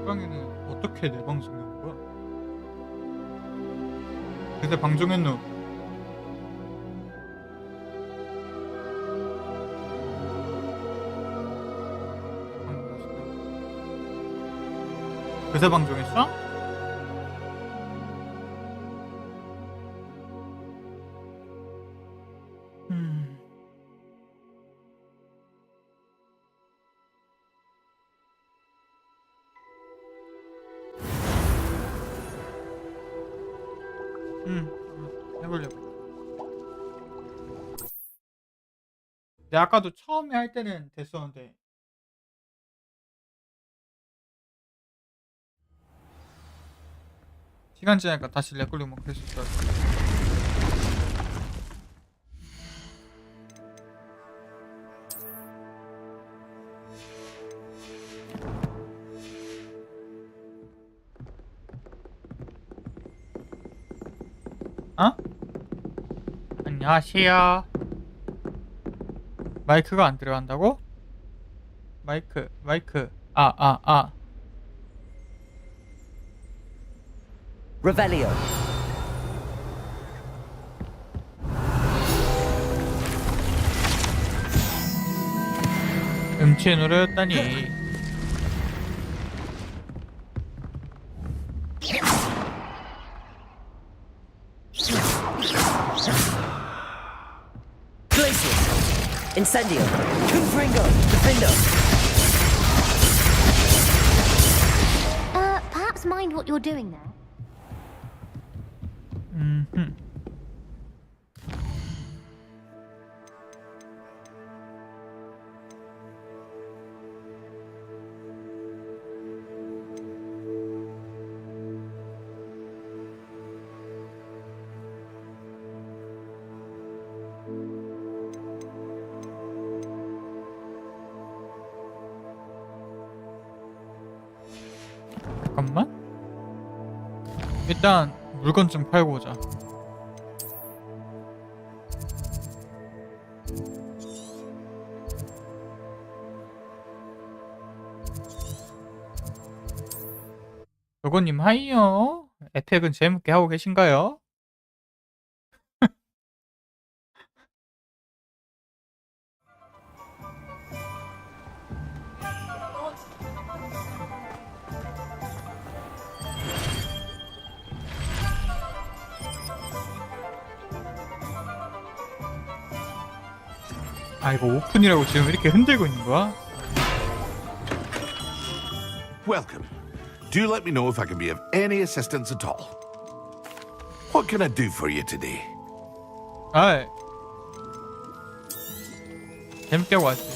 방에는 어떻게 내 방송이 온 거야? 그새 방송했노? 그새 방송했어? 해보려고. 근데 아까도 처음에 할 때는 됐었는데 시간 지나니까 다시 렉 걸리고 막 그랬었어. 어? 안녕하세요. 마이크가 안 들어간다고? 마이크 Revelio. 음치에 노래였다니. Glacius. Incendio. Confringo. Defendo. Perhaps mind what you're doing there. 잠깐만. 일단 물건 좀 팔고 오자. 요거님 하이요. 에펙은 재밌게 하고 계신가요? 아 이거 오픈이라고 지금 이렇게 흔들고 있는 거야? Welcome. Do let me know if I can be of any assistance at all. What can I do for you today? 아이 재밌게 하고 왔지.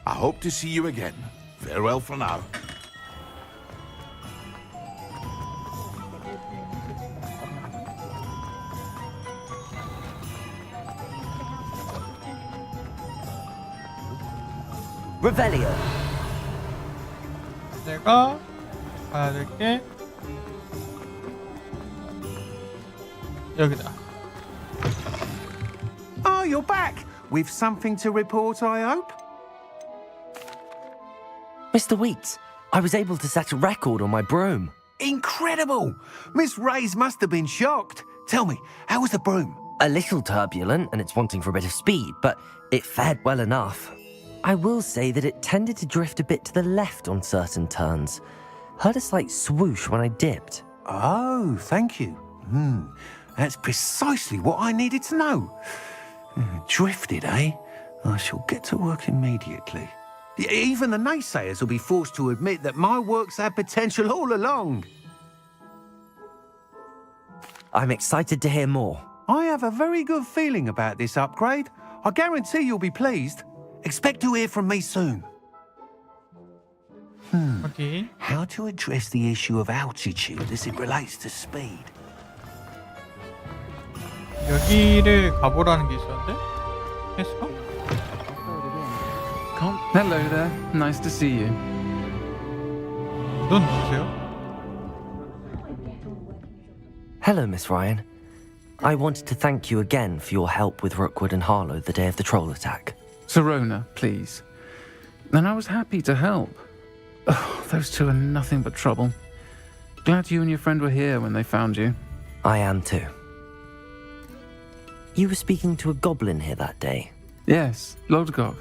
I hope to see you again. Farewell for now. Revelio. 내가 가야 될 게 여기다. Oh, you're back! With something to report, I hope? Mr. Wheats, I was able to set a record on my broom. Incredible! Miss Reyes must have been shocked. Tell me, how was the broom? A little turbulent and it's wanting for a bit of speed, but it fared well enough. I will say that it tended to drift a bit to the left on certain turns. Heard a slight swoosh when I dipped. Oh, thank you. That's precisely what I needed to know. Drifted, eh? I shall get to work immediately. Even the naysayers will be forced to admit that my work's had potential all along. I'm excited to hear more. I have a very good feeling about this upgrade. I guarantee you'll be pleased. Expect to hear from me soon. 어디? How to address the issue of altitude as it relates to speed? 여기를 가보라는 게 있었는데? 했어? Hello there. Nice to see you. 넌 누구세요? Hello, Miss Ryan. I wanted to thank you again for your help with Rookwood and Harlow the day of the troll attack. Sirona, please. And I was happy to help. Oh, those two are nothing but trouble. Glad you and your friend were here when they found you. I am too. You were speaking to a goblin here that day. Yes, Lodgok.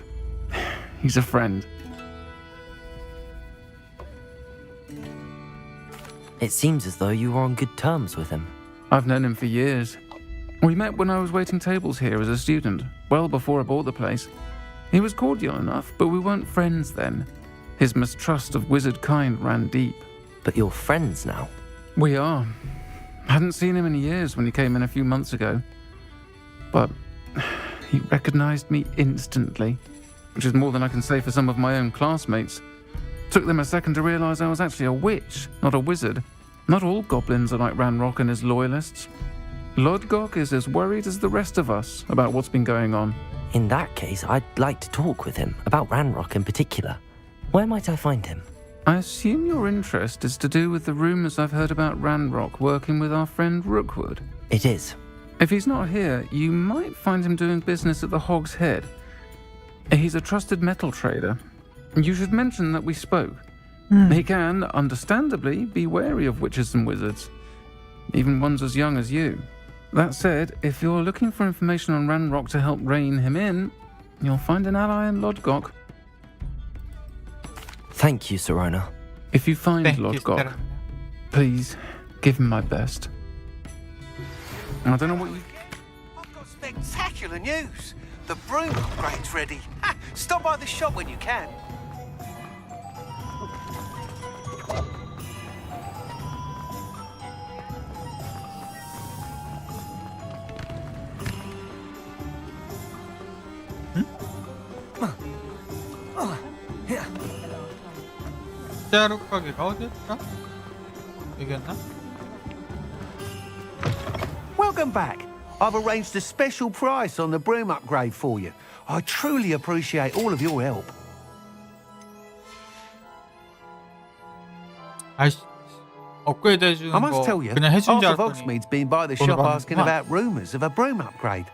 He's a friend. It seems as though you were on good terms with him. I've known him for years. We met when I was waiting tables here as a student, well before I bought the place. He was cordial enough, but we weren't friends then. His mistrust of wizard kind ran deep. But you're friends now. We are. Hadn't seen him in years when he came in a few months ago. But he recognized me instantly, which is more than I can say for some of my own classmates. Took them a second to realize I was actually a witch, not a wizard. Not all goblins are like Ranrock and his loyalists. Lodgok is as worried as the rest of us about what's been going on. In that case, I'd like to talk with him, about Ranrock in particular. Where might I find him? I assume your interest is to do with the rumors I've heard about Ranrock working with our friend Rookwood. It is. If he's not here, you might find him doing business at the Hog's Head. He's a trusted metal trader. You should mention that we spoke. He can, understandably, be wary of witches and wizards, even ones as young as you. That said, if you're looking for information on Ranrock to help rein him in, you'll find an ally in Lodgok. Thank you, Sirona. If you find Thank you, Lodgok, Sarah. please give him my best. I don't know what you... I've got spectacular news. The broom upgrade's ready. Ha! Stop by the shop when you can. 자루 가게가 어디였더라? 여기였나? Welcome back. I've arranged a special price on the broom upgrade for you. I truly appreciate all of your help. 아이씨, 업그레이드 해주는 I must 거 tell you, 그냥 해준 줄 Arthur 알았더니 Foxmead's been by the 돈을 shop asking 받는구나. about rumours of a broom upgrade.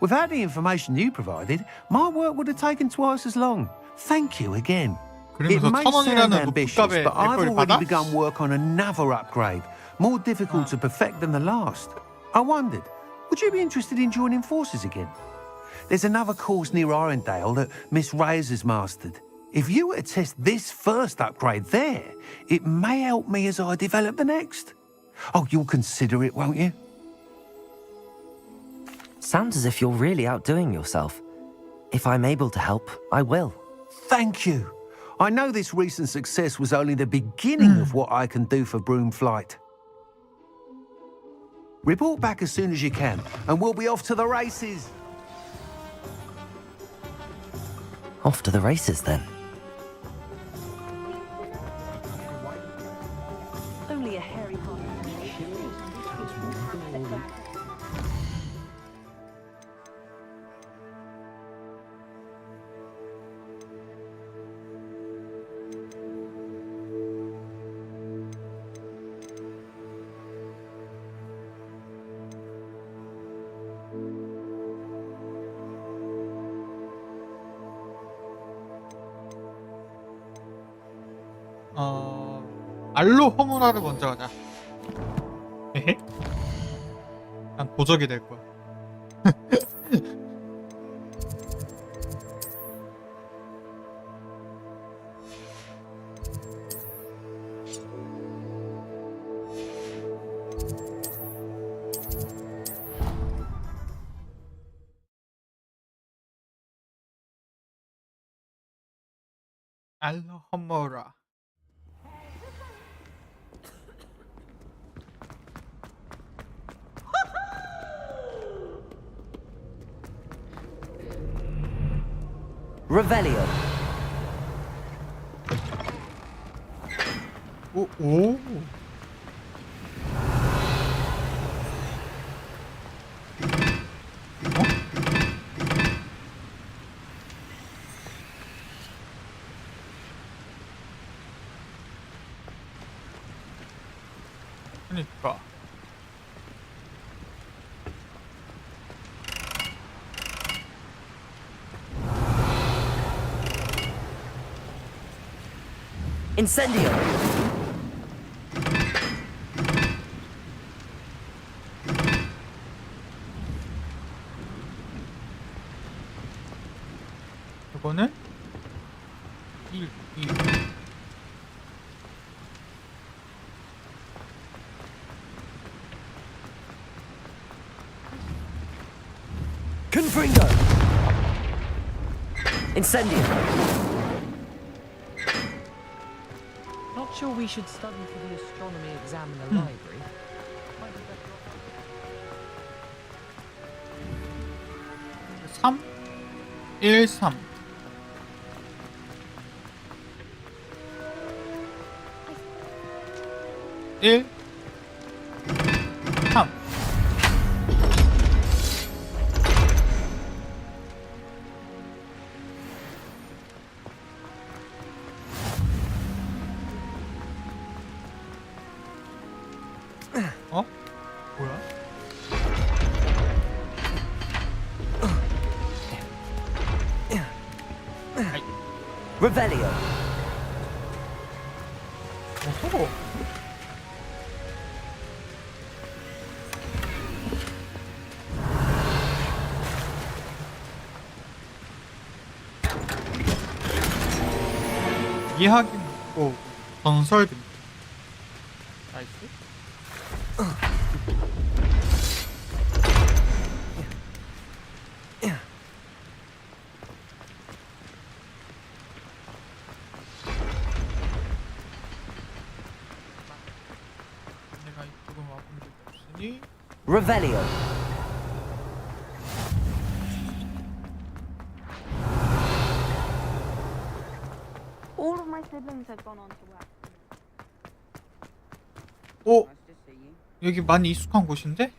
Without the information you provided, my work would have taken twice as long. Thank you again. It 그러면서 may 1,000원이라는 sound ambitious, 높은 값에 but I've 앱을 already 받아? begun work on another upgrade, more difficult to perfect than the last. I wondered, would you be interested in joining forces again? There's another course near Irondale that Miss Reyes has mastered. If you were to test this first upgrade there, it may help me as I develop the next. Oh, you'll consider it, won't you? Sounds as if you're really outdoing yourself. If I'm able to help, I will. Thank you. I know this recent success was only the beginning of what I can do for Broom Flight. Report back as soon as you can, and we'll be off to the races. Off to the races then. Only a Harry Potter. 알로 허무라를 먼저 가자. 에헤? 난 도적이 될 거야. 알로 허무라. Revelio. 오. 그러니까 Incendio. 이거는 1, 2. Confringo. Incendio. Not sure we should study for the astronomy exam in the library. Might be better off. 3, 1, 3. 일, 3. 어? 뭐야? 아이, Revelio. 어서. 이해하기 고 건설들. 나이스. 내가 이쪽은 와본 적이 없으니. Revelio. All of my siblings have gone on to work. 오, 여기 많이 익숙한 곳인데?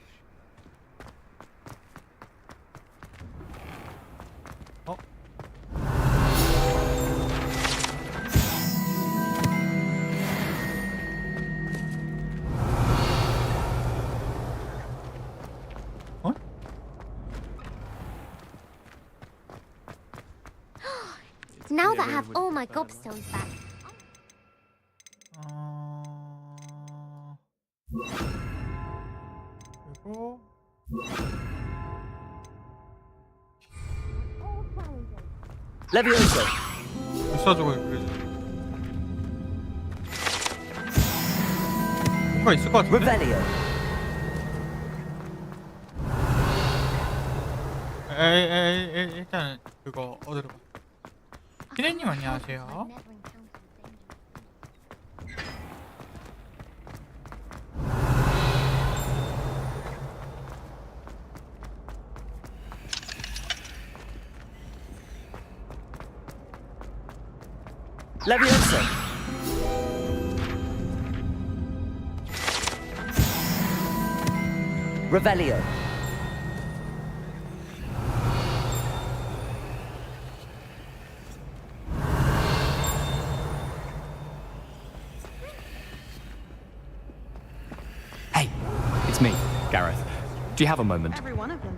어? 어? Now that I have all my gobstones back, 그리고 Levioso. 불사조가 그려져. 뭔가 있을 것 같은데? Revelio. 에이, 일단 그거 어디로 가? 피네님 I've 안녕하세요. never encountered danger. Levioso. Revelio. Hey, it's me, Gareth. Do you have a moment? Every one of them.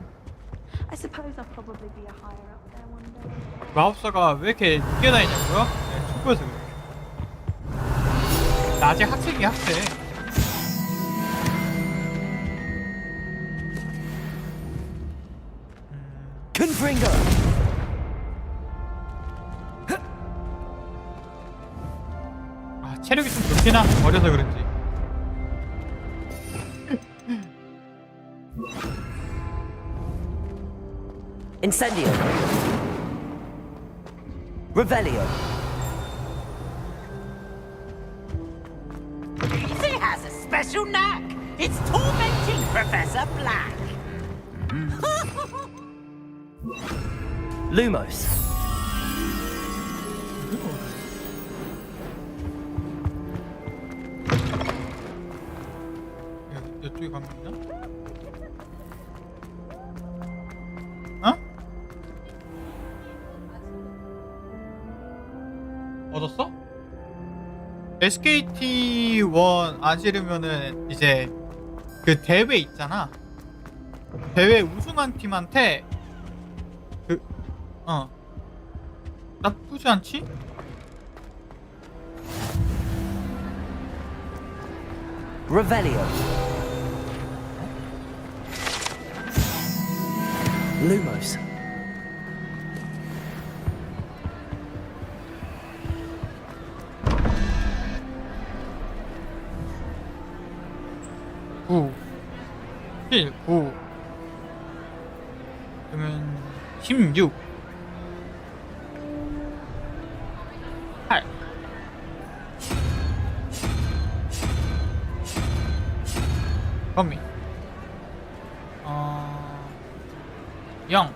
I suppose I'll probably be a higher up there one day. 마법사가 왜 이렇게 늦게 다니냐고요? 네, 축구에서 그래요. 나 아직 학생이야, 학생. Confringo. 아, 체력이 좀 좋긴 하네. 어려서 그런지. Incendio. Revelio. He has a special knack. It's tormenting Professor Black. Lumos. 이쪽에 가면 있나? 어? 얻었어? SKT1 안 지르면은 이제 그 대회 있잖아. 대회 우승한 팀한테 나쁘지 않지? Revelio. Lumos. 구, 7, 9. 그러면 16. 8. 범위. 0.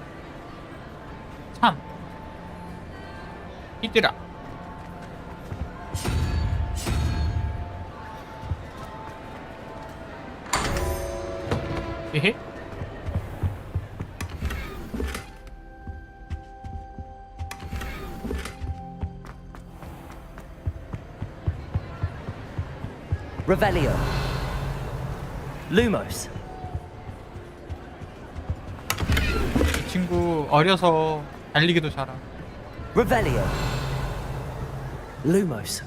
3. 히드라. 에헤. Revelio. Lumos. 이 친구 어려서 달리기도 잘하. Revelio. Lumos.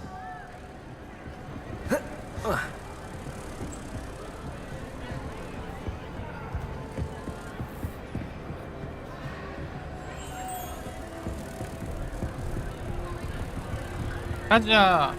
가자.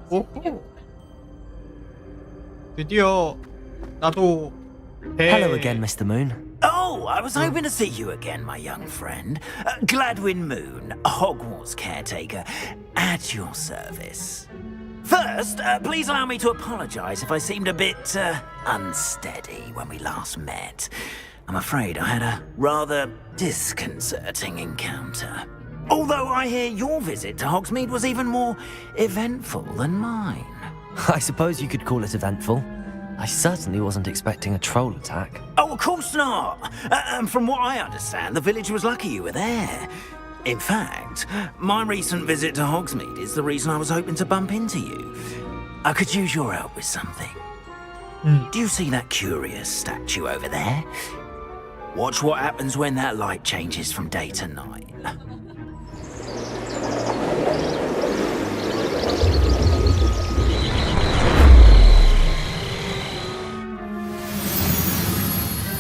오호. 드디어 나도 Hello again, Mr. Moon. Oh, I was hoping to see you again, my young friend. Gladwin Moon, Hogwarts caretaker, at your service. First, please allow me to apologize if I seemed a bit unsteady when we last met. I'm afraid I had a rather disconcerting encounter. Although I hear your visit to Hogsmeade was even more eventful than mine. I suppose you could call it eventful. I certainly wasn't expecting a troll attack. Oh, of course not. And from what I understand, the village was lucky you were there. In fact, my recent visit to Hogsmeade is the reason I was hoping to bump into you. I could use your help with something. Do you see that curious statue over there? Watch what happens when that light changes from day to night.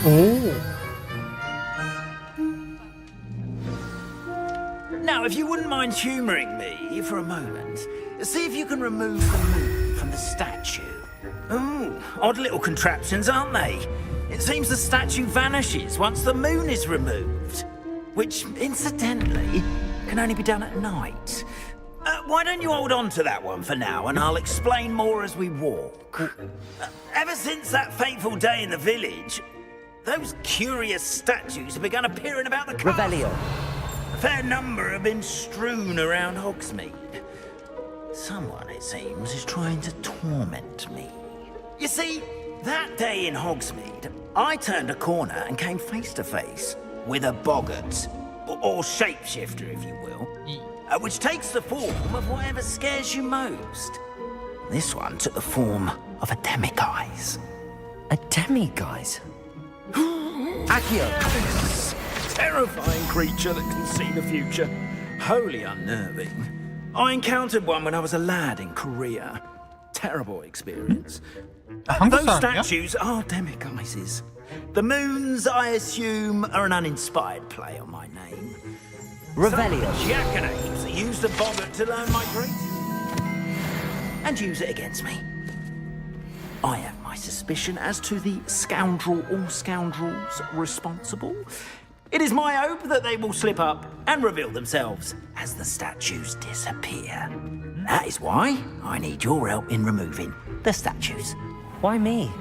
오. Now, if you wouldn't mind humouring me for a moment, see if you can remove the moon from the statue. Ooh, odd little contraptions, aren't they? It seems the statue vanishes once the moon is removed, which, incidentally, can only be done at night. Why don't you hold on to that one for now, and I'll explain more as we walk. Ever since that fateful day in the village, those curious statues have begun appearing about the castle. Revelio. A fair number have been strewn around Hogsmeade. Someone, it seems, is trying to torment me. You see, that day in Hogsmeade, I turned a corner and came face to face with a boggart, or shapeshifter, if you will, which takes the form of whatever scares you most. This one took the form of a demiguise. A demiguise? Accio! Terrifying creature that can see the future. Wholly unnerving. I encountered one when I was a lad in Korea. Terrible experience. Those statues are demiguises. The moons, I assume, are an uninspired play on my name. Revelio. Jackanapes used the boggart to learn my greetings. And use it against me. I have my suspicion as to the scoundrel or scoundrels responsible. It is my hope that they will slip up and reveal themselves as the statues disappear. That is why I need your help in removing the statues. Why me?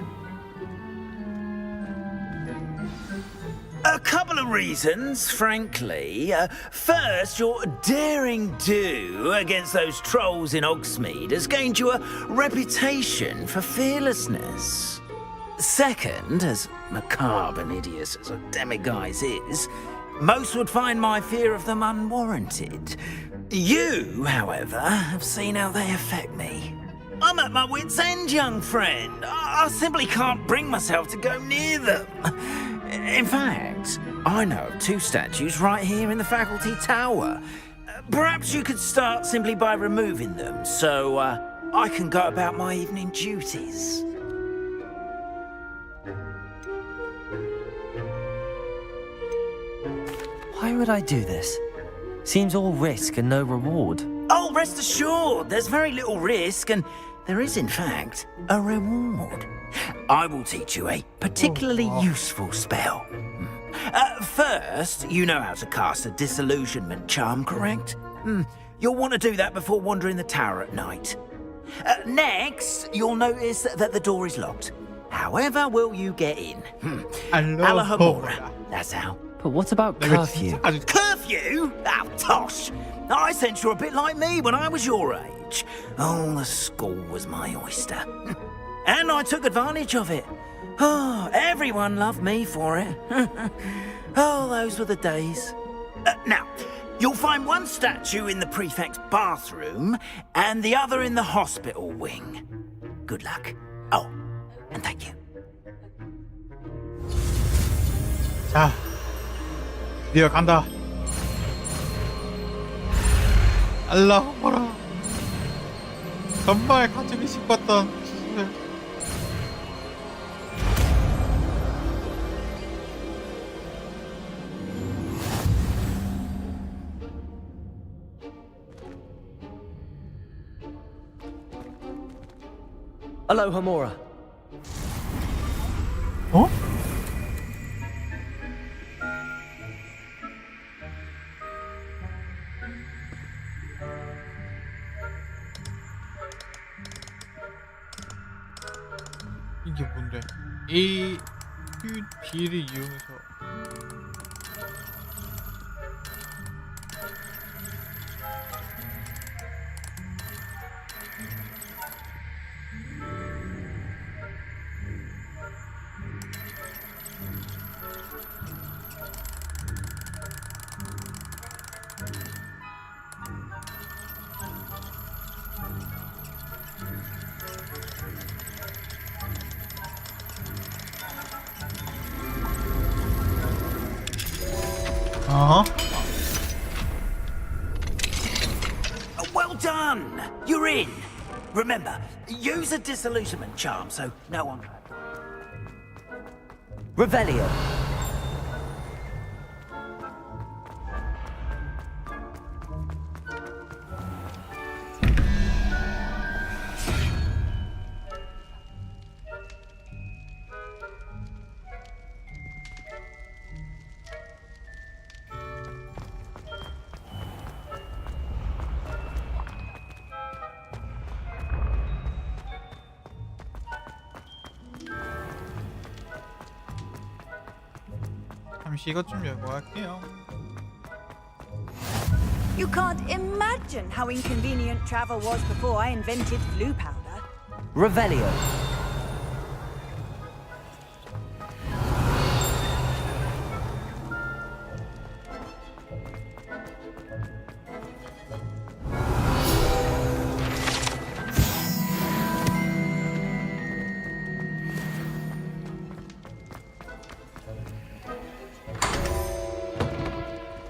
A couple of reasons, frankly. First, your daring do against those trolls in Hogsmeade has gained you a reputation for fearlessness. Second, as macabre and hideous as a demiguise is, most would find my fear of them unwarranted. You, however, have seen how they affect me. I'm at my wit's end, young friend. I simply can't bring myself to go near them. In fact, I know of 2 statues right here in the faculty tower. Perhaps you could start simply by removing them, so I can go about my evening duties. Why would I do this? Seems all risk and no reward. Oh, rest assured, there's very little risk, and there is, in fact, a reward. I will teach you a particularly useful spell. First, you know how to cast a disillusionment charm, correct? You'll want to do that before wandering the tower at night. Next, you'll notice that the door is locked. However will you get in? Alahomora, that's how. But what about curfew? Curfew? Oh, tosh! I sense you're a bit like me when I was your age. Oh, the school was my oyster. And I took advantage of it. Oh, everyone loved me for it. Oh, those were the days. Now, you'll find one statue in the prefect's bathroom and the other in the hospital wing. Good luck. Oh, and thank you. 자, 드디어 간다. 알라호라. 정말 가지고 싶었던 기술. Alohomora. 어? 이게 뭔데? A, Q, B를 이용해서 Well done! You're in! Remember, use a disillusionment charm so no one... Revelio. 잠시 이것 좀 열고할게요. You can't imagine how inconvenient travel was before I invented blue powder. Revelio.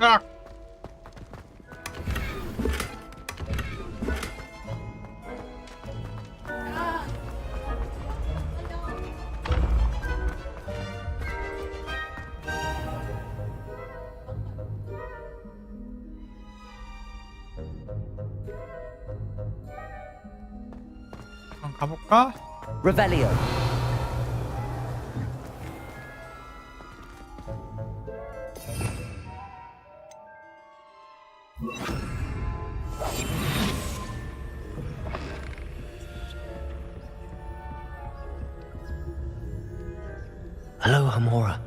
악! 한번 가볼까? Revelio. Alohomora.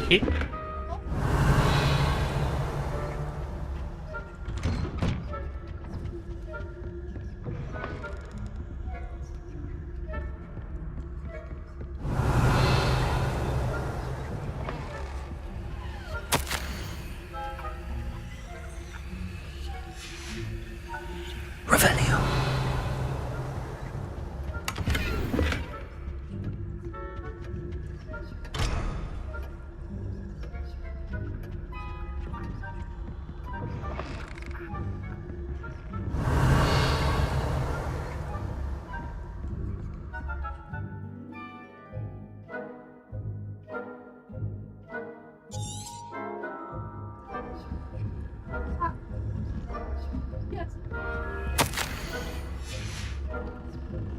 히히. Revelio.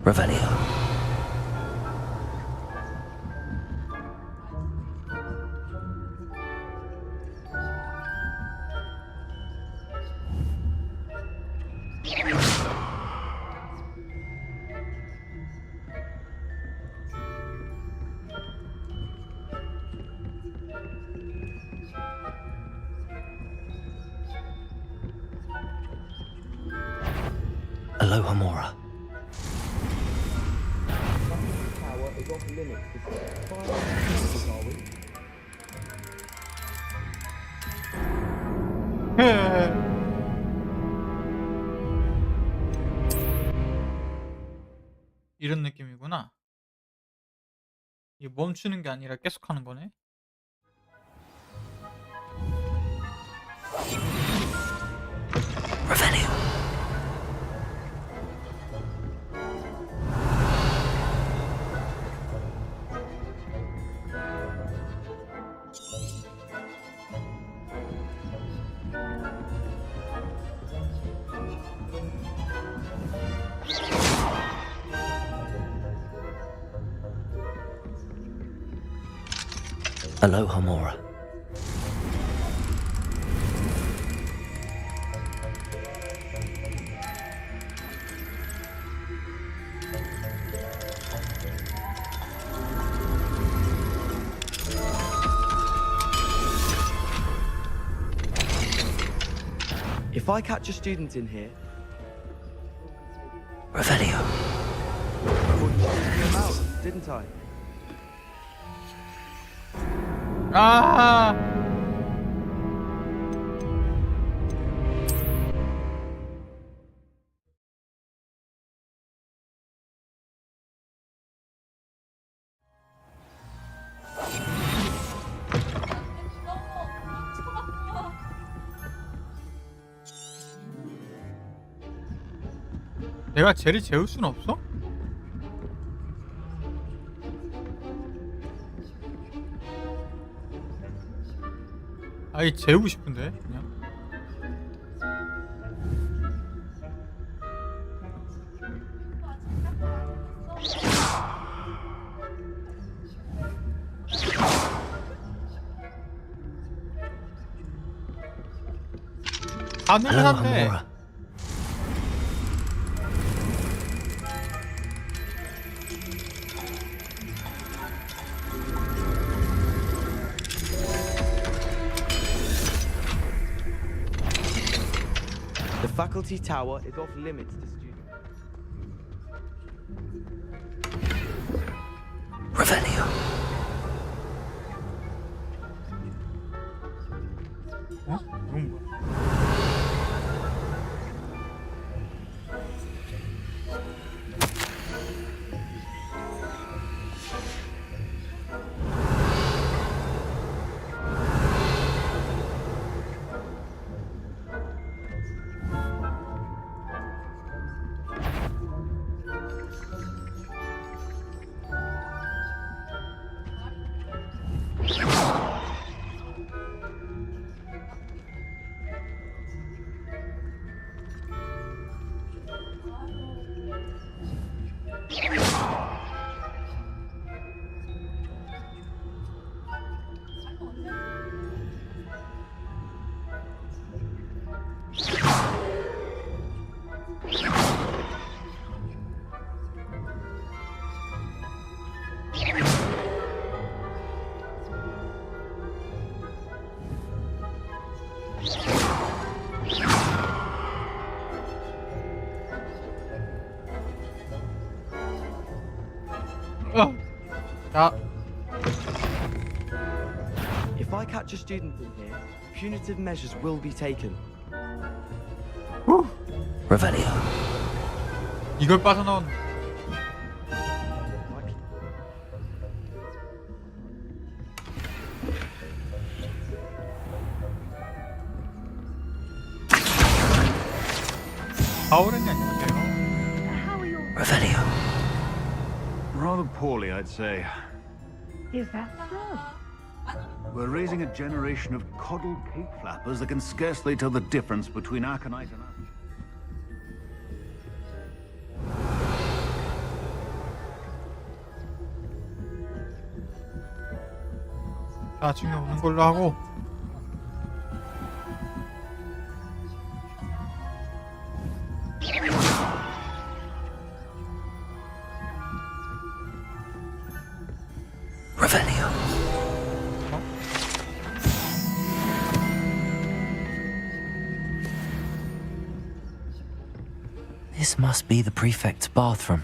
Revelio. Aloha Mora. 이런 느낌이구나. 이게 멈추는 게 아니라 계속 하는 거네. Revelio. Aloha Mora. If I catch a student in here, Revelio. I wouldn't speak him out, didn't I? 아. 내가 젤을 재울 수는 없어? 아이 재우고 싶은데 그냥. 가능은 Aloha 한데. Mora. The faculty tower is off limits to students. Revelio. 어? 이건 뭐야? 자, If I catch a student in here, punitive measures will be taken. Revelio. 이걸 빠져나온. 바오렌이 아니었어요. Revelio. Rather poorly, I'd say. Is that so? We're raising a generation of coddled cake flappers that can scarcely tell the difference between aconite and ash. 나중에 오는 걸로 하고. Revelio. This must be the prefect's bathroom.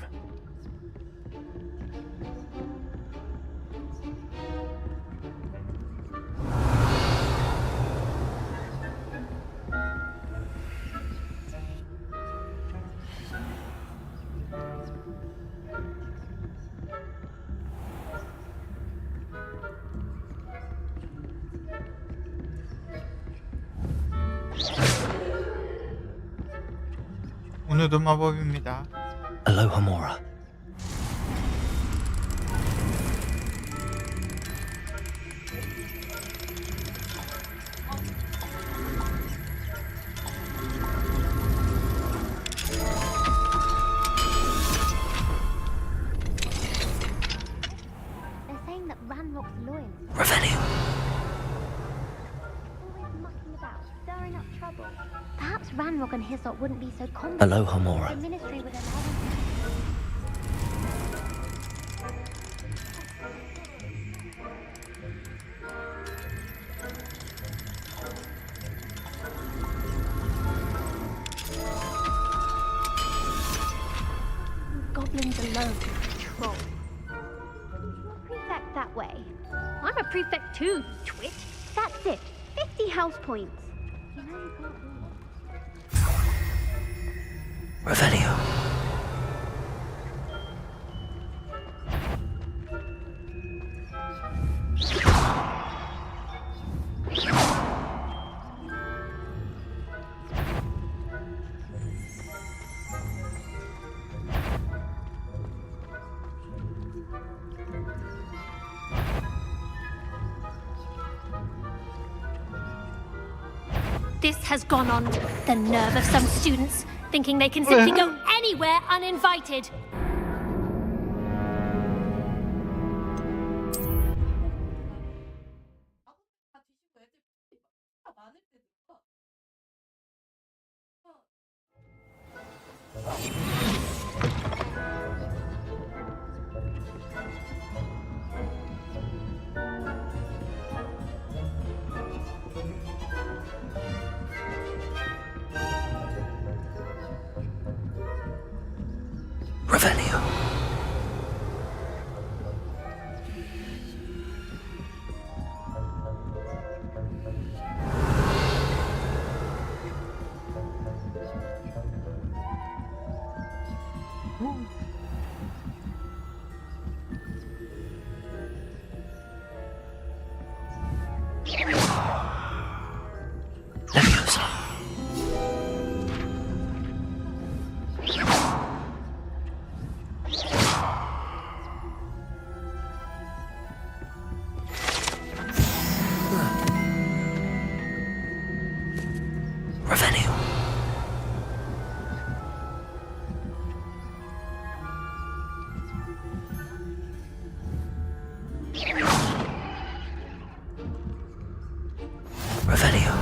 오늘도 마법입니다. Alohomora. They're saying that Ranrock's loyal. Revelio. Always mucking about, stirring up trouble. Perhaps Ranrock and his lot wouldn't be so confident. Alohomora. The ministry would allow them. Goblins alone. Troll. Prefect that way. I'm a prefect too, you twit. That's it. 50 house points. You know you can't do it. Revelio. This has gone on. The nerve of some students, thinking they can simply go anywhere uninvited. Revelio. Leviosa. Revelio. Revelio.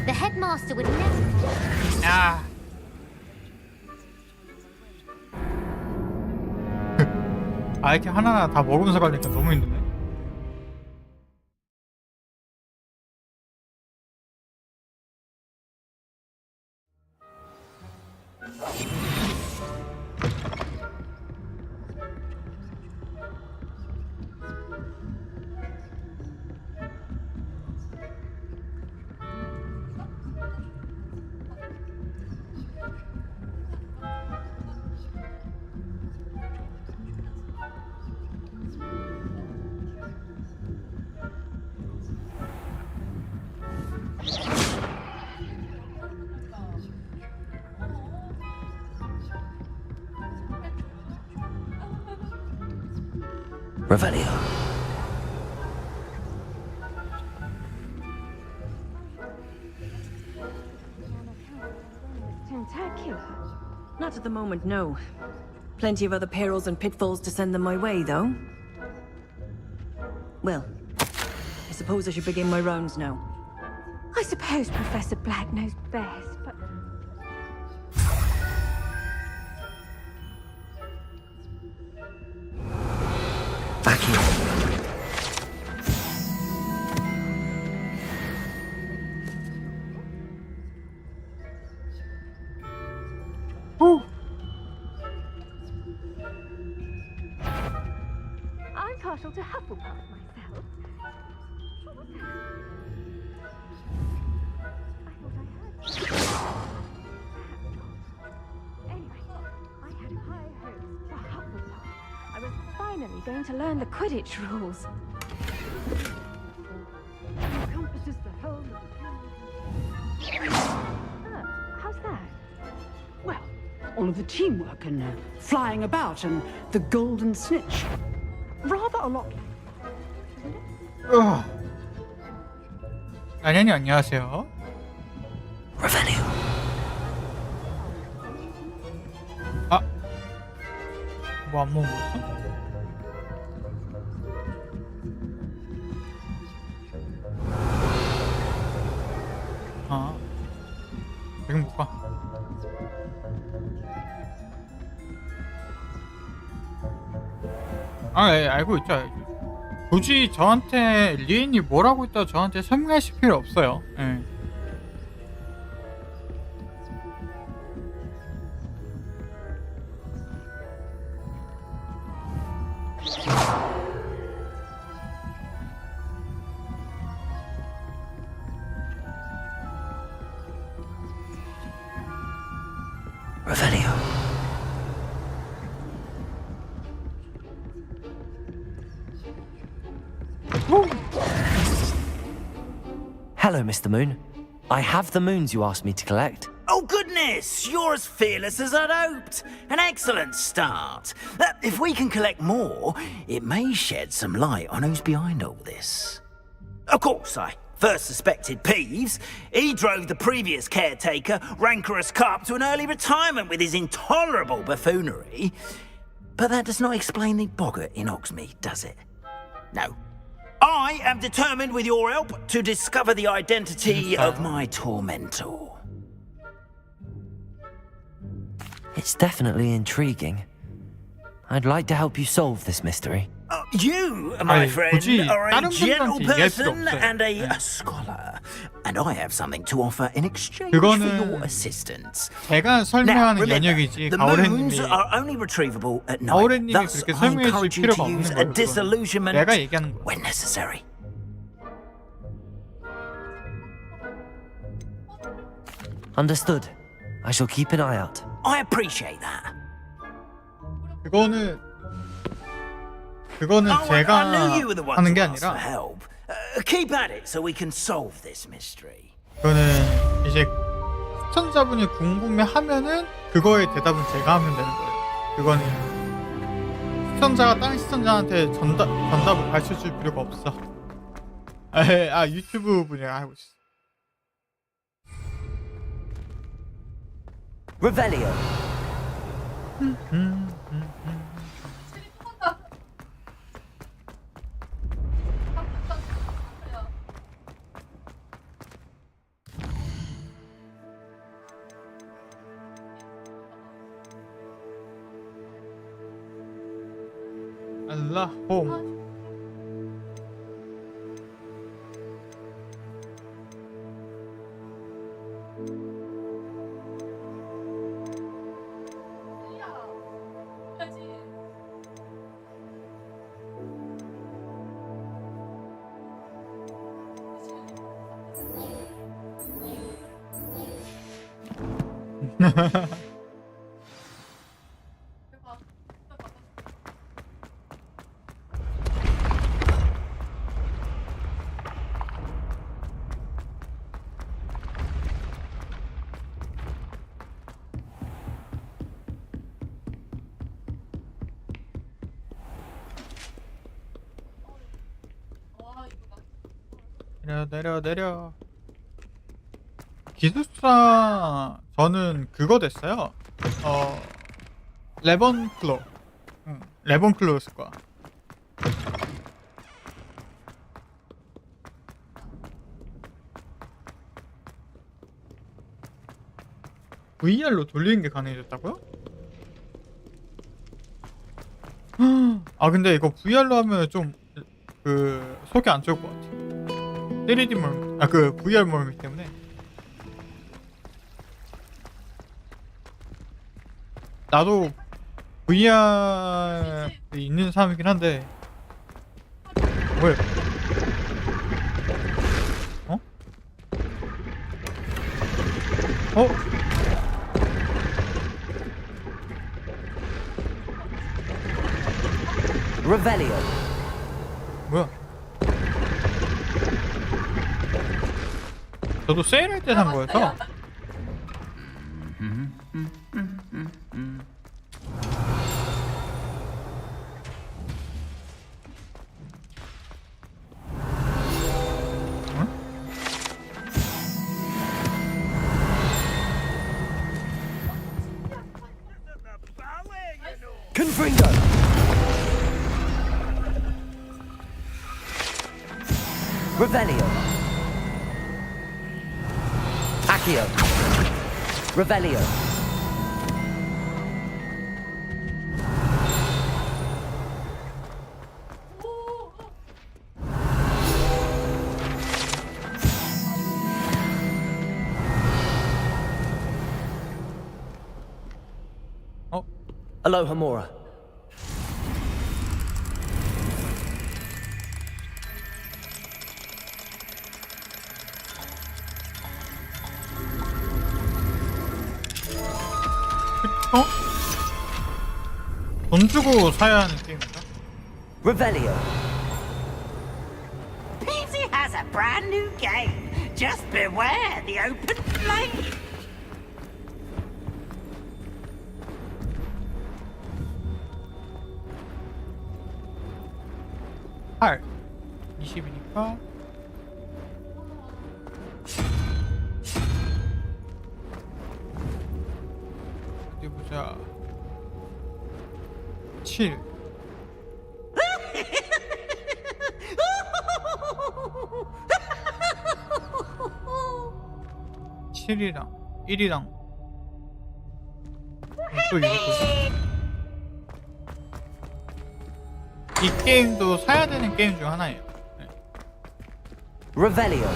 The headmaster would never. 아. 아 이렇게 하나하나 다 먹으면서 가니까 너무 힘드네. Revelio. Not at the moment, no. Plenty of other perils and pitfalls to send them my way, though. Well, I suppose I should begin my rounds now. I suppose Professor Black knows best, but... Back here. I'm partial to Hufflepuff myself. Anyway, I had high hopes for Hufflepuff. I was finally going to learn the Quidditch rules. Encompasses the whole of the how's that? Well, all of the teamwork and flying about and the golden snitch. Rather a lot. 나년이 안녕하세요. Revelio. 아, 뭐 안 먹었어? 아, 지금 못 가. 아, 예, 알고 있죠. 굳이 저한테 리엔이 뭐라고 있다고 저한테 설명하실 필요 없어요. 예. Revelio. Hello, Mr. Moon. I have the moons you asked me to collect. Oh, goodness! You're as fearless as I'd hoped. An excellent start. If we can collect more, it may shed some light on who's behind all this. Of course, I first suspected Peeves. He drove the previous caretaker, Rancorous Carp, to an early retirement with his intolerable buffoonery. But that does not explain the boggart in Hogsmeade, does it? No. I am determined, with your help, to discover the identity of my tormentor. It's definitely intriguing. I'd like to help you solve this mystery. You, my friend, are a 다른 gentle 분들한테 이해할 필요 person 없어요. and a scholar. And I have something to offer in exchange for your assistance. 제가 설명하는 연역이지 The moons are only retrievable at night. 가오래님이 Thus, 그렇게 I 설명해 줄 encourage you 필요가 to 없는 use a 거예요. disillusionment 내가 얘기하는 거야. when necessary. Understood. I shall keep an eye out. I appreciate that. 그거는 I 제가 knew you were the one 하는 게 to ask for 아니라 help. Keep at it so we can solve this mystery. 그거는 이제 시청자분이 궁금해하면은 그거의 대답은 제가 하면 되는 거예요. 그거는 시청자가 다른 시청자한테 전답을 가르쳐 줄 필요가 없어. 아 유튜브 분이 하고 있어. Revelio. 알라 홈. 내려. 기술사 저는 그거 됐어요. 레번클로. 레번클로였을 거야. VR로 돌리는 게 가능해졌다고요? 아 근데 이거 VR로 하면 좀 속이 안 좋을 것 같아. 3D 몰, VR 몰이기 때문에. 나도 VR 있는 사람이긴 한데. 왜? Revelio. 뭐야? 저도 세일할 때 산 거여서. Confringo. Revelio. Accio. Revelio. Aloha Mora. 돈 주고 사야 하는 게임인가? Revelio. PC has a brand new game. Just beware the open flame. 할 20이니까 어디 보자. 7 7이랑 1이랑 또 이거 보자. 이 게임도 사야 되는 게임 중 하나예요. 네. Revelio.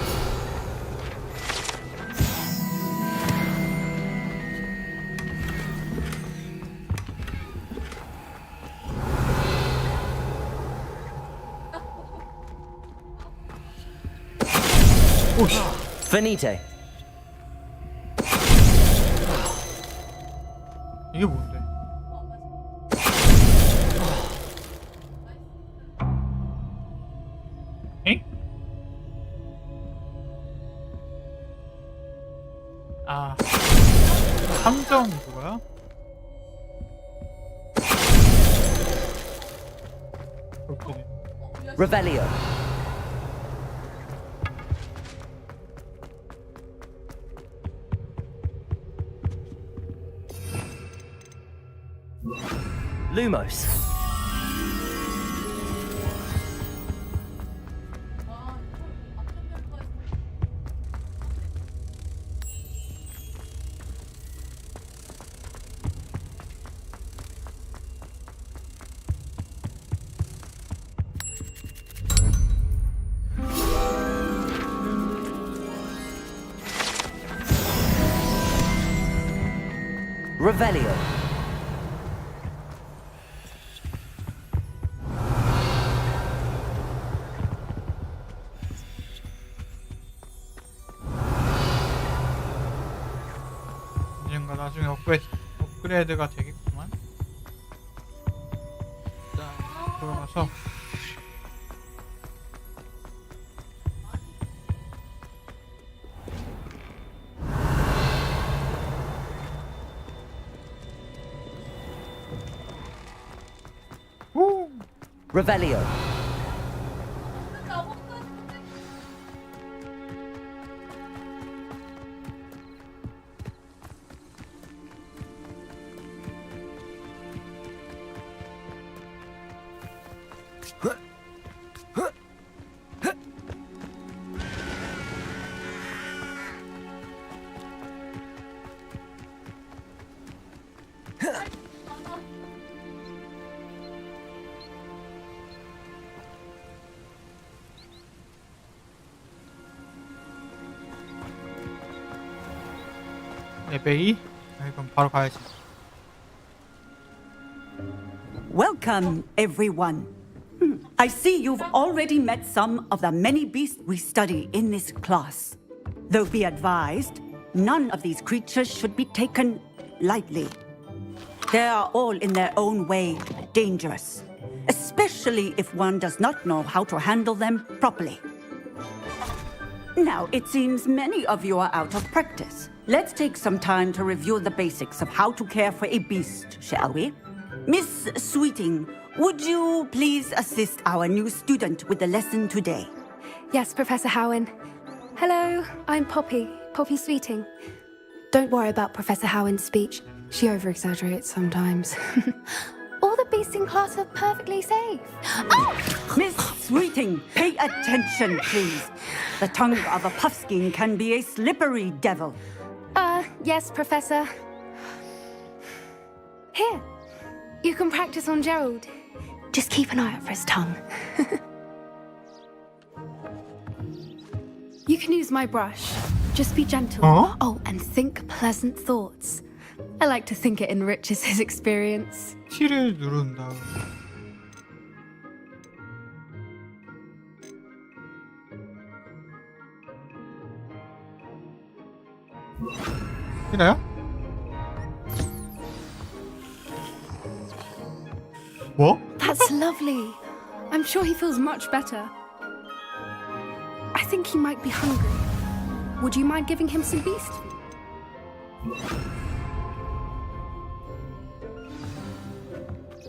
오씨. Finite. 이게 뭔데? 엥? 아, 3점 그거야? 그렇게 돼. Revelio. Lumos. Revelio. 언젠가 나중에 업그레이드가 되겠구만. 일단 들어가서 Revelio. 에베이? 이건 바로 가야지. Welcome, everyone. I see you've already met some of the many beasts we study in this class. Though be advised, none of these creatures should be taken lightly. They are all in their own way dangerous, especially if one does not know how to handle them properly. Now, it seems many of you are out of practice. Let's take some time to review the basics of how to care for a beast, shall we? Miss Sweeting, would you please assist our new student with the lesson today? Yes, Professor Howen. Hello, I'm Poppy Sweeting. Don't worry about Professor Howen's speech. She over-exaggerates sometimes. All the beasts in class are perfectly safe. Oh! Miss Sweeting, pay attention, please. The tongue of a puffskein can be a slippery devil. Yes, Professor. Here, you can practice on Gerald. Just keep an eye out for his tongue. You can use my brush. Just be gentle. Huh? Oh, and think pleasant thoughts. I like to think it enriches his experience. T를 누른다. 이래요? 뭐? That's lovely. I'm sure he feels much better. I think he might be hungry. Would you mind giving him some beast food?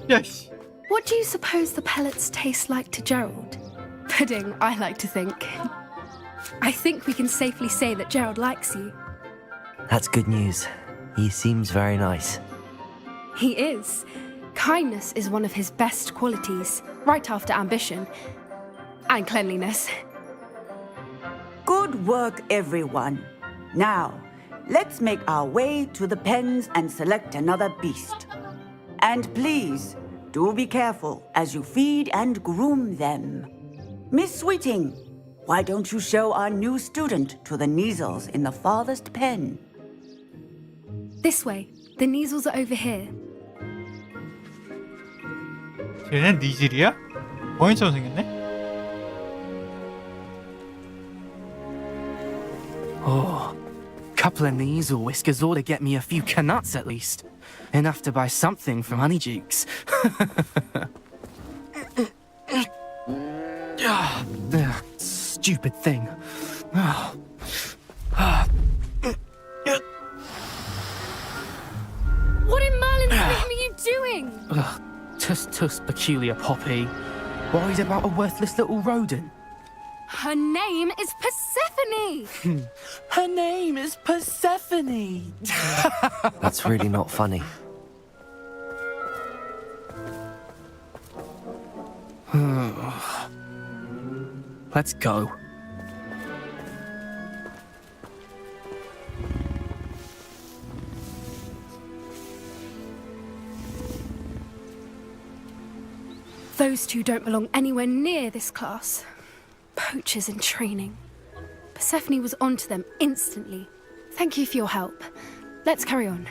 Yes. What do you suppose the pellets taste like to Gerald? Pudding, I like to think. I think we can safely say that Gerald likes you. That's good news. He seems very nice. He is. Kindness is one of his best qualities, right after ambition. And cleanliness. Good work, everyone. Now, let's make our way to the pens and select another beast. And please, do be careful as you feed and groom them. Miss Sweeting, why don't you show our new student to the Neasels in the farthest pen? This way. The Neasels are over here. 쟤는 니질이야? 범인처럼 생겼네? Oh, couple of Neasel whiskers ought to get me a few canuts at least. Enough to buy something from Honeydukes. Stupid thing. What in Merlin's name are you doing? Tuss, peculiar Poppy. Worried about a worthless little rodent? Her name is Persephone! Her name is Persephone! That's really not funny. Let's go. Those two don't belong anywhere near this class. Poachers in training. Persephone was onto them instantly. Thank you for your help. Let's carry on.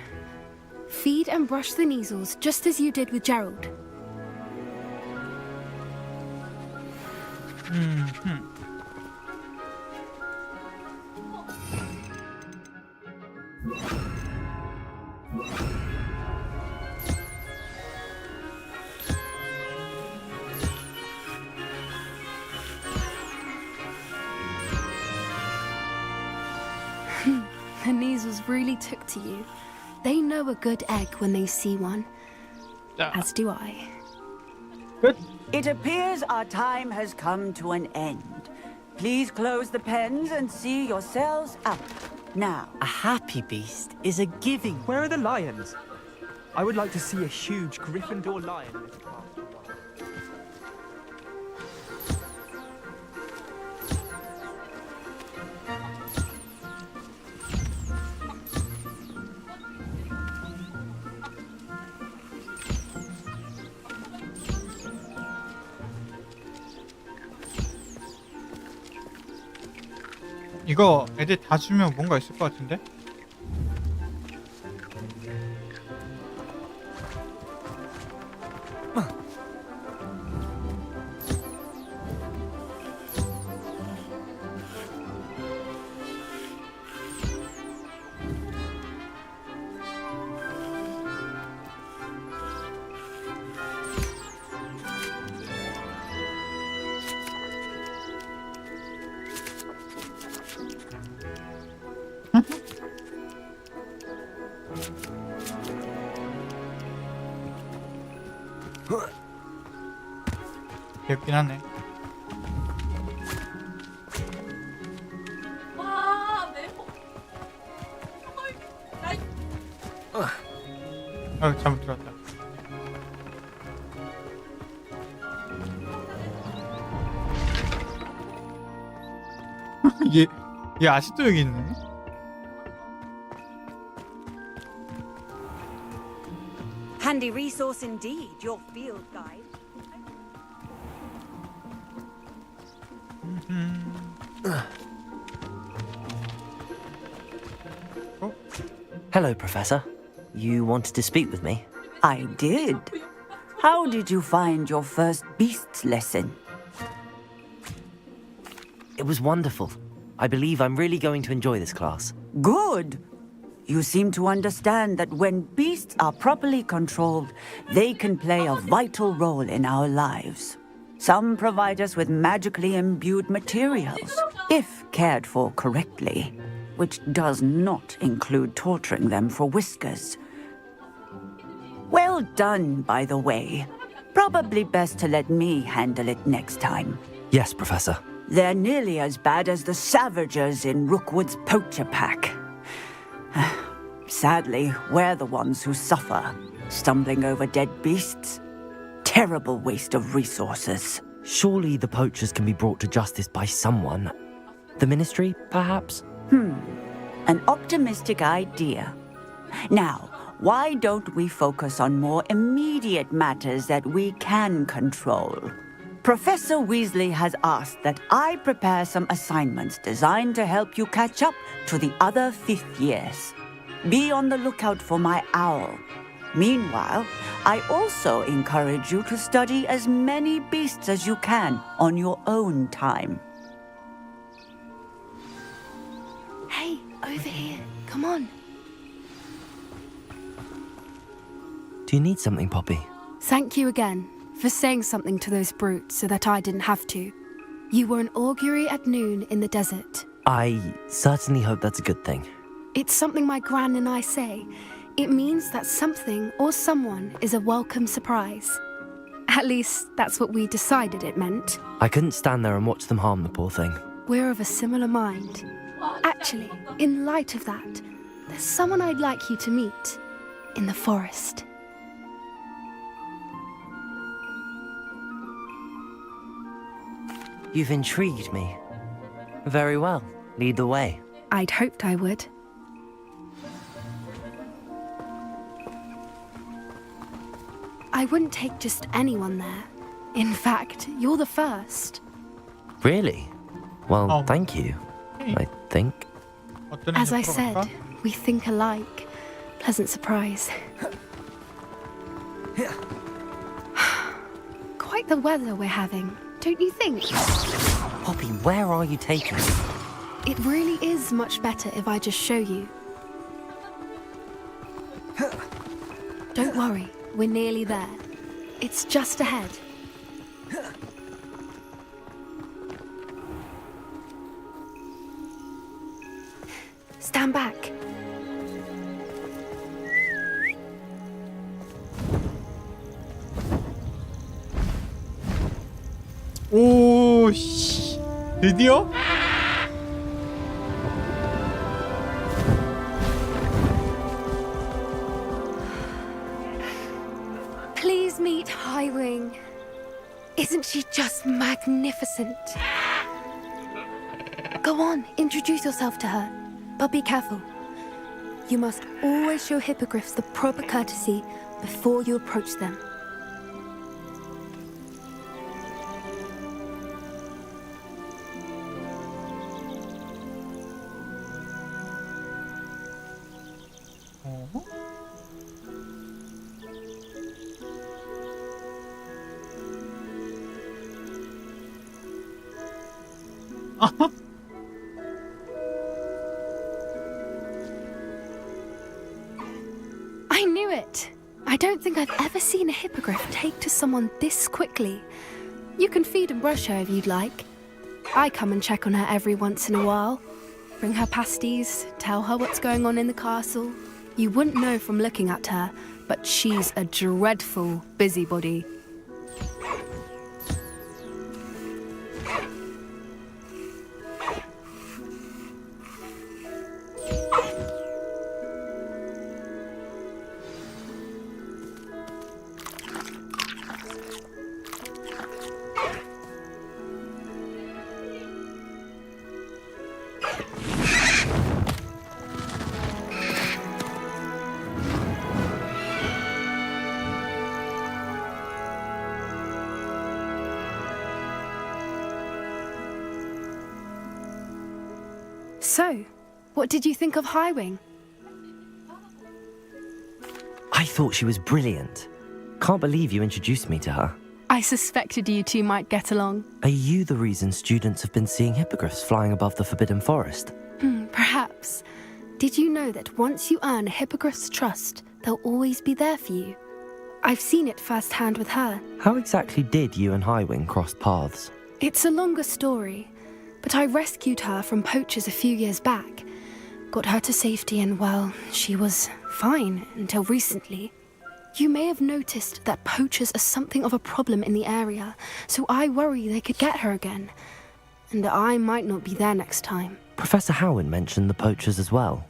Feed and brush the Neasels just as you did with Gerald. The Neasels really took to you. They know a good egg when they see one. As do I. Good. It appears our time has come to an end. Please close the pens and see yourselves out. Now. A happy beast is a giving. Where are the lions? I would like to see a huge Gryffindor lion in this class. 이거 애들 다 주면 뭔가 있을 것 같은데? 귀엽긴 하네. 잘못 들었다. 얘 아직도 여기 있네. Handy resource indeed, your field guide. Hello, Professor. You wanted to speak with me? I did. How did you find your first beasts lesson? It was wonderful. I believe I'm really going to enjoy this class. Good. You seem to understand that when beasts are properly controlled, they can play a vital role in our lives. Some provide us with magically imbued materials, if cared for correctly, which does not include torturing them for whiskers. Well done, by the way. Probably best to let me handle it next time. Yes, Professor. They're nearly as bad as the Savagers in Rookwood's poacher pack. Sadly, we're the ones who suffer, stumbling over dead beasts. Terrible waste of resources. Surely the poachers can be brought to justice by someone. The Ministry, perhaps? An optimistic idea. Now, why don't we focus on more immediate matters that we can control? Professor Weasley has asked that I prepare some assignments designed to help you catch up to the other fifth years. Be on the lookout for my owl. Meanwhile, I also encourage you to study as many beasts as you can on your own time. Hey, over here. Come on. Do you need something, Poppy? Thank you again for saying something to those brutes so that I didn't have to. You were an augury at noon in the desert. I certainly hope that's a good thing. It's something my gran and I say. It means that something or someone is a welcome surprise. At least, that's what we decided it meant. I couldn't stand there and watch them harm the poor thing. We're of a similar mind. Actually, in light of that, there's someone I'd like you to meet in the forest. You've intrigued me. Very well. Lead the way. I'd hoped I would. I wouldn't take just anyone there. In fact, you're the first. Really? Well, thank you. I think. As I said, we think alike. Pleasant surprise. Quite the weather we're having, don't you think? Poppy, where are you taking me? It really is much better if I just show you. Don't worry, we're nearly there. It's just ahead. Stand back. 오, 씨. 드디어? Please meet Highwing. Isn't she just magnificent? Go on, introduce yourself to her. But be careful. You must always show hippogriffs the proper courtesy before you approach them. I knew it! I don't think I've ever seen a hippogriff take to someone this quickly. You can feed and brush her if you'd like. I come and check on her every once in a while. Bring her pasties, tell her what's going on in the castle. You wouldn't know from looking at her, but she's a dreadful busybody. So, what did you think of Highwing? I thought she was brilliant. Can't believe you introduced me to her. I suspected you two might get along. Are you the reason students have been seeing hippogriffs flying above the Forbidden Forest? Perhaps. Did you know that once you earn a hippogriff's trust, they'll always be there for you? I've seen it firsthand with her. How exactly did you and Highwing cross paths? It's a longer story, but I rescued her from poachers a few years back. Got her to safety and, well, she was fine until recently. You may have noticed that poachers are something of a problem in the area, so I worry they could get her again. And I might not be there next time. Professor Howen mentioned the poachers as well.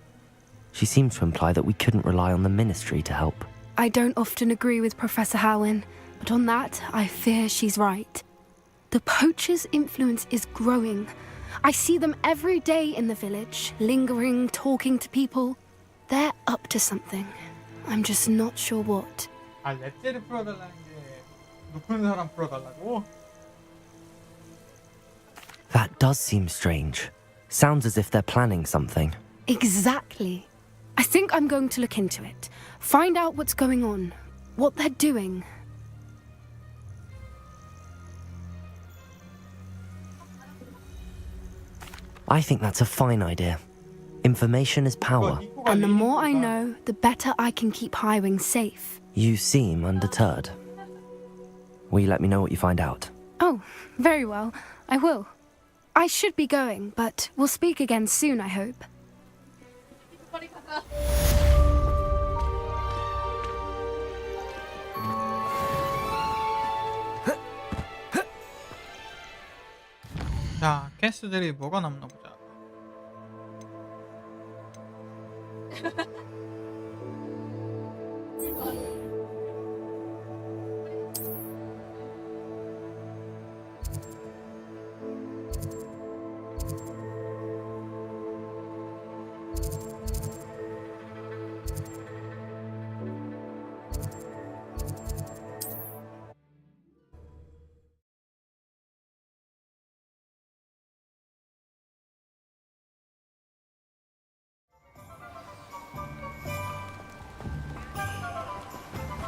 She seemed to imply that we couldn't rely on the Ministry to help. I don't often agree with Professor Howen, but on that, I fear she's right. The poachers' influence is growing. I see them every day in the village, lingering, talking to people. They're up to something. I'm just not sure what. 아, 렛제를 풀어달라는 게 높은 사람 풀어달라고? That does seem strange. Sounds as if they're planning something. Exactly. I think I'm going to look into it. Find out what's going on, what they're doing. I think that's a fine idea. Information is power. And the more I know, the better I can keep Highwing safe. You seem undeterred. Will you let me know what you find out? Oh, very well. I will. I should be going, but we'll speak again soon, I hope. 자, 캐스들이 뭐가 남나 보자.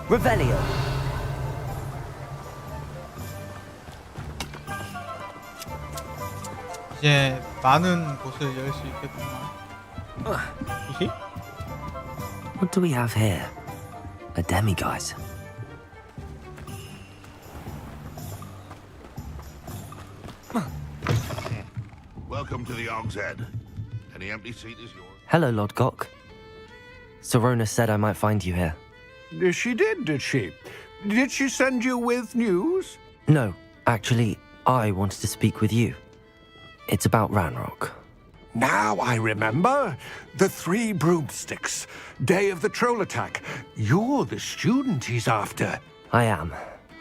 Revelio. 이제 많은 곳을 열 수 있겠구나. What do we have here? A demiguise. Welcome to the Og's Head. Any empty seat is yours. Hello, Lodgok. Sorona said I might find you here. She did she? Did she send you with news? No, actually, I wanted to speak with you. It's about Ranrock. Now I remember. The 3 broomsticks. Day of the troll attack. You're the student he's after. I am,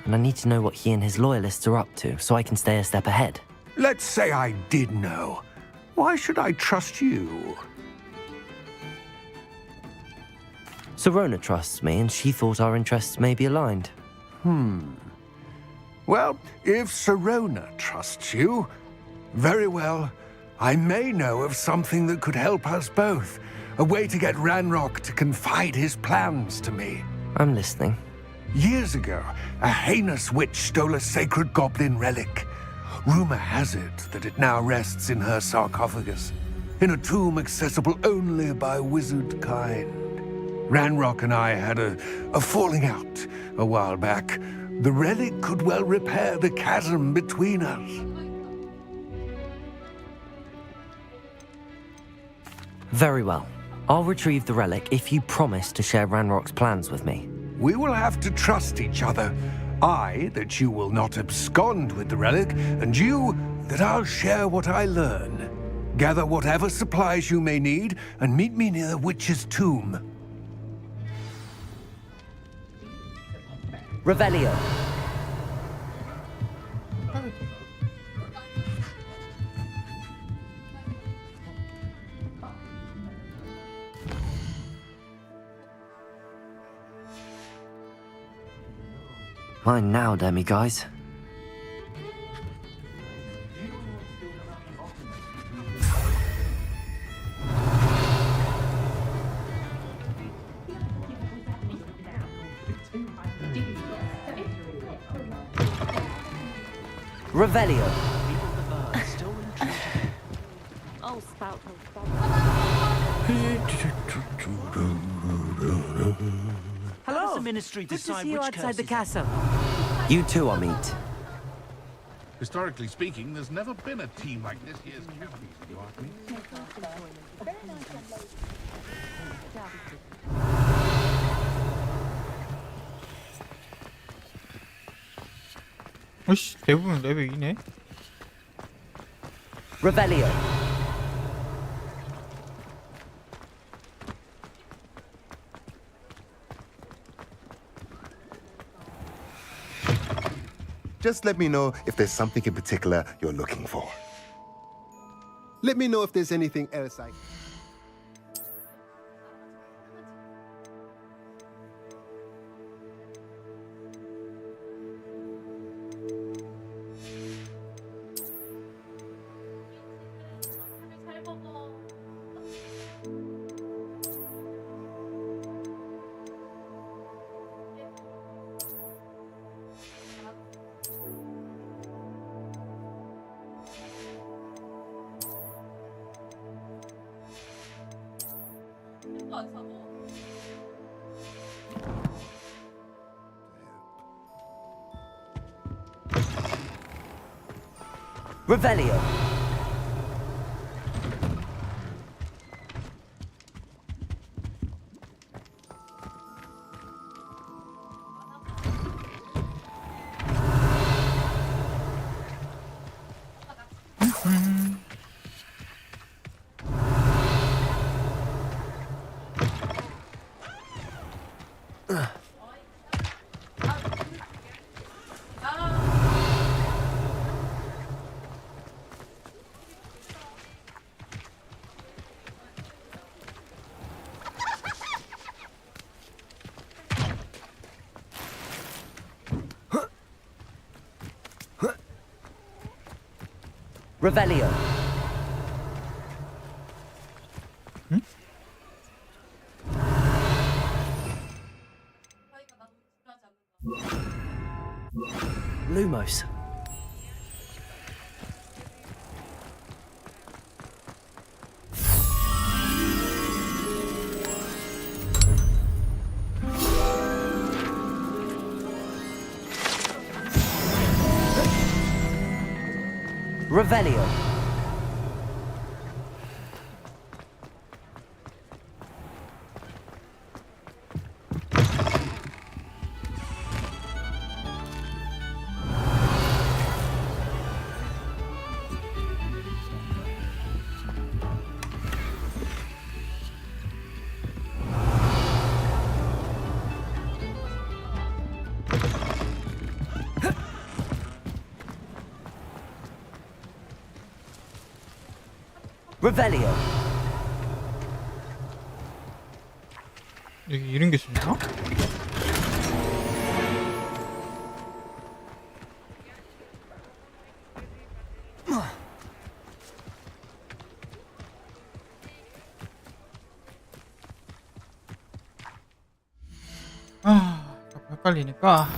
and I need to know what he and his loyalists are up to so I can stay a step ahead. Let's say I did know. Why should I trust you? Sorona trusts me, and she thought our interests may be aligned. Well, if Sorona trusts you, very well. I may know of something that could help us both. A way to get Ranrock to confide his plans to me. I'm listening. Years ago, a heinous witch stole a sacred goblin relic. Rumor has it that it now rests in her sarcophagus, in a tomb accessible only by wizard kind. Ranrock and I had a falling out a while back. The relic could well repair the chasm between us. Very well. I'll retrieve the relic if you promise to share Ranrock's plans with me. We will have to trust each other. I, that you will not abscond with the relic, and you, that I'll share what I learn. Gather whatever supplies you may need, and meet me near the witch's tomb. Revelio. Mine now, demiguise. Revelio. I'll spout. How does the Ministry Good to decide see you which outside the curses- castle. You two are meet. Historically speaking, there's never been a team like this year's champions. You ask me? 어씨, 대부분 레벨 2네. Revelio. Just let me know if there's something in particular you're looking for. Let me know if there's anything else I... Revelio. Revelio. Lumos. Revelio. Revelio. 여기 이런 게 있나? 아, 자꾸 헷갈리니까.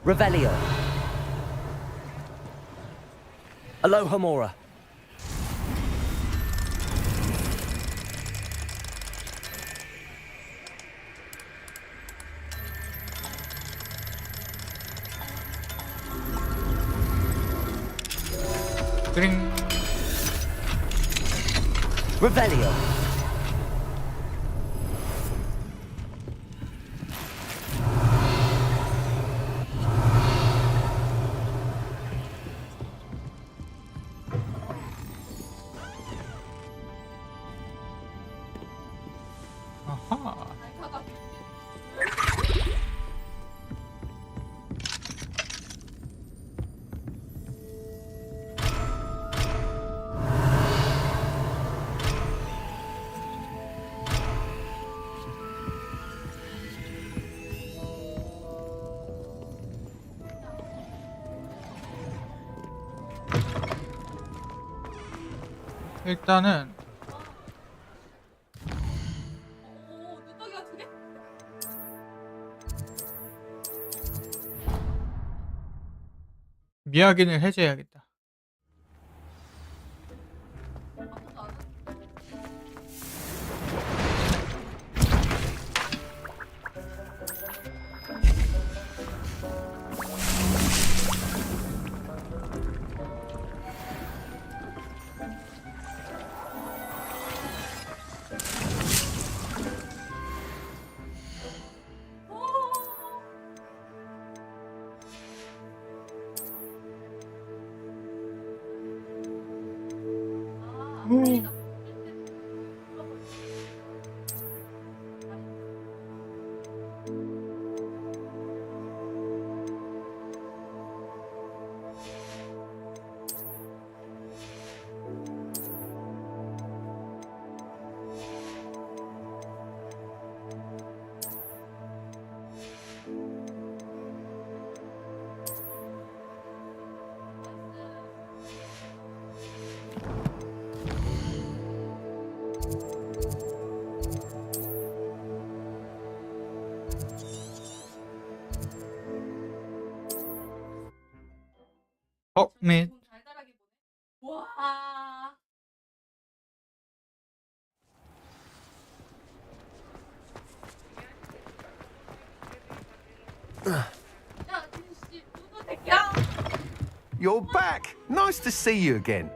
Revelio. Alohomora. Ding. Revelio. 일단은 미확인을 해제해야겠다. 및 와. You're back. Nice to see you again.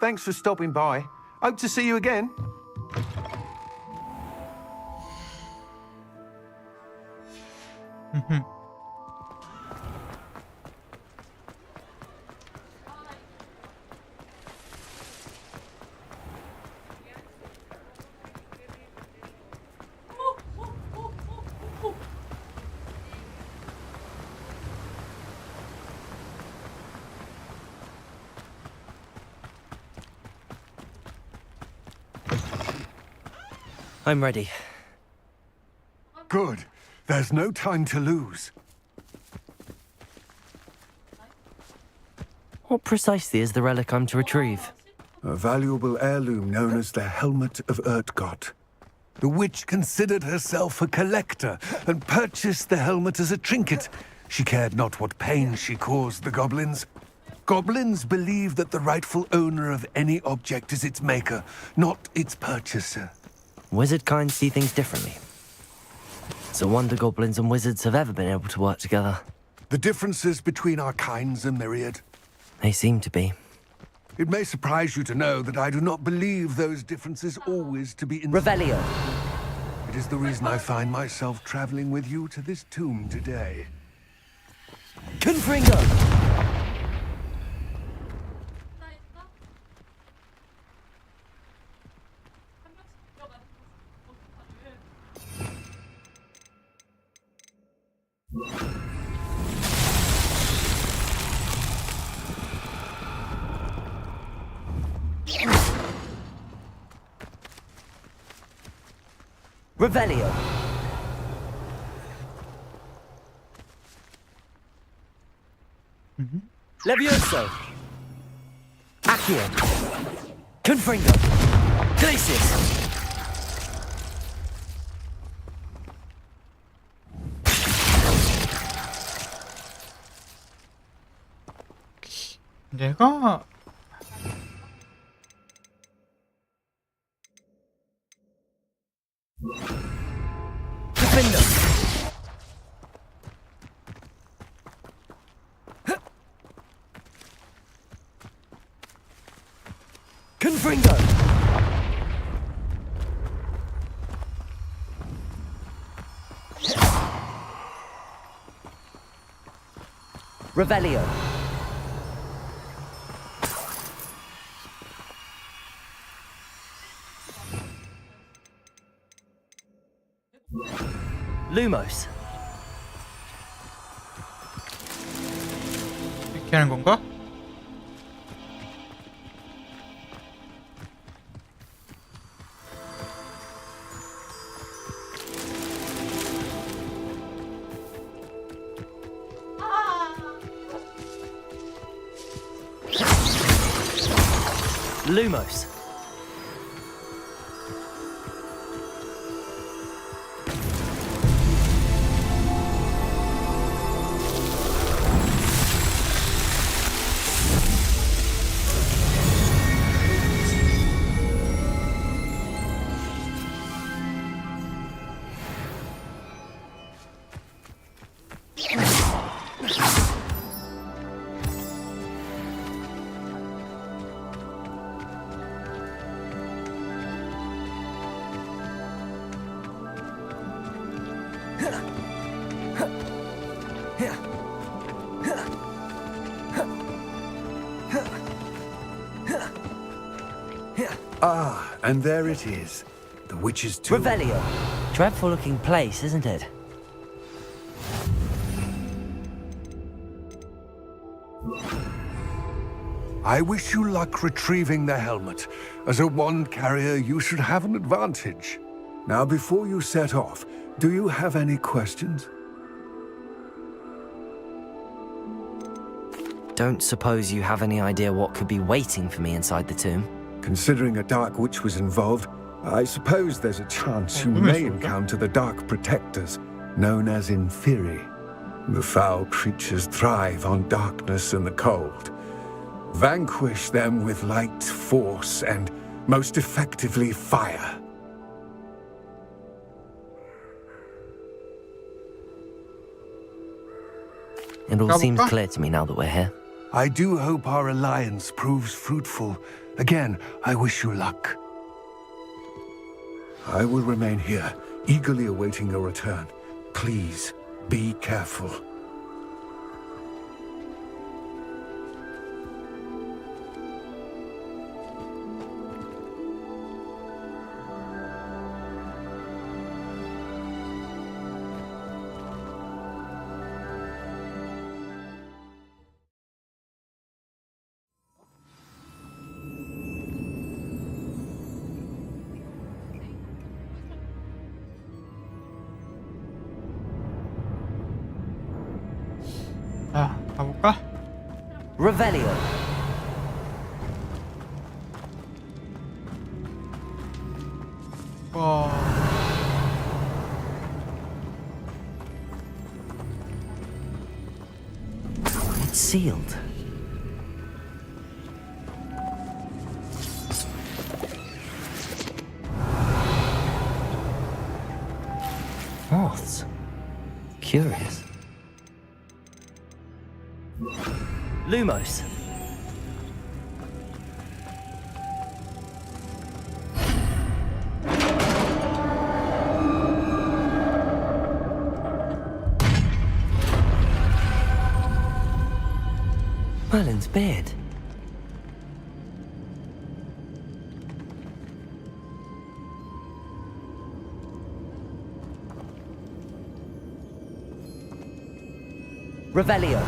Thanks for stopping by. Hope to see you again. I'm ready. Good. There's no time to lose. What precisely is the relic I'm to retrieve? A valuable heirloom known as the Helmet of Urtgott. The witch considered herself a collector and purchased the helmet as a trinket. She cared not what pain she caused the goblins. Goblins believe that the rightful owner of any object is its maker, not its purchaser. Wizard kind see things differently. It's a wonder goblins and wizards have ever been able to work together. The differences between our kinds are myriad. They seem to be. It may surprise you to know that I do not believe those differences always to be Revelio. It is the reason I find myself traveling with you to this tomb today. Confringo! Revelio. Levioso. Accio. Confringo. Glacius. 내가 Defender. Confringo. Revelio. Lumos. 이렇게 하는 건가? Lumos. Ah, and there it is. The witch's tomb. Revelio. Dreadful looking place, isn't it? I wish you luck retrieving the helmet. As a wand carrier, you should have an advantage. Now, before you set off, do you have any questions? Don't suppose you have any idea what could be waiting for me inside the tomb? Considering a Dark Witch was involved, I suppose there's a chance you may encounter the Dark Protectors, known as Inferi. The foul creatures thrive on darkness and the cold. Vanquish them with light, force, and most effectively fire. It all seems clear to me now that we're here. I do hope our alliance proves fruitful. Again, I wish you luck. I will remain here, eagerly awaiting your return. Please, be careful. 자, 가볼까? Revelio. It's sealed. Moths. Curious. Lumos. Merlin's beard. Revelio.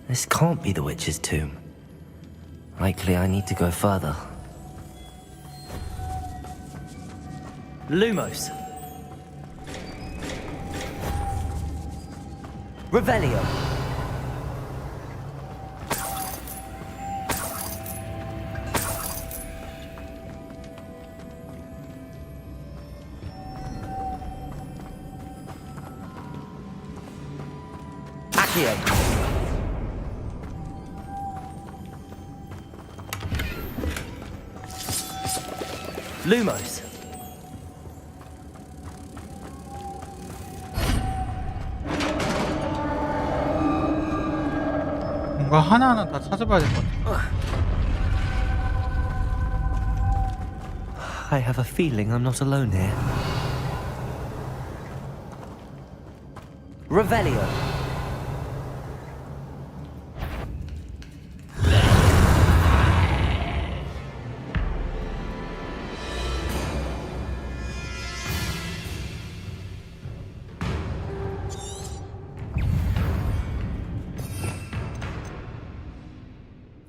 This can't be the witch's tomb. Likely I need to go further. Lumos. Revelio. Accio. Lumos. 뭔가 하나하나 다 찾아봐야 될 것 같아. I have a feeling I'm not alone here. Revelio.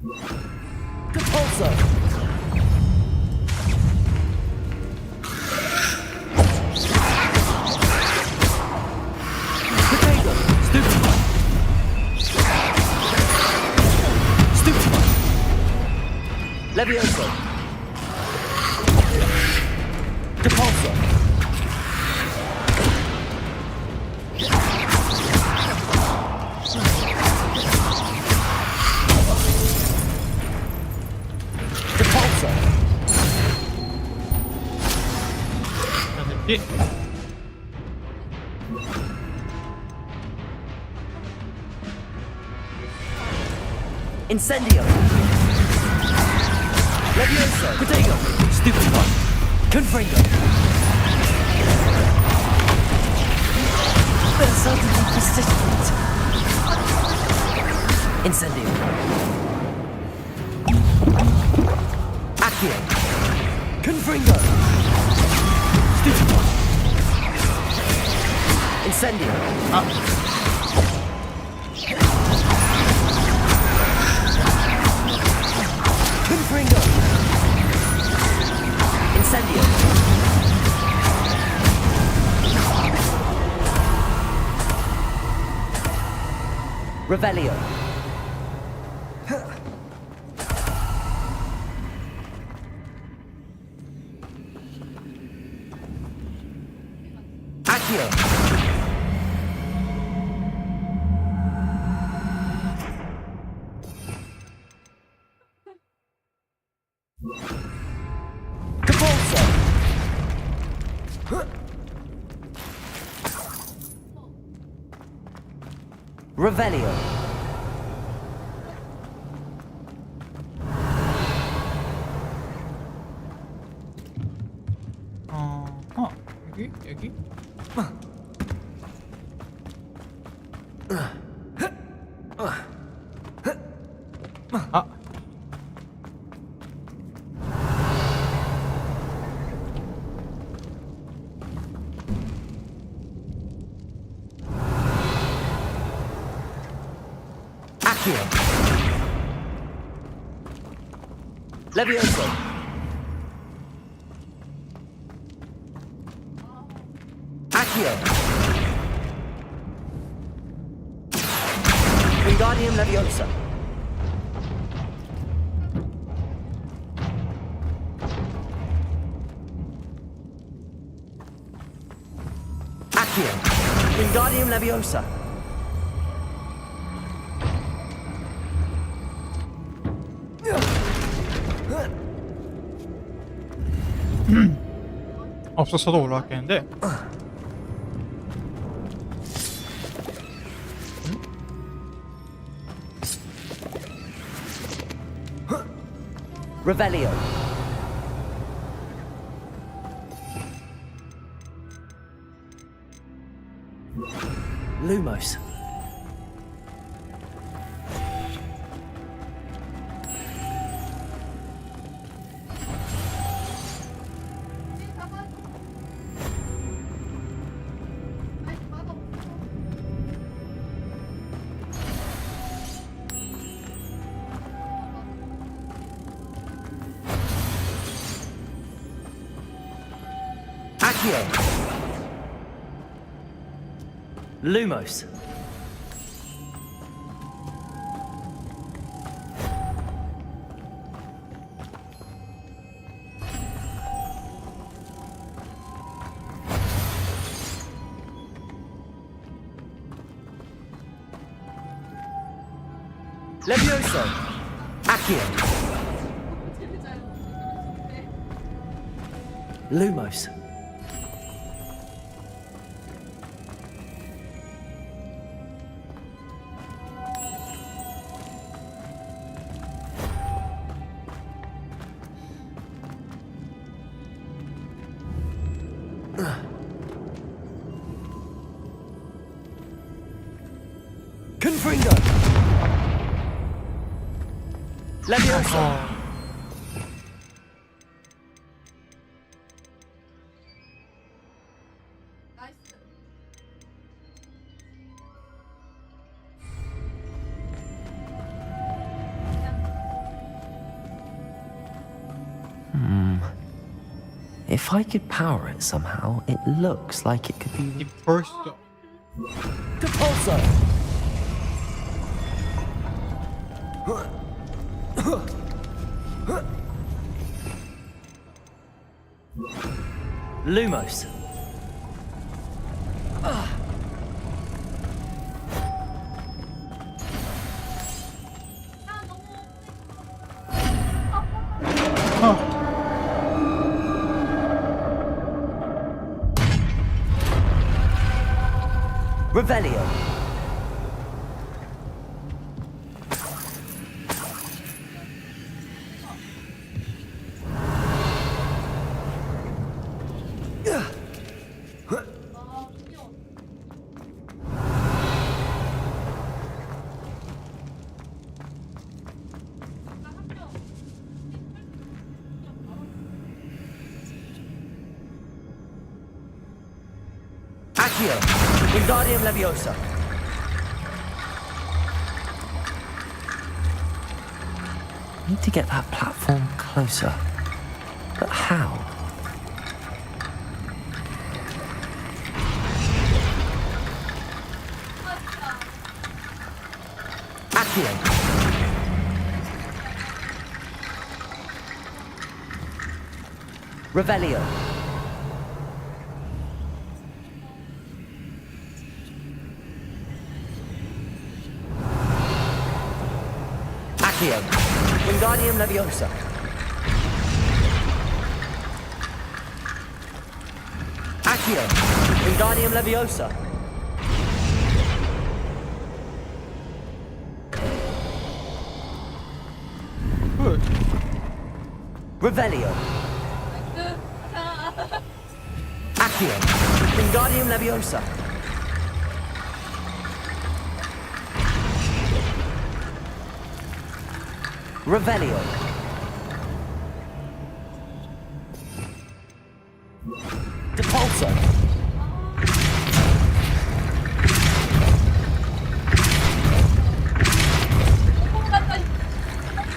Repulsor! Potato! Stupefy! Stupefy! Levioso! Repulsor! 예. Incendio! Levioso! Potato! Stupefy! Confringo! They're certainly persistent. Incendio! Accio! Confringo! Stupefy! Incendio! Confringo! Incendio! Revelio! Accio! Capulso! Revelio! 여기? 아. Accio! Levioso! Accio! Wingardium Leviosa! Accio! Wingardium Leviosa! 없었어도 올라왔겠는데. Revelio! Lumos! Accio! Lumos! Levioso! Accio! Lumos! Confringo! Leviosa! If I could power it somehow, it looks like it could be... 벌써 Depulso! Lumos. Revelio. Accio. Wingardium Leviosa. Need to get that platform closer. But how? Accio. Revelio. Accio. Wingardium Leviosa. Accio. Wingardium Leviosa. Good. Revelio. Accio. Wingardium Leviosa. Revelio. Depulso.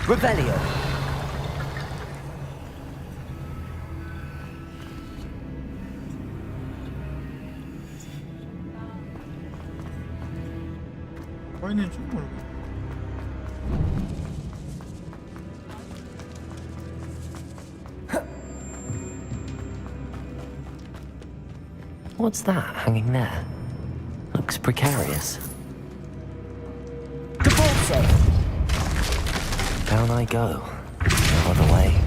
Revelio. 거인은 좀 모르고. What's that hanging there? Looks precarious. Depulso! Down I go. No other way.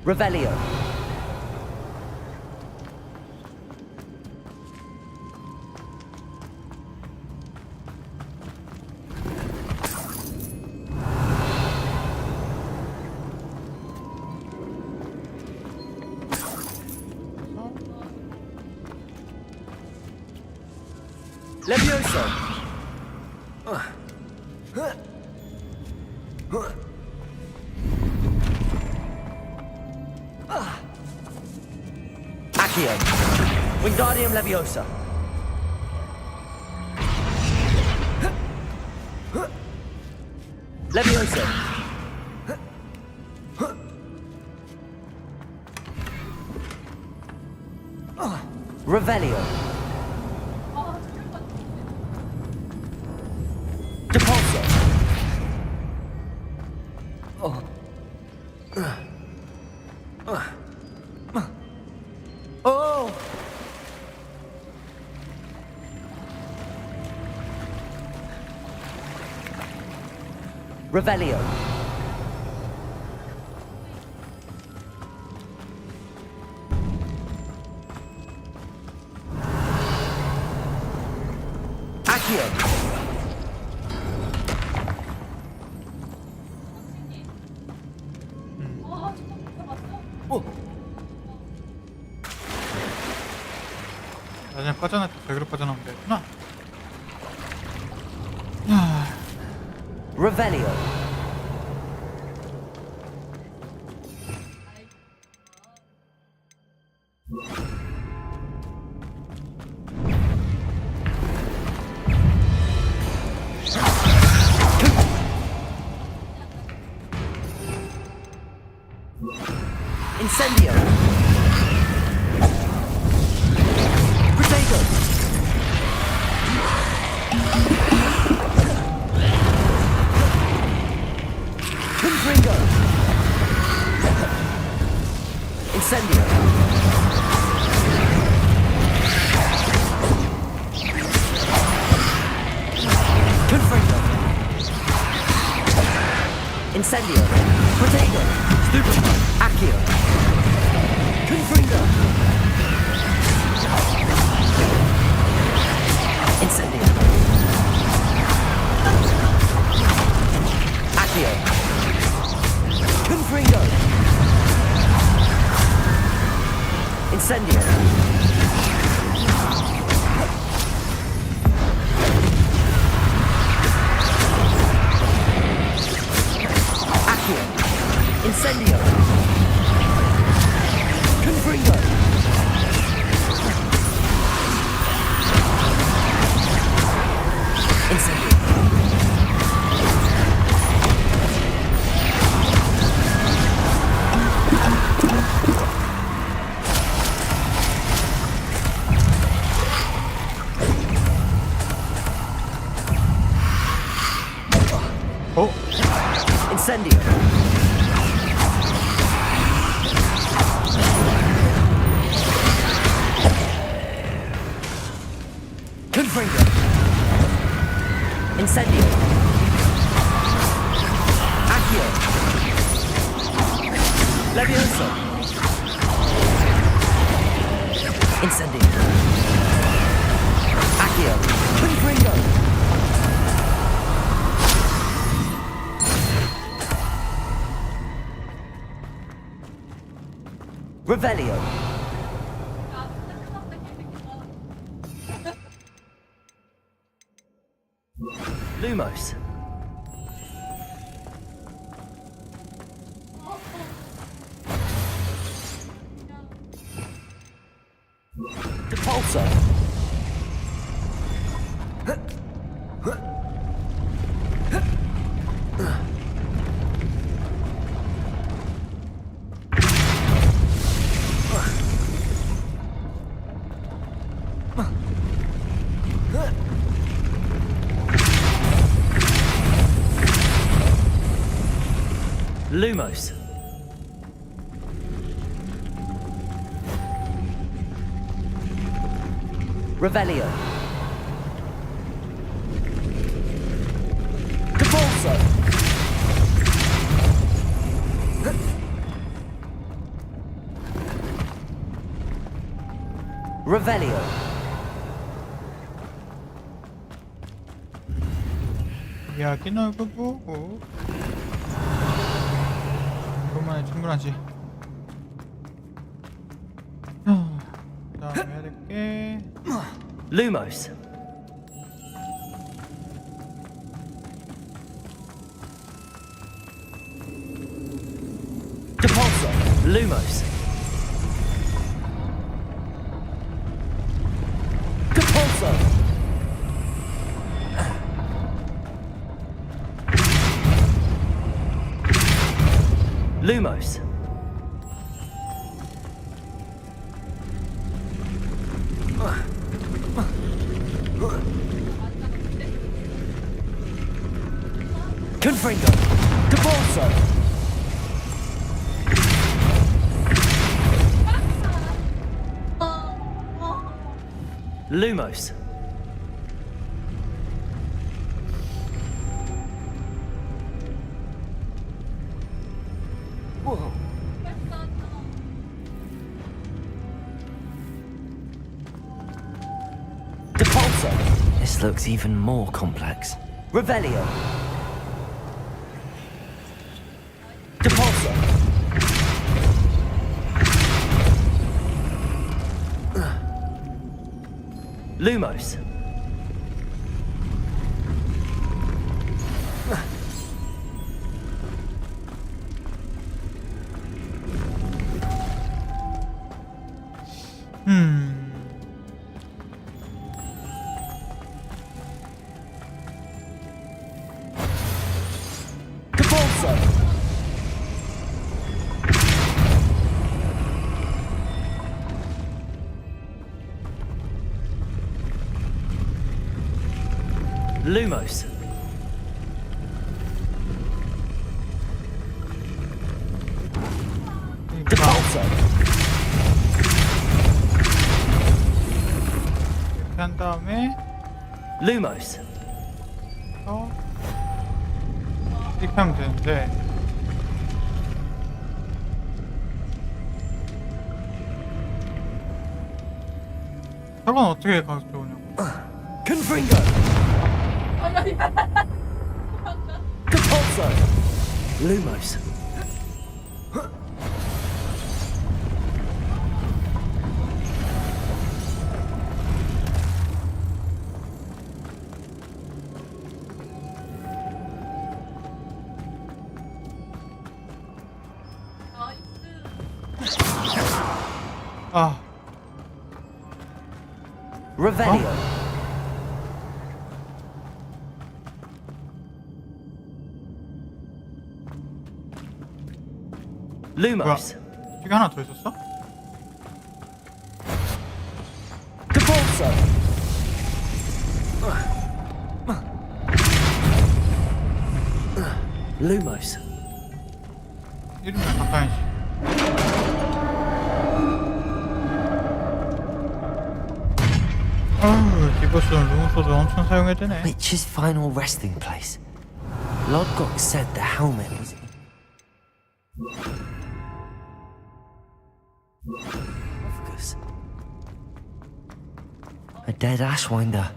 Revelio. Levioso. Accio. Wingardium Leviosa. Levioso. Revelio. Depulso. Oh. Oh. Revelio. Accio. 나중에 빠져나왔다. 저기로 빠져나오면 되구나. Revelio. Incendio. Protego. Confringo. Incendio. Confringo. Incendio. Protego. Stupefy. Accio. Confringo. Incendio. Accio. Confringo. Incendio. Accio. Incendio. Confringo. Incendio. Oh. Incendio. Confringo. Incendio. Accio. Levioso. Incendio. Accio. Confringo. Revelio. Lumos. Depulso. Lumos. Revelio. Depulso. Revelio. 여긴 얼굴 보고 이것만에 충분하지. 그 다음에 해야 될게 Lumos. Depulso. Lumos. Depulso. Lumos. Confringo. Depulso. Lumos. Whoa. Depulso. This looks even more complex. Revelio. Depulso. Lumos. Depulso. Lumos. Depulso. 이렇게 한 다음에 Lumos. 이렇게 하면 되는데 저건 어떻게 가져오냐고. Confringo. Depulso. Lumos. 아, Revelio. 뭐야? Lumos. 저기 하나 더 있었어? Depulso. Lumos. 이름이 가까이지. 아유, 디버스는 룸소드 엄청 사용해야 되네. Witch's final resting place. Lodgok said the helmet was. Focus. A dead Ashwinder.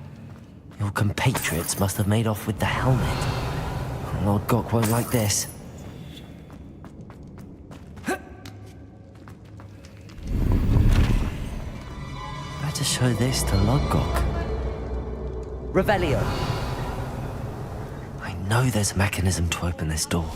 Your compatriots must have made off with the helmet. Lodgok won't like this. Better show this to Lodgok. Revelio. I know there's a mechanism to open this door.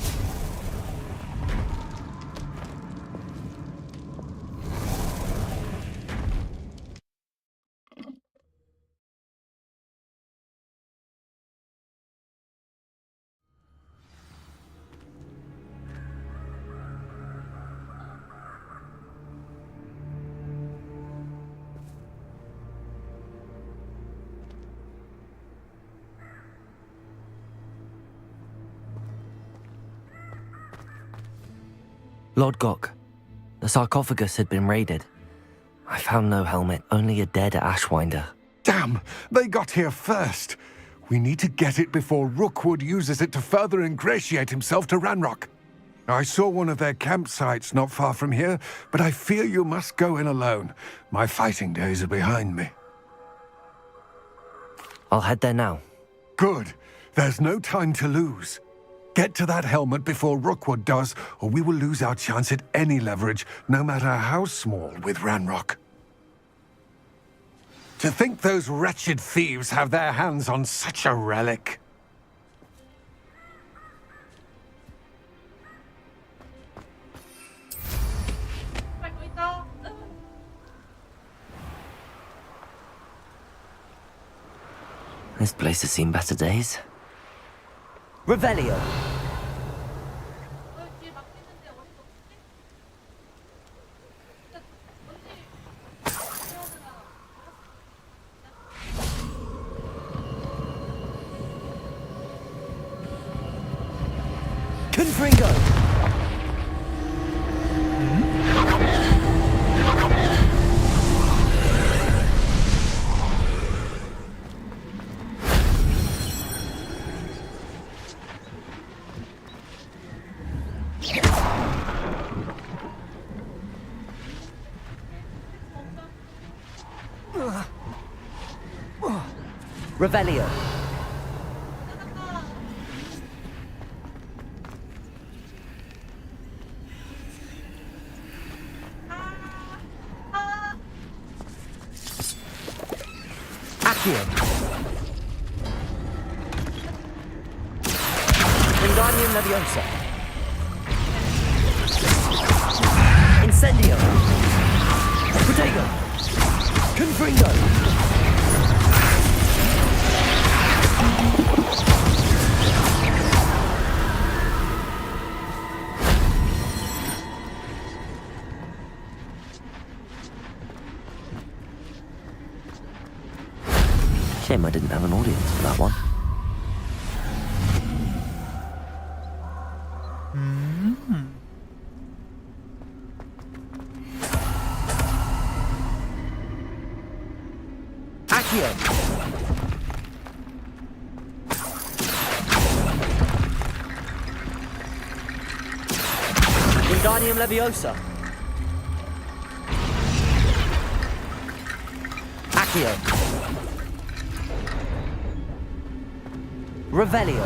Lodgok, the sarcophagus had been raided. I found no helmet, only a dead Ashwinder. Damn! They got here first. We need to get it before Rookwood uses it to further ingratiate himself to Ranrock. I saw one of their campsites not far from here, but I fear you must go in alone. My fighting days are behind me. I'll head there now. Good. There's no time to lose. Get to that helmet before Rookwood does, or we will lose our chance at any leverage, no matter how small, with Ranrock. To think those wretched thieves have their hands on such a relic. This place has seen better days. Revelio. Confringo. Revelio. Accio. Wingardium Leviosa. Incendio. Protego. Confringo. Shame I didn't have an audience for that one. Accio. Wingardium Leviosa. Accio. Revelio.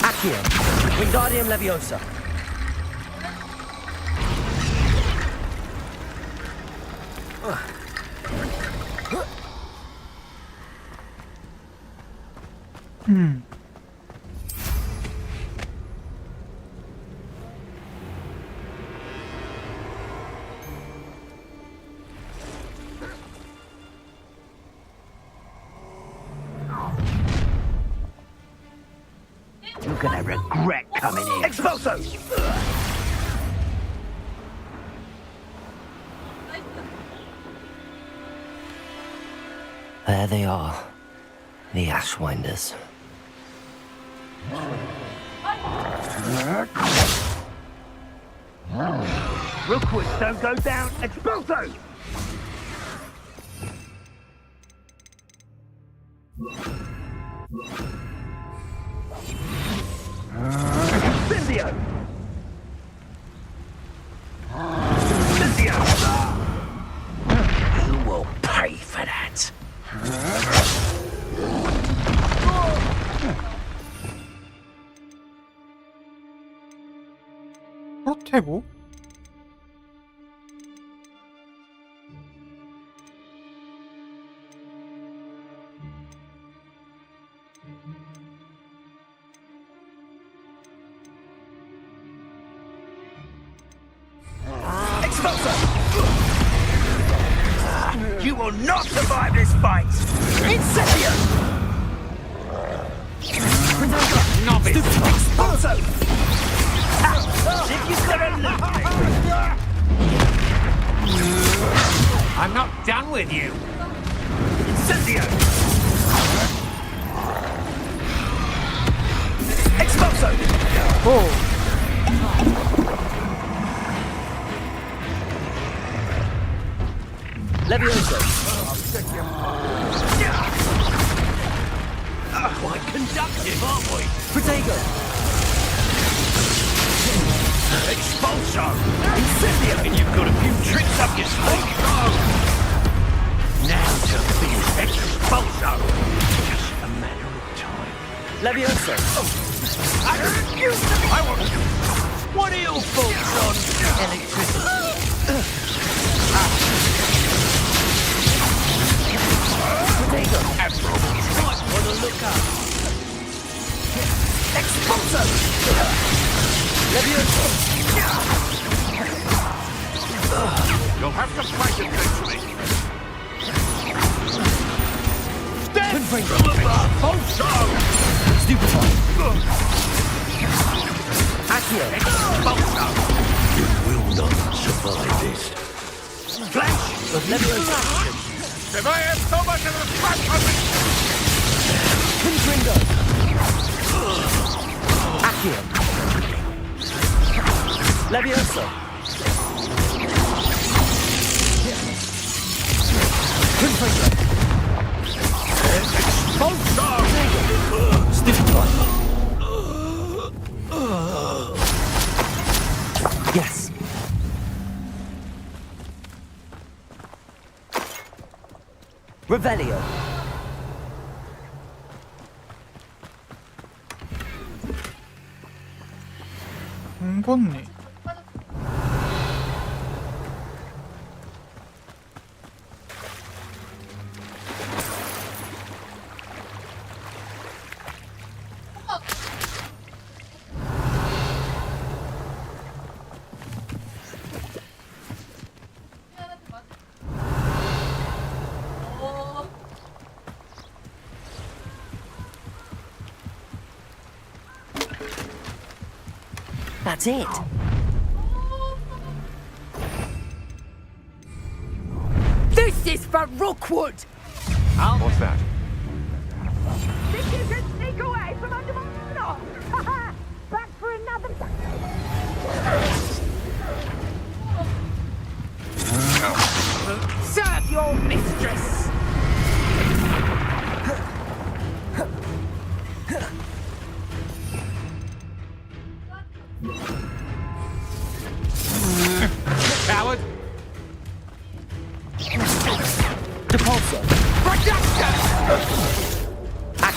Accio. Wingardium Leviosa. You're gonna regret coming in. Expulso! There they are, the Ashwinders. Rookwoods don't go down. Expulso! Incendio! Incendio! You will pay for that. 프로테고? You will not survive this fight! Incendio! Novice! Expulso! If you've got a look I'm not done with you! Incendio! Expulso! Leviosa. Quite conductive, aren't we? Protego. Expulso! Incendio! And you've got a few tricks up your sleeve. Now to finish Expulso! Just a matter of time. Leviosa. I refuse to be... What are your thoughts on electricity? Protego. Admirable. Right on the lookout. Expulso! Leviosa. You'll have to fight eventually. Expulso! Stupefy. Accio. Expulso! You will not survive this. Flash! Leviosa. If I have so much of a flash on me! Confringo. Accio. Leviosa. Confringo. Expulso! Stupefy. Yes. Revelio. 공곤니. That's it. This is for Rookwood! What's that?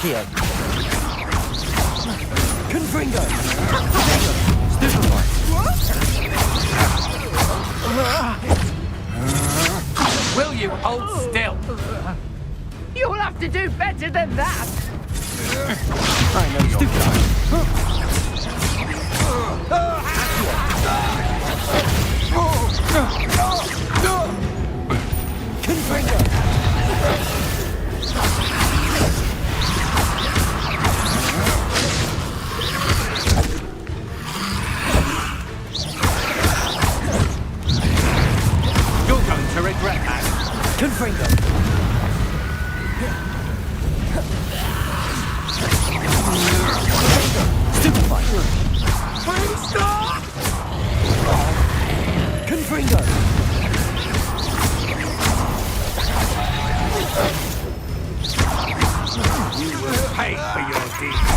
Accio. Confringo. Will you hold still? You'll have to do better than that. I know you're Confringo. You're going to regret that. Confringo. Stupefy. Stop! Confringo. You will pay for your deeds.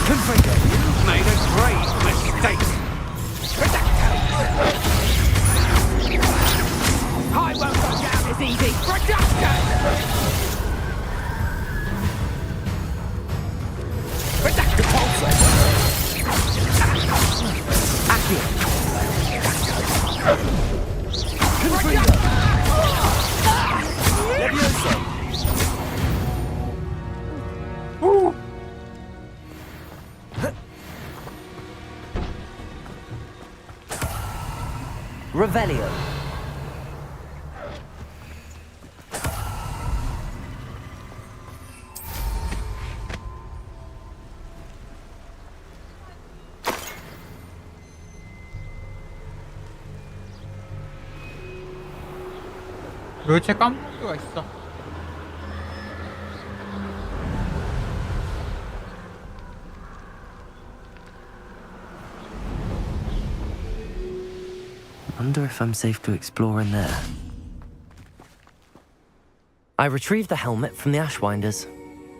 Confringo. You've made a grave mistake. I won't go down as easy. Production! Redactor Pulsar. Accio. Confringo. Levioso. Revelio. 도대체 까먹을 수가 있어. Wonder if I'm safe to explore in there. I retrieved the helmet from the Ashwinders.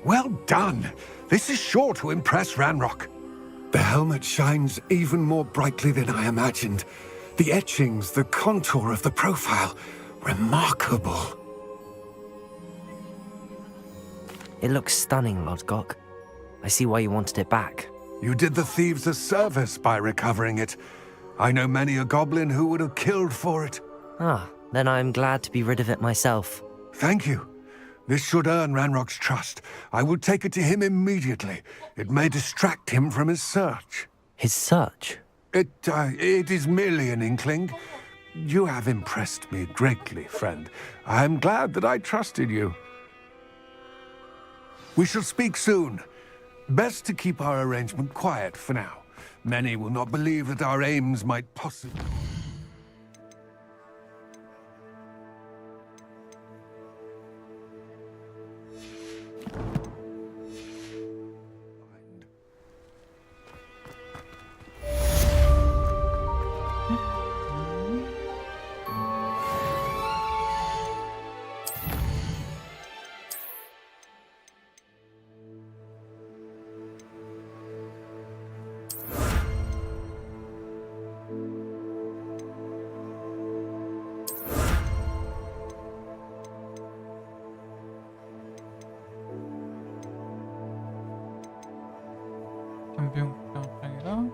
Well done. This is sure to impress Ranrock. The helmet shines even more brightly than I imagined. The etchings, the contour of the profile. Remarkable. It looks stunning, Lodgok. I see why you wanted it back. You did the thieves a service by recovering it. I know many a goblin who would have killed for it. Ah, then I'm glad to be rid of it myself. Thank you. This should earn Ranrock's trust. I will take it to him immediately. It may distract him from his search. His search? It is merely an inkling. You have impressed me greatly, friend. I am glad that I trusted you. We shall speak soon. Best to keep our arrangement quiet for now. Many will not believe that our aims might possibly... 전비용 국장이랑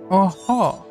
어허.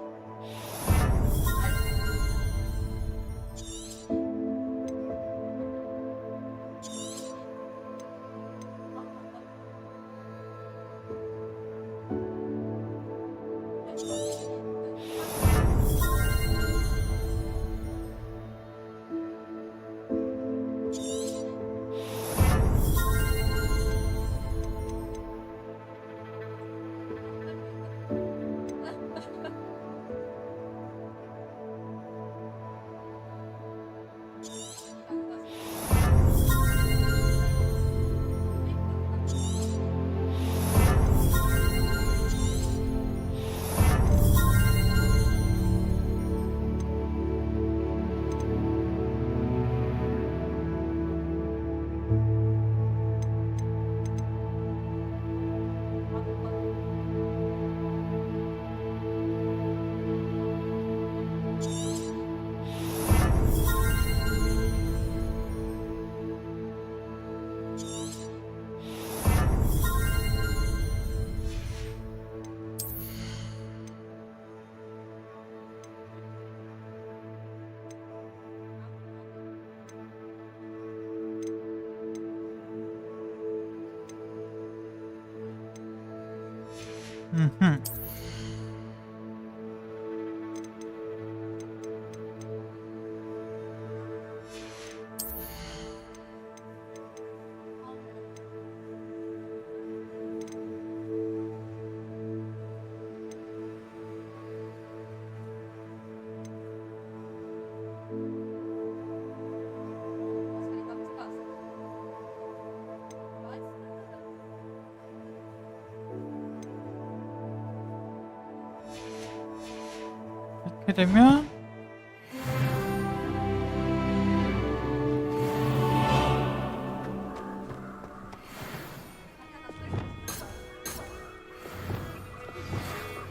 이렇게 되면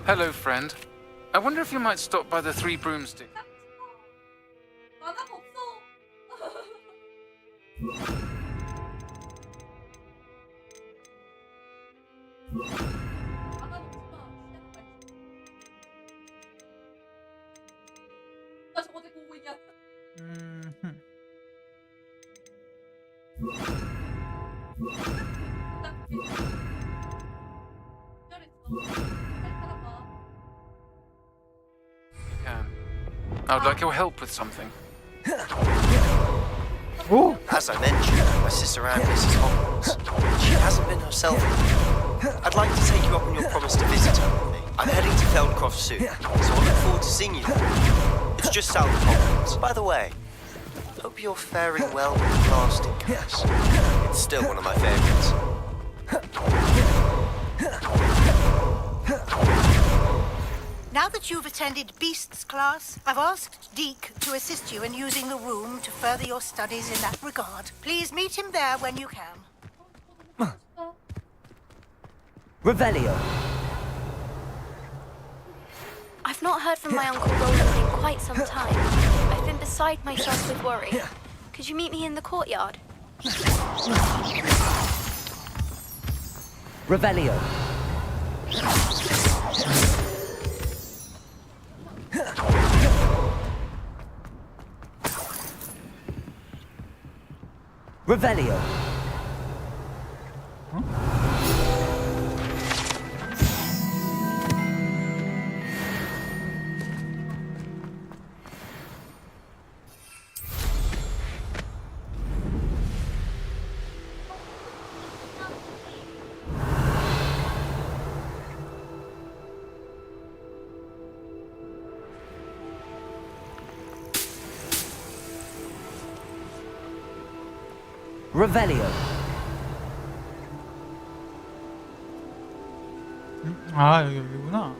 Hello, friend. I wonder if you might stop by the Three Broomsticks. I would like your help with something. As I mentioned, my sister Agnes is Hogwarts. She hasn't been herself. I'd like to take you up on your promise to visit her with me. I'm heading to Feldcroft soon, so I look forward to seeing you there. It's just south of Hogwarts. By the way, hope you're faring well with the blasting curse. It's still one of my favorites. Now that you've attended Beasts class, I've asked Deke to assist you in using the room to further your studies in that regard. Please meet him there when you can. Revelio. I've not heard from my Uncle Roland in quite some time. I've been beside myself with worry. Could you meet me in the courtyard? Revelio. Revelio. Revelio. 아, 여기구나.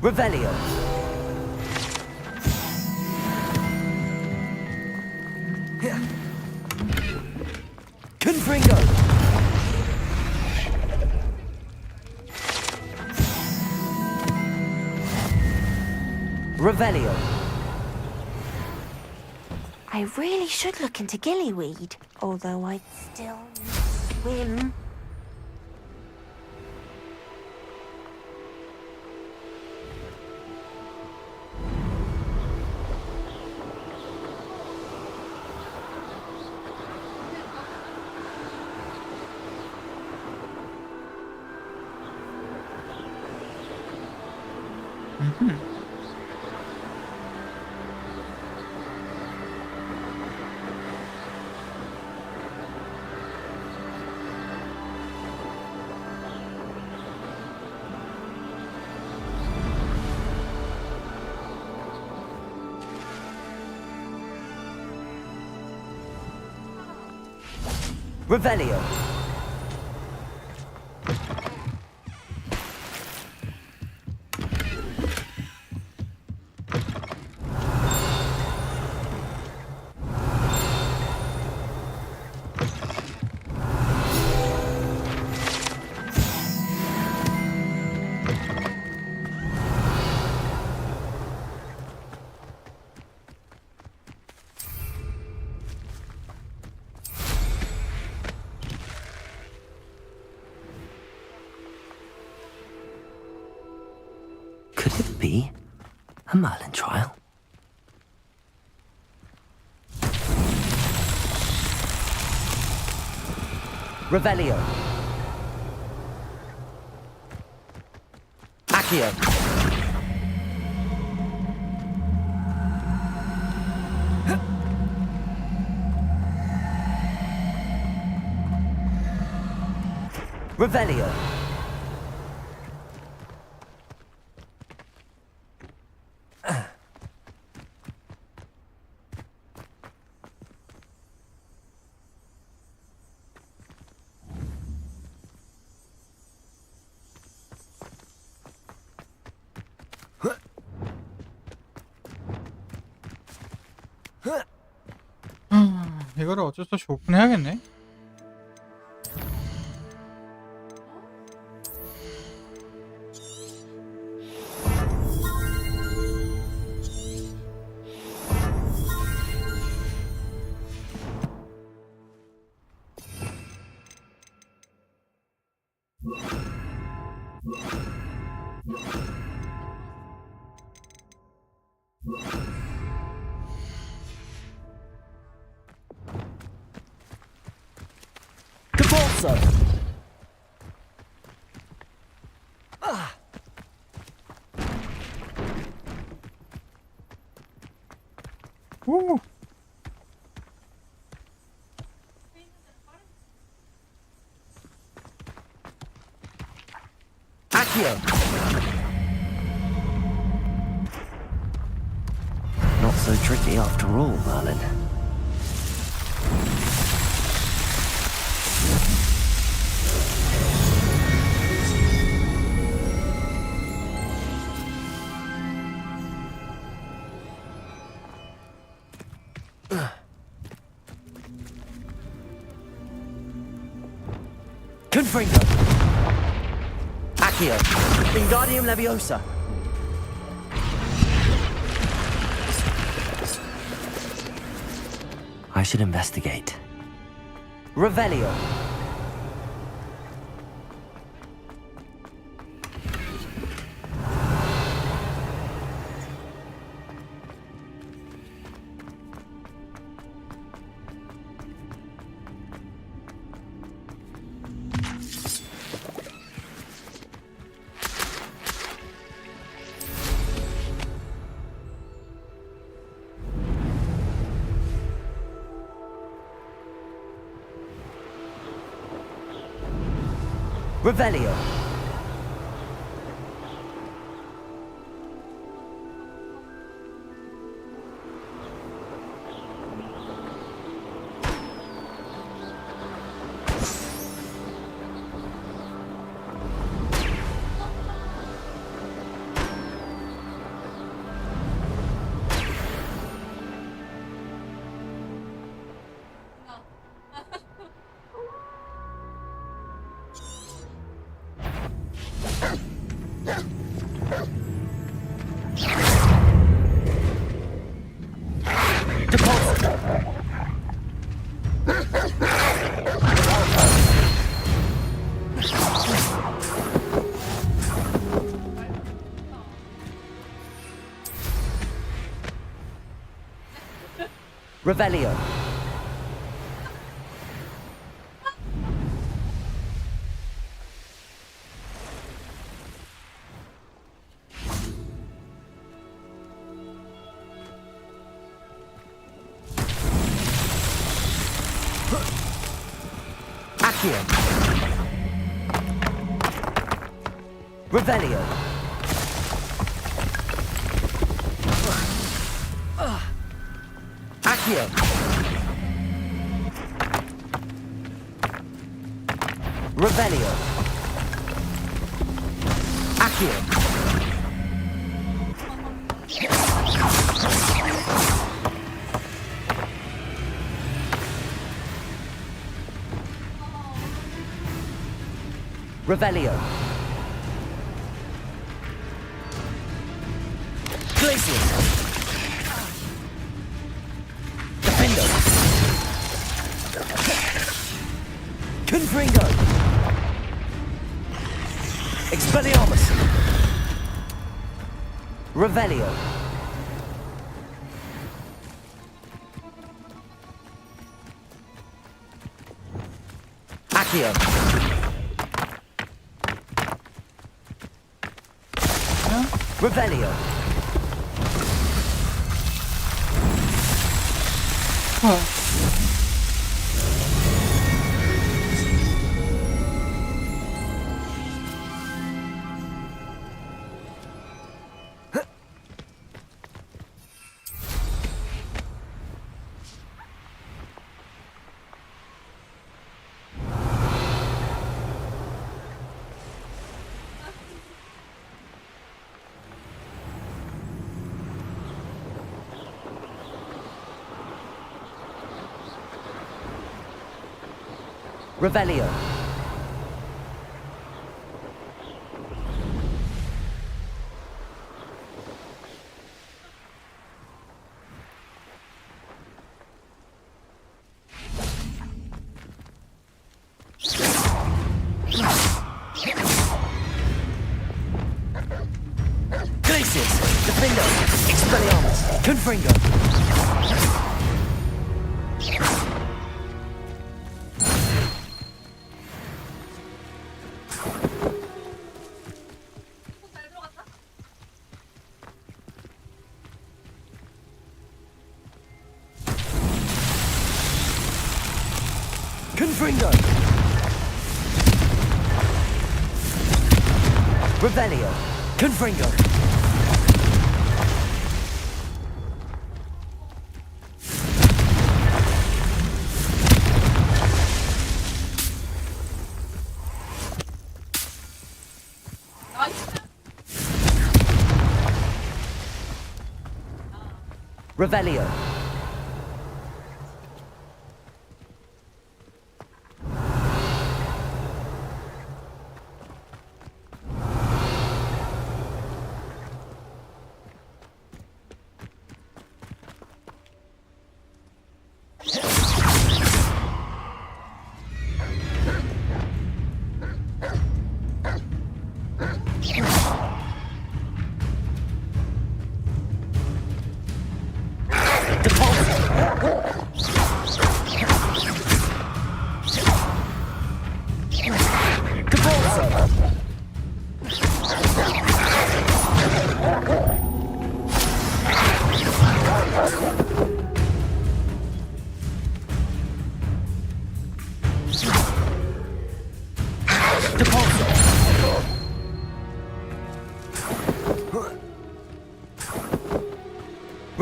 Revelio. Confringo. Revelio. I really should look into gillyweed, although I'd still swim. Revelio. Could it be a Merlin trial? Revelio. Accio. Revelio. 이거를 어쩔 수 없이 오픈해야겠네. Caporzo. Ooh. Accio. Not so tricky after all, Merlin. Confringo. Accio. Wingardium Leviosa. I should investigate. Revelio. Revelio. Revelio. Accio. Revelio. Accio. Revelio. Accio. Revelio. Glacius. Defendo. Confringo. Expelliarmus. Revelio. Accio. Revelio. Revelio. Glacius. Defendo. Expelliarmus. Confringo. Confringo. Revelio. Confringo. Revelio.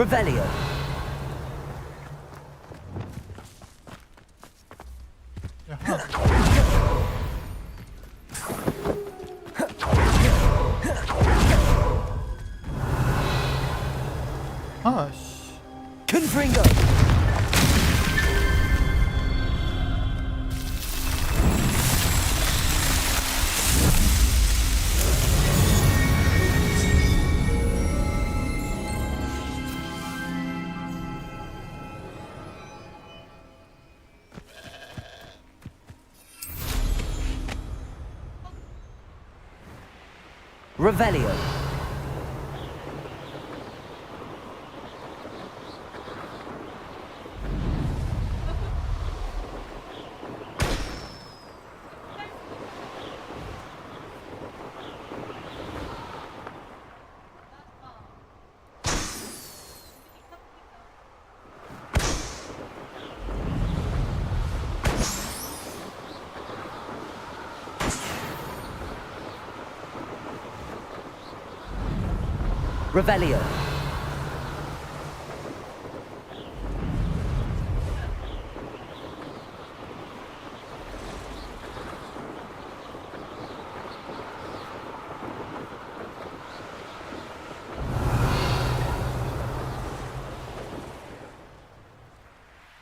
Revelio. Hush. Confringo. Revelio. Revelio.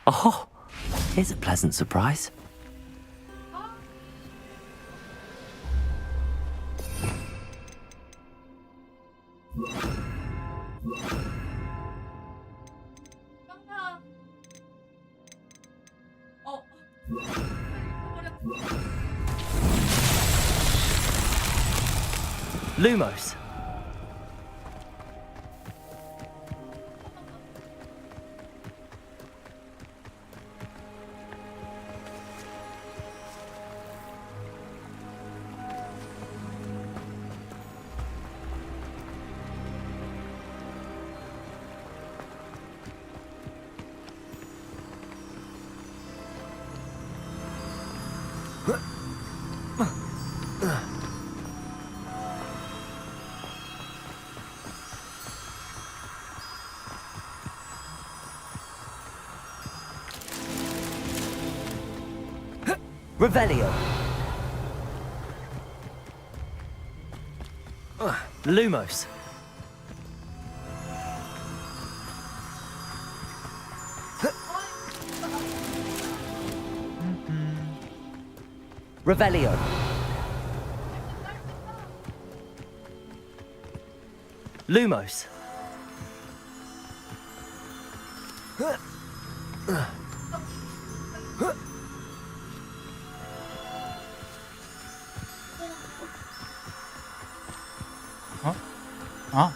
Oh, here's a pleasant surprise. Lumos. Revelio. Lumos. Revelio. Lumos. 아.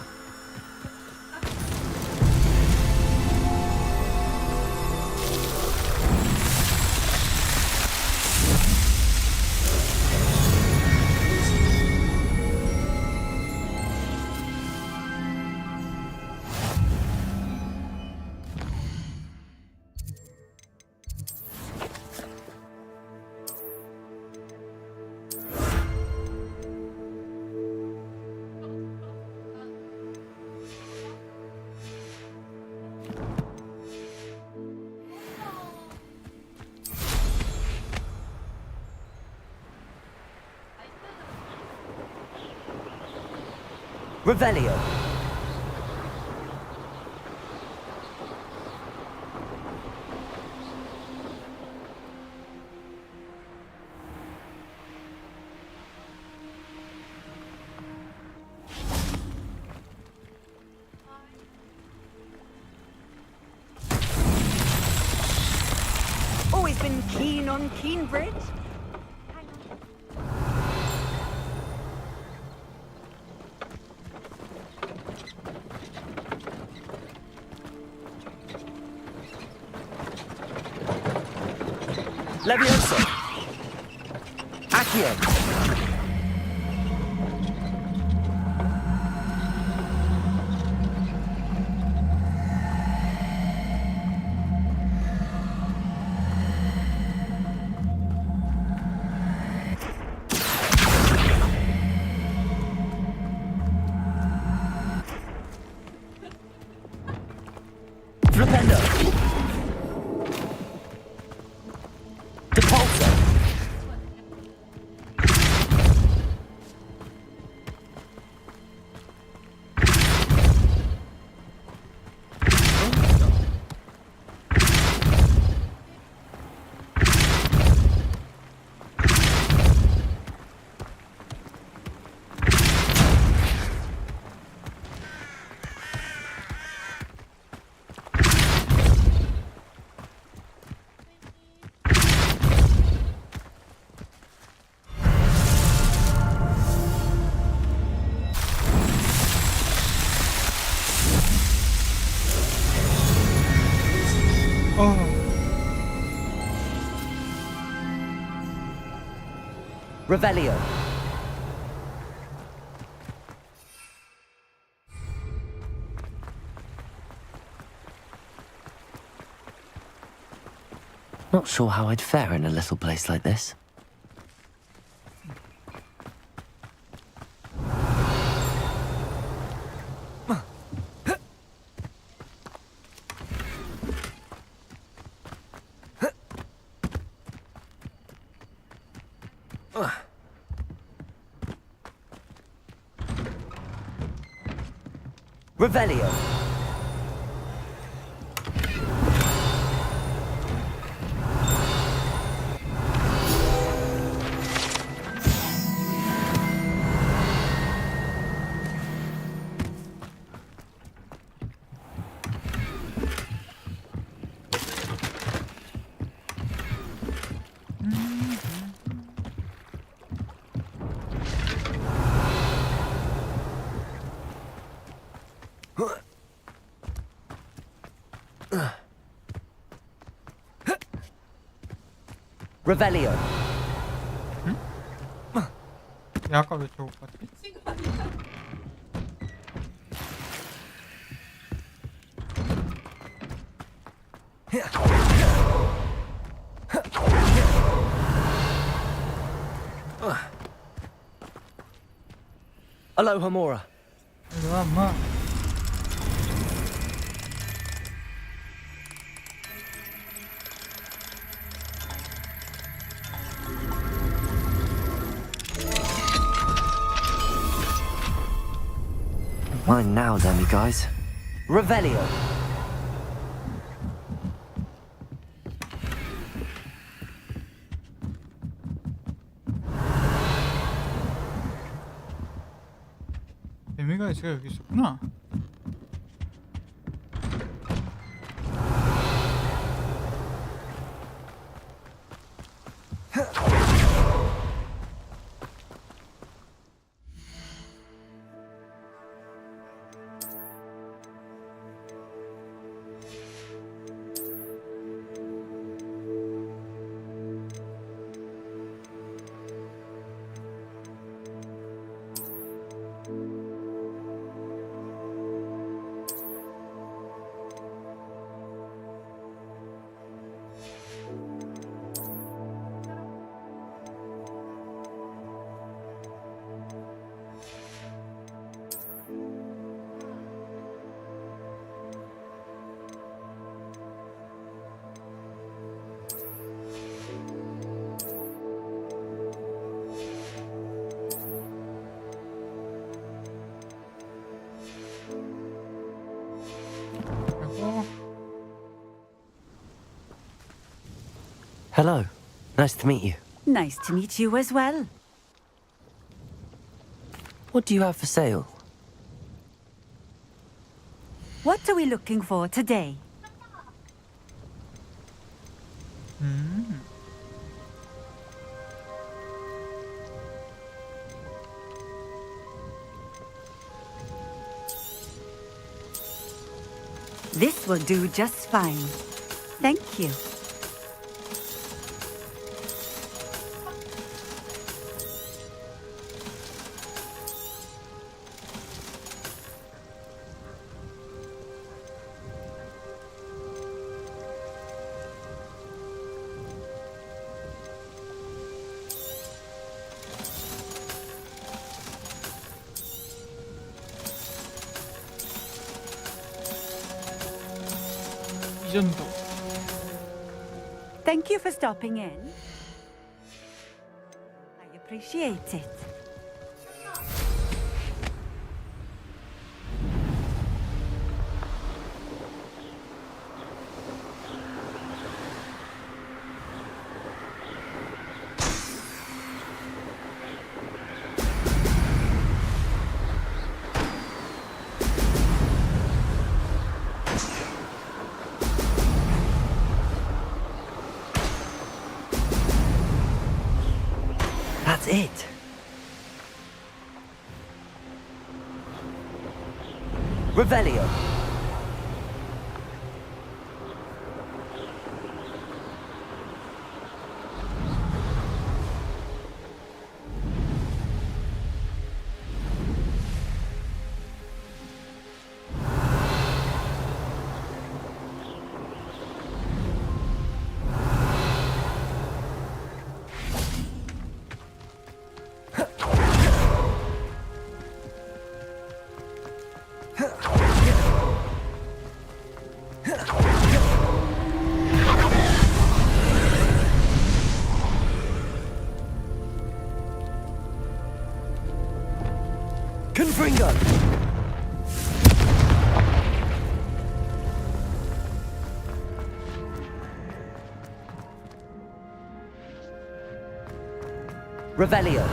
Revelio. Always been keen on keen bread? Levioso. Accio. Flipendo. Depulso. Revelio. Not sure how I'd fare in a little place like this. Revelio. Revelio. 야, 아까 왜 저거 같지? Aloha Mora. 이리 와, 엄마. Mine now, dummy guys. Revelio. 데미가 제가 여기 있었구나. Hello. Nice to meet you. Nice to meet you as well. What do you have for sale? What are we looking for today? This will do just fine. Thank you. 이 정도. Thank you for stopping in. I appreciate it. That's it. Revelio. Revelio.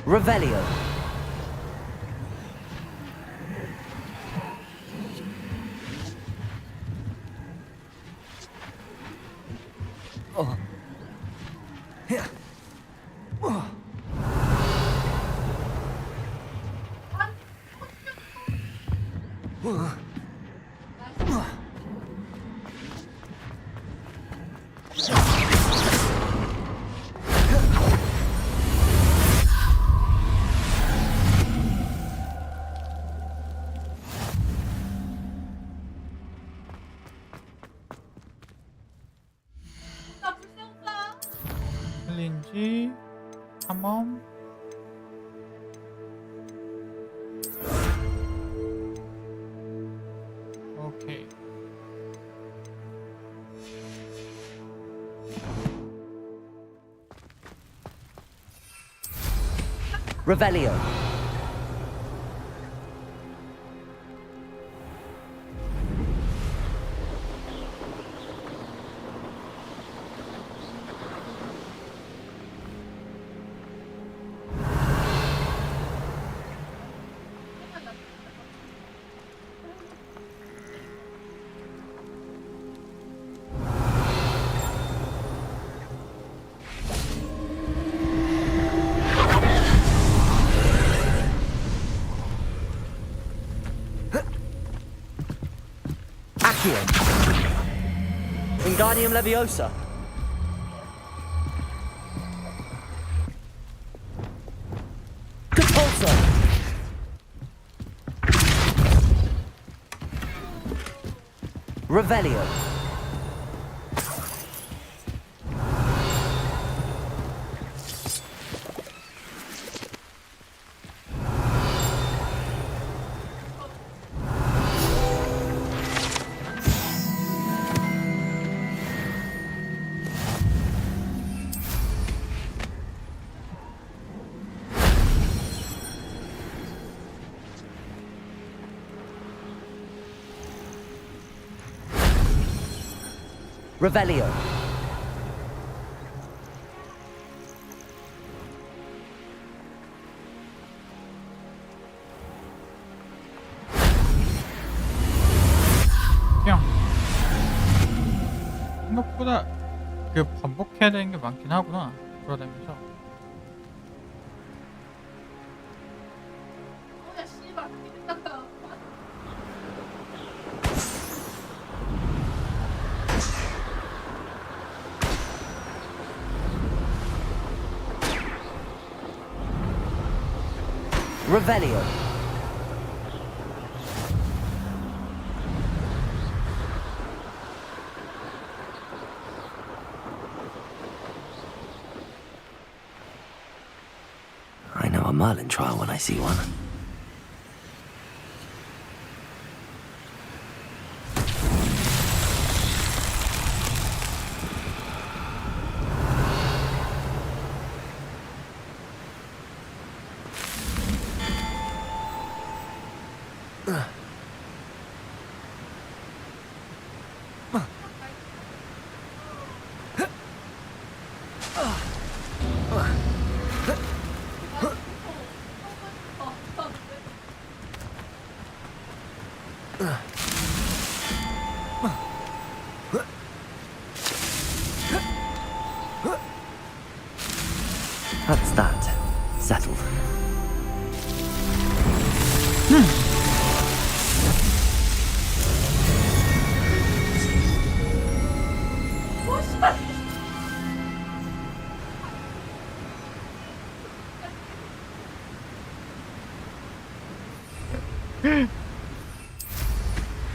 Revelio. 챌린지 탐험 오케이. Revelio. Accio. Wingardium Leviosa. Compulso. Revelio. Revelio. 그냥 생각보다 그 반복해야 되는 게 많긴 하구나. 돌아다니면서. Revelio. I know a Merlin trial when I see one. That's that. Settled.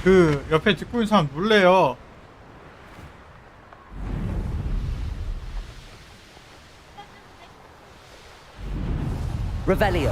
그 옆에 듣고 있는 사람 놀래요. Revelio.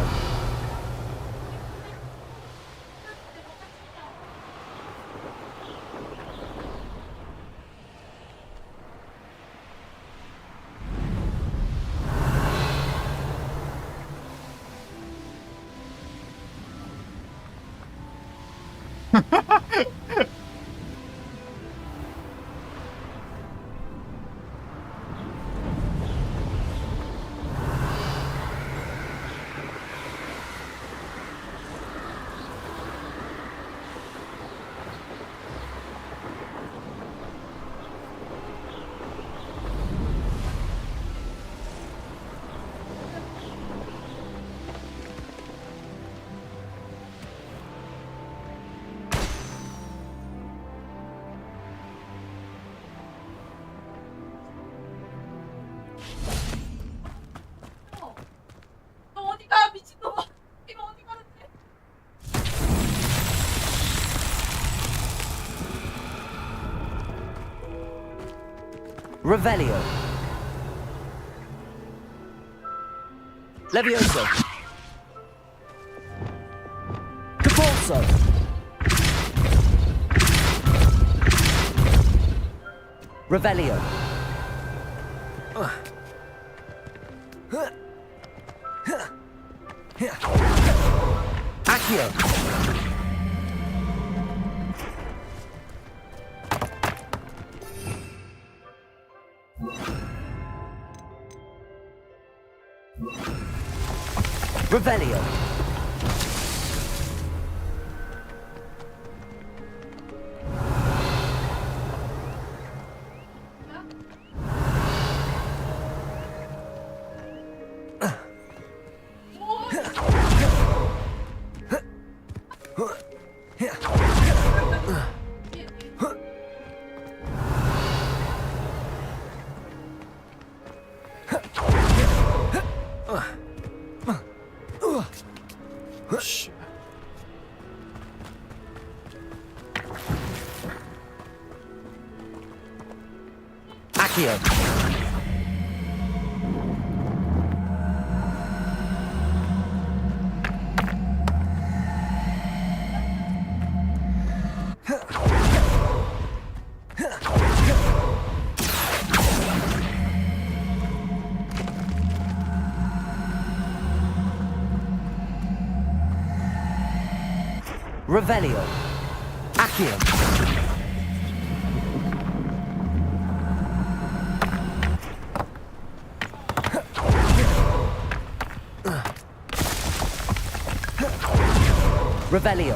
Revelio. Levioso. Capolso. Revelio. Accio. Revelio. Accio. Revelio. Accio. Revelio.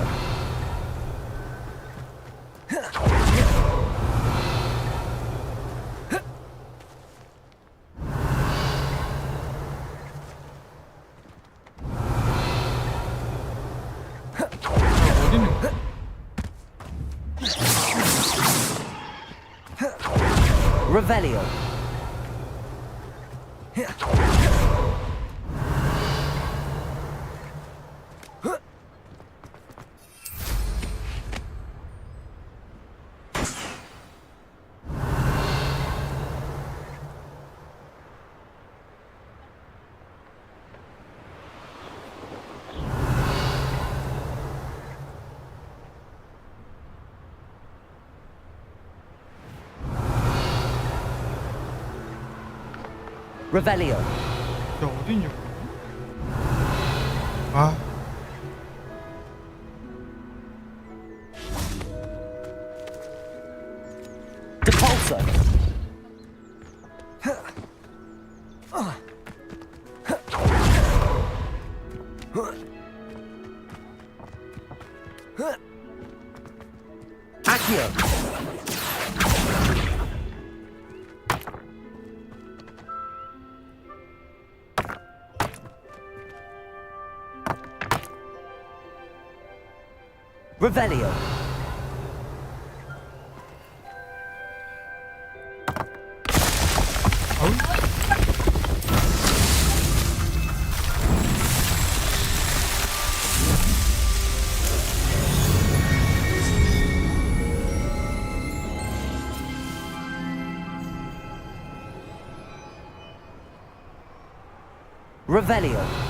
Revelio. Revelio. 야, 어딨냐? 아. Depulso. Accio. Revelio. Revelio.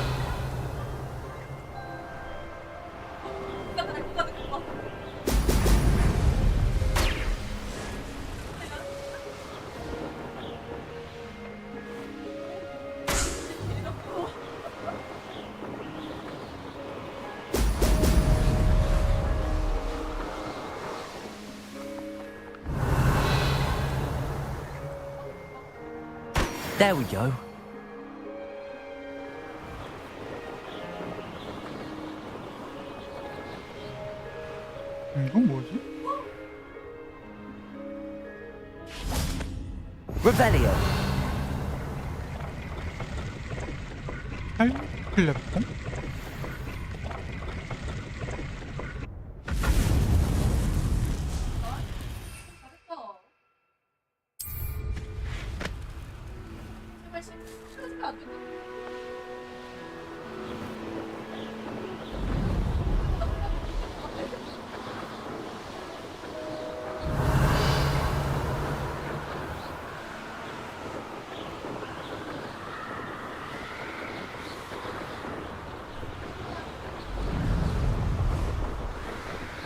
There we go. 이건 뭐지? Revelio. 플랫폼?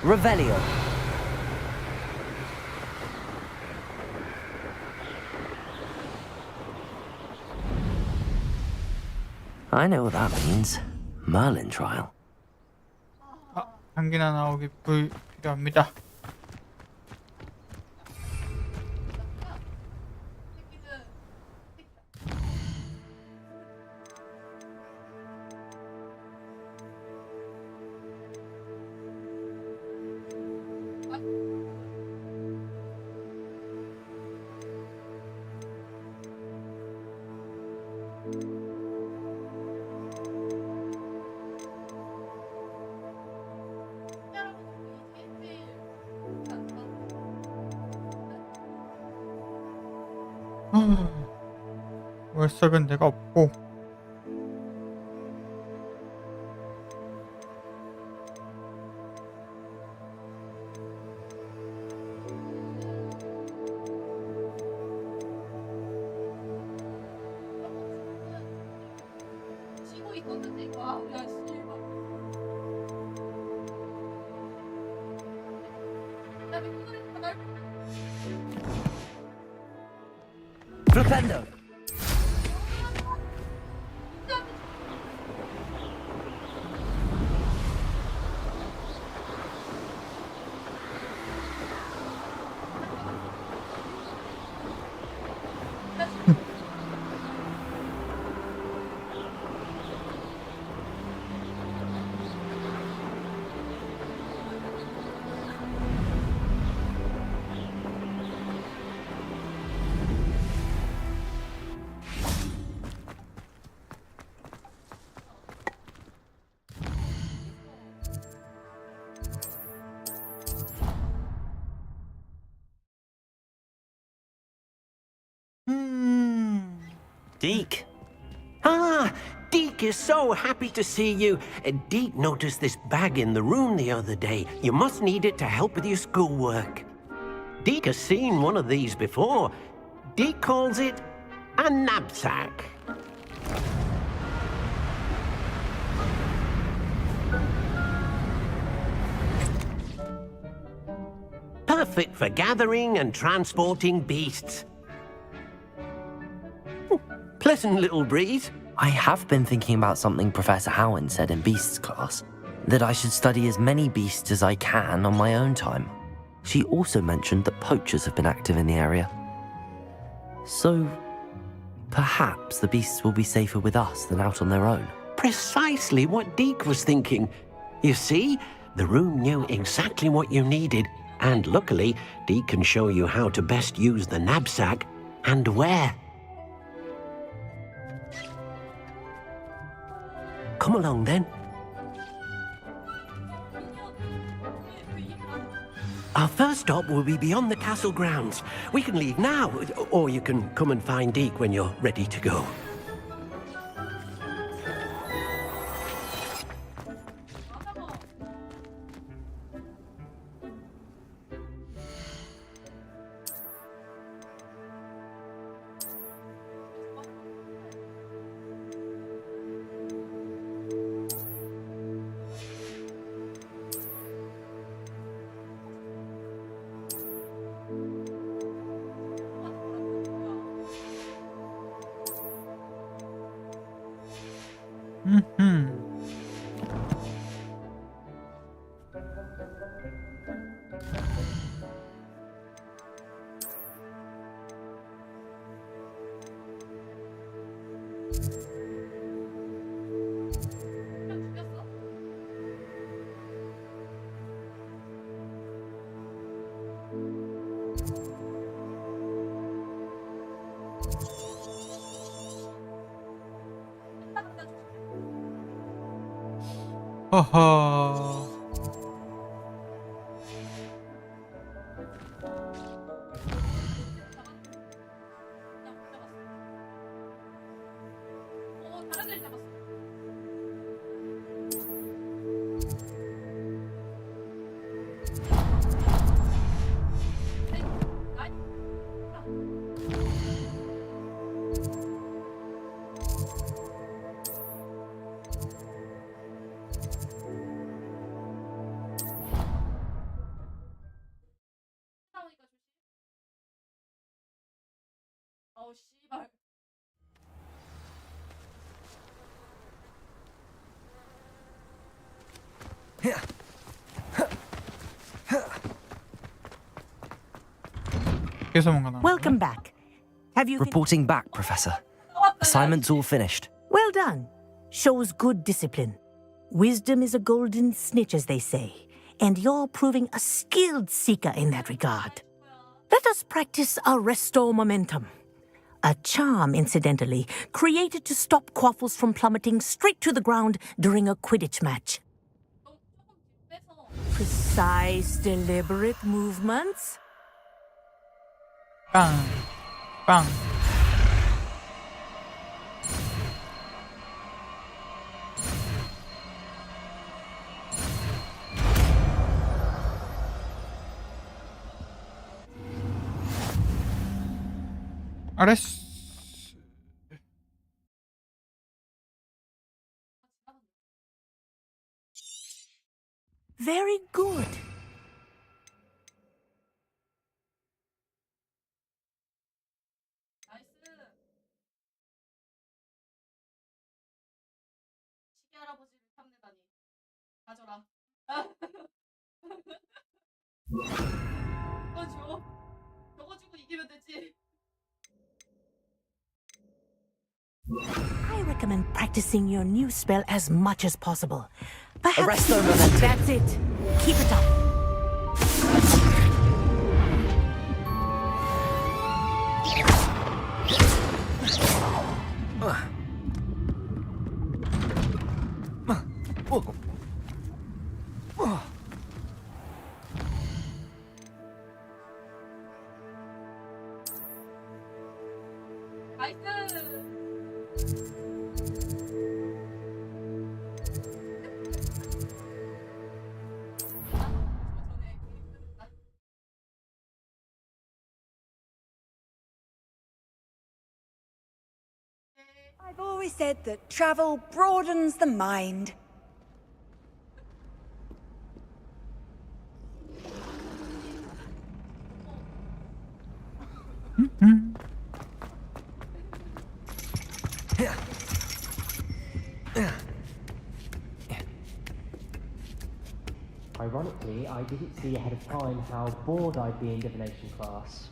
Revelio. I know what that means. Merlin trial. 향기나 나오기 필요합니다. 월석은 내가 없고 Flipendo. Deke. Ah, Deke is so happy to see you. Deke noticed this bag in the room the other day. You must need it to help with your schoolwork. Deke has seen one of these before. Deke calls it a knapsack. Perfect for gathering and transporting beasts. Pleasant little breeze. I have been thinking about something Professor Howard said in Beasts class, that I should study as many beasts as I can on my own time. She also mentioned that poachers have been active in the area. So, perhaps the beasts will be safer with us than out on their own. Precisely what Deke was thinking. You see, the room knew exactly what you needed, and luckily, Deke can show you how to best use the knapsack and where. Come along then. Our first stop will be beyond the castle grounds. We can leave now, or you can come and find Deke when you're ready to go. 허허. Welcome back. Have you Reporting back, Professor. Assignment's all finished. Well done. Shows good discipline. Wisdom is a golden snitch, as they say, and you're proving a skilled seeker in that regard. Let us practice our restore momentum. A charm, incidentally, created to stop quaffles from plummeting straight to the ground during a Quidditch match. Precise, deliberate movements. 빵. 빵. 알았어. Very good. I recommend practicing your new spell as much as possible. Perhaps that's it. Keep it up. I've always said that travel broadens the mind. Ironically, I didn't see ahead of time how bored I'd be in divination class.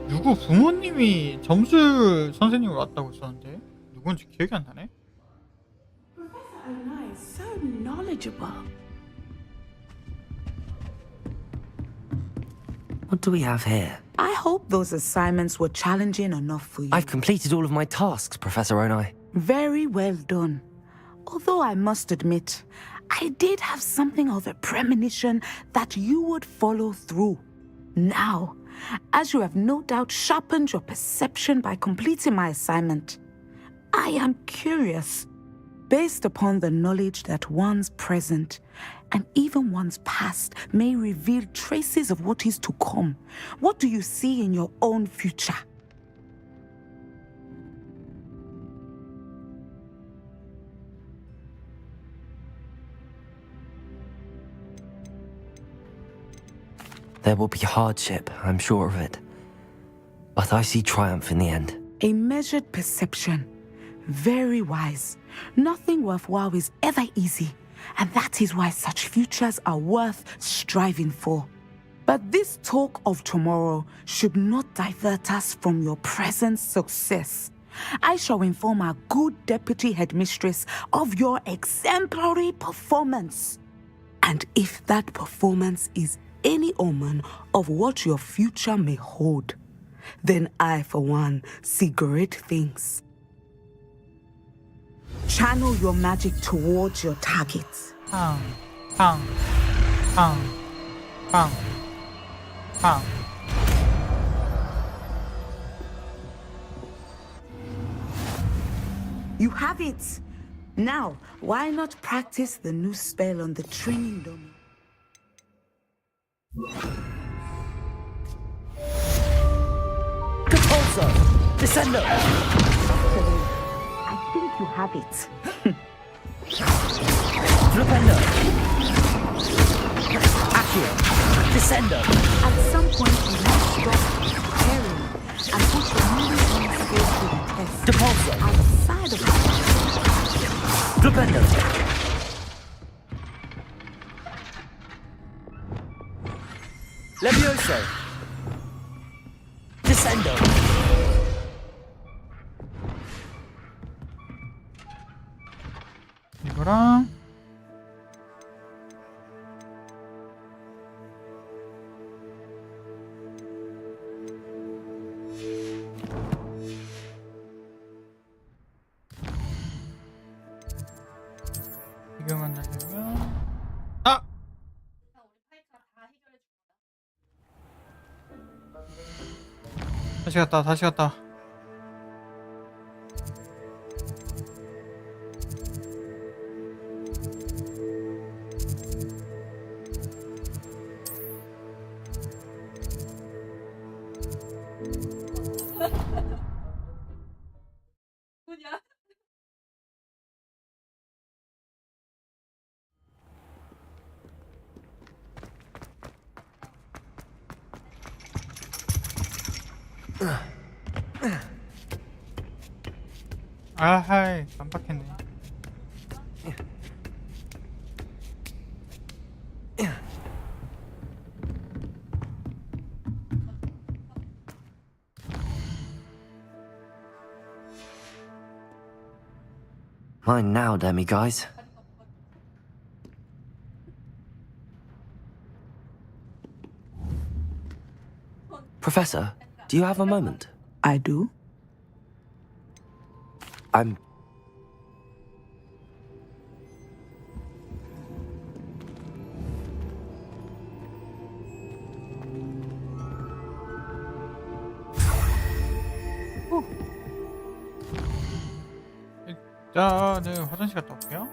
누구 부모님이 점술 선생님으로 왔다고 했었는데 누군지 기억이 안 나네. Professor Onai is so knowledgeable. What do we have here? I hope those assignments were challenging enough for you. I've completed all of my tasks, Professor Onai. Very well done. Although I must admit, I did have something of a premonition that you would follow through. Now, as you have no doubt sharpened your perception by completing my assignment, I am curious, based upon the knowledge that one's present And even one's past may reveal traces of what is to come. What do you see in your own future? There will be hardship, I'm sure of it. But I see triumph in the end. A measured perception. Very wise. Nothing worthwhile is ever easy, and that is why such futures are worth striving for. But this talk of tomorrow should not divert us from your present success. I shall inform our good deputy headmistress of your exemplary performance. And if that performance is any omen of what your future may hold, then I, for one, see great things. Channel your magic towards your targets. 팡, 팡, 팡, 팡, 팡. You have it! Now, why not practice the new spell on the training dummy? Capulso! Descendo! I think you have it. Flipendo! Accio! Descendo! At some point, you must stop preparing and put your newly honed skills to the test. Depulso! Outside of it. Flipendo! Levioso! Descendo! 이거랑 이거만 하려면 아! 다시 갔다. 아하이, 깜빡했네. Mine now, demi-guys. Professor, do you have a moment? I do. I'm... 일단은 화장실 갔다 올게요.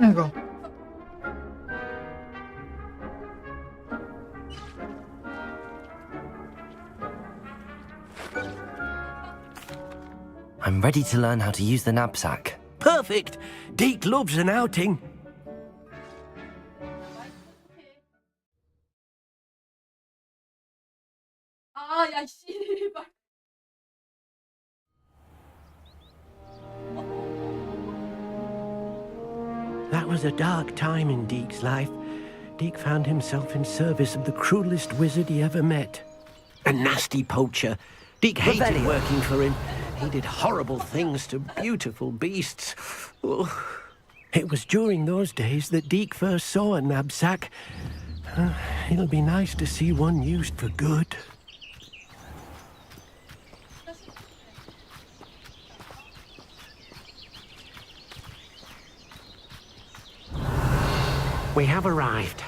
이거. I'm ready to learn how to use the knapsack. Perfect. Deke loves an outing. 야, 씨발. That was a dark time in Deke's life. Deke found himself in service of the cruelest wizard he ever met. A nasty poacher. Deke hated Revelio. working for him. He did horrible things to beautiful beasts. Oh. It was during those days that Deke first saw a knapsack. It'll be nice to see one used for good. We have arrived.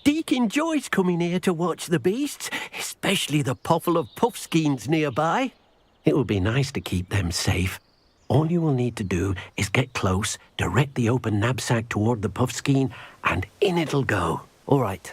Deke enjoys coming here to watch the beasts, especially the potful of puffskeins nearby. It will be nice to keep them safe. All you will need to do is get close, direct the open knapsack toward the puffskein, and in it'll go. All right.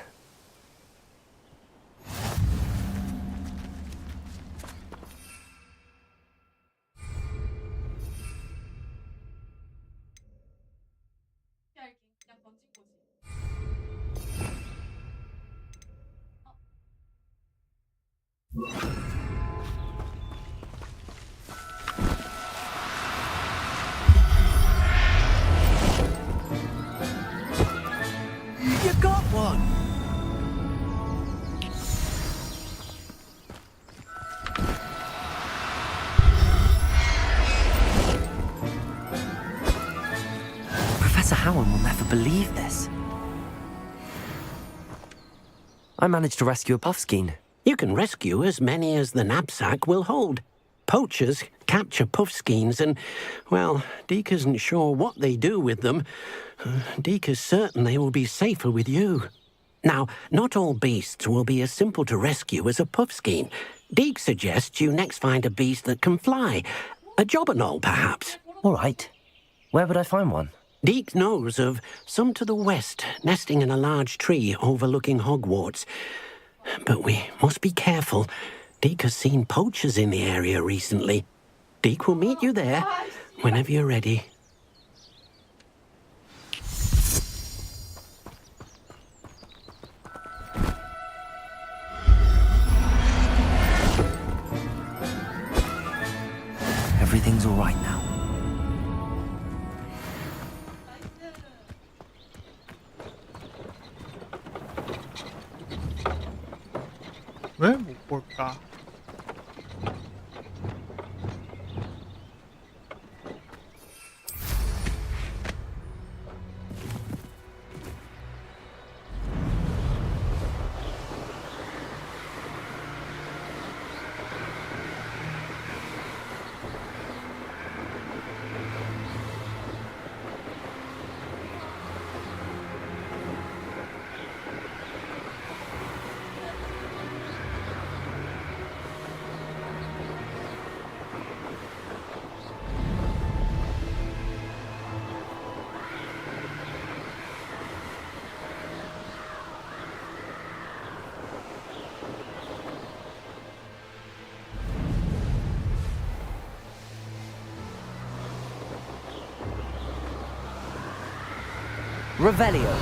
You got one! Professor Howard will never believe this. I managed to rescue a puffskein. You can rescue as many as the knapsack will hold. Poachers capture puffskeins and, well, Deke isn't sure what they do with them. Deke is certain they will be safer with you. Now, not all beasts will be as simple to rescue as a puffskein. Deke suggests you next find a beast that can fly. A jobberknoll, perhaps. All right. Where would I find one? Deke knows of some to the west, nesting in a large tree overlooking Hogwarts. But we must be careful. Deke has seen poachers in the area recently. Deke will meet you there whenever you're ready. Everything's all right now. 왜 못 볼까? 있을까? Revelio.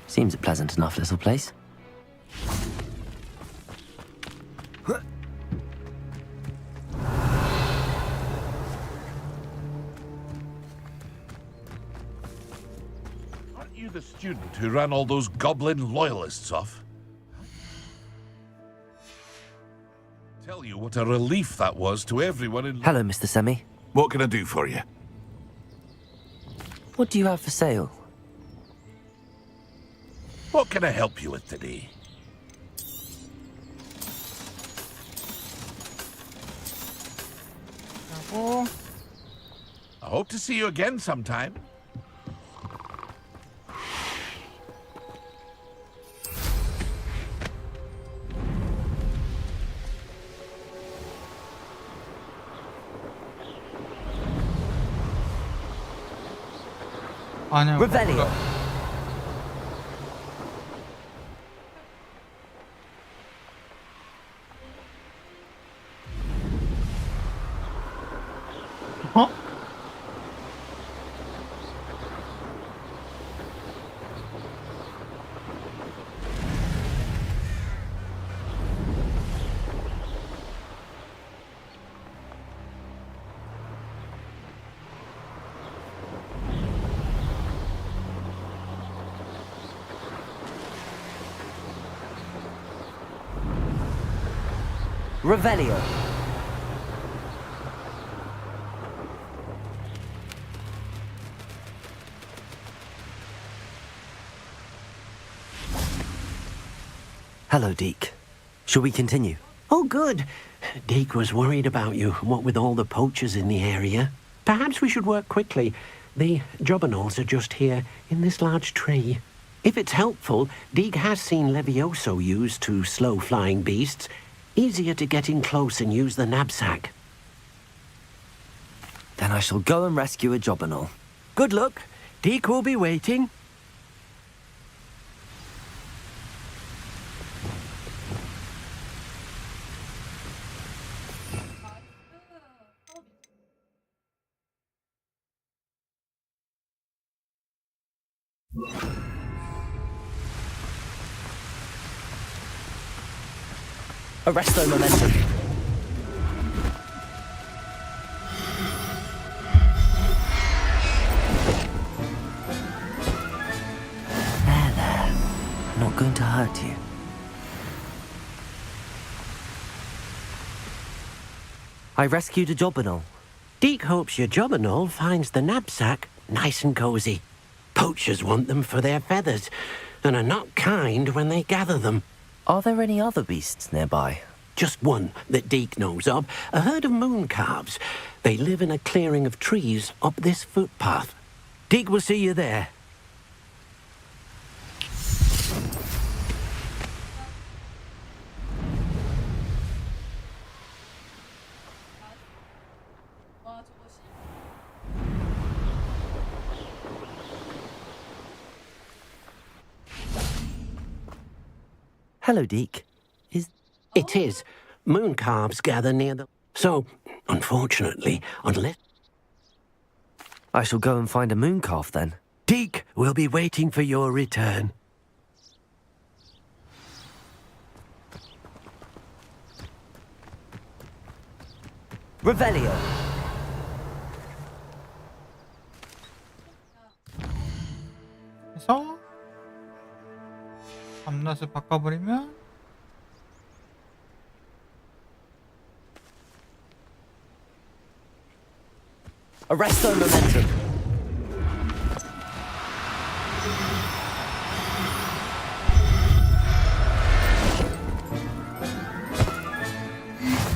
Seems a pleasant enough little place. Aren't you the student who ran all those goblin loyalists off? Tell you what a relief that was to everyone in... Hello, Mr. Semi. What can I do for you? What do you have for sale? What can I help you with today? I hope to see you again sometime. 아니요. Revelio. 어? Revelio. Hello, Deke. Shall we continue? Oh, good. Deke was worried about you, what with all the poachers in the area. Perhaps we should work quickly. The jobberknolls are just here, in this large tree. If it's helpful, Deke has seen Levioso used to slow flying beasts. Easier to get in close and use the knapsack. Then I shall go and rescue a jobberknoll. Good luck. Deke will be waiting. Arresto momentum. There. I'm not going to hurt you. I rescued a jobberknoll. Deke hopes your jobberknoll finds the knapsack nice and cozy. Poachers want them for their feathers, and are not kind when they gather them. Are there any other beasts nearby? Just one that Deke knows of, a herd of moon calves. They live in a clearing of trees up this footpath. Deke will see you there. Hello, Deke. It is. Moon calves gather near the... So, unfortunately, unless... I shall go and find a moon calf then. Deke, We'll be waiting for your return. Revelio. 그래서 밤낮을 바꿔버리면 Arresto momentum.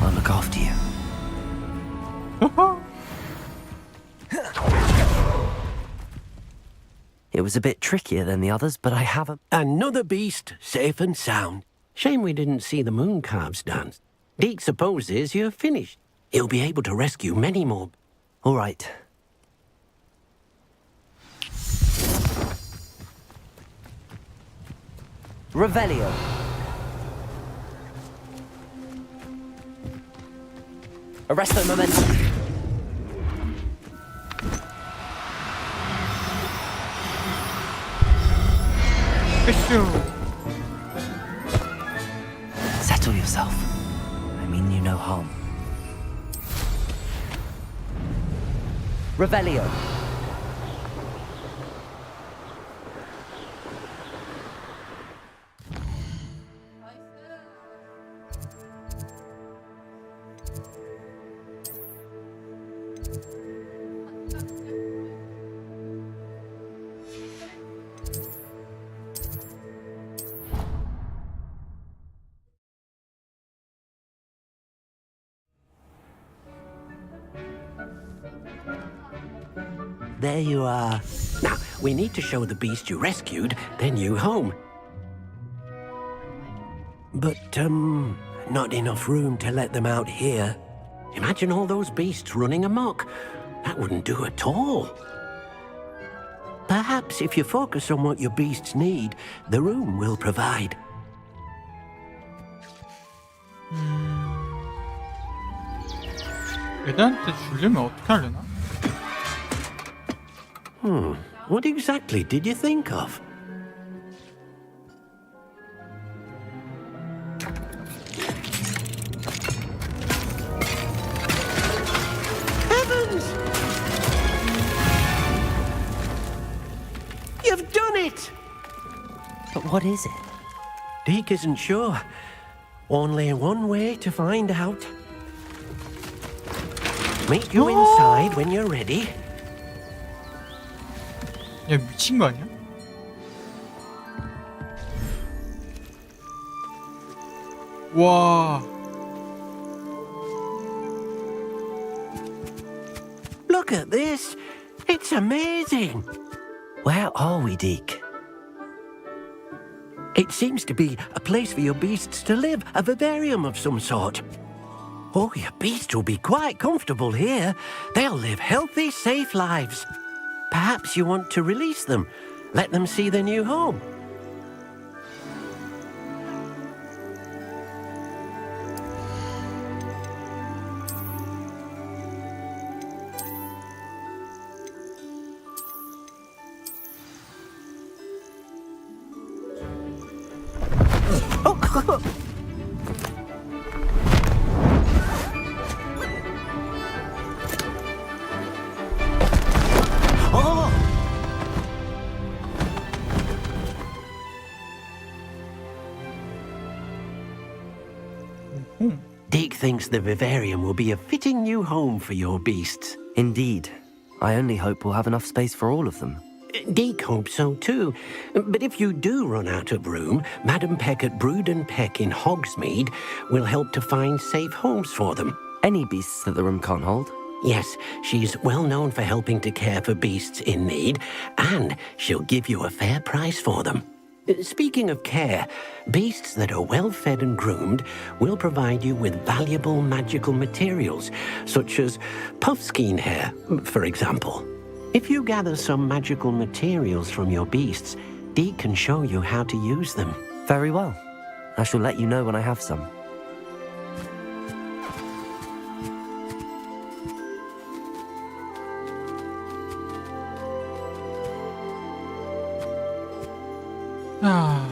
I'll look after you. It was a bit trickier than the others, but I haven't. Another beast, safe and sound. Shame we didn't see the moon calves dance. Deke supposes you're finished. He'll be able to rescue many more. All right. Revelio. Arresto momentum. Settle yourself. I mean you no harm. Revelio. There you are. Now, we need to show the beast you rescued their new home. But, not enough room to let them out here. Imagine all those beasts running amok. That wouldn't do at all. Perhaps if you focus on what your beasts need, the room will provide. 애들한테 주려면 어떻게 하려나? What exactly did you think of? Heavens! You've done it! But what is it? Deke isn't sure. Only one way to find out. Meet you inside when you're ready. 야 미친 거 아니야? 와. Look at this. It's amazing. Where are we, Deke? It seems to be a place for your beasts to live, a vivarium of some sort. Oh, your beasts will be quite comfortable here. They'll live healthy, safe lives. Perhaps you want to release them, let them see their new home. Deke thinks the vivarium will be a fitting new home for your beasts. Indeed. I only hope we'll have enough space for all of them. Deke hopes so too. But if you do run out of room, Madam Peck at Brood and Peck in Hogsmeade will help to find safe homes for them. Any beasts that the room can't hold? Yes, she's well known for helping to care for beasts in need, and she'll give you a fair price for them. Speaking of care, beasts that are well fed and groomed will provide you with valuable magical materials, such as puffskein hair, for example. If you gather some magical materials from your beasts, Deke can show you how to use them. Very well. I shall let you know when I have some. 아.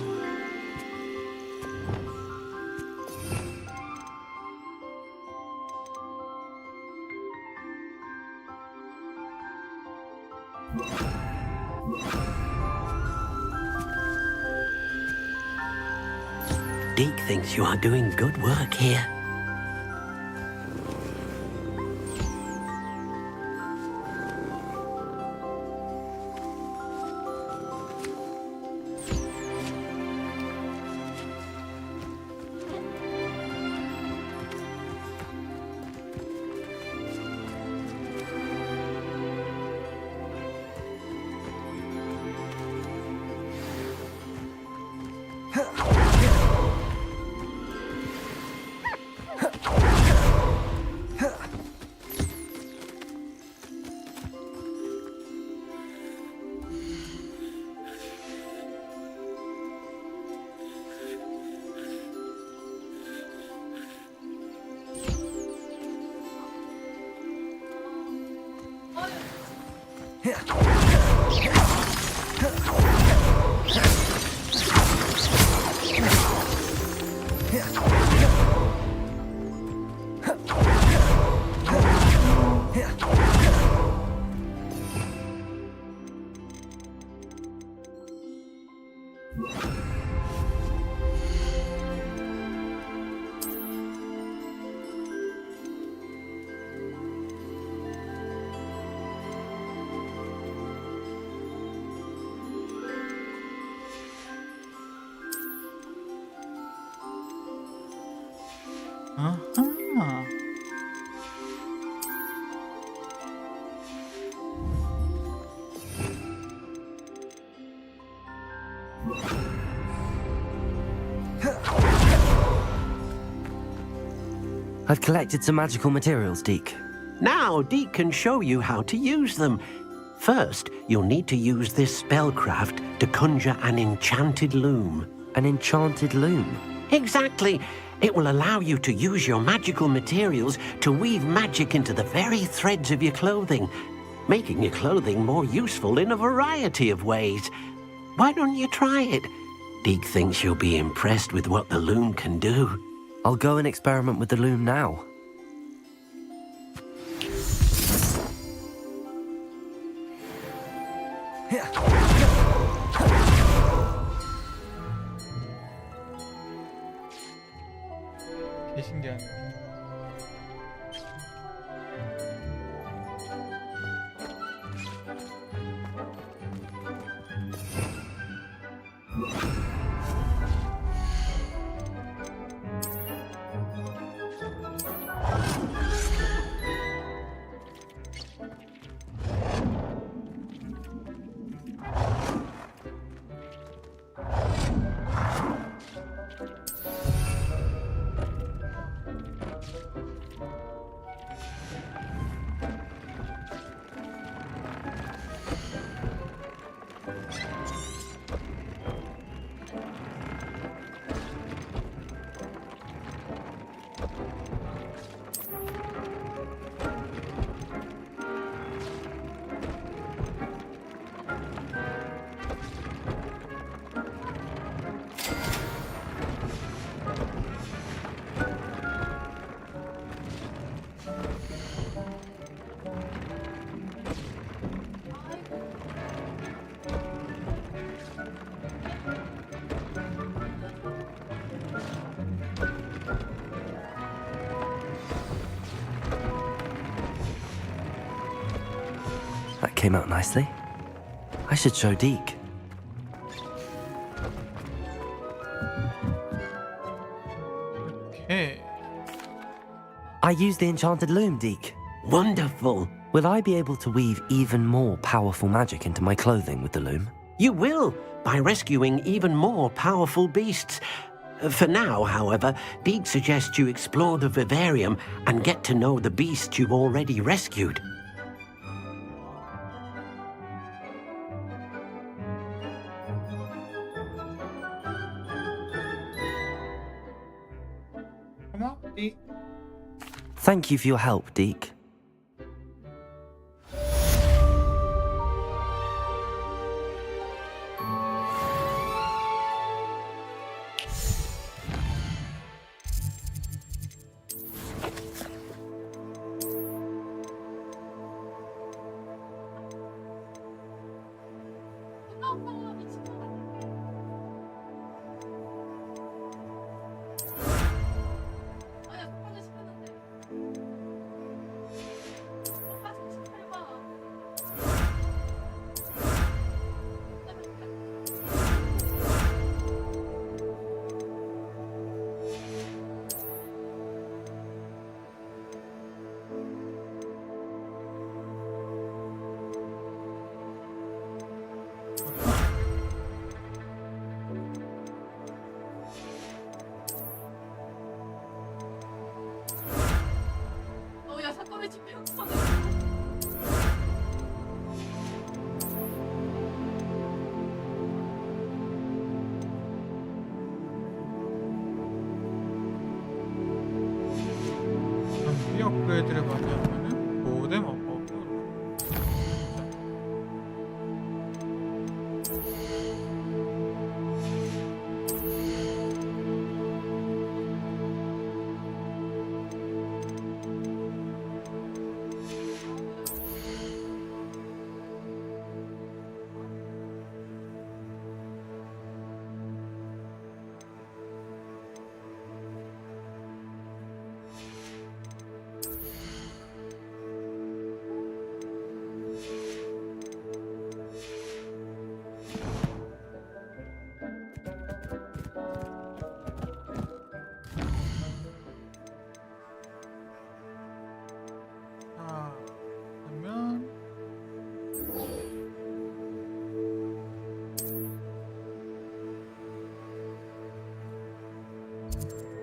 Deke thinks you are doing good work here. 아하. I've collected some magical materials, Deke. Now, Deke can show you how to use them. First, you'll need to use this spellcraft to conjure an enchanted loom. An enchanted loom? Exactly. It will allow you to use your magical materials to weave magic into the very threads of your clothing, making your clothing more useful in a variety of ways. Why don't you try it? Deke thinks you'll be impressed with what the loom can do. I'll go and experiment with the loom now. 되게 신기하네. That came out nicely. I should show Deke. Okay. I used the enchanted loom, Deke. Wonderful. Will I be able to weave even more powerful magic into my clothing with the loom? You will, by rescuing even more powerful beasts. For now, however, Deke suggests you explore the vivarium and get to know the beasts you've already rescued. Come on, Deke. Thank you for your help, Deke. 장비 업그레이드를 많이 하면은 고대 마법을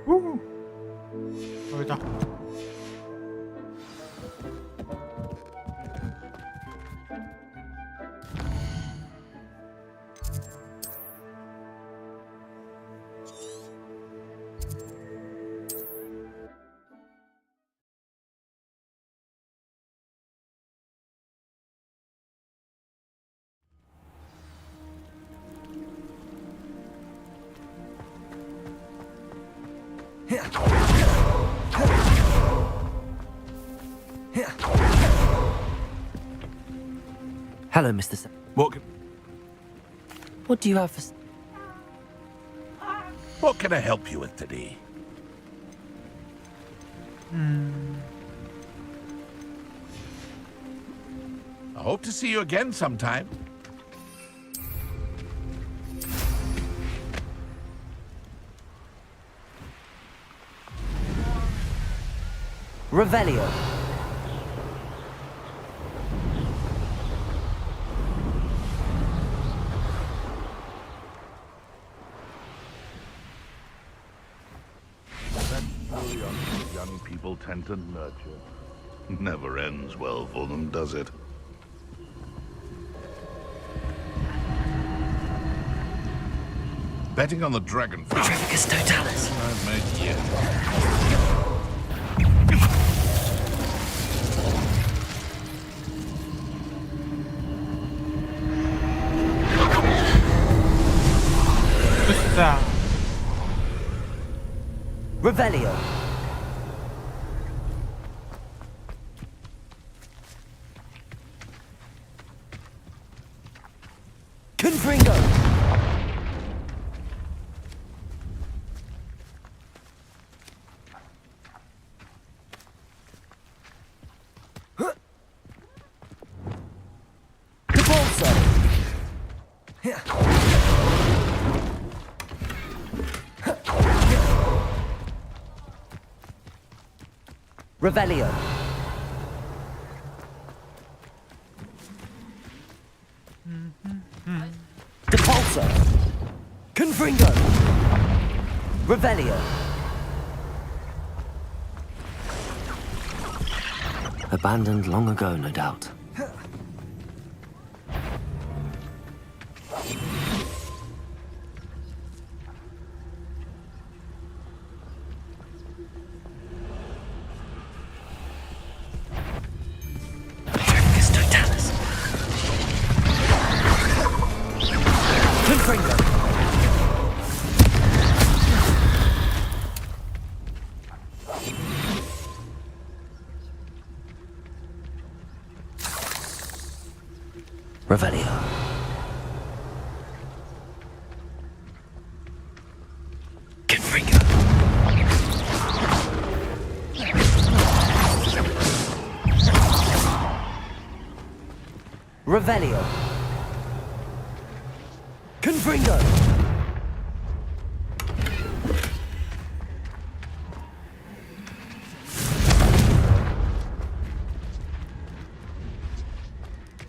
그러면 여기다. Hello, Mr. What do you have for... What can I help you with today? I hope to see you again sometime. Revelio. Young people tend to nurture. Never ends well for them, does it? Betting on the dragonfly. Trafficus totalis. I've made yet. Revelio. Confringo. Devolso. Revelio. Depulso. Confringo. Revelio. Abandoned long ago, no doubt. Revelio. Confringo. Revelio. Confringo.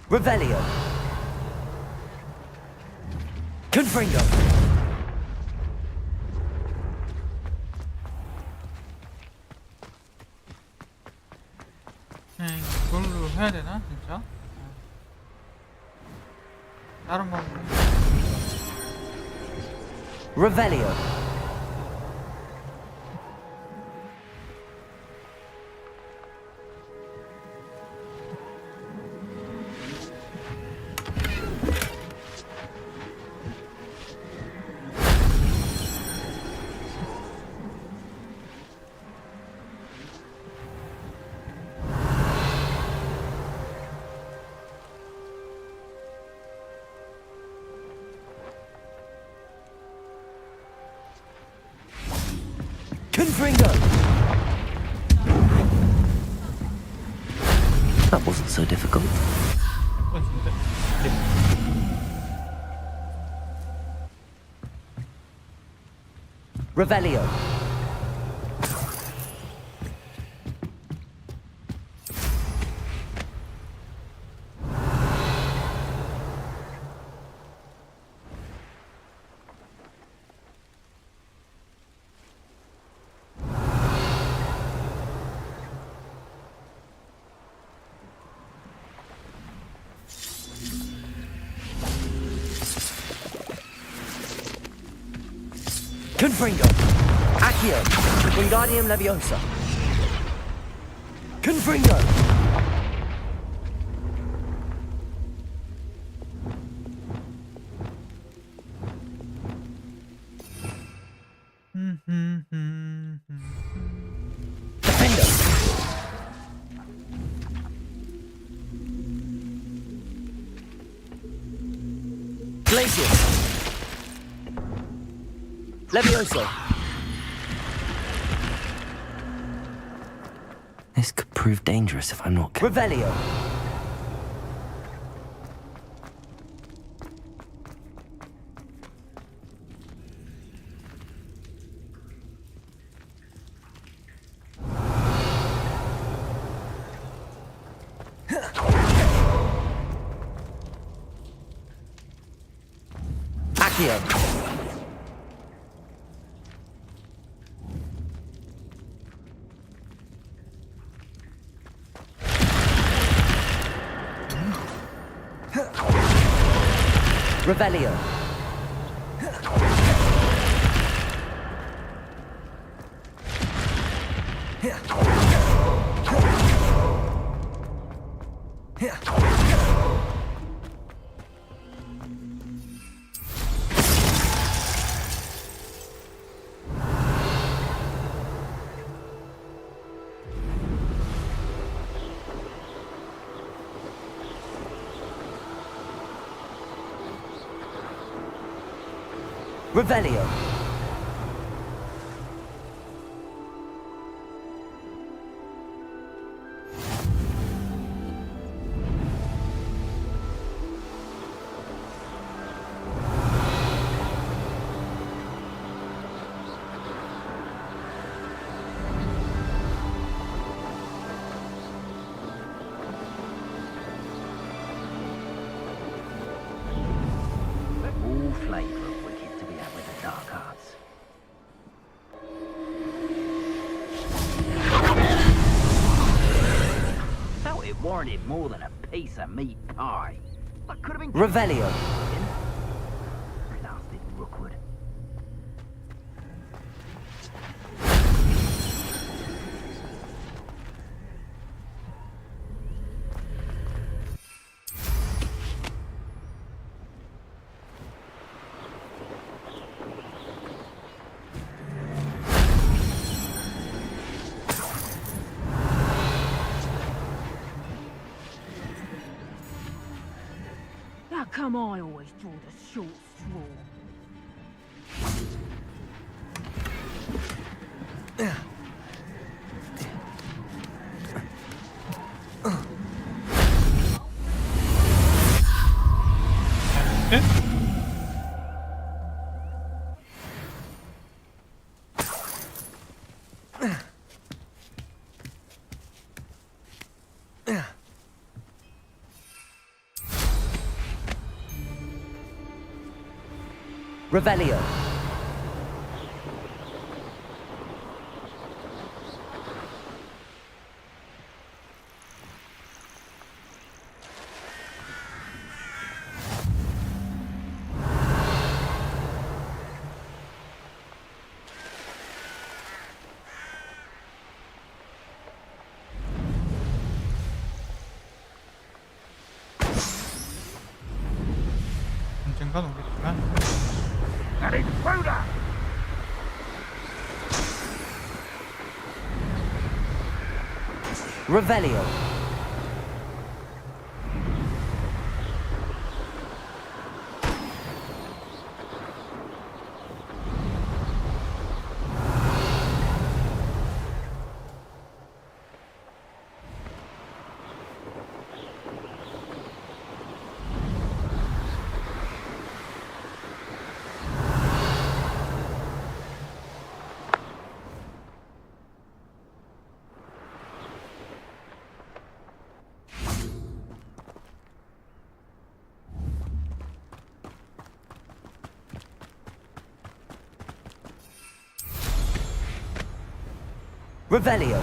Revelio. Confringo. 이걸로 해야 되나 진짜? 다른 방법. Revelio. Confringo! That wasn't so difficult. Revelio. Confringo. Accio. Wingardium Leviosa. Confringo. Defendo. Glacius. Levioso. This could prove dangerous if I'm not careful. Revelio. Accio. Revelio. Revelio. All flavour of wicked to be had with the dark arts. Felt it warranted more than a piece of meat pie. That could have been Revelio. Blasted Rookwood. How come I always draw the short straw? Revelio. 잠깐 오겠지만 Revelio. Revelio.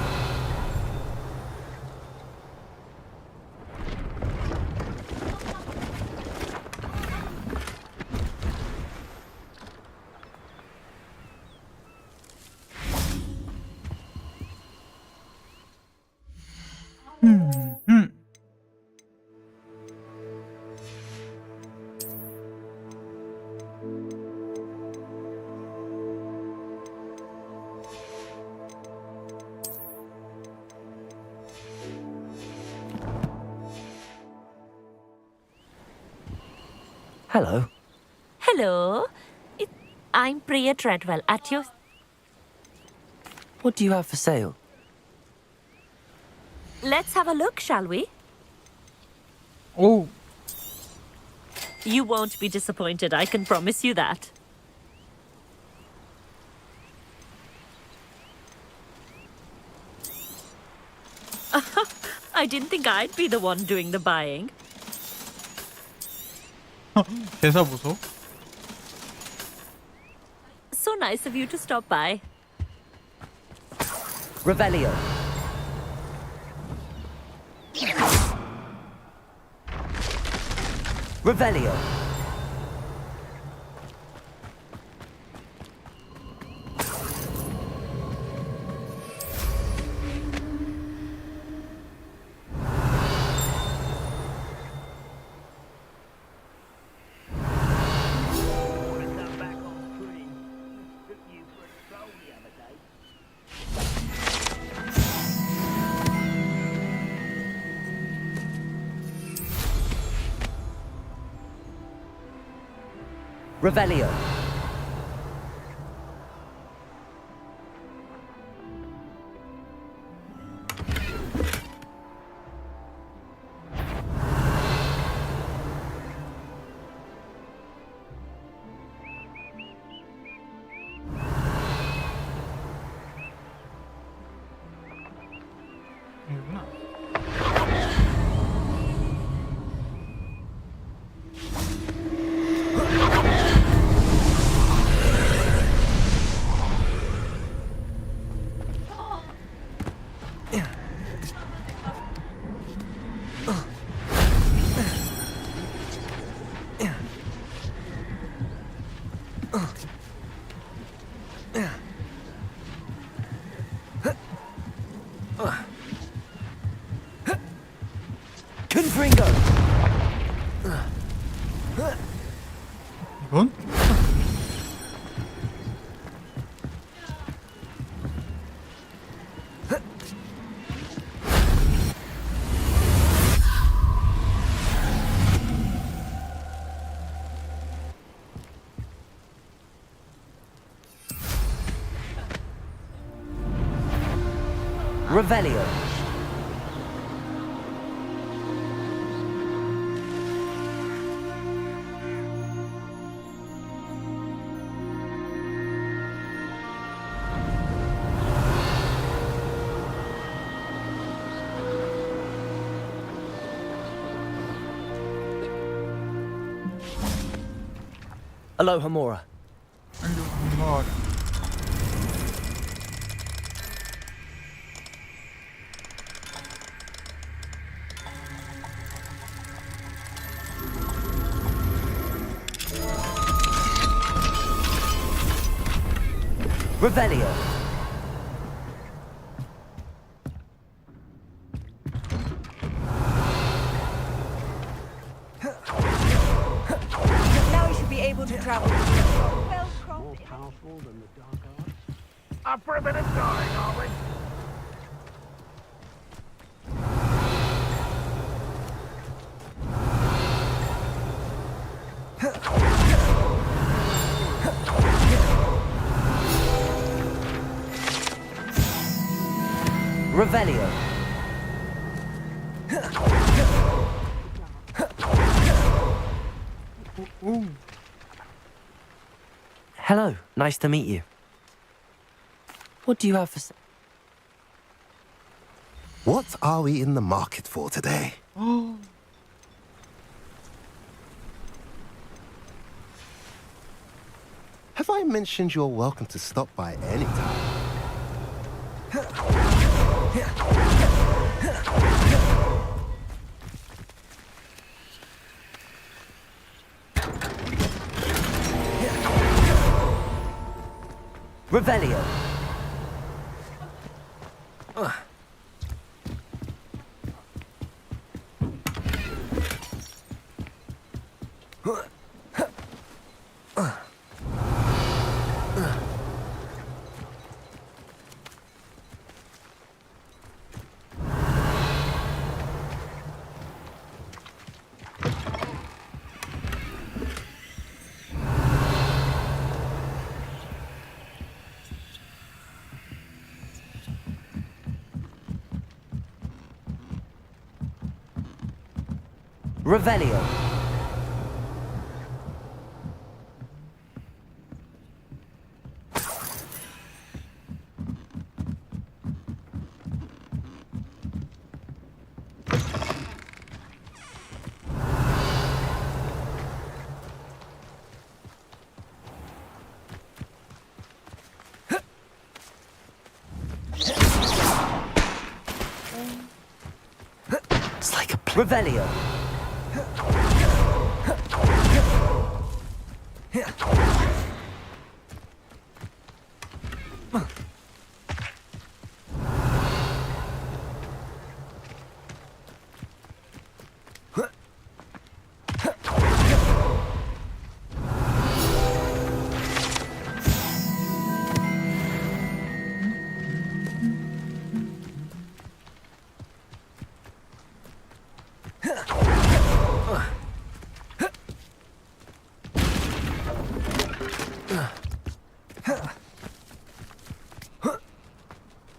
Hello. Hello. I'm Priya Treadwell at your... What do you have for sale? Let's have a look, shall we? Oh. You won't be disappointed, I can promise you that. I didn't think I'd be the one doing the buying. 대사 보소. So nice of you to stop by. Revelio. Revelio. Revelio. 여기구나. Confringo. 이건? Revelio. Aloha Mora. 뭐 Revelio. Now you should Up for a bit of dying, are we? Revelio. Hello, nice to meet you. What do you have for... What are we in the market for today? Have I mentioned you're welcome to stop by any time? Revelio. Revelio. It's like a Revelio.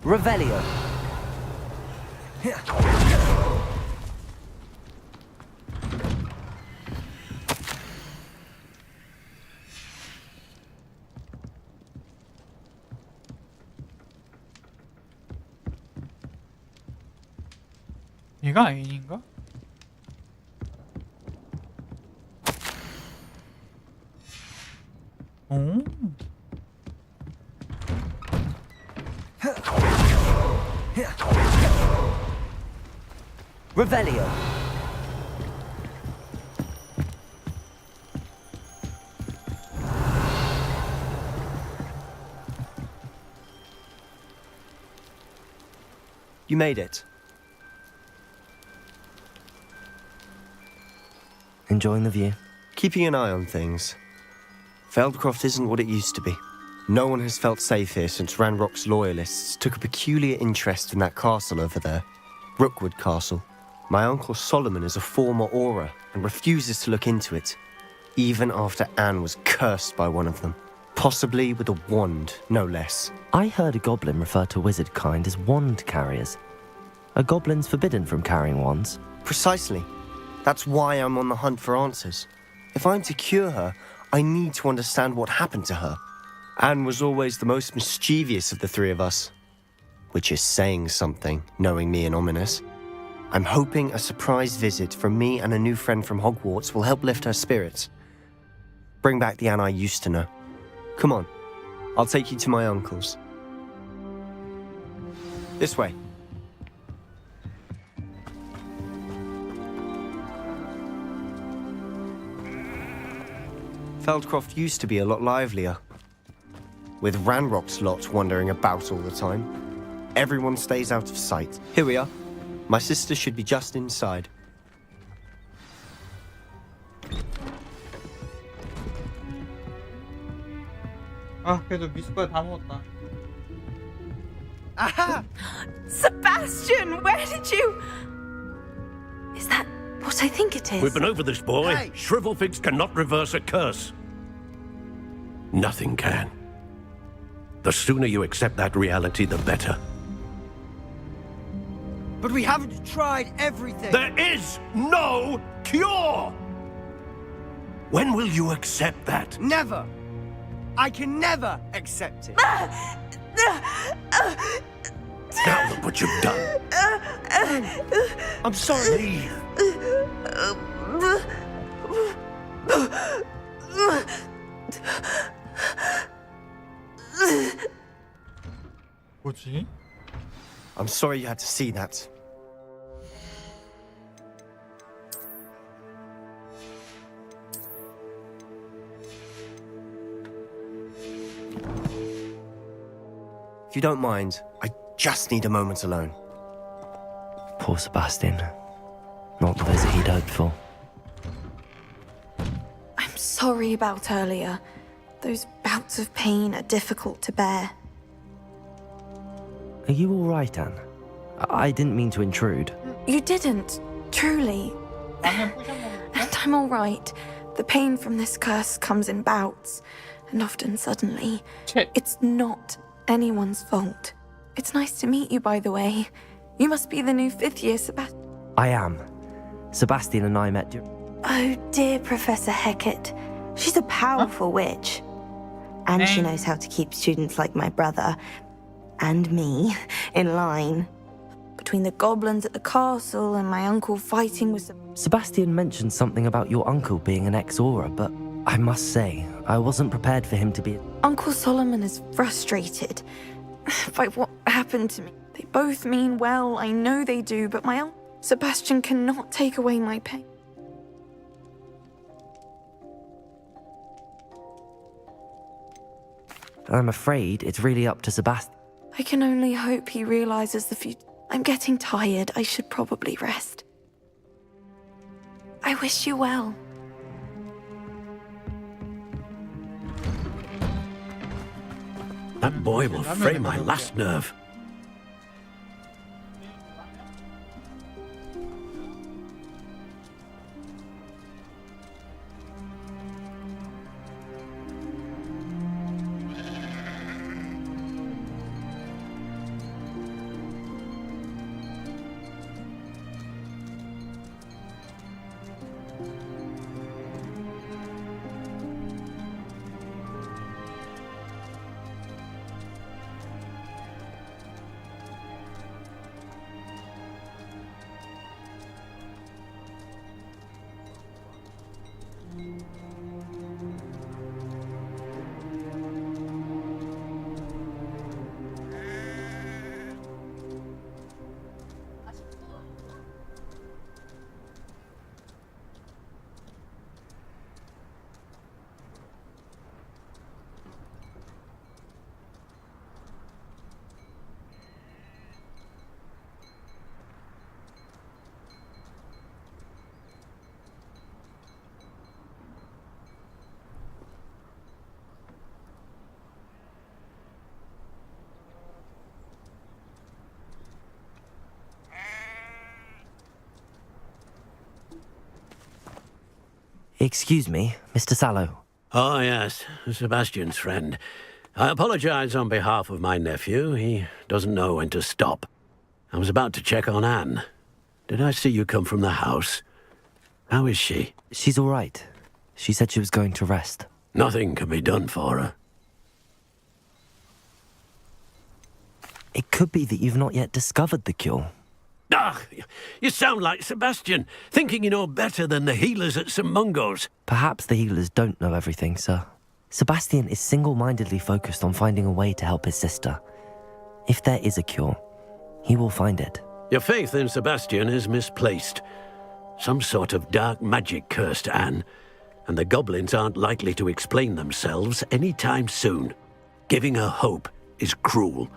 Revelio. 얘가 아인인가? 오. Revelio. You made it. Enjoying the view? Keeping an eye on things. Feldcroft isn't what it used to be. No one has felt safe here since Ranrock's loyalists took a peculiar interest in that castle over there. Rookwood Castle. My uncle Solomon is a former Auror and refuses to look into it, even after Anne was cursed by one of them. Possibly with a wand, no less. I heard a goblin refer to wizard kind as wand carriers. Are goblins forbidden from carrying wands? Precisely. That's why I'm on the hunt for answers. If I'm to cure her, I need to understand what happened to her. Anne was always the most mischievous of the three of us. Which is saying something, knowing me and Ominous. I'm hoping a surprise visit from me and a new friend from Hogwarts will help lift her spirits. Bring back the Anne I used to know. Come on, I'll take you to my uncle's. This way. Feldcroft used to be a lot livelier. With Ranrock's lot wandering about all the time. Everyone stays out of sight. Here we are. My sister should be just inside. 아, 그래도 미숫가루 다 먹었다. Aha! Sebastian, where did you... Is that what I think it is? We've been over this, boy. Hey. Shrivelfigs cannot reverse a curse. Nothing can. The sooner you accept that reality, the better. But we haven't tried everything. There is no cure! When will you accept that? Never. I can never accept it. Now look what you've done. I'm sorry. Leave. 뭐지? I'm sorry you had to see that. If you don't mind, I just need a moment alone. Poor Sebastian. Not the visit he'd hoped for. I'm sorry about earlier. Those bouts of pain are difficult to bear. Are you all right, Anne? I didn't mean to intrude. You didn't, truly. And I'm all right. The pain from this curse comes in bouts, and often suddenly. It's not anyone's fault. It's nice to meet you, by the way. You must be the new fifth-year Sebastian. I am. Sebastian and I met... Oh, dear Professor Hecat. She's a powerful witch. And she knows how to keep students like my brother and me in line. Between the goblins at the castle and my uncle fighting with... Sebastian mentioned something about your uncle being an ex-Aura, but I must say, I wasn't prepared for him to be... Uncle Solomon is frustrated by what happened to me. They both mean well, I know they do, but my uncle Sebastian cannot take away my pain. I'm afraid it's really up to Sebastian. I can only hope he realizes the future. I'm getting tired. I should probably rest. I wish you well. That boy will fray my last nerve. Excuse me, Mr. Sallow. Oh, yes, Sebastian's friend. I apologize on behalf of my nephew. He doesn't know when to stop. I was about to check on Anne. Did I see you come from the house? How is she? She's all right. She said she was going to rest. Nothing can be done for her. It could be that you've not yet discovered the cure. Ah, you sound like Sebastian, thinking you know better than the healers at St. Mungo's. Perhaps the healers don't know everything, sir. Sebastian is single-mindedly focused on finding a way to help his sister. If there is a cure, he will find it. Your faith in Sebastian is misplaced. Some sort of dark magic cursed Anne, and the goblins aren't likely to explain themselves anytime soon. Giving her hope is cruel.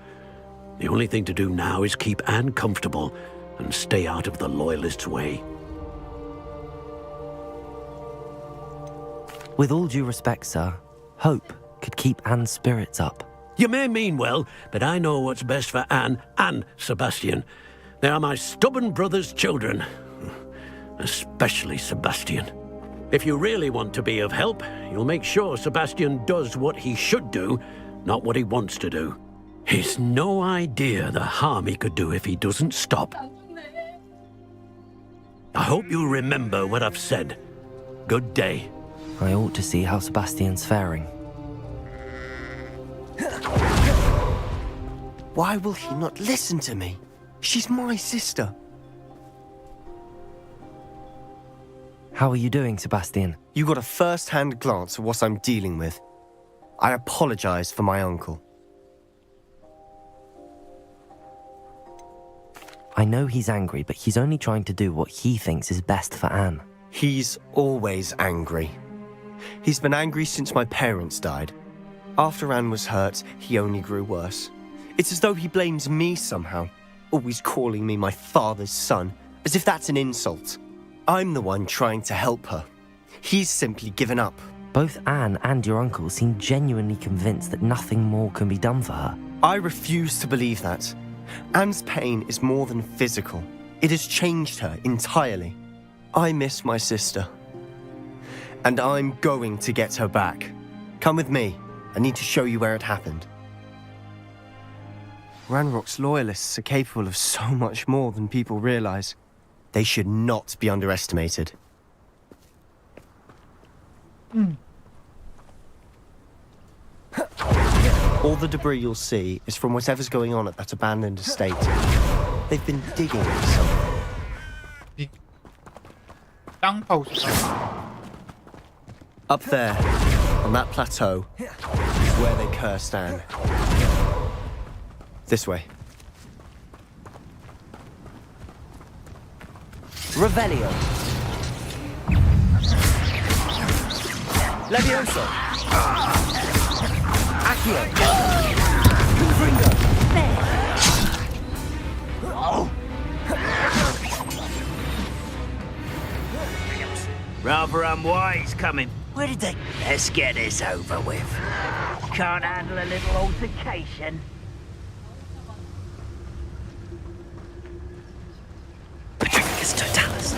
The only thing to do now is keep Anne comfortable and stay out of the Loyalists' way. With all due respect, sir, hope could keep Anne's spirits up. You may mean well, but I know what's best for Anne and Sebastian. They are my stubborn brother's children. Especially Sebastian. If you really want to be of help, you'll make sure Sebastian does what he should do, not what he wants to do. He's no idea the harm he could do if he doesn't stop. I hope you'll remember what I've said. Good day. I ought to see how Sebastian's faring. Why will he not listen to me? She's my sister. How are you doing, Sebastian? You got a first-hand glance at what I'm dealing with. I apologize for my uncle. I know he's angry, but he's only trying to do what he thinks is best for Anne. He's always angry. He's been angry since my parents died. After Anne was hurt, he only grew worse. It's as though he blames me somehow, always calling me my father's son, as if that's an insult. I'm the one trying to help her. He's simply given up. Both Anne and your uncle seem genuinely convinced that nothing more can be done for her. I refuse to believe that. Anne's pain is more than physical. It has changed her entirely. I miss my sister. And I'm going to get her back. Come with me. I need to show you where it happened. Ranrock's loyalists are capable of so much more than people realize. They should not be underestimated. All the debris you'll see is from whatever's going on at that abandoned estate. They've been digging for something. Up there, on that plateau, is where they cursed Anne. This way. Revelio. Levioso. Accio. Confringo. Rather unwise coming. Where did they... Let's get this over with. Can't handle a little altercation. Patricus Totalis.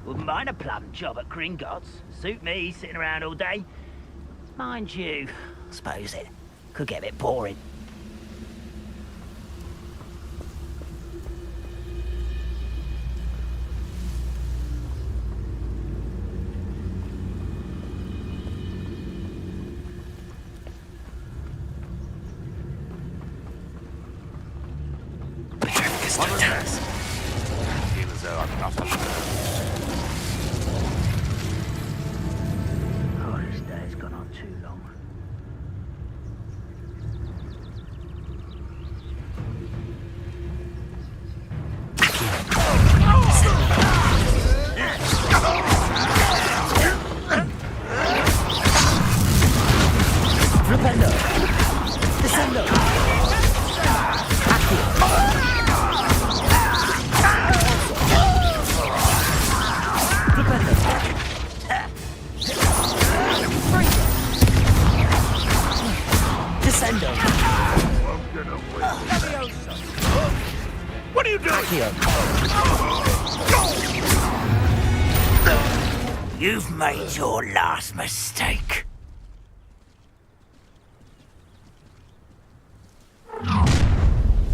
Wouldn't mind a plum job at Gringotts. Suit me, sitting around all day. Mind you, I suppose it could get a bit boring. Patricus Totalis. Feel as though I'm not alone. This day's gone on too long. Rependo. Descendo. Descendo. What are you doing? You've made your last mistake.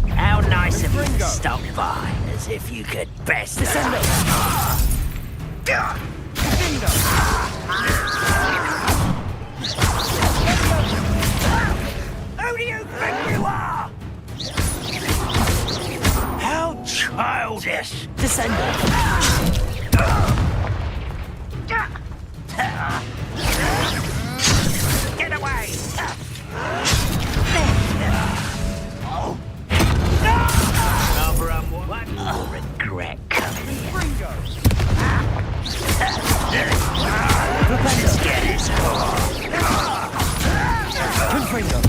How nice of you to stop by, as if you could best Descendo. Who do you think you are? How childish! Descendo. Get away! One more regret coming here. Rependo. Let's get it. Confringo.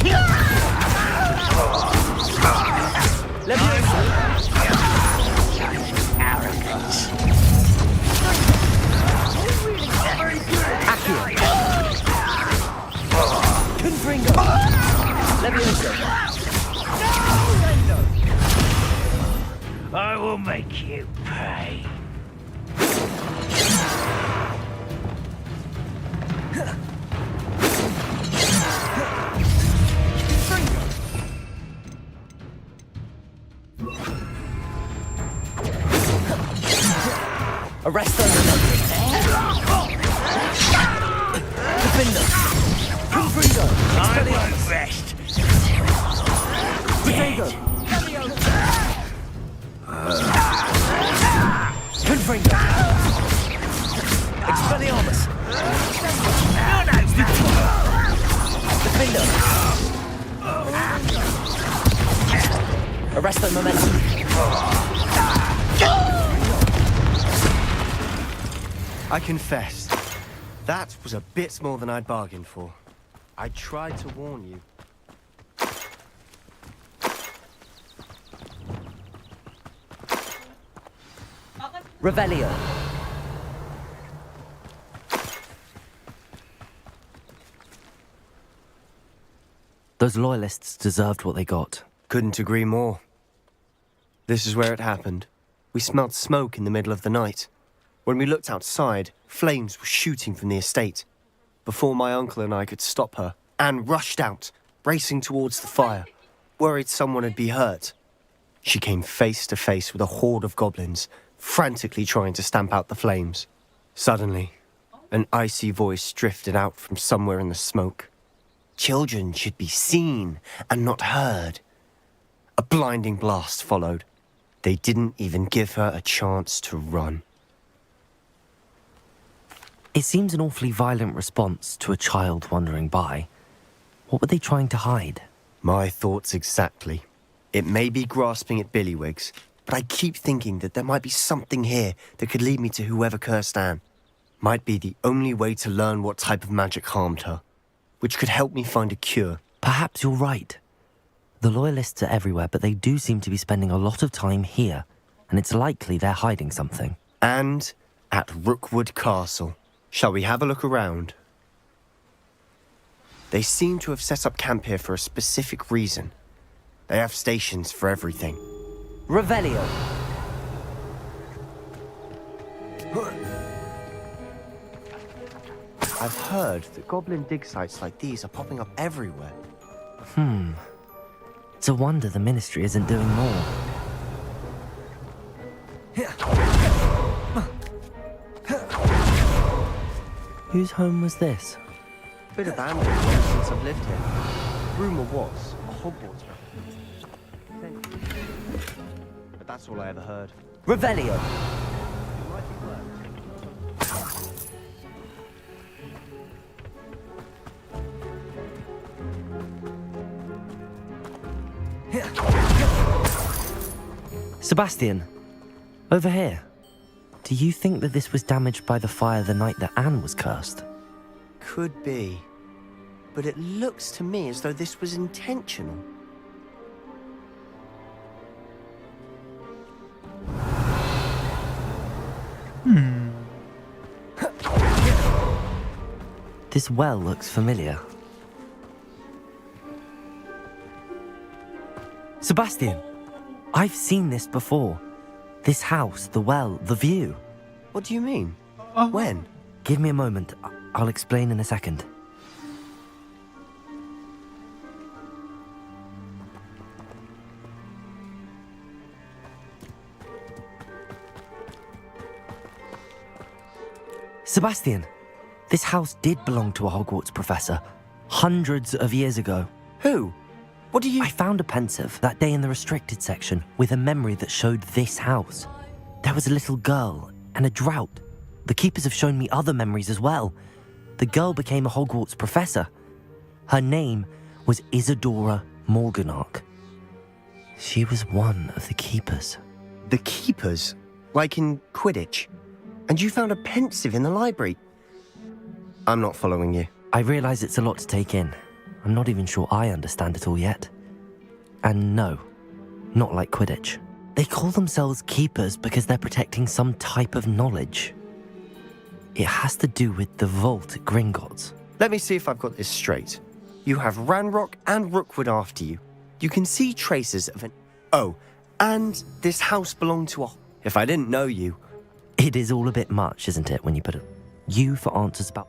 I will make you pay. Arrest them. Defender. Confringo. I won't rest. Defender. Confringo. Expelliarmus. Defender. Arrest them, momentum. I confess, that was a bit more than I'd bargained for. I tried to warn you. Revelio. Those loyalists deserved what they got. Couldn't agree more. This is where it happened. We smelled smoke in the middle of the night. When we looked outside, flames were shooting from the estate. Before my uncle and I could stop her, Anne rushed out, racing towards the fire, worried someone would be hurt. She came face to face with a horde of goblins, frantically trying to stamp out the flames. Suddenly, an icy voice drifted out from somewhere in the smoke. Children should be seen and not heard. A blinding blast followed. They didn't even give her a chance to run. It seems an awfully violent response to a child wandering by. What were they trying to hide? My thoughts exactly. It may be grasping at billywhigs, but I keep thinking that there might be something here that could lead me to whoever cursed Anne. Might be the only way to learn what type of magic harmed her, which could help me find a cure. Perhaps you're right. The loyalists are everywhere, but they do seem to be spending a lot of time here, and it's likely they're hiding something. And at Rookwood Castle. Shall we have a look around? They seem to have set up camp here for a specific reason. They have stations for everything. Revelio. I've heard that goblin dig sites like these are popping up everywhere. It's a wonder the Ministry isn't doing more. Whose home was this? Bit abandoned since I've lived here. Rumour was a Hogwarts replica. But that's all I ever heard. Revelio. Sebastian, over here. Do you think that this was damaged by the fire the night that Anne was cursed? Could be. But it looks to me as though this was intentional. This well looks familiar. Sebastian, I've seen this before. This house, the well, the view. What do you mean? When? Give me a moment. I'll explain in a second. Sebastian, this house did belong to a Hogwarts professor hundreds of years ago. Who? What do you... I found a pensive that day in the restricted section with a memory that showed this house. There was a little girl and a drought. The keepers have shown me other memories as well. The girl became a Hogwarts professor. Her name was Isadora Morganach. She was one of the keepers. The keepers? Like in Quidditch? And you found a pensive in the library? I'm not following you. I realize it's a lot to take in. I'm not even sure I understand it all yet. And no, not like Quidditch. They call themselves keepers because they're protecting some type of knowledge. It has to do with the vault at Gringotts. Let me see if I've got this straight. You have Ranrock and Rookwood after you. You can see traces of an... Oh, And this house belonged to a... If I didn't know you... It is all a bit much, isn't it, when you put it... You for answers about...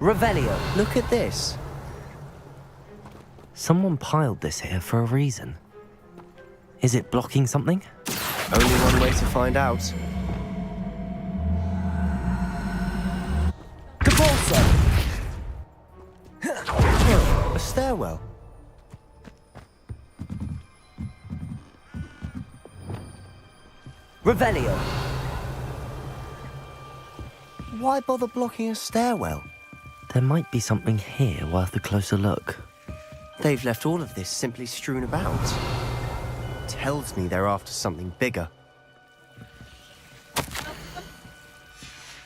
Revelio! Look at this. Someone piled this here for a reason. Is it blocking something? Only one way to find out. A stairwell. Revelio! Why bother blocking a stairwell? There might be something here worth a closer look. They've left all of this simply strewn about. Tells me they're after something bigger.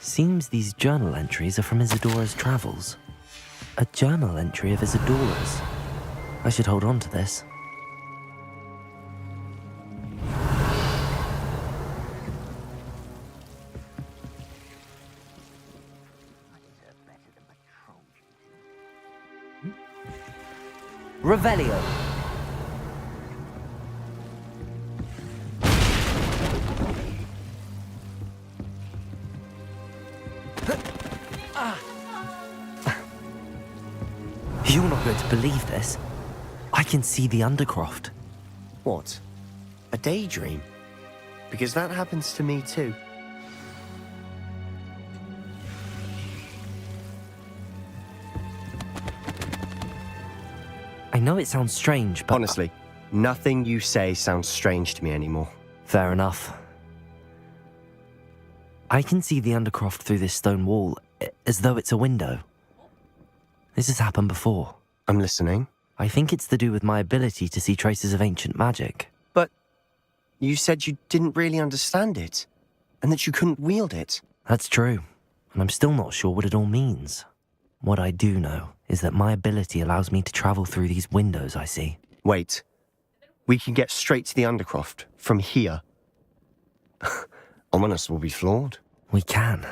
Seems these journal entries are from Isadora's travels. A journal entry of Isadora's. I should hold on to this. Revelio. You're not going to believe this. I can see the Undercroft. What? A daydream? Because that happens to me too. I know it sounds strange, but... Honestly, nothing you say sounds strange to me anymore. Fair enough. I can see the Undercroft through this stone wall, as though it's a window. This has happened before. I'm listening. I think it's to do with my ability to see traces of ancient magic. But you said you didn't really understand it, and that you couldn't wield it. That's true, and I'm still not sure what it all means. What I do know is that my ability allows me to travel through these windows I see. Wait. We can get straight to the Undercroft from here. Ominous will be flawed. We can.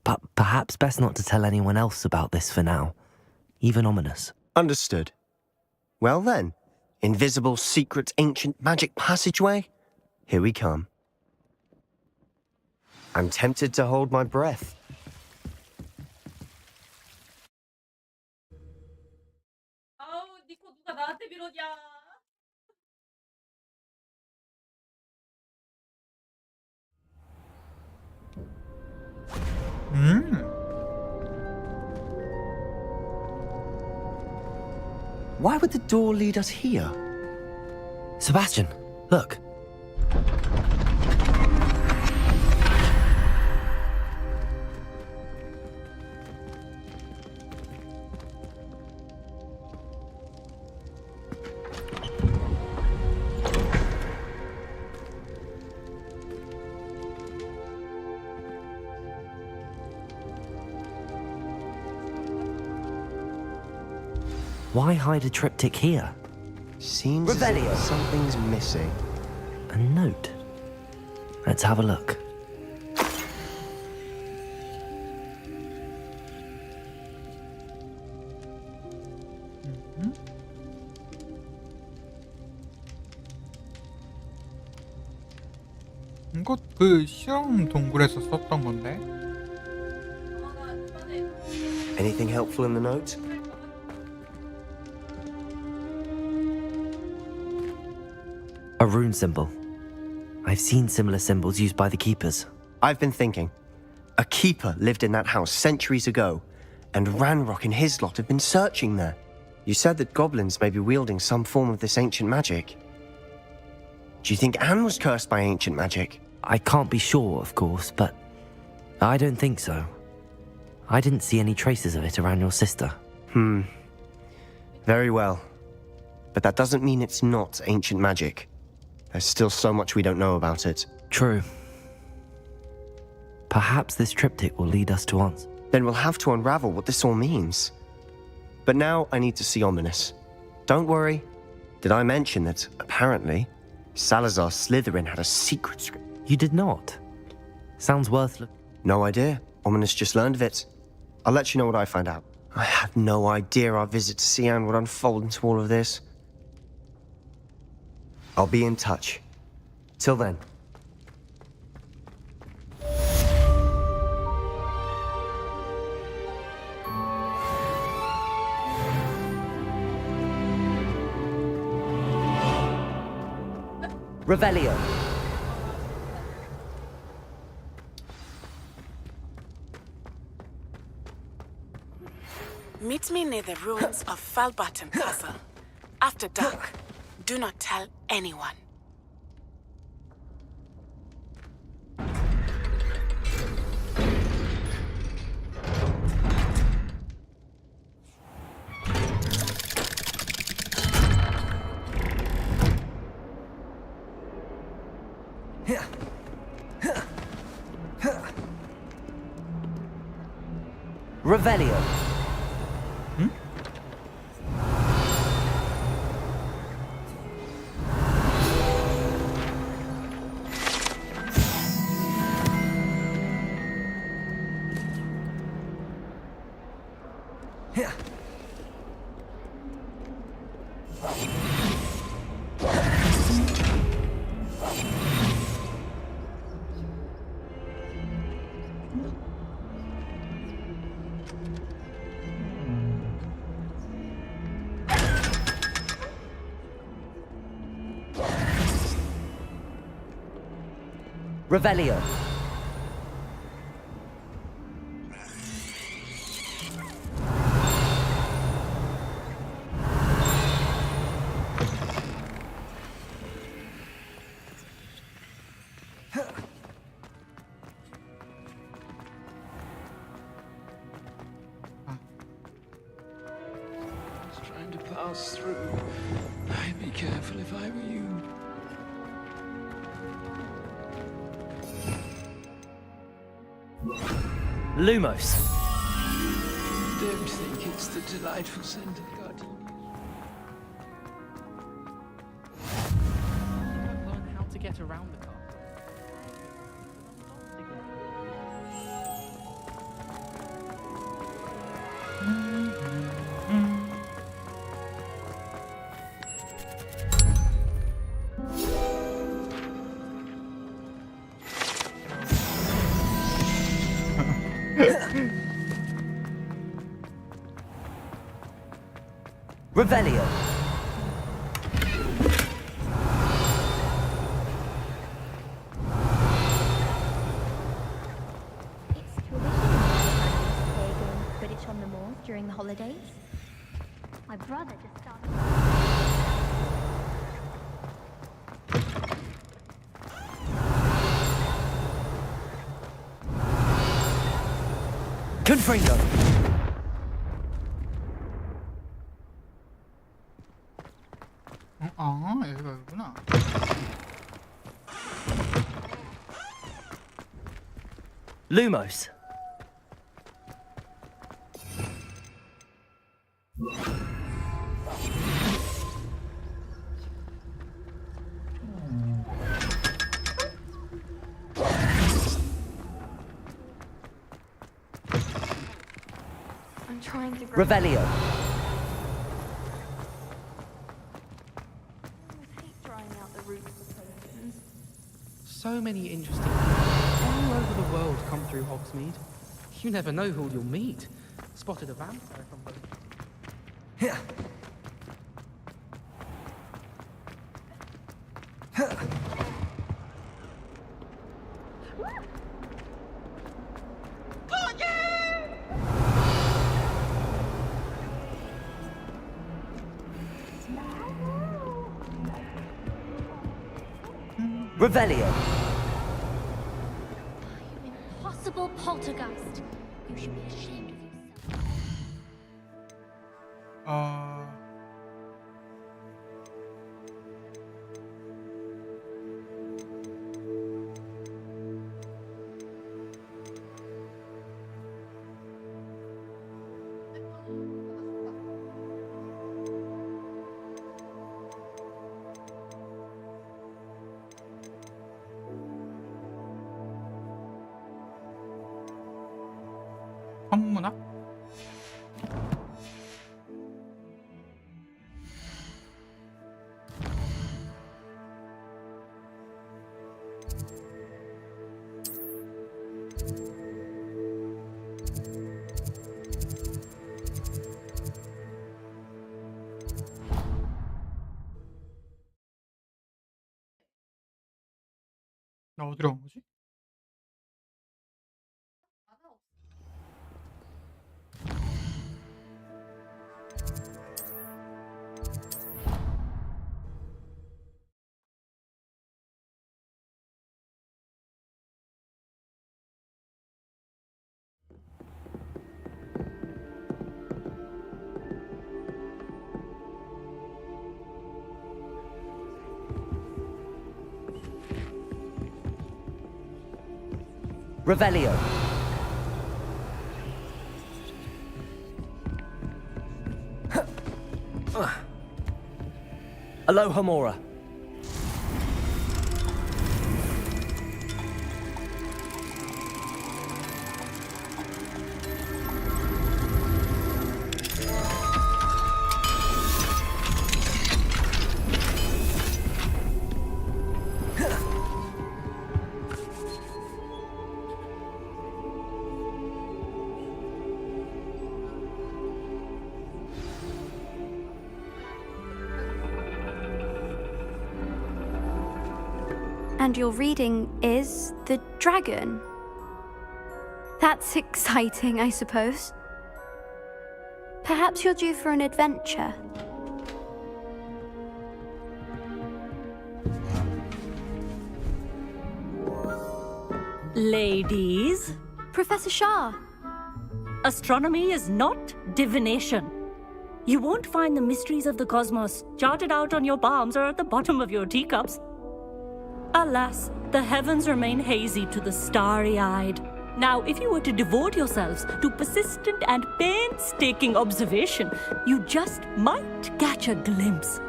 But perhaps best not to tell anyone else about this for now. Even Ominous. Understood. Well then, invisible, secret, ancient magic passageway? Here we come. I'm tempted to hold my breath. 아우, 니코 누가 나한테 이러냐. Why would the door lead us here? Sebastian, look. Why hide a triptych here? Seems as if something's missing. A note. Let's have a look. 이거 그 실험 동굴에서 썼던 건데. Anything helpful in the note? A rune symbol. I've seen similar symbols used by the keepers. I've been thinking. A keeper lived in that house centuries ago, and Ranrock and his lot have been searching there. You said that goblins may be wielding some form of this ancient magic. Do you think Anne was cursed by ancient magic? I can't be sure, of course, but I don't think so. I didn't see any traces of it around your sister. Very well. But that doesn't mean it's not ancient magic. There's still so much we don't know about it. True. Perhaps this triptych will lead us to answer. Then we'll have to unravel what this all means. But now I need to see Ominous. Don't worry. Did I mention that, apparently, Salazar Slytherin had a secret script? You did not. Sounds worth looking. No idea. Ominous just learned of it. I'll let you know what I find out. I had no idea our visit to Sian would unfold into all of this. I'll be in touch. Till then. Revelio. Meet me near the ruins of Falbottom Castle. After dark. Do not tell anyone. Revelio. Revelio. Trying to pass through. I'd be careful if I were you. Lumos. Don't think it's the delightful scent of gardenia. Learn how to get around the car. Revelio. British on the moors during the holidays. My brother just started. Confringo. 여기가 여기구나. Lumos. I'm trying to. Revelio. So many interesting people all over the world come through Hogsmeade. You never know who you'll meet. Spotted a vampire from both. Revelio. Impossible poltergeist. You should be ashamed of yourself. 천문학? 나 어디로 간 거지? Revelio. Alohomora. And your reading is the dragon. That's exciting, I suppose. Perhaps you're due for an adventure. Ladies, Professor Shah. astronomy is not divination. You won't find the mysteries of the cosmos charted out on your palms or at the bottom of your teacups. Alas, the heavens remain hazy to the starry-eyed. Now, if you were to devote yourselves to persistent and painstaking observation, you just might catch a glimpse.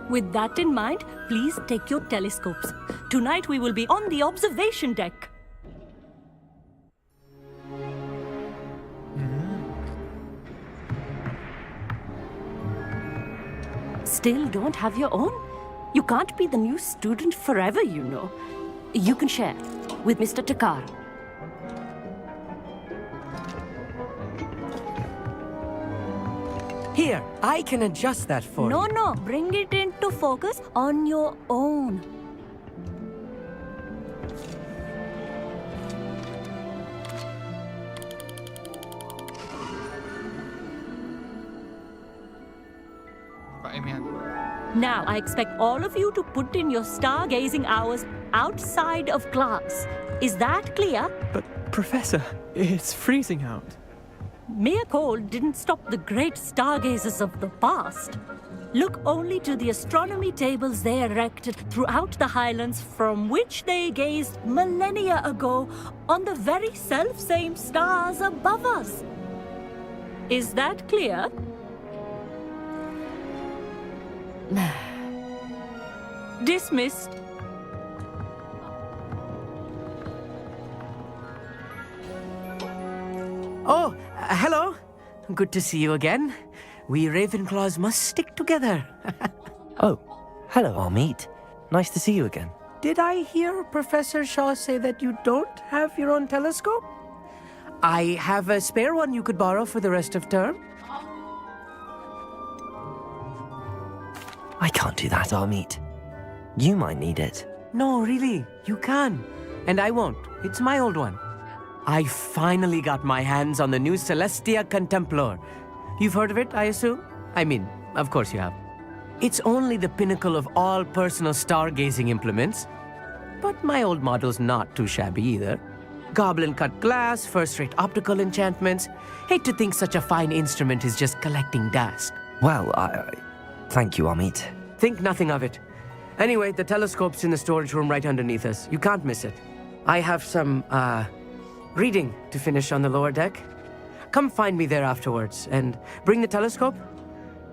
With that in mind, please take your telescopes. Tonight we will be on the observation deck. Still don't have your own? You can't be the new student forever, you know. You can share with Mr. Takar. Here, I can adjust that for you. No, bring it into focus on your own. Now, I expect all of you to put in your stargazing hours outside of class. Is that clear? But, Professor, it's freezing out. Mere cold didn't stop the great stargazers of the past. Look only to the astronomy tables they erected throughout the highlands from which they gazed millennia ago on the very self-same stars above us. Is that clear? Dismissed. Oh, hello. Good to see you again. We Ravenclaws must stick together. Oh, hello, Amit. Nice to see you again. Did I hear Professor Shaw say that you don't have your own telescope? I have a spare one you could borrow for the rest of term. I can't do that, Amit. You might need it. No, really, you can. And I won't. It's my old one. I finally got my hands on the new Celestia Contemplar. You've heard of it, I assume? I mean, of course you have. It's only the pinnacle of all personal stargazing implements. But my old model's not too shabby either. Goblin-cut glass, first-rate optical enchantments. Hate to think such a fine instrument is just collecting dust. Well, thank you, Amit. Think nothing of it. Anyway, the telescope's in the storage room right underneath us. You can't miss it. I have some, reading to finish on the lower deck. Come find me there afterwards, and bring the telescope.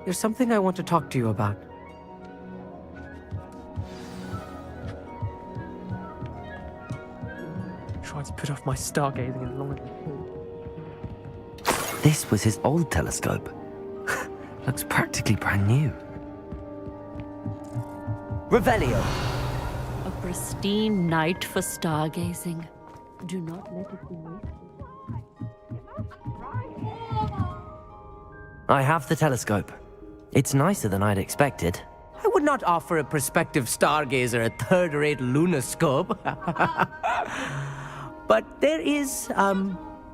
There's something I want to talk to you about. Tried to put off my stargazing as long as I could. This was his old telescope. Looks practically brand new. Revelio. A pristine night for stargazing. Do not let it be wasted. I have the telescope. It's nicer than I'd expected. I would not offer a prospective stargazer a third-rate lunoscope. But there is,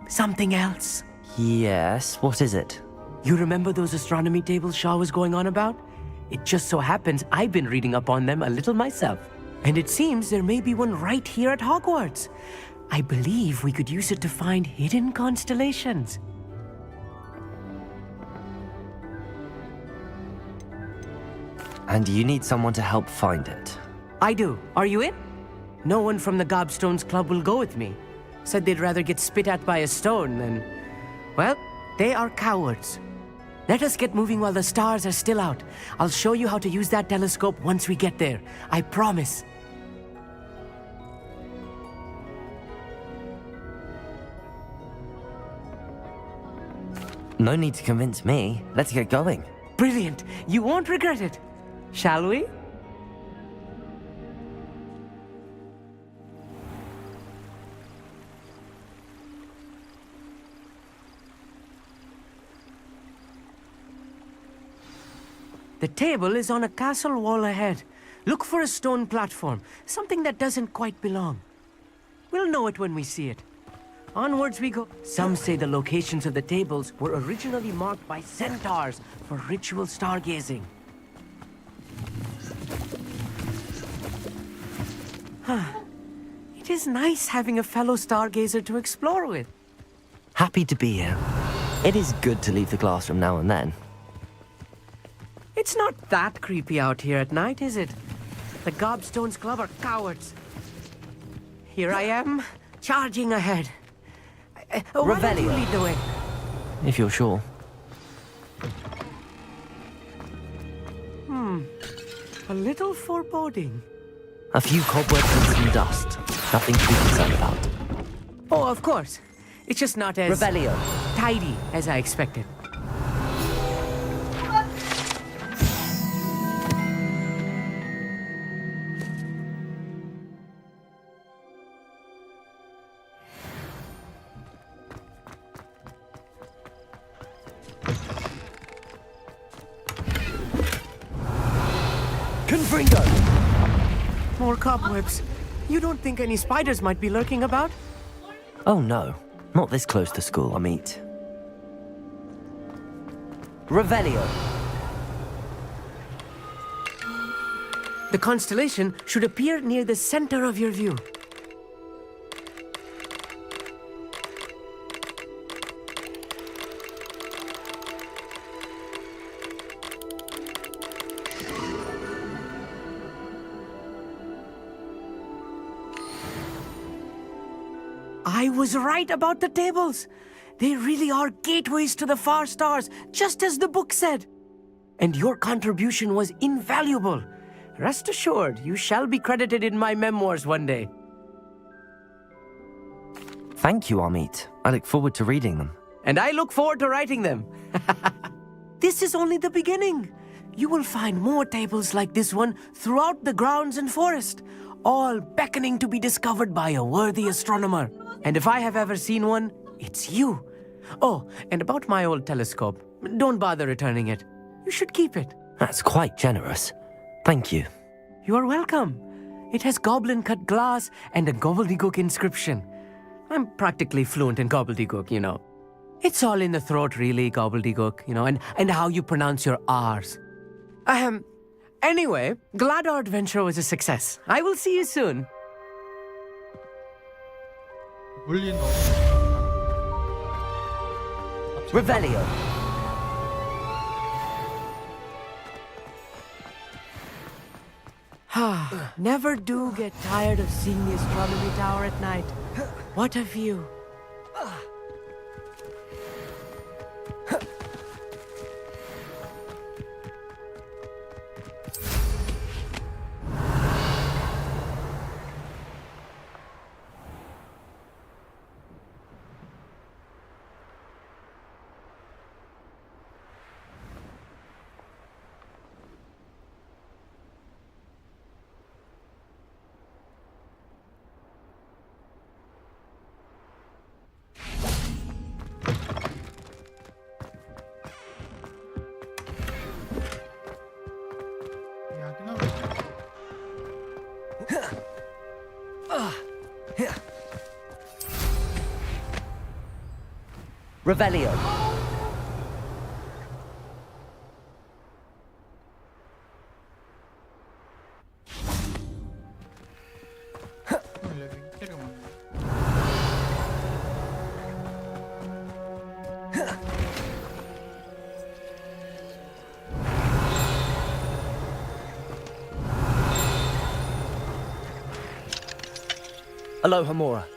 something else. Yes, what is it? You remember those astronomy tables Shaw was going on about? It just so happens I've been reading up on them a little myself. And it seems there may be one right here at Hogwarts. I believe we could use it to find hidden constellations. And you need someone to help find it. I do. Are you in? No one from the Gobstones Club will go with me. Said they'd rather get spit at by a stone than... Well, they are cowards. Let us get moving while the stars are still out. I'll show you how to use that telescope once we get there. I promise. No need to convince me. Let's get going. Brilliant. You won't regret it. Shall we? The table is on a castle wall ahead. Look for a stone platform, something that doesn't quite belong. We'll know it when we see it. Onwards we go. Some say the locations of the tables were originally marked by centaurs for ritual stargazing. It is nice having a fellow stargazer to explore with. Happy to be here. It is good to leave the classroom now and then. It's not that creepy out here at night, is it? The Gobstones Club are cowards. Here I am, charging ahead. Why don't you lead the way? If you're sure. A little foreboding. A few cobwebs and some dust. Nothing to be concerned about. Oh, of course. It's just not as... Revelio. ...tidy as I expected. Confringo! More cobwebs. You don't think any spiders might be lurking about? Oh no, not this close to school, Amit. Revelio. The constellation should appear near the center of your view. I was right about the tables. They really are gateways to the far stars, just as the book said. And your contribution was invaluable. Rest assured, you shall be credited in my memoirs one day. Thank you, Amit. I look forward to reading them. And I look forward to writing them. This is only the beginning. You will find more tables like this one throughout the grounds and forest, all beckoning to be discovered by a worthy astronomer. And if I have ever seen one, it's you. Oh, and about my old telescope, don't bother returning it. You should keep it. That's quite generous. Thank you. You are welcome. It has goblin-cut glass and a gobbledygook inscription. I'm practically fluent in gobbledygook, you know. It's all in the throat, really, gobbledygook, you know, and how you pronounce your R's. Anyway, glad our adventure was a success. I will see you soon. Revelio. Never do get tired of seeing the astronomy tower at night. What a view. Revelio. Aloha Mora.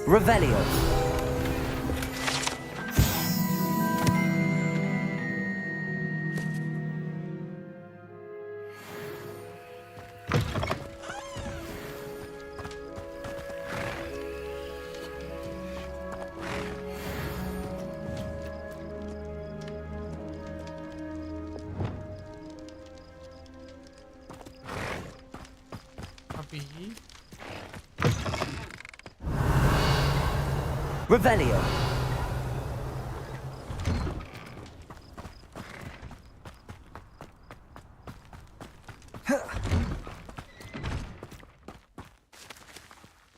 Revelio. Revelio.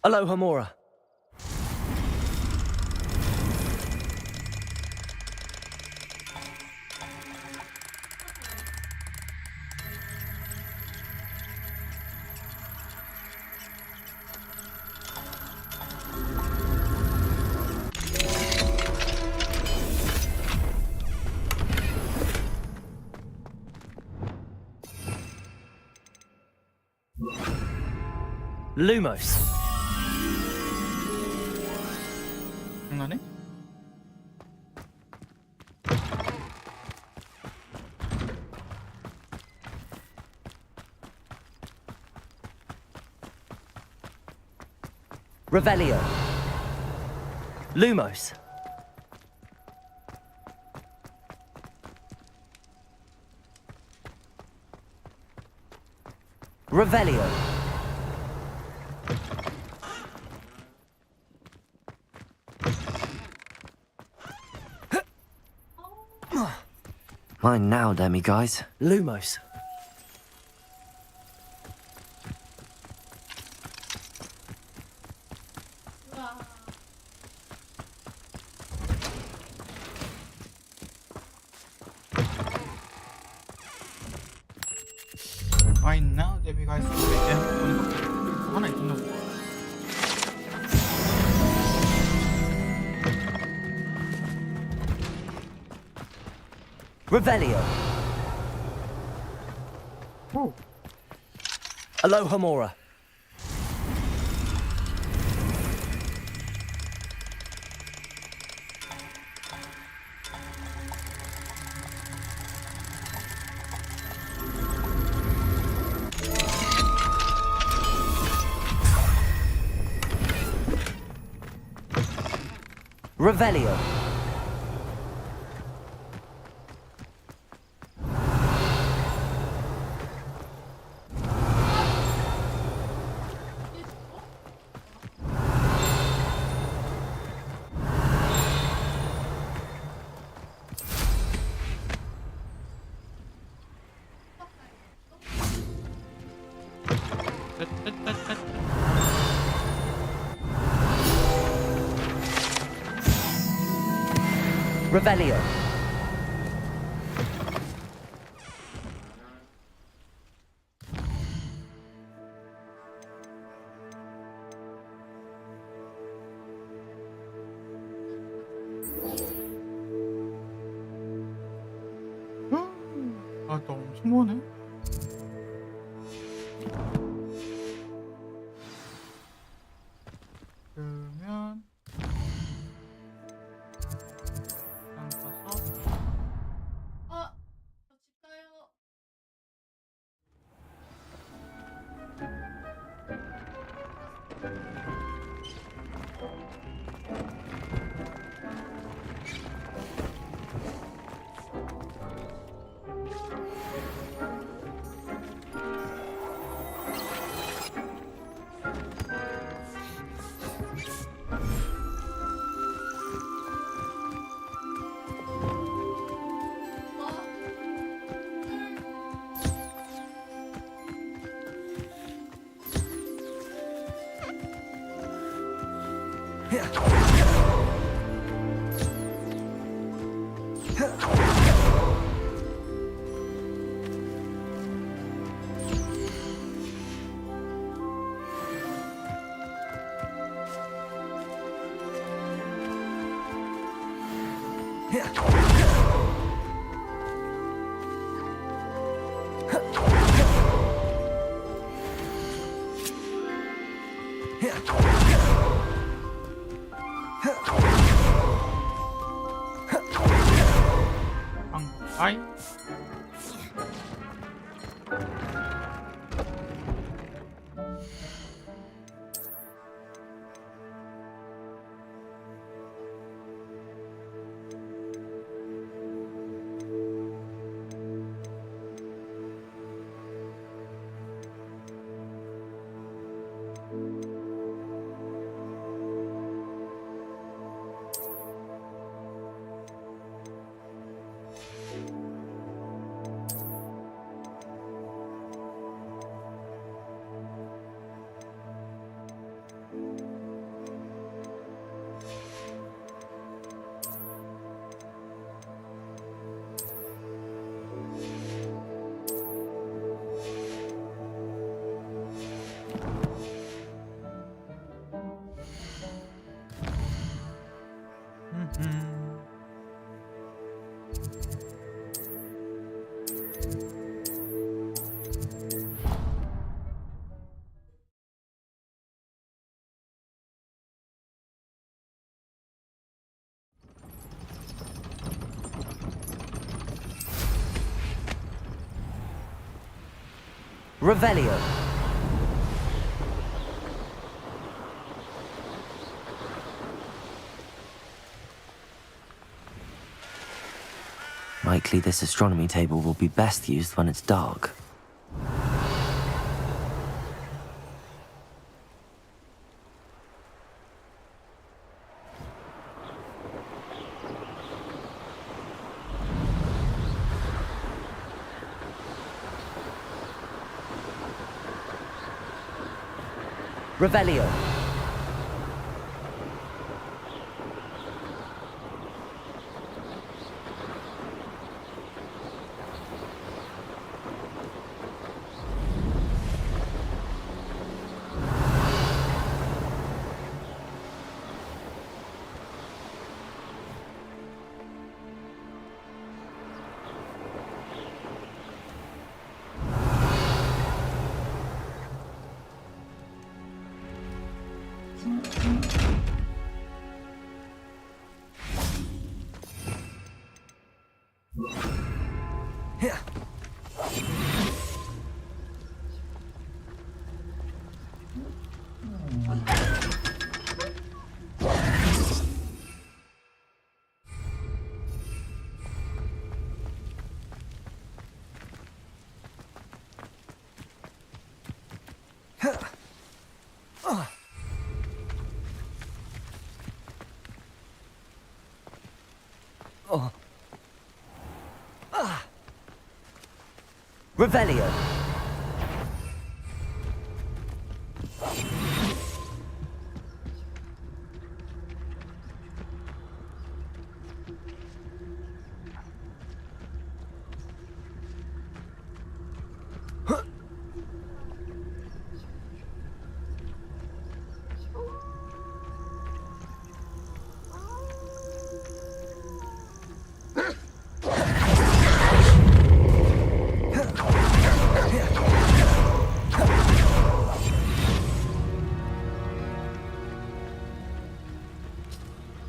Aloha Mora. Lumos. 장난해? Revelio. Lumos. Revelio. Mine now, demiguys. Lumos. Mine now, demiguys. 하나 있나 보다. Revelio. Aloha Mora. Revelio. Revelio. 아, 너 엄청 머네. 그러면 일단 가서 저 집 가요. 아이. Revelio. Likely this astronomy table will be best used when it's dark. Revelio. Revelio.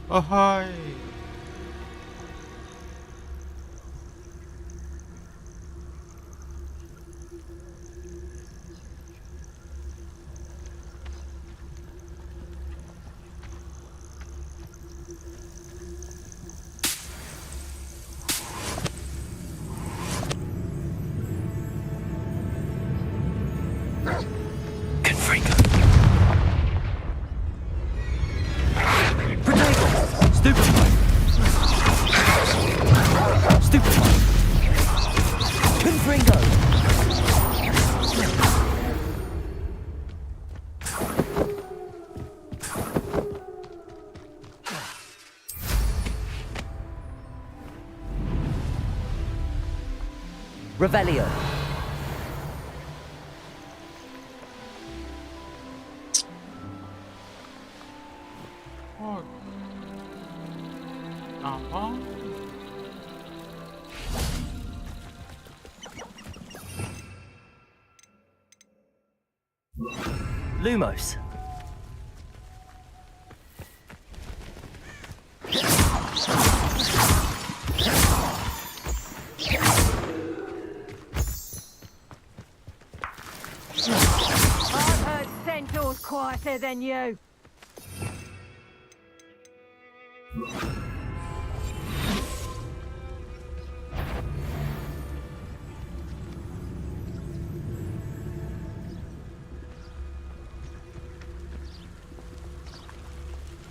어하이. Revelio. 아하. Lumos. I've heard centaurs quieter than you.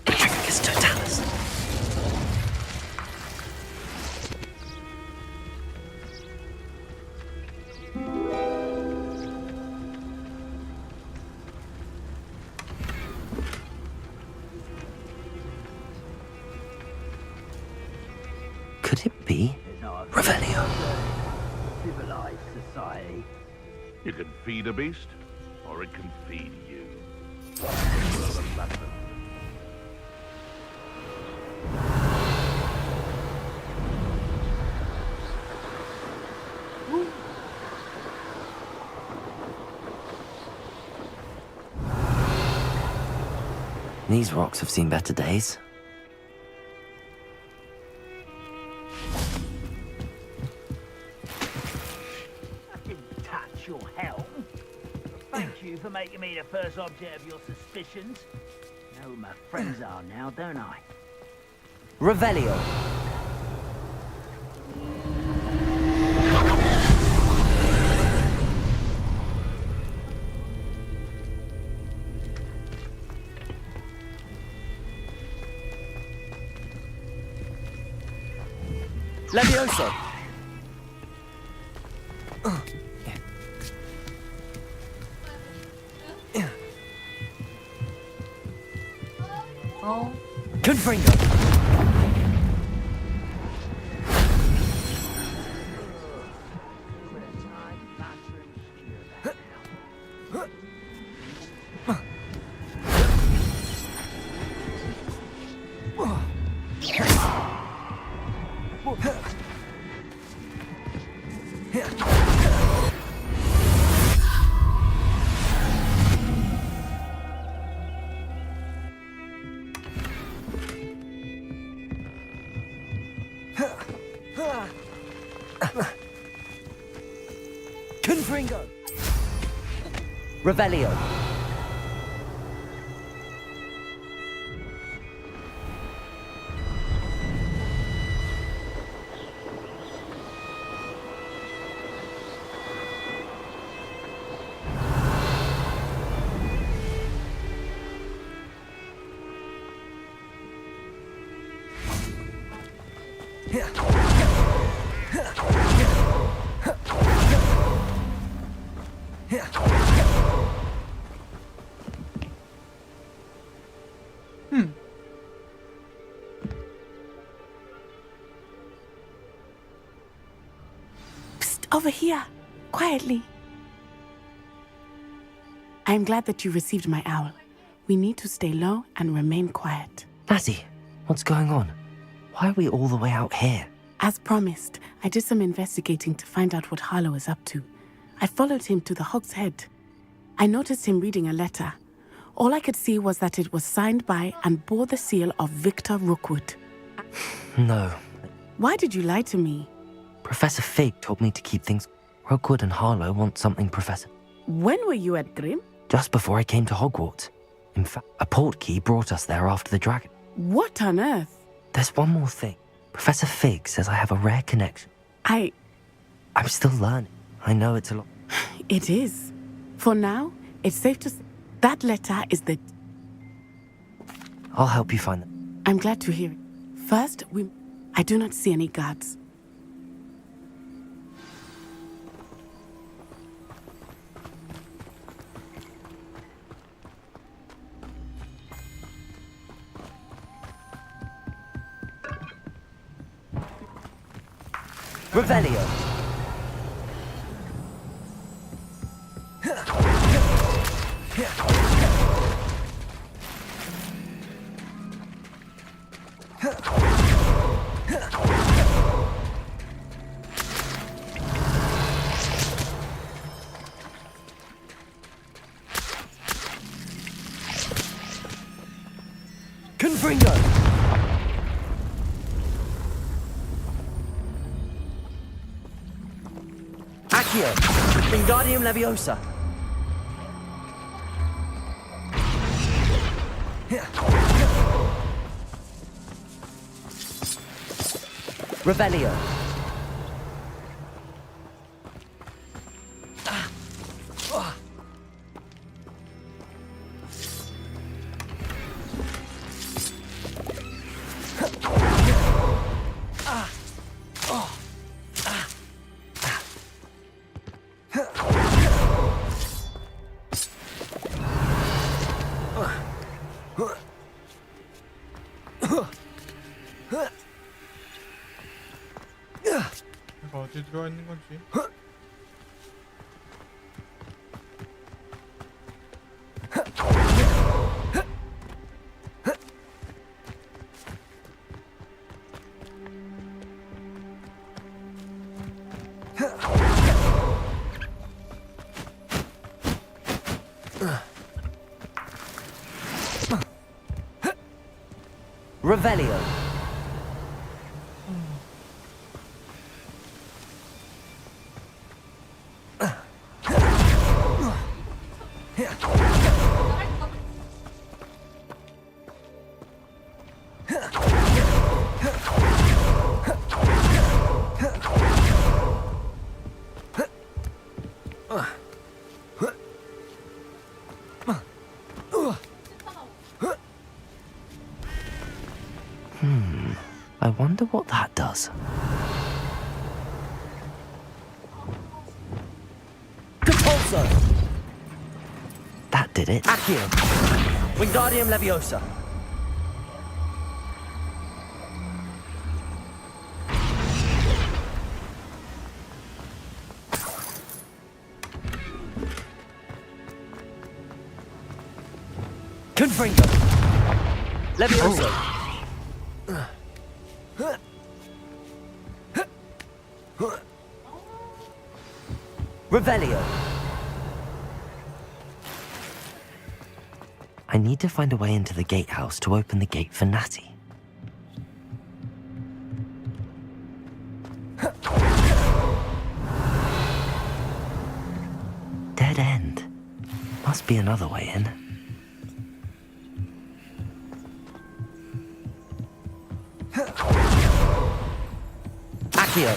Intricus totalis. Could it be Revelio? Civilized society. You can feed a beast, or it can feed you. Another lesson. These rocks have seen better days. I didn't touch your helm. Thank you for making me the first object of your suspicions. Know who my friends are now, don't I? Revelio. Levioso. Oh. Confringo. Confringo. Revelio. Over here, quietly. I'm glad that you received my owl. We need to stay low and remain quiet. Lassie, what's going on? Why are we all the way out here? As promised, I did some investigating to find out what Harlow is up to. I followed him to the Hog's Head. I noticed him reading a letter. All I could see was that it was signed by and bore the seal of Victor Rookwood. No. Why did you lie to me? Professor Fig told me to keep things. Rookwood and Harlow want something, Professor. When were you at Grimm? Just before I came to Hogwarts. In fact, a portkey brought us there after the dragon. What on earth? There's one more thing. Professor Fig says I have a rare connection. I'm still learning. I know it's a lot. It is. For now, it's safe to say that letter is the... I'll help you find them. I'm glad to hear it. First, I do not see any guards. Revelio. Confringo! Accio! Wingardium Leviosa! Revelio! 이거 어디 들어가 있는 건지. Revelio! I wonder what that does. Compulso! That did it. Accio! Wingardium Leviosa! Confringo! Leviosa! Revelio! I need to find a way into the gatehouse to open the gate for Natty. Dead end. Must be another way in. Accio!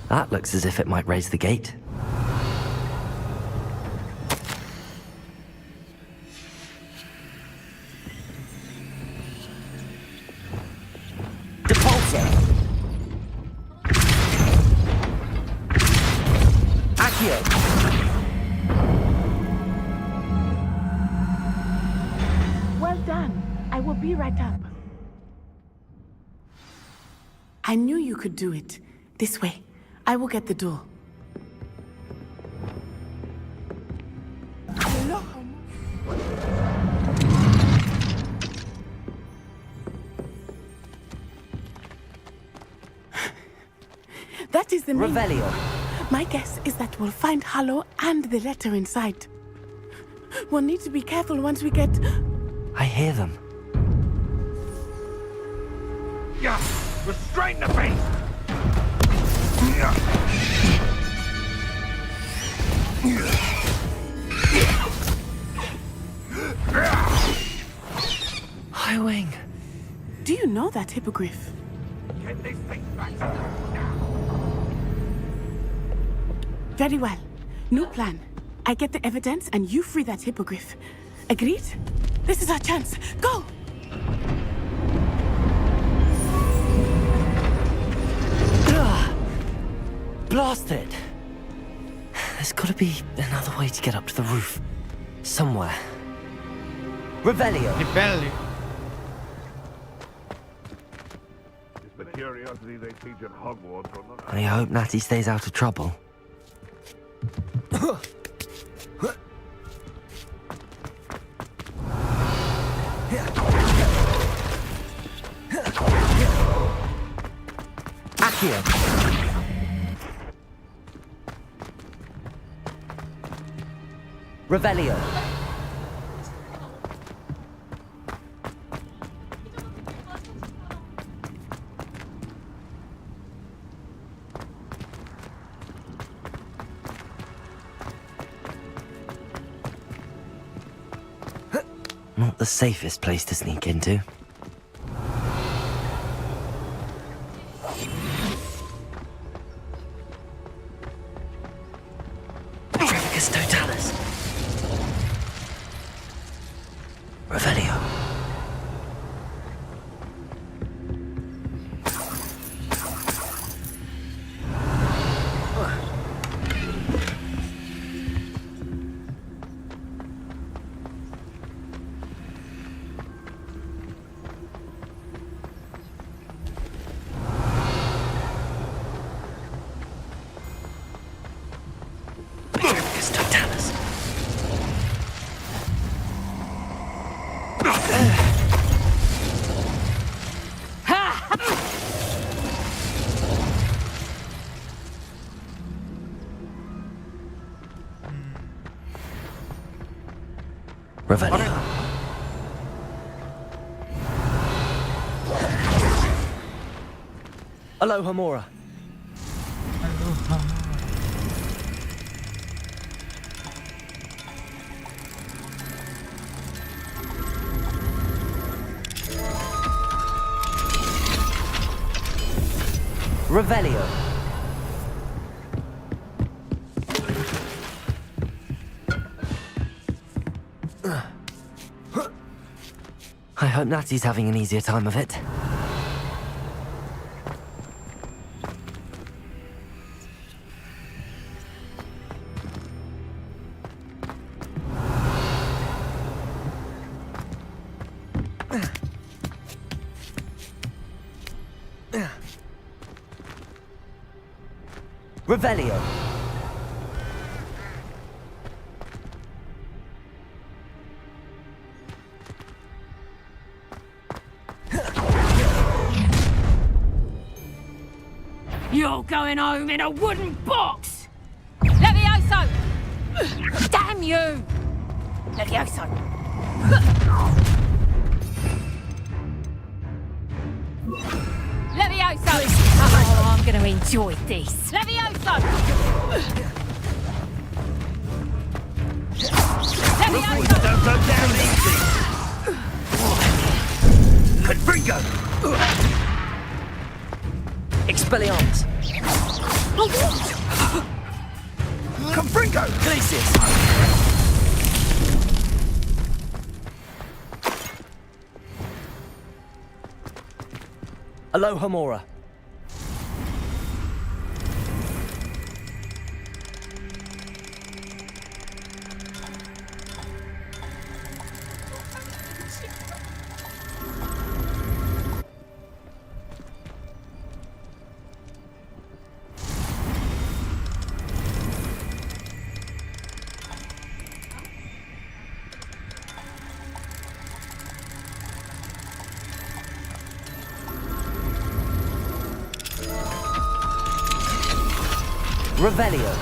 That looks as if it might raise the gate. Depulso! Accio! Well done. I will be right up. I knew you could do it. This way. I will get the door. That is the main... Revelio. My guess is that we'll find Harlow and the letter inside. We'll need to be careful once we get... I hear them. Yeah, restrain the beast! Highwing. Do you know that hippogriff? Get this thing back. Very well. New plan. I get the evidence and you free that hippogriff. Agreed? This is our chance. Go! Blasted! There's gotta be another way to get up to the roof. Somewhere. Revelio! Revelio. curiosity they teach at Hogwarts or not. I hope Natty stays out of trouble. Accio. Revelio. Not the safest place to sneak into. Trevicus Totalis. Revelio. Trevicus Totalis. Revelio. Aloha Mora. Revelio. I hope Natty's having an easier time of it. Revelio. You're going home in a wooden box! Levioso! Damn you! Levioso! Levioso! Oh, I'm gonna enjoy this. Levioso! Levioso! Don't go down easy! Confringo! Expelliarmus. Confringo! Glacius. Aloha Mora. Revelio.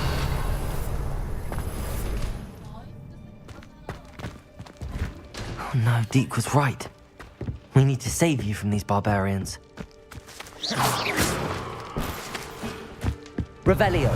Oh no, Deke was right. We need to save you from these barbarians. Revelio.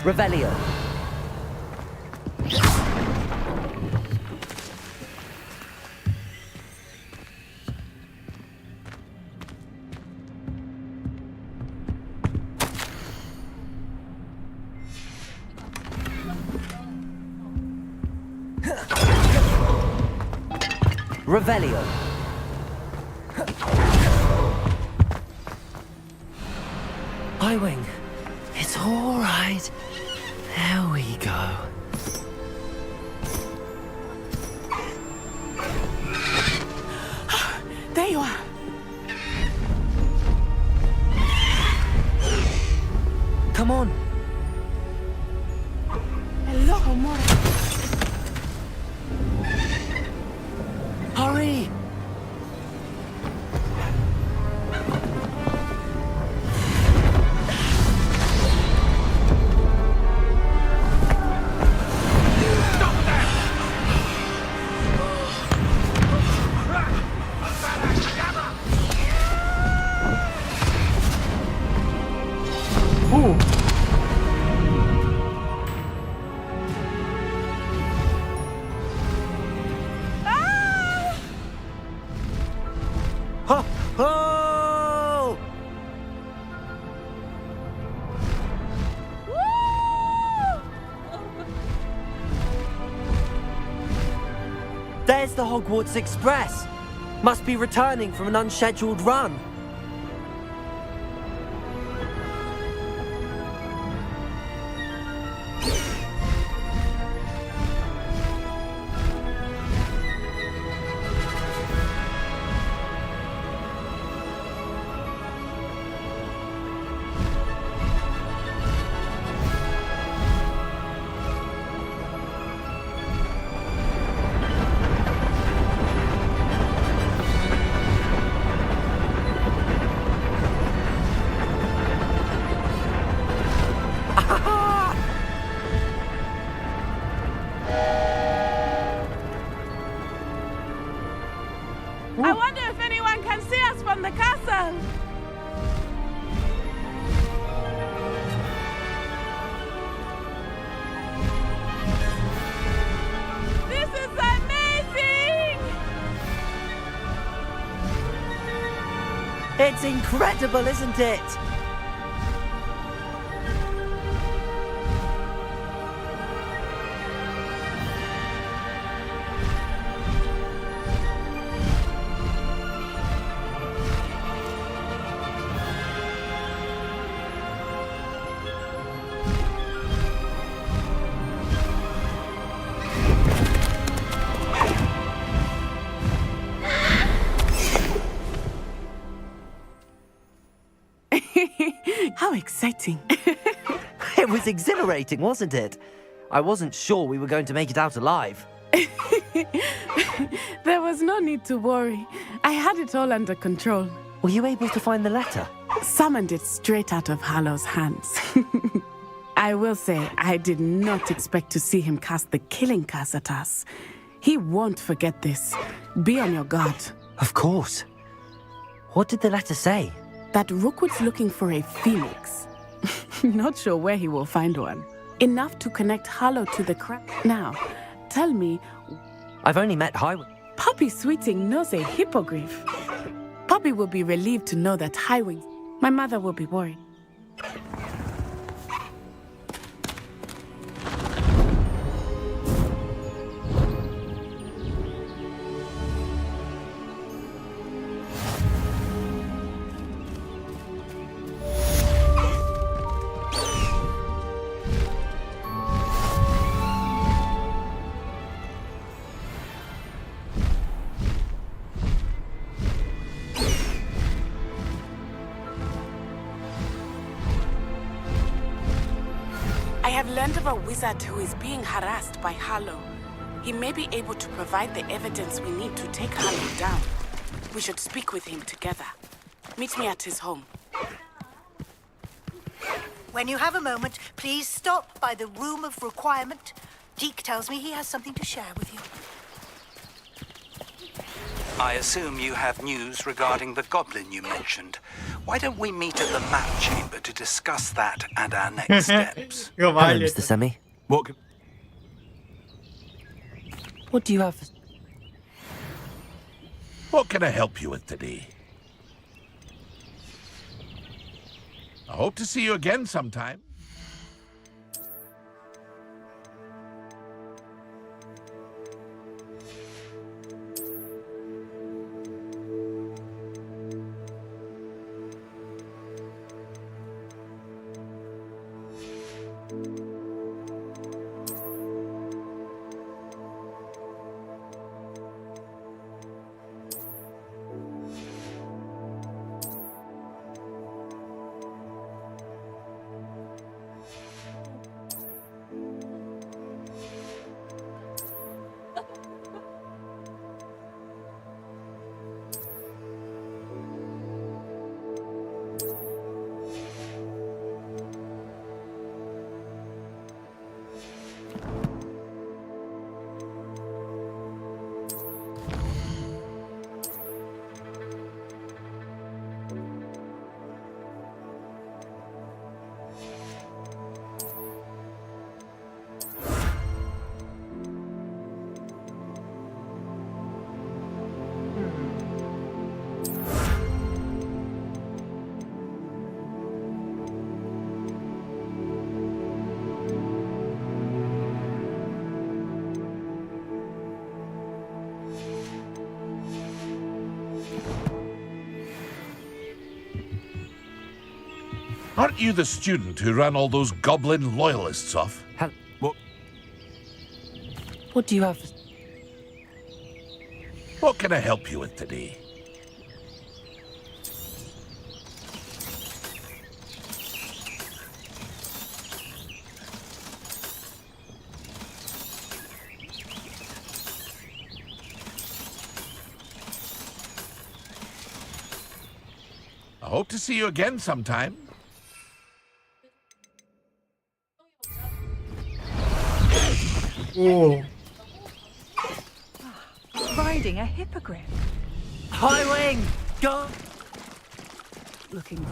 Revelio. Revelio. Highwing. It's all right. There we go. There you are. Come on. Hello, Homura. Hurry! Ho! Ho! There's the Hogwarts Express. Must be returning from an unscheduled run. I wonder if anyone can see us from the castle. This is amazing! It's incredible, isn't it? How exciting. It was exhilarating, wasn't it? I wasn't sure we were going to make it out alive. There was no need to worry. I had it all under control. Were you able to find the letter? Summoned it straight out of Harlow's hands. I will say, I did not expect to see him cast the killing curse at us. He won't forget this. Be on your guard. Of course. What did the letter say? That Rookwood's looking for a phoenix. Not sure where he will find one. Enough to connect Harlow to the crack. Now, tell me... I've only met Highwing. Poppy Sweeting knows a hippogriff. Poppy will be relieved to know that Highwing... My mother will be worried. I have learned of a wizard who is being harassed by Harlow. He may be able to provide the evidence we need to take Harlow down. We should speak with him together. Meet me at his home. When you have a moment, please stop by the Room of Requirement. Deke tells me he has something to share with you. I assume you have news regarding the goblin you mentioned. Why don't we meet at the map chamber to discuss that and our next steps? Hello, Mr. Semi. What do you have? What can I help you with today? I hope to see you again sometime. Aren't you the student who ran all those goblin loyalists off? What do you have? What can I help you with today? I hope to see you again sometime. Oh. Riding a hippogriff. Highwing! Go! Looking.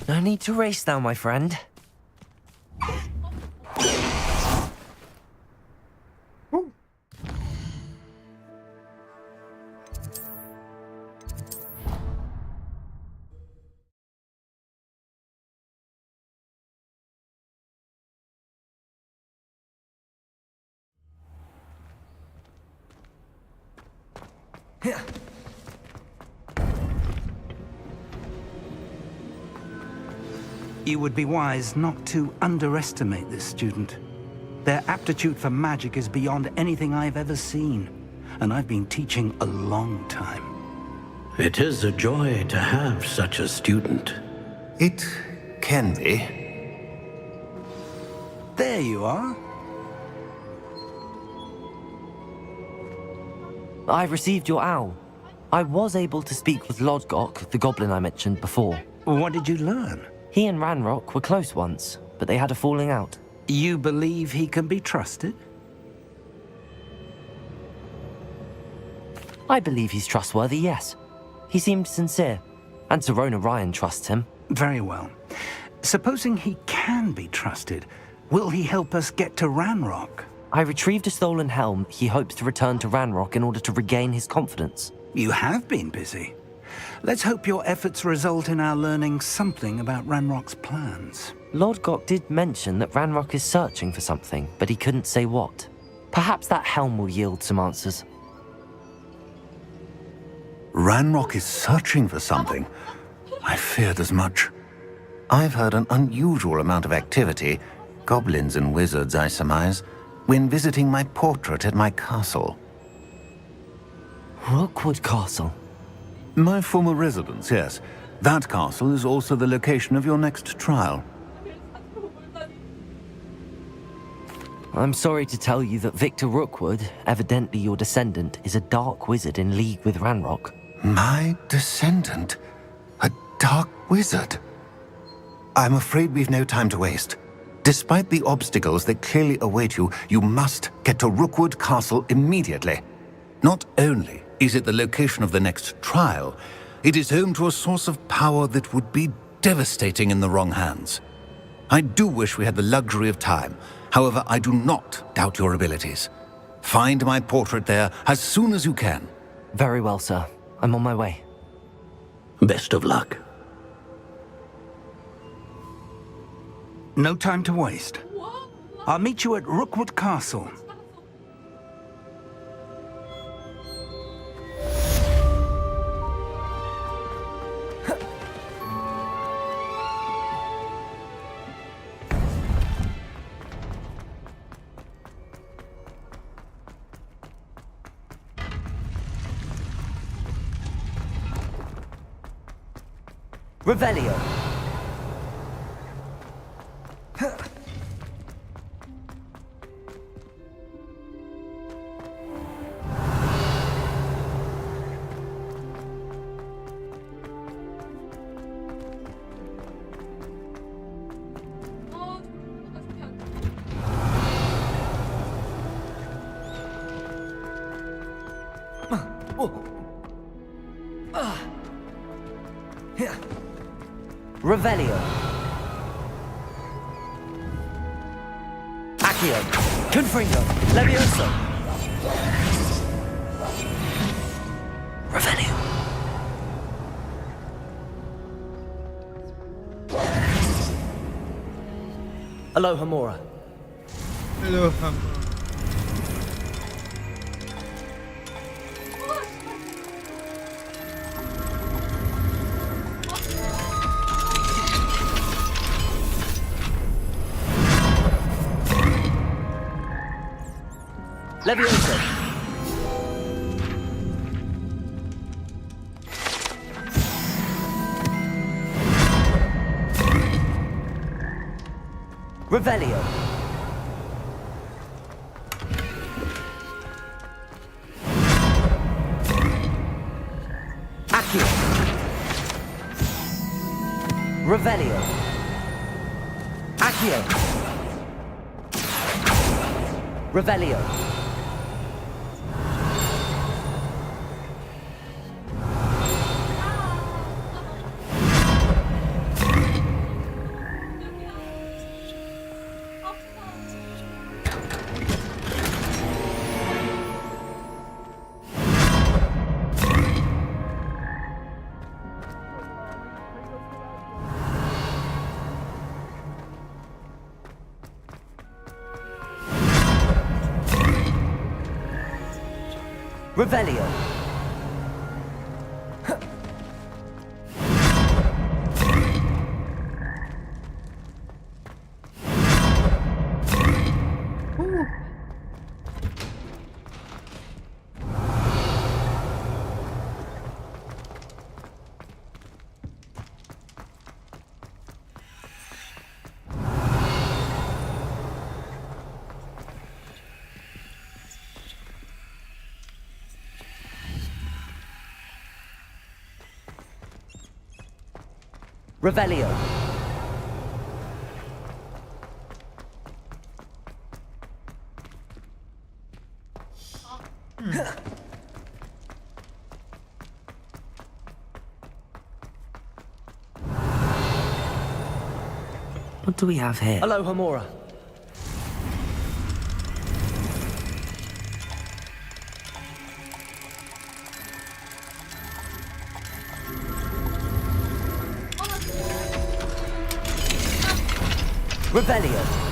No need to race now, my friend. You would be wise not to underestimate this student. Their aptitude for magic is beyond anything I've ever seen, and I've been teaching a long time. It is a joy to have such a student. It can be. There you are. I've received your owl. I was able to speak with Lodgok, the goblin I mentioned before. What did you learn? He and Ranrock were close once, but they had a falling out. You believe he can be trusted? I believe he's trustworthy, yes. He seemed sincere, and Serona Ryan trusts him. Very well. Supposing he can be trusted, will he help us get to Ranrock? I retrieved a stolen helm he hopes to return to Ranrock in order to regain his confidence. You have been busy. Let's hope your efforts result in our learning something about Ranrock's plans. Lodgok did mention that Ranrock is searching for something, but he couldn't say what. Perhaps that helm will yield some answers. Ranrock is searching for something. I feared as much. I've heard an unusual amount of activity, goblins and wizards, I surmise, when visiting my portrait at my castle. Rookwood Castle? My former residence, yes. That castle is also the location of your next trial. I'm sorry to tell you that Victor Rookwood, evidently your descendant, is a dark wizard in league with Ranrock. My descendant? A dark wizard? I'm afraid we've no time to waste. Despite the obstacles that clearly await you, you must get to Rookwood Castle immediately. Not only is it the location of the next trial, it is home to a source of power that would be devastating in the wrong hands. I do wish we had the luxury of time. However, I do not doubt your abilities. Find my portrait there as soon as you can. Very well, sir. I'm on my way. Best of luck. No time to waste. I'll meet you at Rookwood Castle. Revelio. Revelio. Accio. Confringo. Levioso. Revelio. Aloha Mora. Aloha. Levioso. Revelio. Accio. Revelio. Accio. Revelio. Revelio. Revelio. What do we have here? Hello, Homura. Revelio.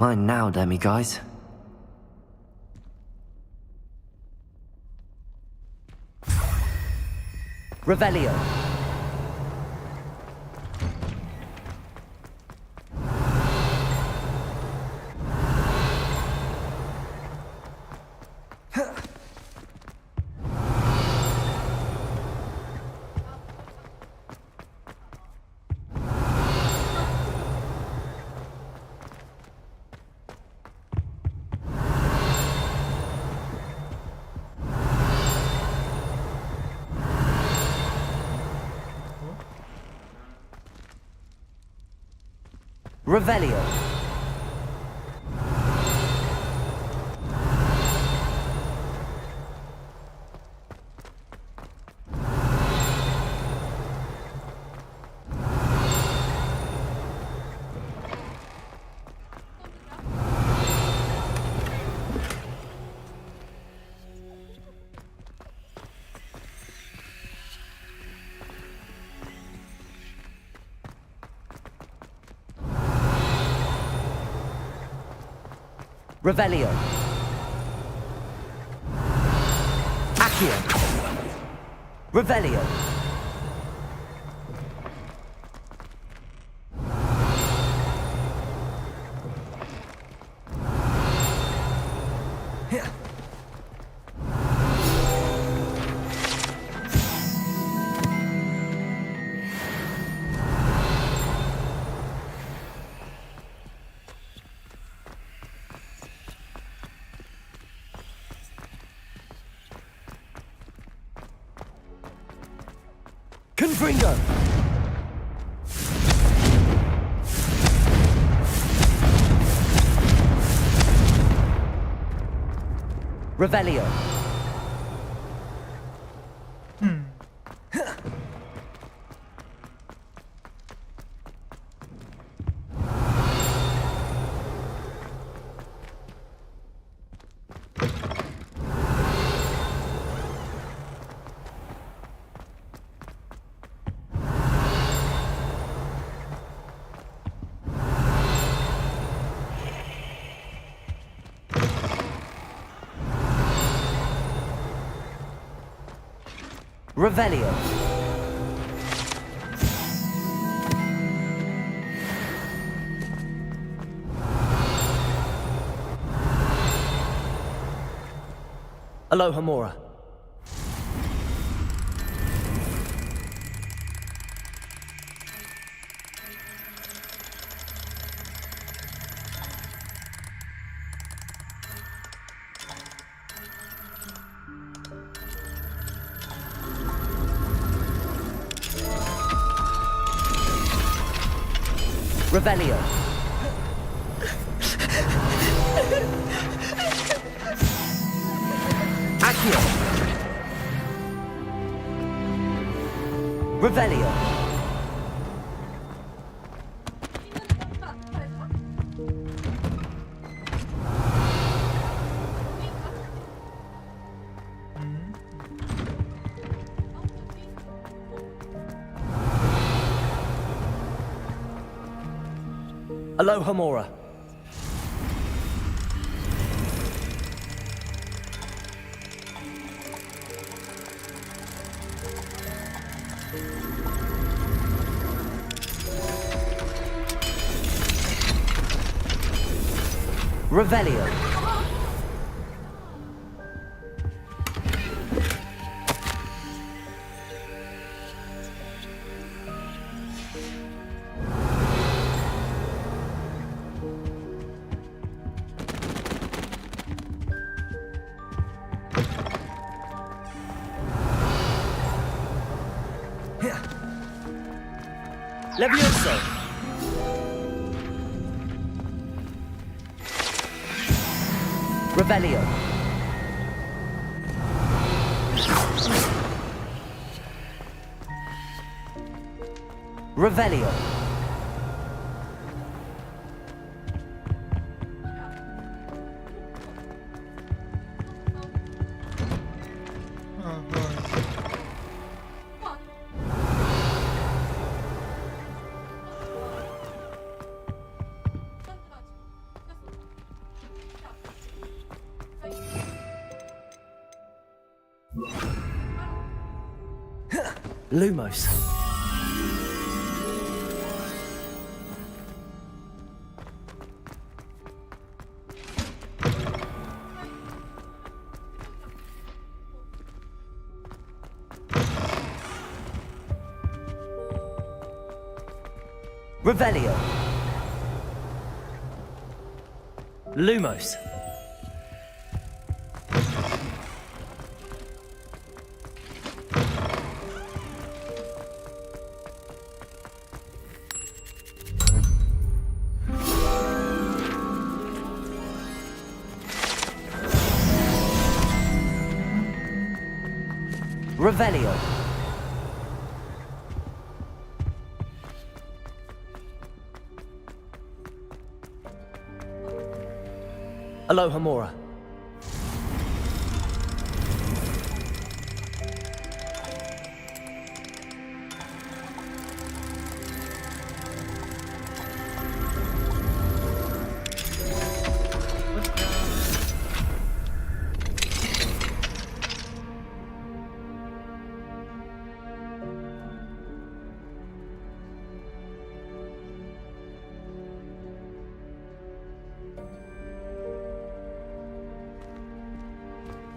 Mine now, demiguise. Revelio. Revelio. Revelio. Accio. Revelio. Confringo! Revelio. Revelio. Aloha Mora. Revelio. Accio. Revelio. Aloha Mora. Revelio. Levioso. Revelio. Revelio. Lumos. Revelio. Lumos. Revelio. Alohomora.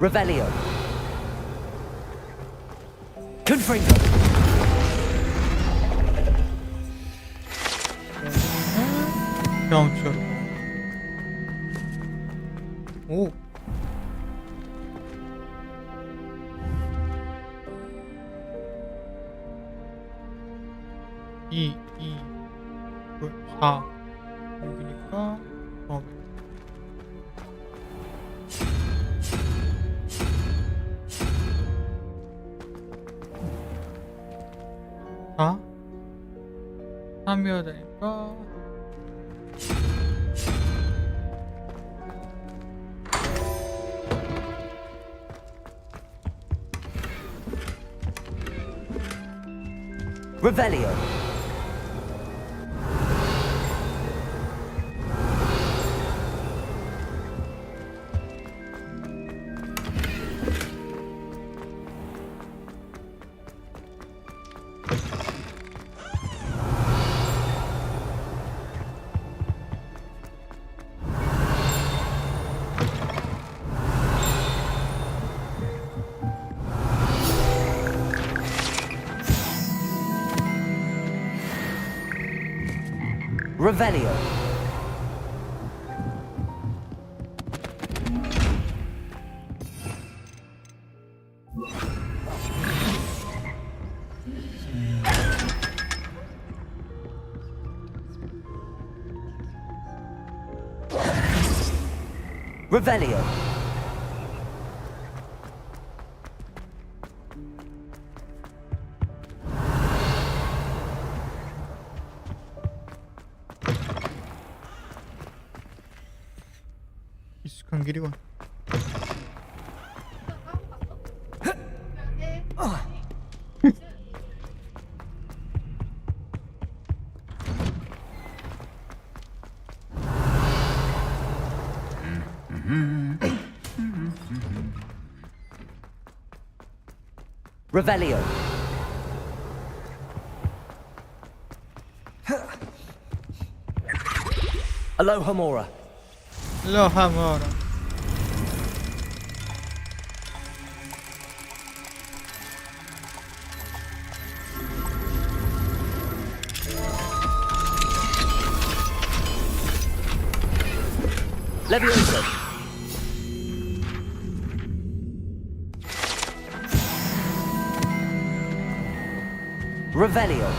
Revelio. Confringo. 병추. 오. 이, 4. 여기니까, 아? 3이어야 되니까 Revelio. Revelio. Revelio. 익숙한 길이군. Revelio. Alohomora. 일로 하모라. Leviosa. Revelio.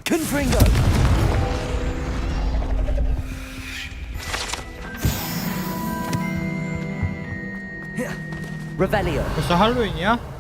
Confringo. Revelio. 벌써 할로윈이야?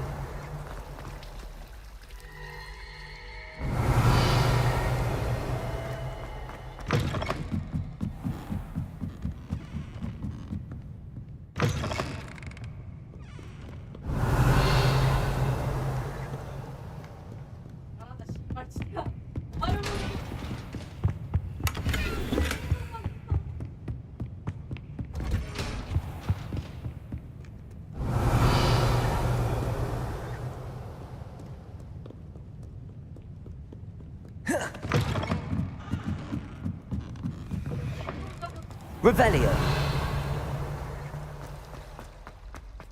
Revelio.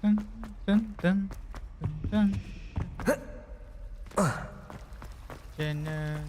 뜬뜬뜬뜬뜬. 쟤는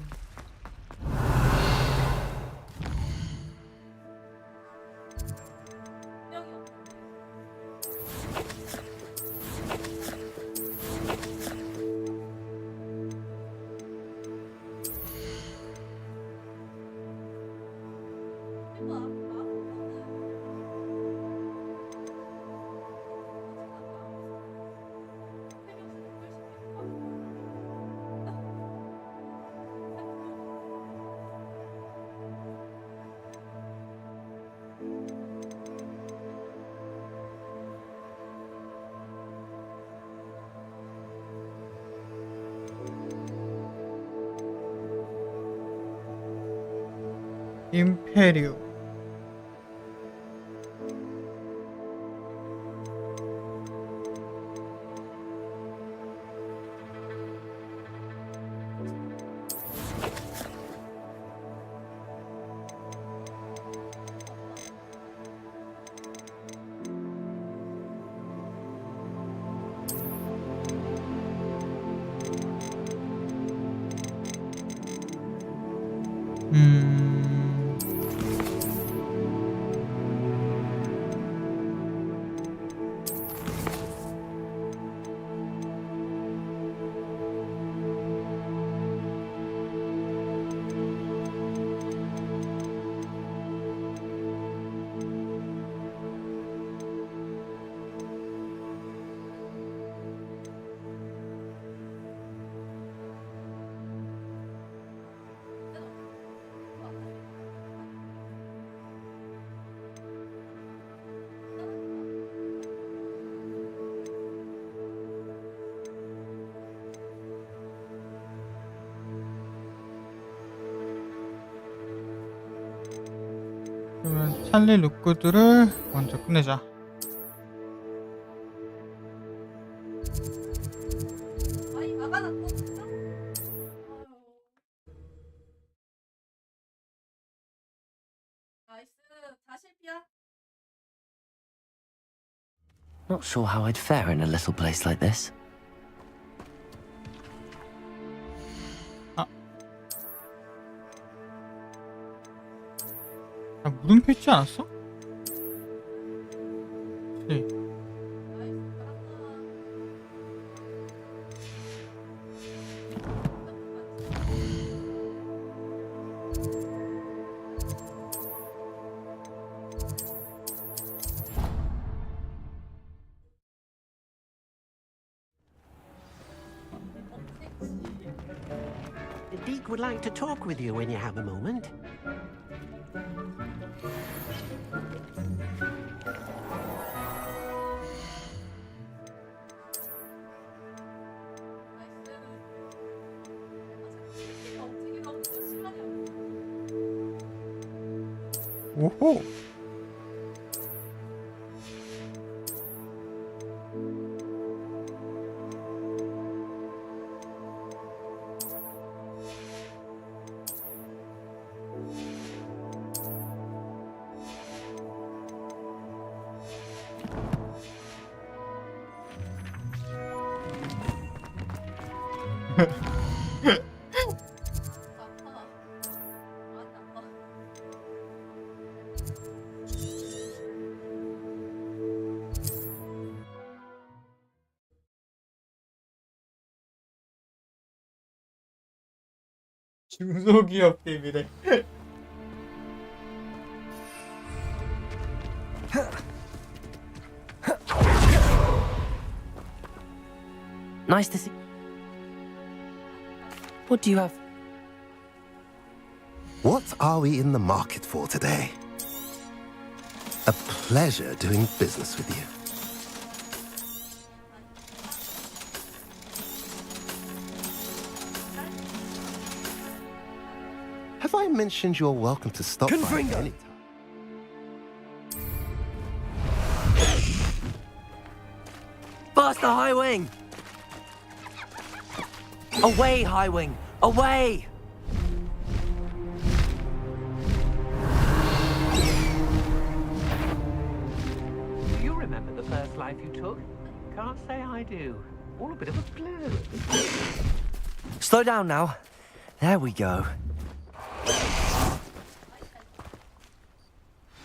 임페리오. 그러면 찰리 루크들을 먼저 끝내자. Not sure how I'd fare in a little place like this. 아, 물음표 있지 않았어? 네. Deke would like to talk with you when you have a moment. 오호. 중소기업 게임이래. Nice to see. What do you have? What are we in the market for today? A pleasure doing business with you. Have I mentioned you're welcome to stop by Confringo. any time? Faster, High Wing! Away, High Wing! Away! Do you remember the first life you took? Can't say I do. All a bit of a blur. Slow down now. There we go.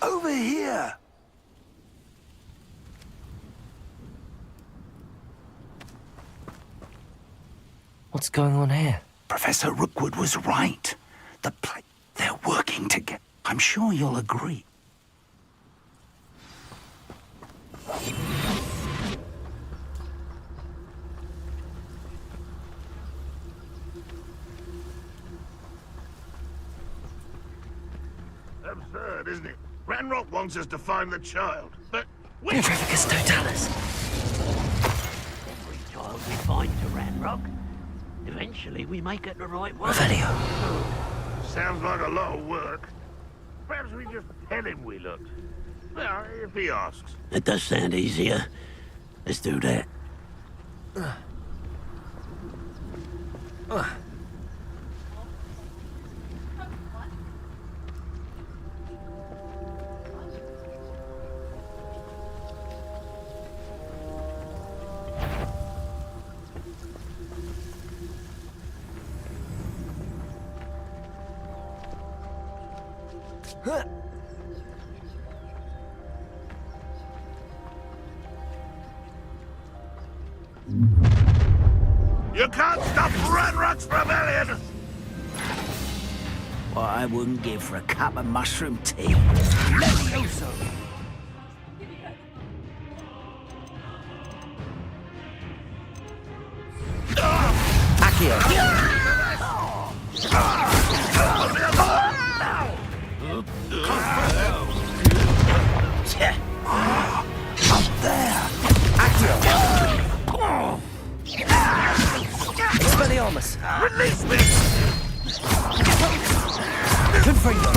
Over here! What's going on here? Professor Rookwood was right. They're working together. I'm sure you'll agree. Absurd, isn't it? Ranrock wants us to find the child, but Petrificus totalis. Every child we find to Ranrock, eventually we make it the right one. Revelio. sounds like a lot of work. Perhaps we just tell him we looked. Well, if he asks. It does sound easier. Let's do that. You can't stop Ranrock's rebellion! What I wouldn't give for a cup of mushroom tea. Levioso! Up there! Accio! Expelliarmus! Release me! Confringo!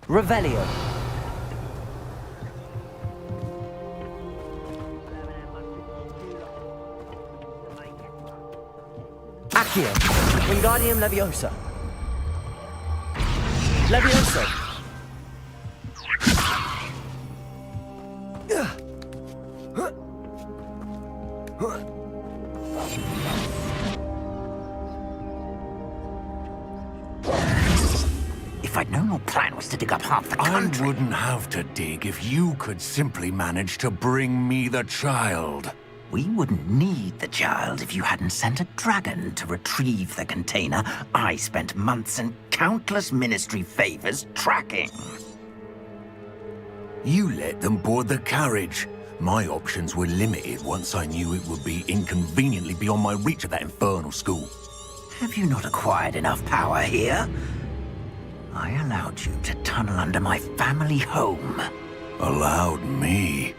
Revelio. Accio. Wingardium Leviosa. Levioso. If I'd known your plan was to dig up half the I country... wouldn't have to dig if you could simply manage to bring me the child. We wouldn't need the child if you hadn't sent a dragon to retrieve the container I spent months and countless ministry favors tracking. You let them board the carriage. My options were limited once I knew it would be inconveniently beyond my reach at that infernal school. Have you not acquired enough power here? I allowed you to tunnel under my family home. Allowed me?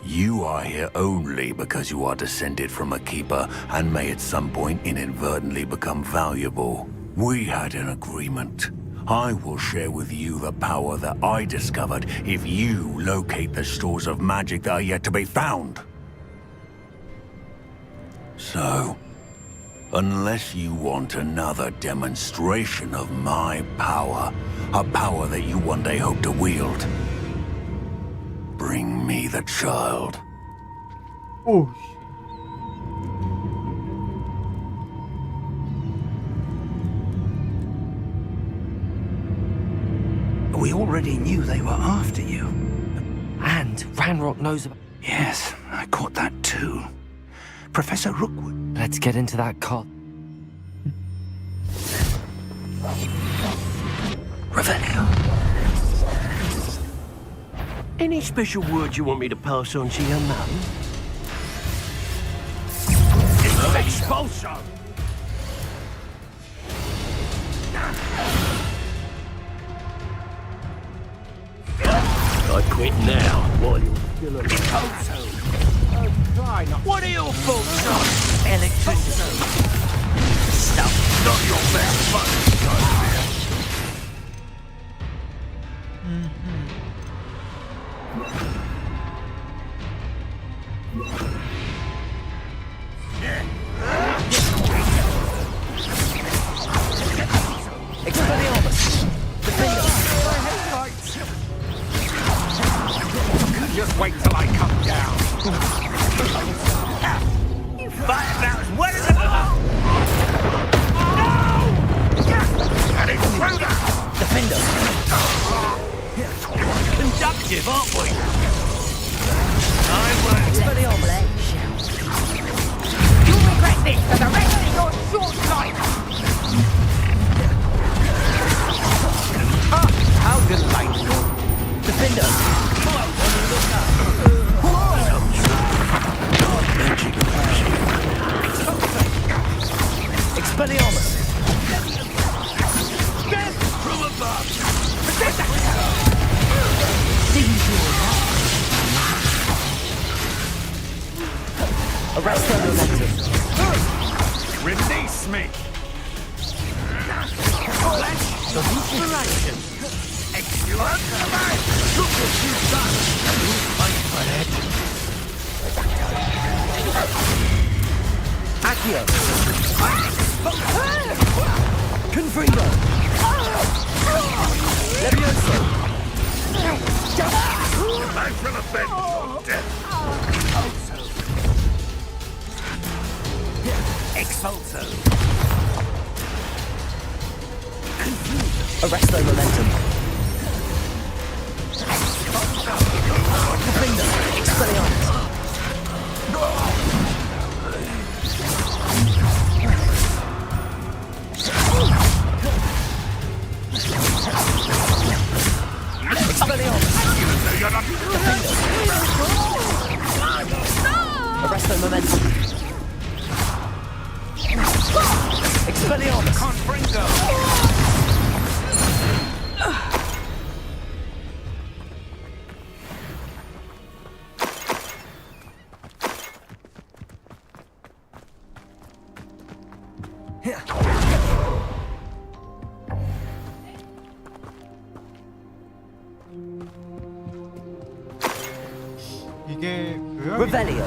You are here only because you are descended from a keeper and may at some point inadvertently become valuable. We had an agreement. I will share with you the power that I discovered if you locate the stores of magic that are yet to be found. So, Unless you want another demonstration of my power, a power that you one day hope to wield. Bring me the child. Oh. We already knew they were after you. And Ranrock knows about... Yes, I caught that too. Professor Rookwood. Let's get into that cot. Revelio. Any special words you want me to pass on to your mum? Expulso! I quit now, while you're still alive. What are your thoughts on electricity? Stuff not your best fun. Just wait till I come down. You fight about as well as a... An intruder! Defender! Conductive, aren't we? I won't. You'll regret this for the rest of your short life! How delightful. Defender! Expelliarmus! Death from above! Arrest the momentum. Release me! Flash of inspiration! Excellent! Look what you've done! Fight for it! Accio! Confringo! Levioso! Back from the bed, death. Expulso! Arresto momentum! Confringo! Expelliarmus! Arresto momentum. Expelliarmus. Confringo. 이게 Revelio.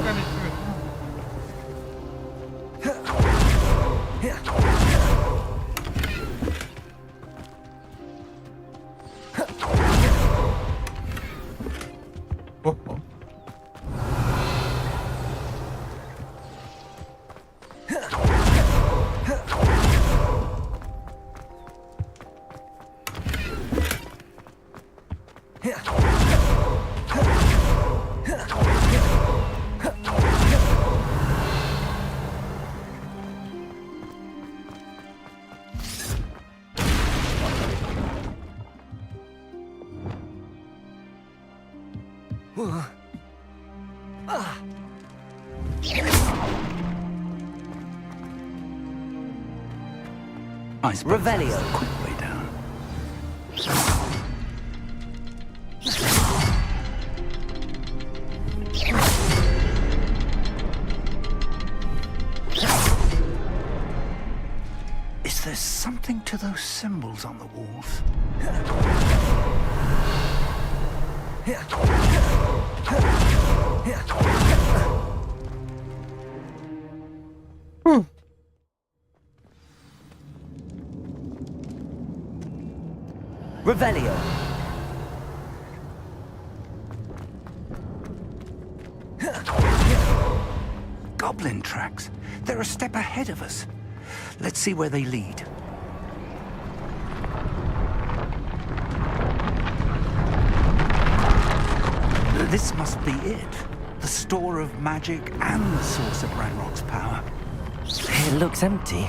I suppose Revelio. that's the quick way down. Is there something to those symbols on the walls? Revelio. Goblin tracks. They're a step ahead of us. Let's see where they lead. This must be it. The store of magic and the source of Ranrock's power. It looks empty.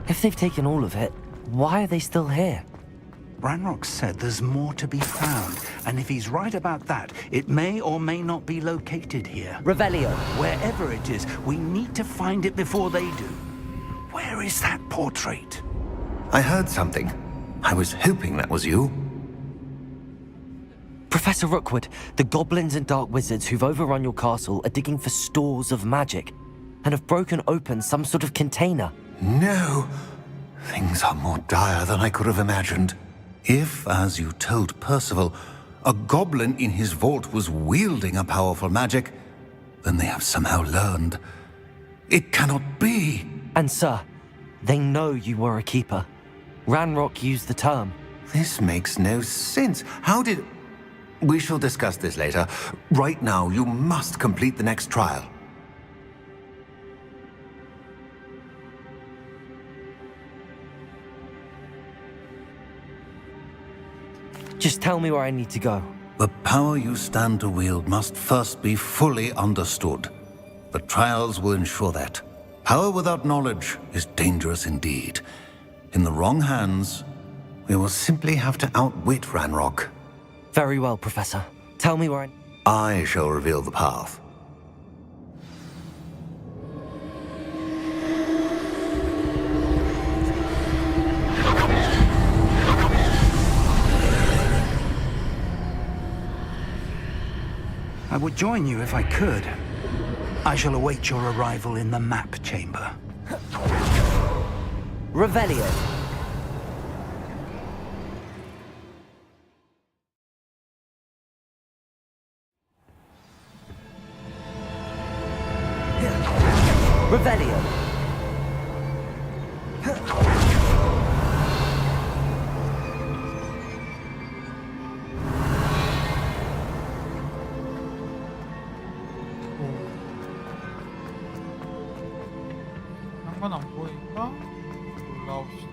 If they've taken all of it, why are they still here? Ranrock said there's more to be found, and if he's right about that, it may or may not be located here. Revelio. Wherever it is, we need to find it before they do. Where is that portrait? I heard something. I was hoping that was you. Professor Rookwood, the goblins and dark wizards who've overrun your castle are digging for stores of magic and have broken open some sort of container. No. Things are more dire than I could have imagined. If, as you told Percival, a goblin in his vault was wielding a powerful magic, then they have somehow learned. It cannot be. And sir, they know you were a keeper. Ranrock used the term. This makes no sense. How did... We shall discuss this later. Right now, you must complete the next trial. Just tell me where I need to go. The power you stand to wield must first be fully understood. The trials will ensure that. Power without knowledge is dangerous indeed. In the wrong hands, we will simply have to outwit Ranrock. Very well, Professor. Tell me where I shall reveal the path. I would join you if I could. I shall await your arrival in the map chamber. Revelio. Revelio. 한 건 안 보이니까 올라옵시다.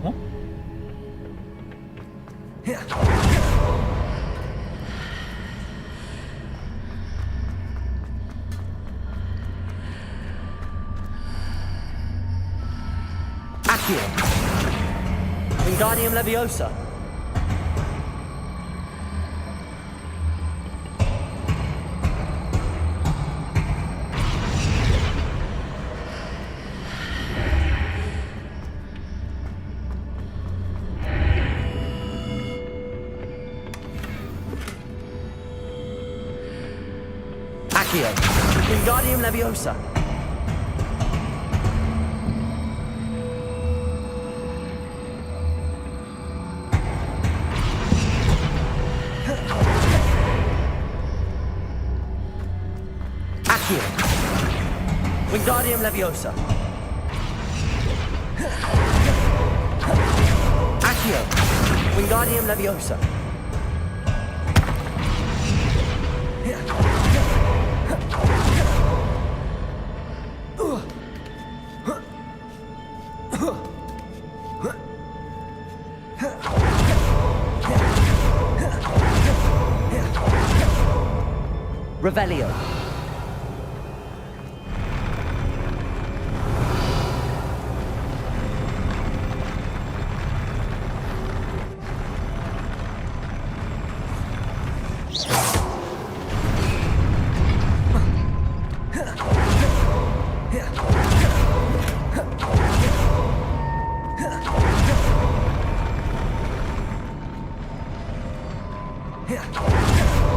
어? Accio. Wingardium Leviosa. Accio. Wingardium Leviosa. Accio. Wingardium Leviosa. Accio. Wingardium Leviosa. Revelio.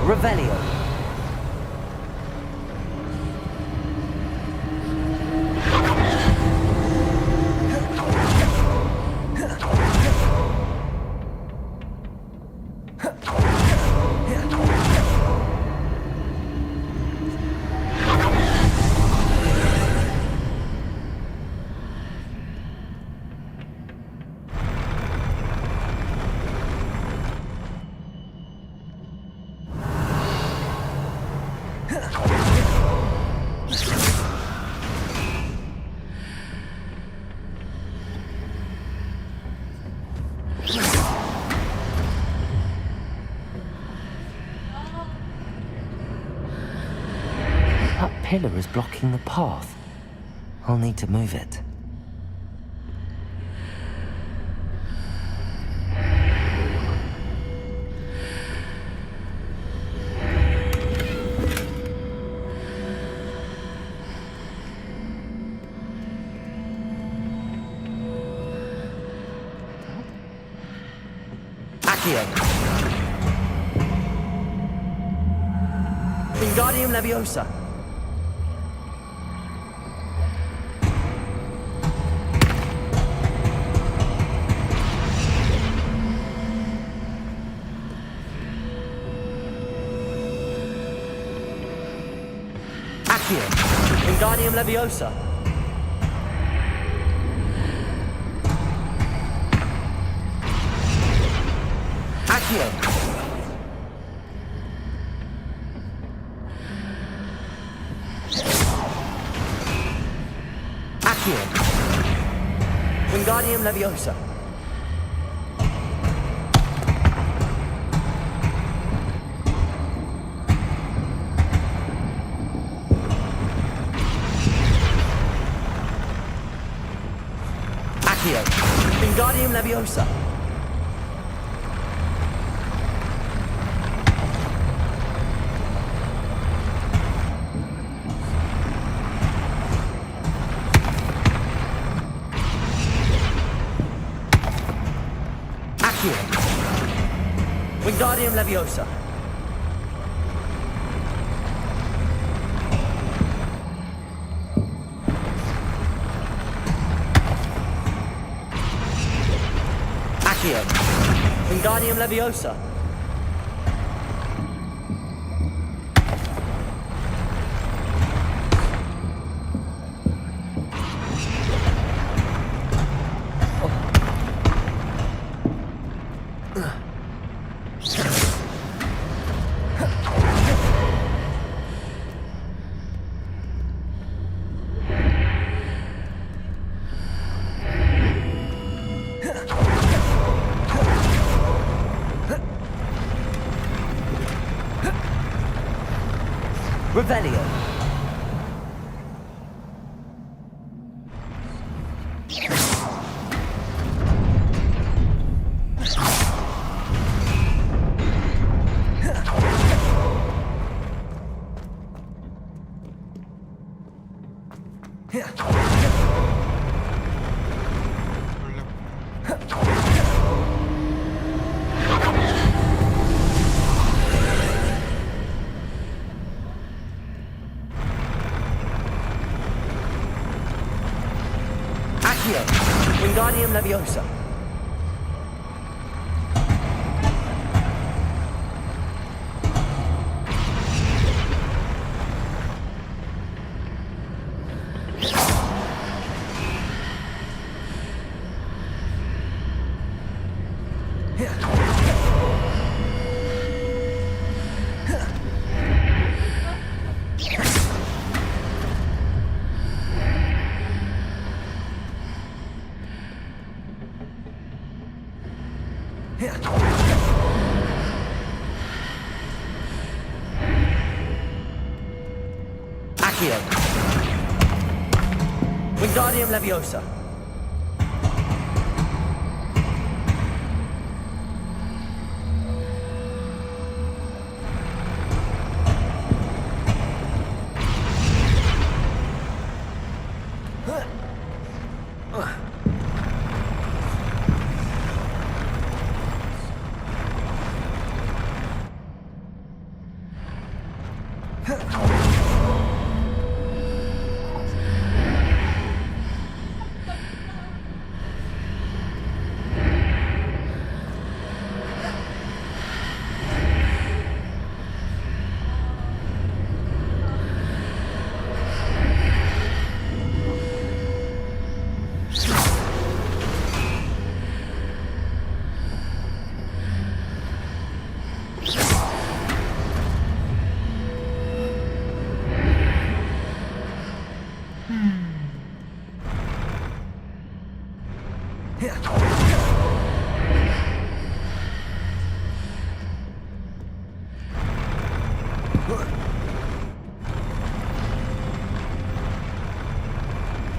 Revelio. pillar is blocking the path. I'll need to move it. Accio. Wingardium Leviosa. Accio. Wingardium Leviosa. Accio. Accio. Wingardium Leviosa. Accio. Wingardium Leviosa. Accio. Wingardium Leviosa. Accio. Wingardium Leviosa. Revelio. Accio. Wingardium Leviosa. Accio. Wingardium Leviosa.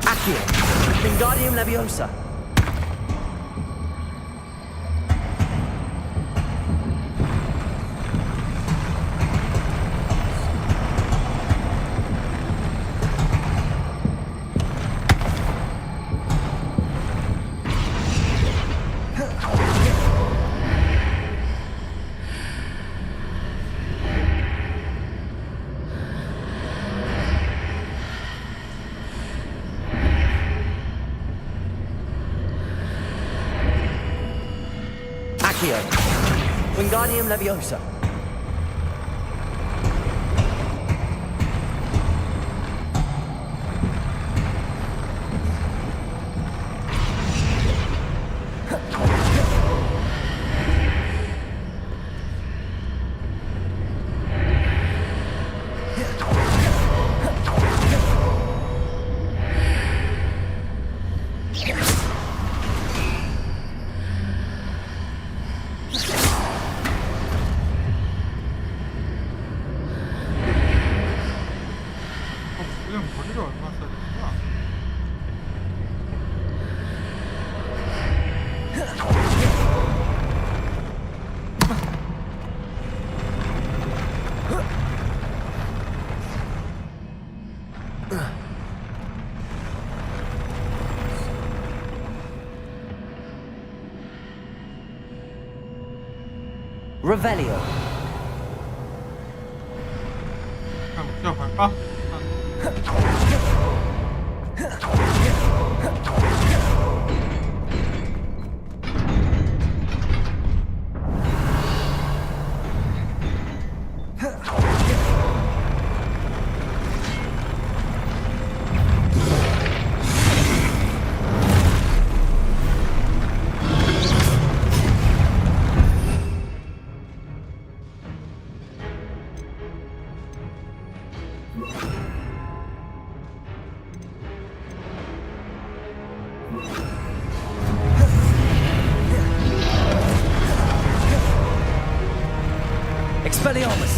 Accio. Wingardium Leviosa. Accio. Wingardium Leviosa. 그냥 거리를 얼마 써야 되는구나. Revelio. 그냥 뛰어갈까? Expelliarmus.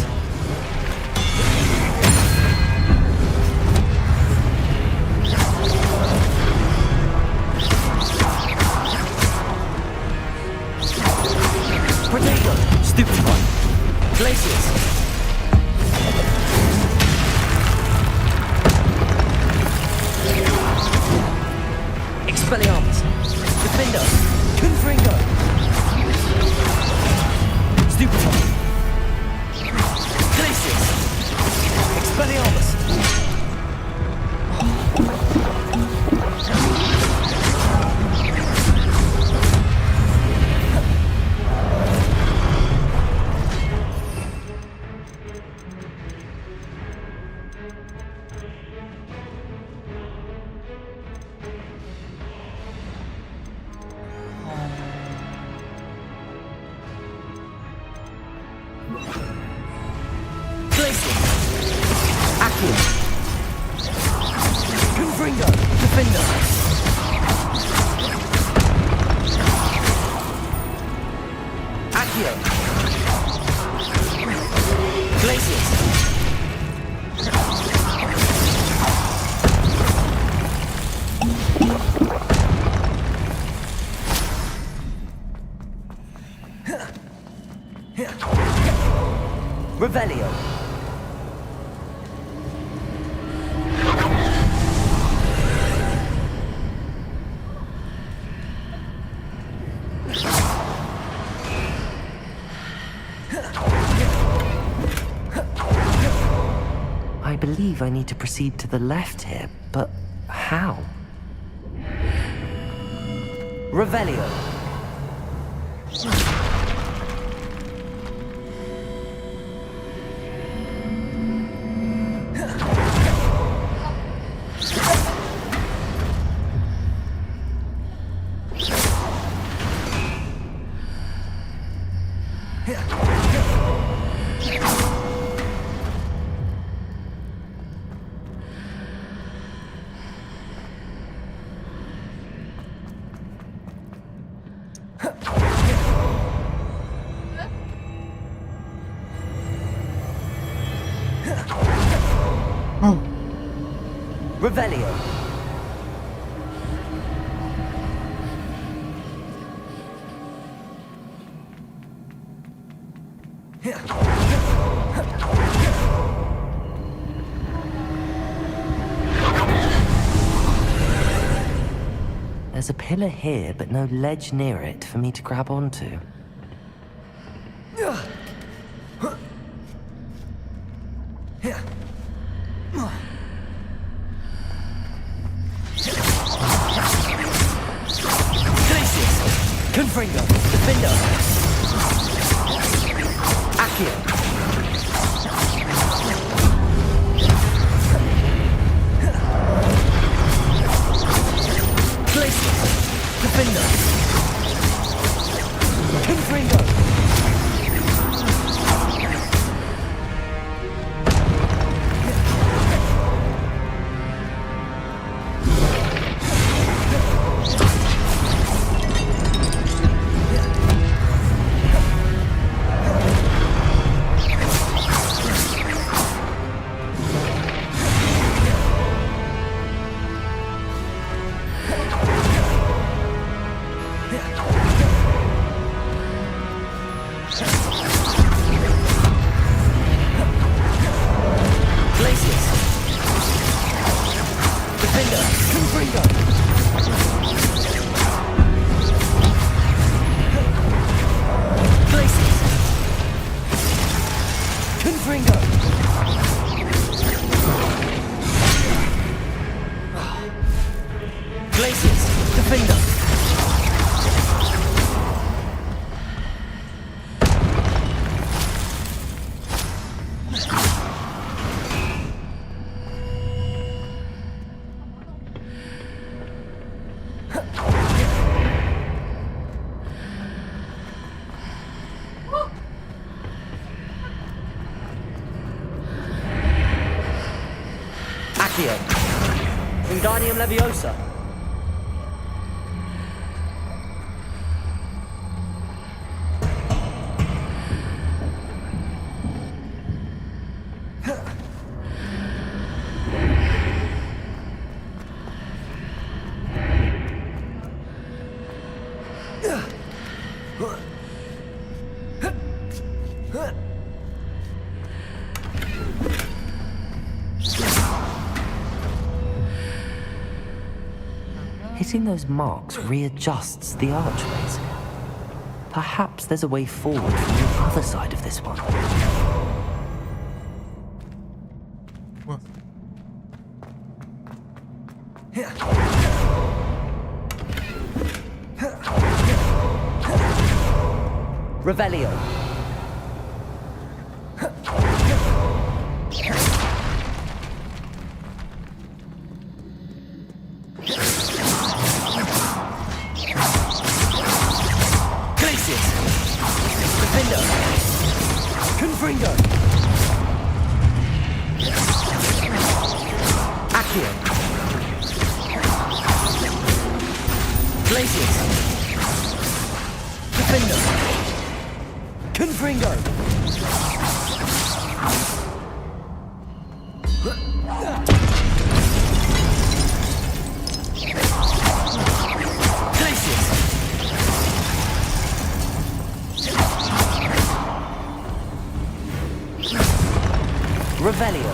Protego. Stupefy. Glacius. Expelliarmus. Defender. Confringo. Stupefy. Glacius. Expelliarmus. Glacius. Accio. Confringo. Defender. Accio. Glacius. Revelio. I believe I need to proceed to the left here, but how? Revelio. Revelio. There's a pillar here, but no ledge near it for me to grab onto. Confringo, Defender, Accio, Glacius, Defender, Confringo. Wingardium Leviosa. Hitting those marks readjusts the archways. Perhaps there's a way forward from the other side of this one. 뭐야? Revelio. Confringo! Accio! Glacius! Defender! Confringo! Glacius! Revelio.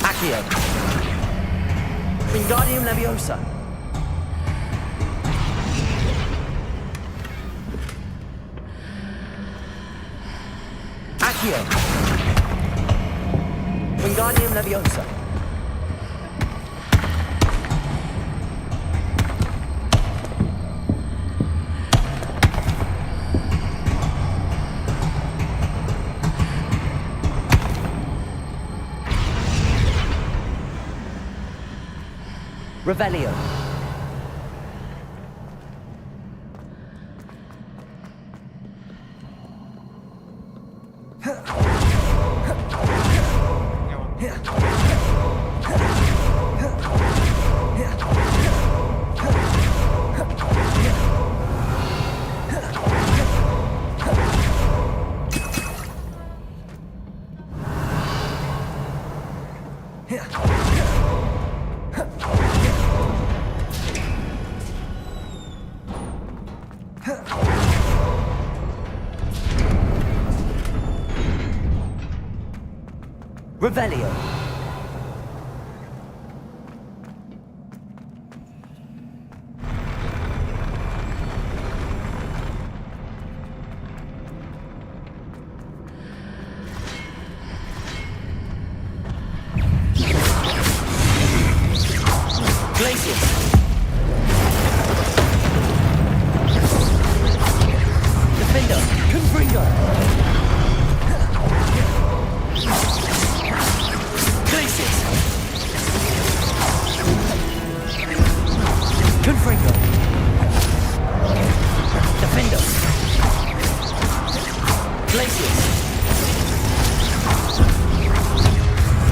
Accio. Wingardium Leviosa. Accio. Wingardium Leviosa. Revelio. Revelio. Defender, Confringo. Glacius. Confringo. Defender. Glacius.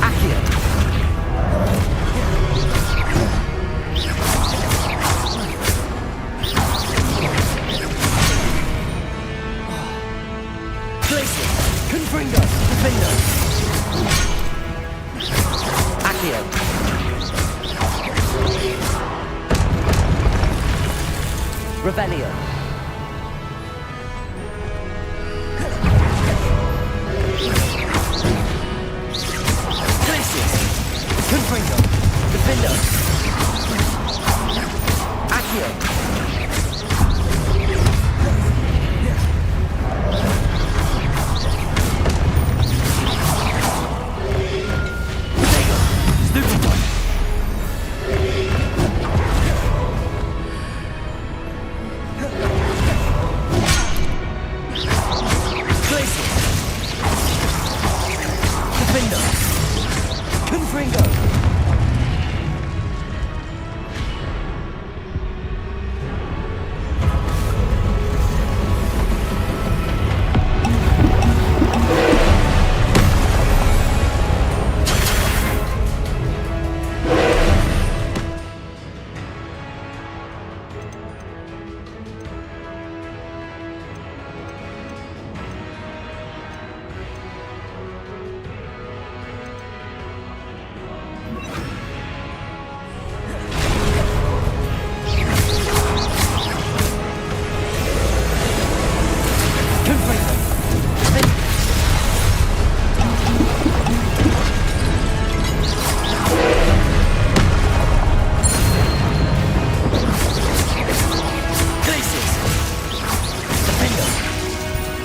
Accio. Confringo, Defender. Accio. Revelio. Glacius. Confringo, Defender. Accio.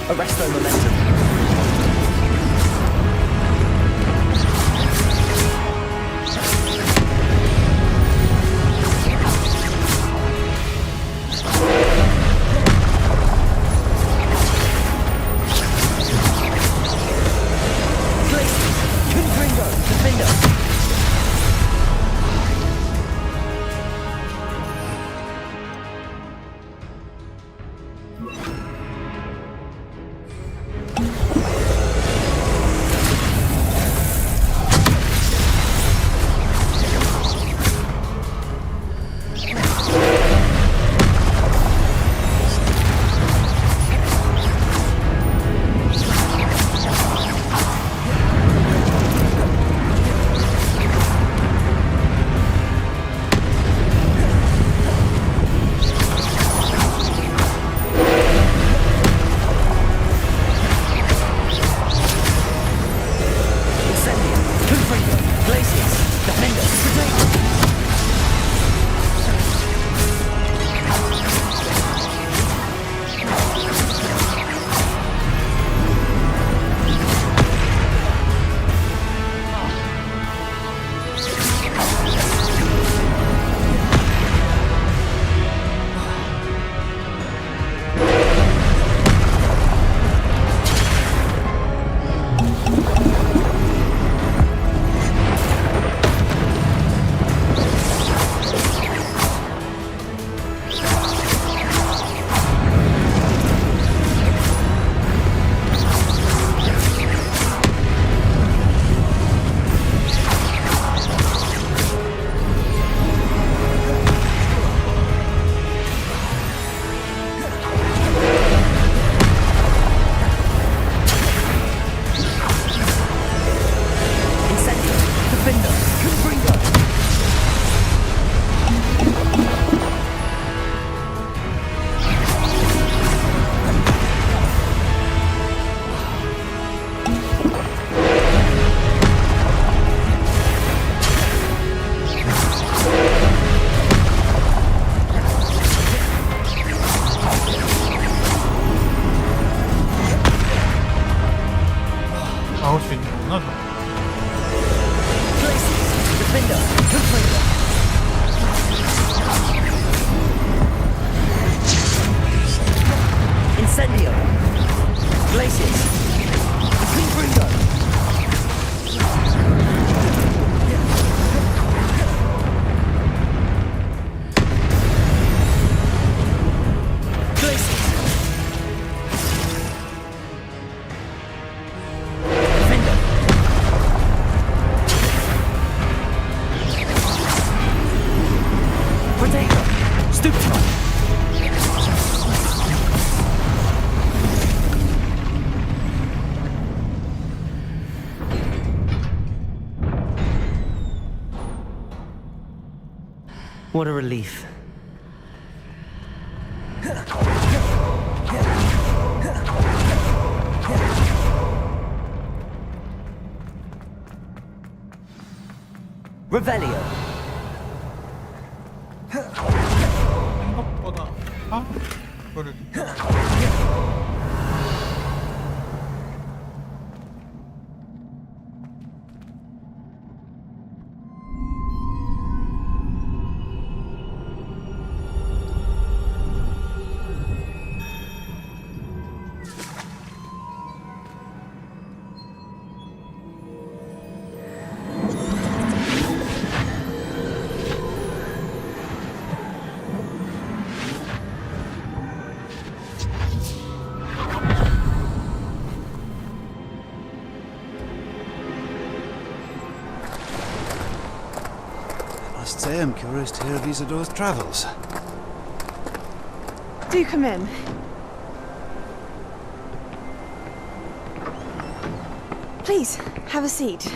Arresto momentum. Defender, Hookfinder. Incendio. Glacius. Confringo. Glacius. Defender. Protego. Stupefy. What a relief. Revelio. 생각보다 그거를 I must say I'm curious to hear of Isidore's travels. Do come in. Please, have a seat.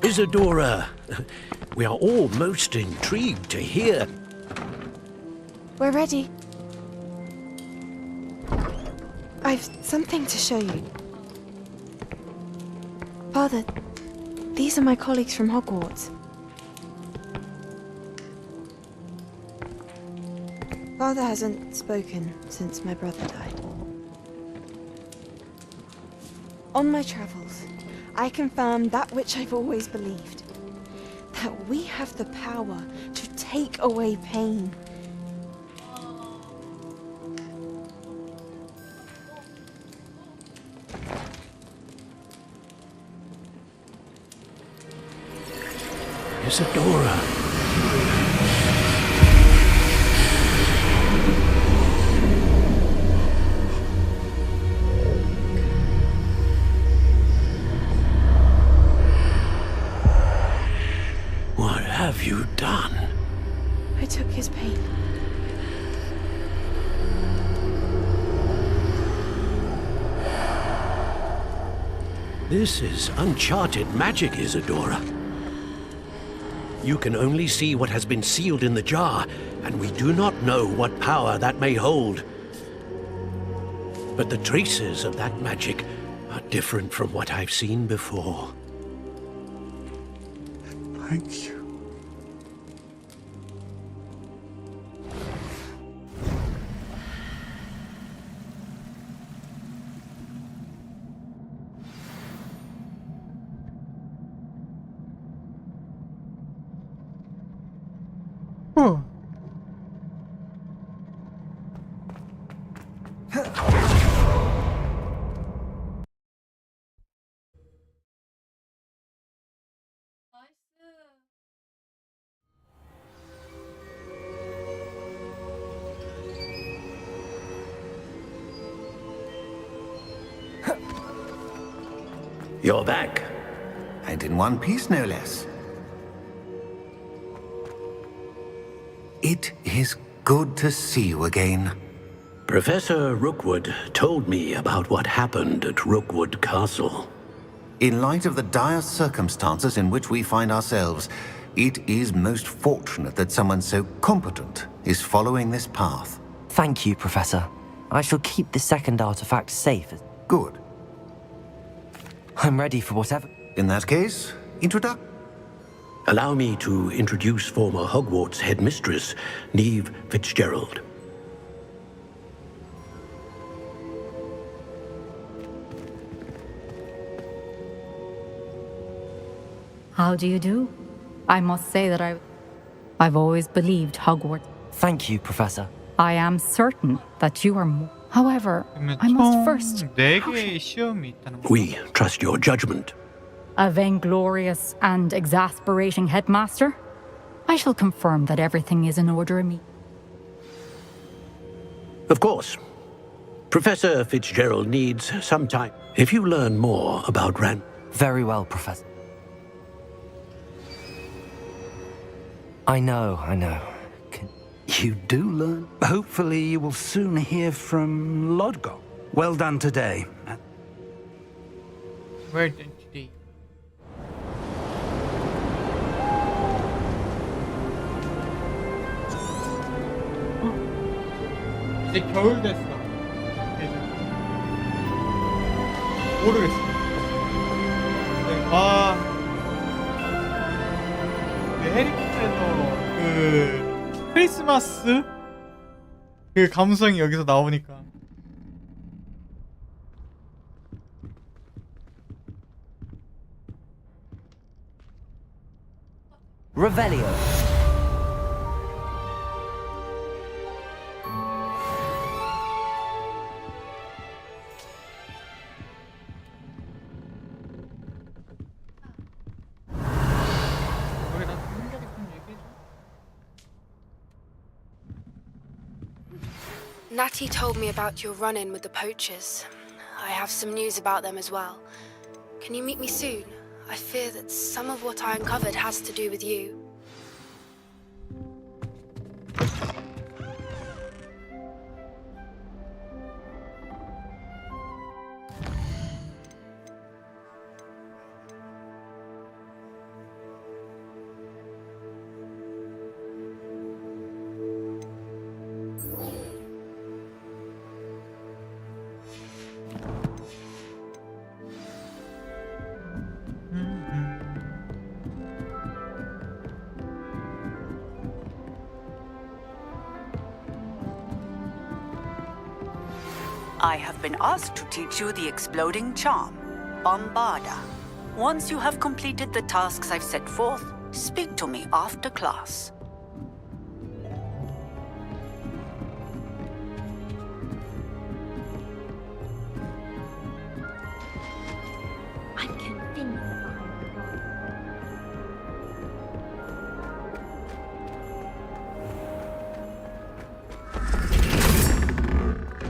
Isadora, we are all most intrigued to hear. We're ready. I've something to show you. Father, these are my colleagues from Hogwarts. Father hasn't spoken since my brother died. On my travels, I confirmed that which I've always believed. That we have the power to take away pain. Isadora. What have you done? I took his pain. This is uncharted magic, Isadora. You can only see what has been sealed in the jar, and we do not know what power that may hold. But the traces of that magic are different from what I've seen before. Thank you. You're back. And in one piece, no less. It is good to see you again. Professor Rookwood told me about what happened at Rookwood Castle. In light of the dire circumstances in which we find ourselves, it is most fortunate that someone so competent is following this path. Thank you, Professor. I shall keep the second artifact safe. Good. I'm ready for whatever. In that case, introduction. Allow me to introduce former Hogwarts headmistress, Neve Fitzgerald. How do you do? I must say that I've always believed Hogwarts. Thank you, Professor. I am certain that you are more. However, I must first. 4개의 시험이 있다는 거. We trust your judgment. A vainglorious and exasperating headmaster? I shall confirm that everything is in order immediately. Of course. Professor Fitzgerald needs some time. If you learn more about Ran... Very well, Professor. I know. You do learn. Hopefully you will soon hear from Lodgok. Well done today. Well done today. 이제 겨울 됐어. 이제. 모르겠어. 네, 해리포터에서 그 크리스마스 그 감성이 여기서 나오니까. Revelio. Natty told me about your run-in with the poachers. I have some news about them as well. Can you meet me soon? I fear that some of what I uncovered has to do with you. I have been asked to teach you the exploding charm, Bombarda. Once you have completed the tasks I've set forth, speak to me after class. I'm convinced.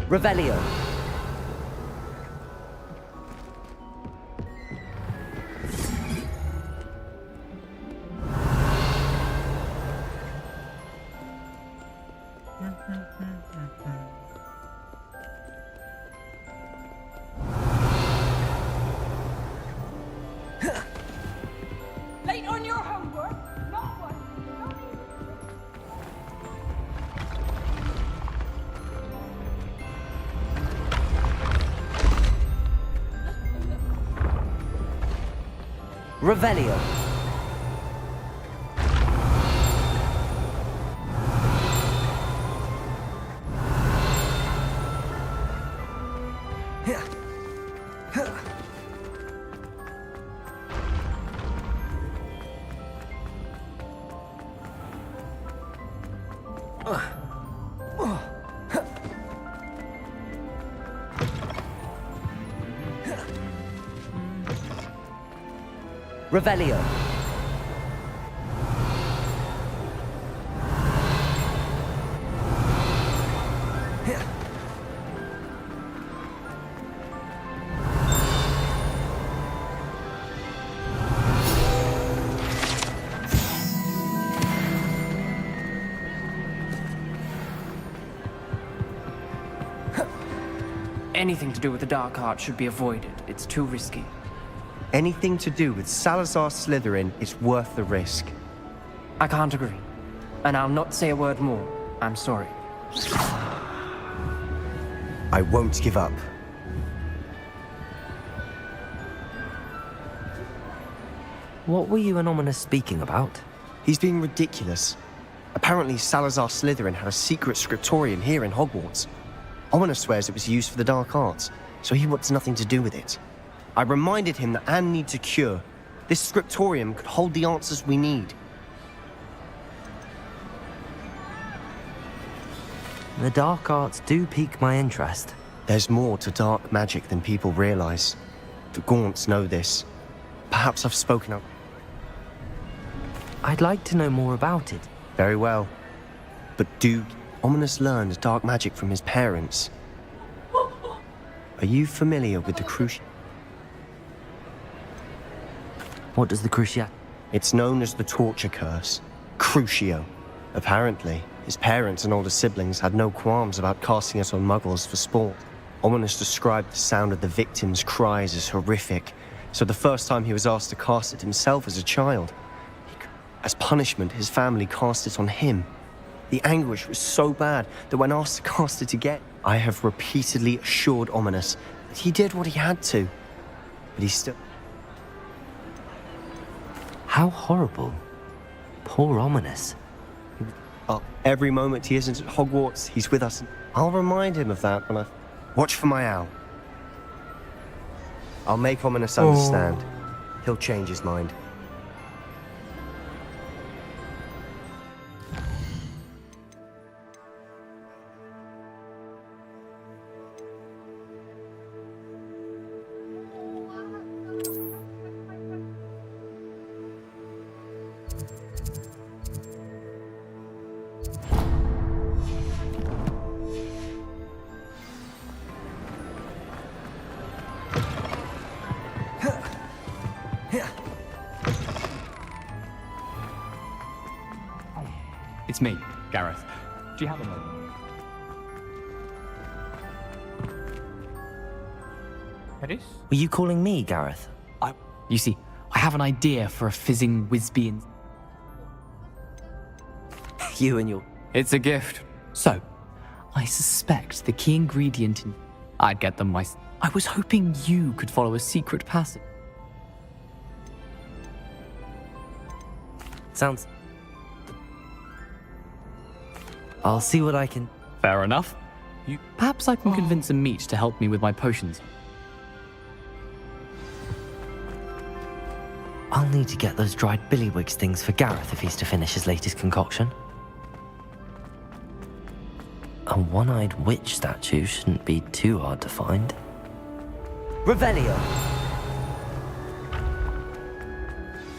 Revelio. Late on your homework? Not one. Revelio. Revelio. Anything to do with the dark art should be avoided. It's too risky. Anything to do with Salazar Slytherin is worth the risk. I can't agree. And I'll not say a word more. I'm sorry. I won't give up. What were you and Ominous speaking about? He's being ridiculous. Apparently Salazar Slytherin had a secret scriptorium here in Hogwarts. Ominous swears it was used for the dark arts, so he wants nothing to do with it. I reminded him that Anne needs a cure, This scriptorium could hold the answers we need. The dark arts do pique my interest. There's more to dark magic than people realize. The Gaunts know this. Perhaps I've spoken up. I'd like to know more about it. Very well. But Ominous learned dark magic from his parents. Are you familiar with the Cruciate? What does the Cruciate? It's known as the Torture Curse. Crucio. Apparently, his parents and older siblings had no qualms about casting it on muggles for sport. Ominous described the sound of the victims' cries as horrific, so the first time he was asked to cast it himself as a child, as punishment, his family cast it on him. The anguish was so bad that when asked to cast it again, I have repeatedly assured Ominous that he did what he had to, but he still... How horrible. Poor Ominous. Every moment he isn't at Hogwarts, he's with us. I'll remind him of that when I... Watch for my owl. I'll make Ominous understand. He'll change his mind. It's me, Gareth. Do you have a moment? Were you calling me, Gareth? You see, I have an idea for a fizzing Whizbee and... You and your... It's a gift. So, I suspect the key ingredient in... I'd get them myself. I was hoping you could follow a secret passage. Sounds... I'll see what I can... Fair enough. Perhaps I can convince a meat to help me with my potions. I'll need to get those dried billywigs things for Gareth if he's to finish his latest concoction. A one-eyed witch statue shouldn't be too hard to find. Revelio!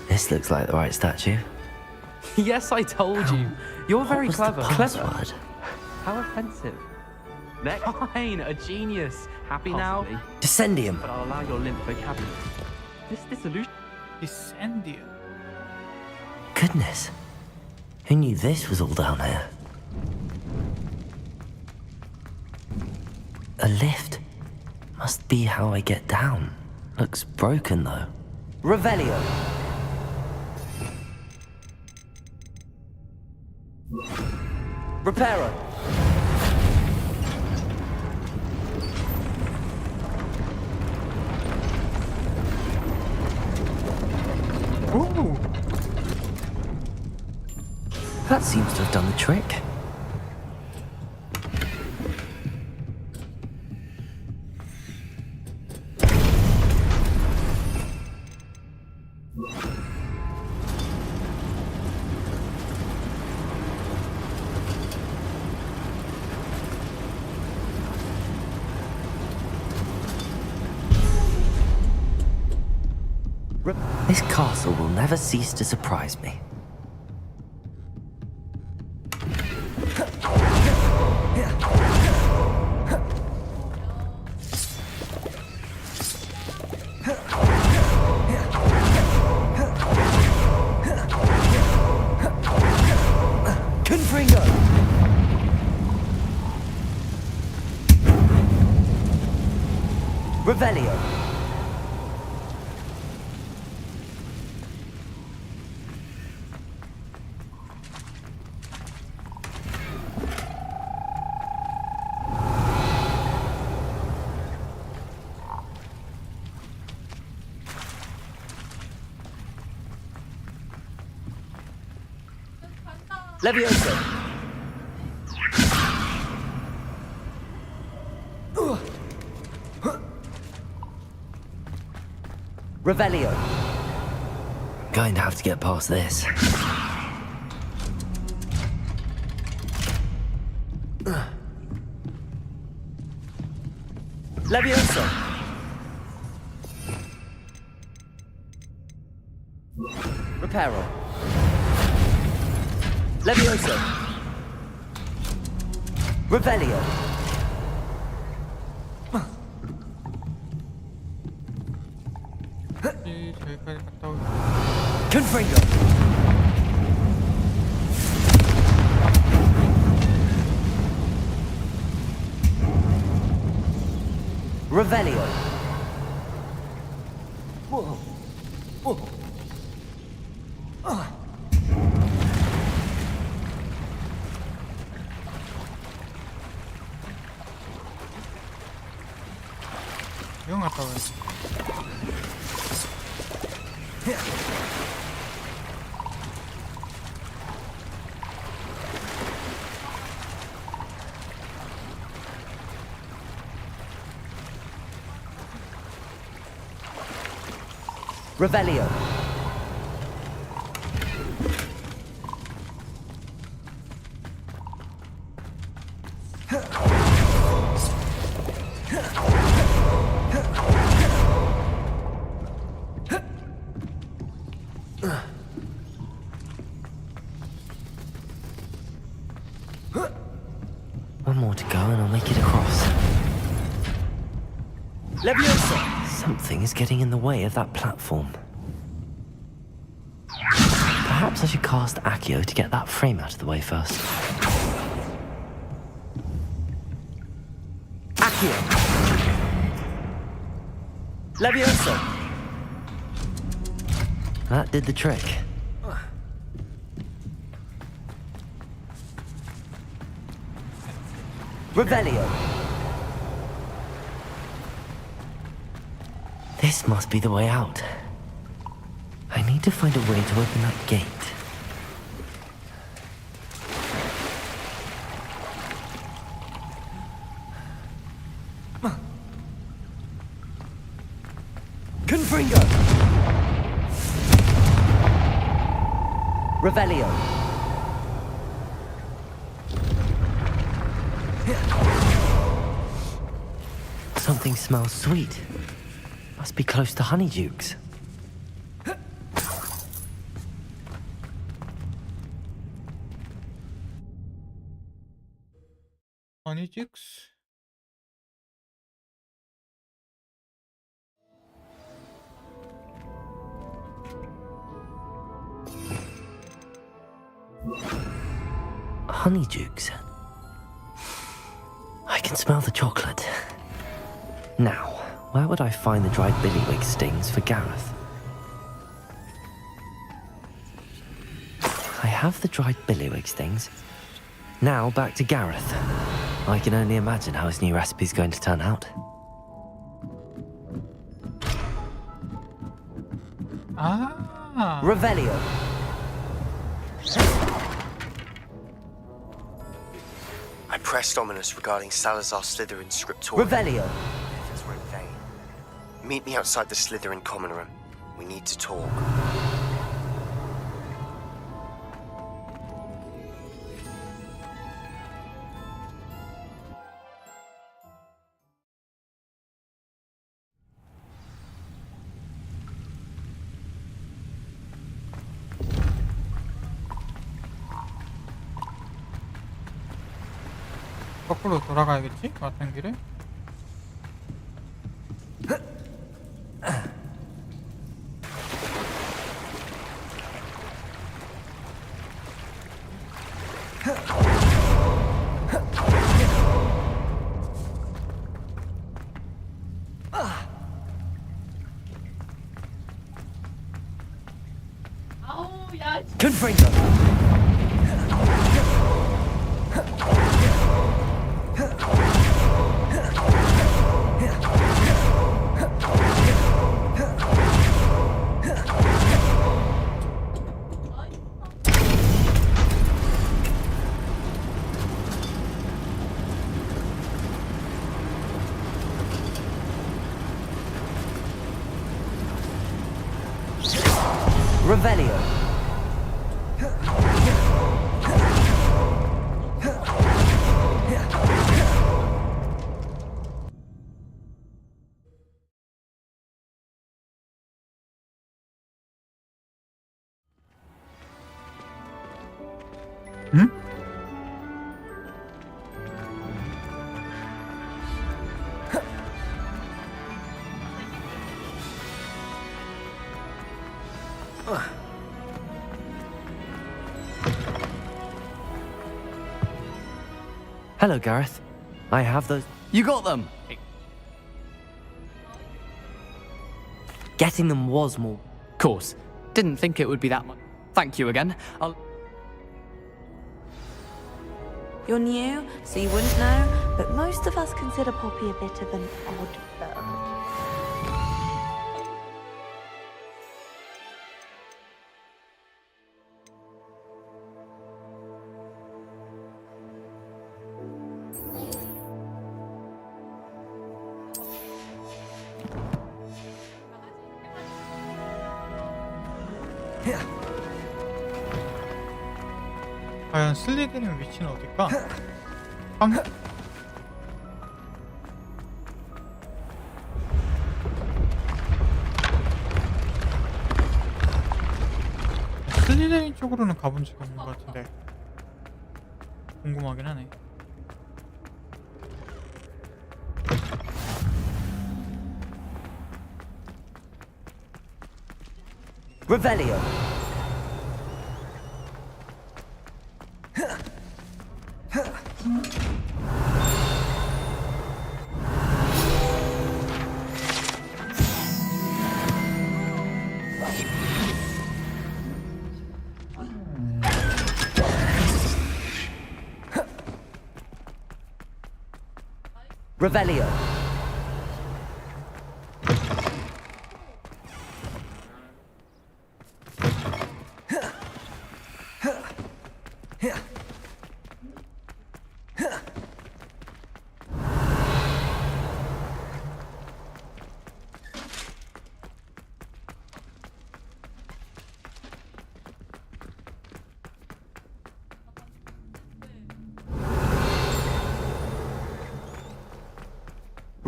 This looks like the right statue. Yes, I told you. You're very was clever. the password? How offensive. Next. Fine, a genius. Happy now? Descendium. But I'll allow your limp vocabulary. This dissolution... Descendium. Goodness. Who knew this was all down here? A lift. Must be how I get down. Looks broken, though. Revelio. Reparo. Ooh. That seems to have done the trick. This castle will never cease to surprise me. Confringo! Revelio! Levioso! Revelio! Going to have to get past this. Levioso! Reparo. Levioso! Revelio! 저기까지 갔다 오고. Confringo! Revelio! Whoa. Whoa. 이건 갔다 와야지. Revelio. One more to go and I'll make it across. Leviosa! Something is getting in the way of that platform. Perhaps I should cast Accio to get that frame out of the way first. Accio! Leviosa! That did the trick. Revelio! This must be the way out. I need to find a way to open that gate. Confringo! Revelio! Something smells sweet. Must be close to Honeydukes. Honeydukes? Honeydukes. I can smell the chocolate. Now, where would I find the dried billywig stings for Gareth? I have the dried billywig stings. Now back to Gareth. I can only imagine how his new recipe's going to turn out. Ah. Revelio! I pressed Ominous regarding Salazar Slytherin's scriptorium. Revelio! Efforts were in vain. Meet me outside the Slytherin common room. We need to talk. 거꾸로 돌아가야겠지? 왔던 길에? 아우 야. Confringo! Revelio. 응? Hello, Gareth. I have those. You got them! Getting them was more. Course. Didn't think it would be that much. Thank you again. I'll. You're new, so you wouldn't know, but most of us consider Poppy a bit of an odd bird. 과연 슬리드는 위치는 어딜까? 슬리드인 쪽으로는 가본 적이 없는 것 같은데 궁금하긴 하네. Revelio. Revelio.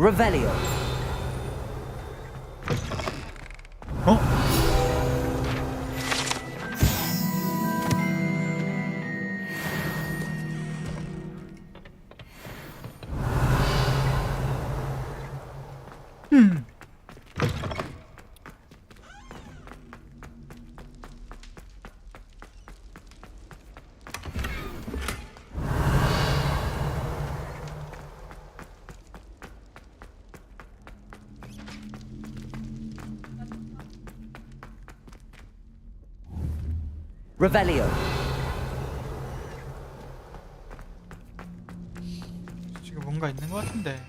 Revelio. 어? Revelio. 지금 뭔가 있는 것 같은데.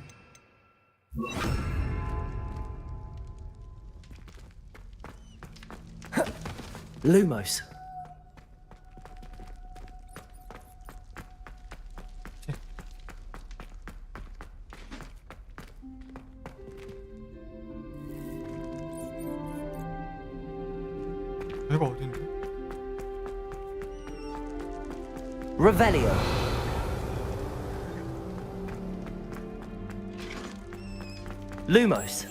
Lumos. 여기가 어딘데? Revelio. Lumos.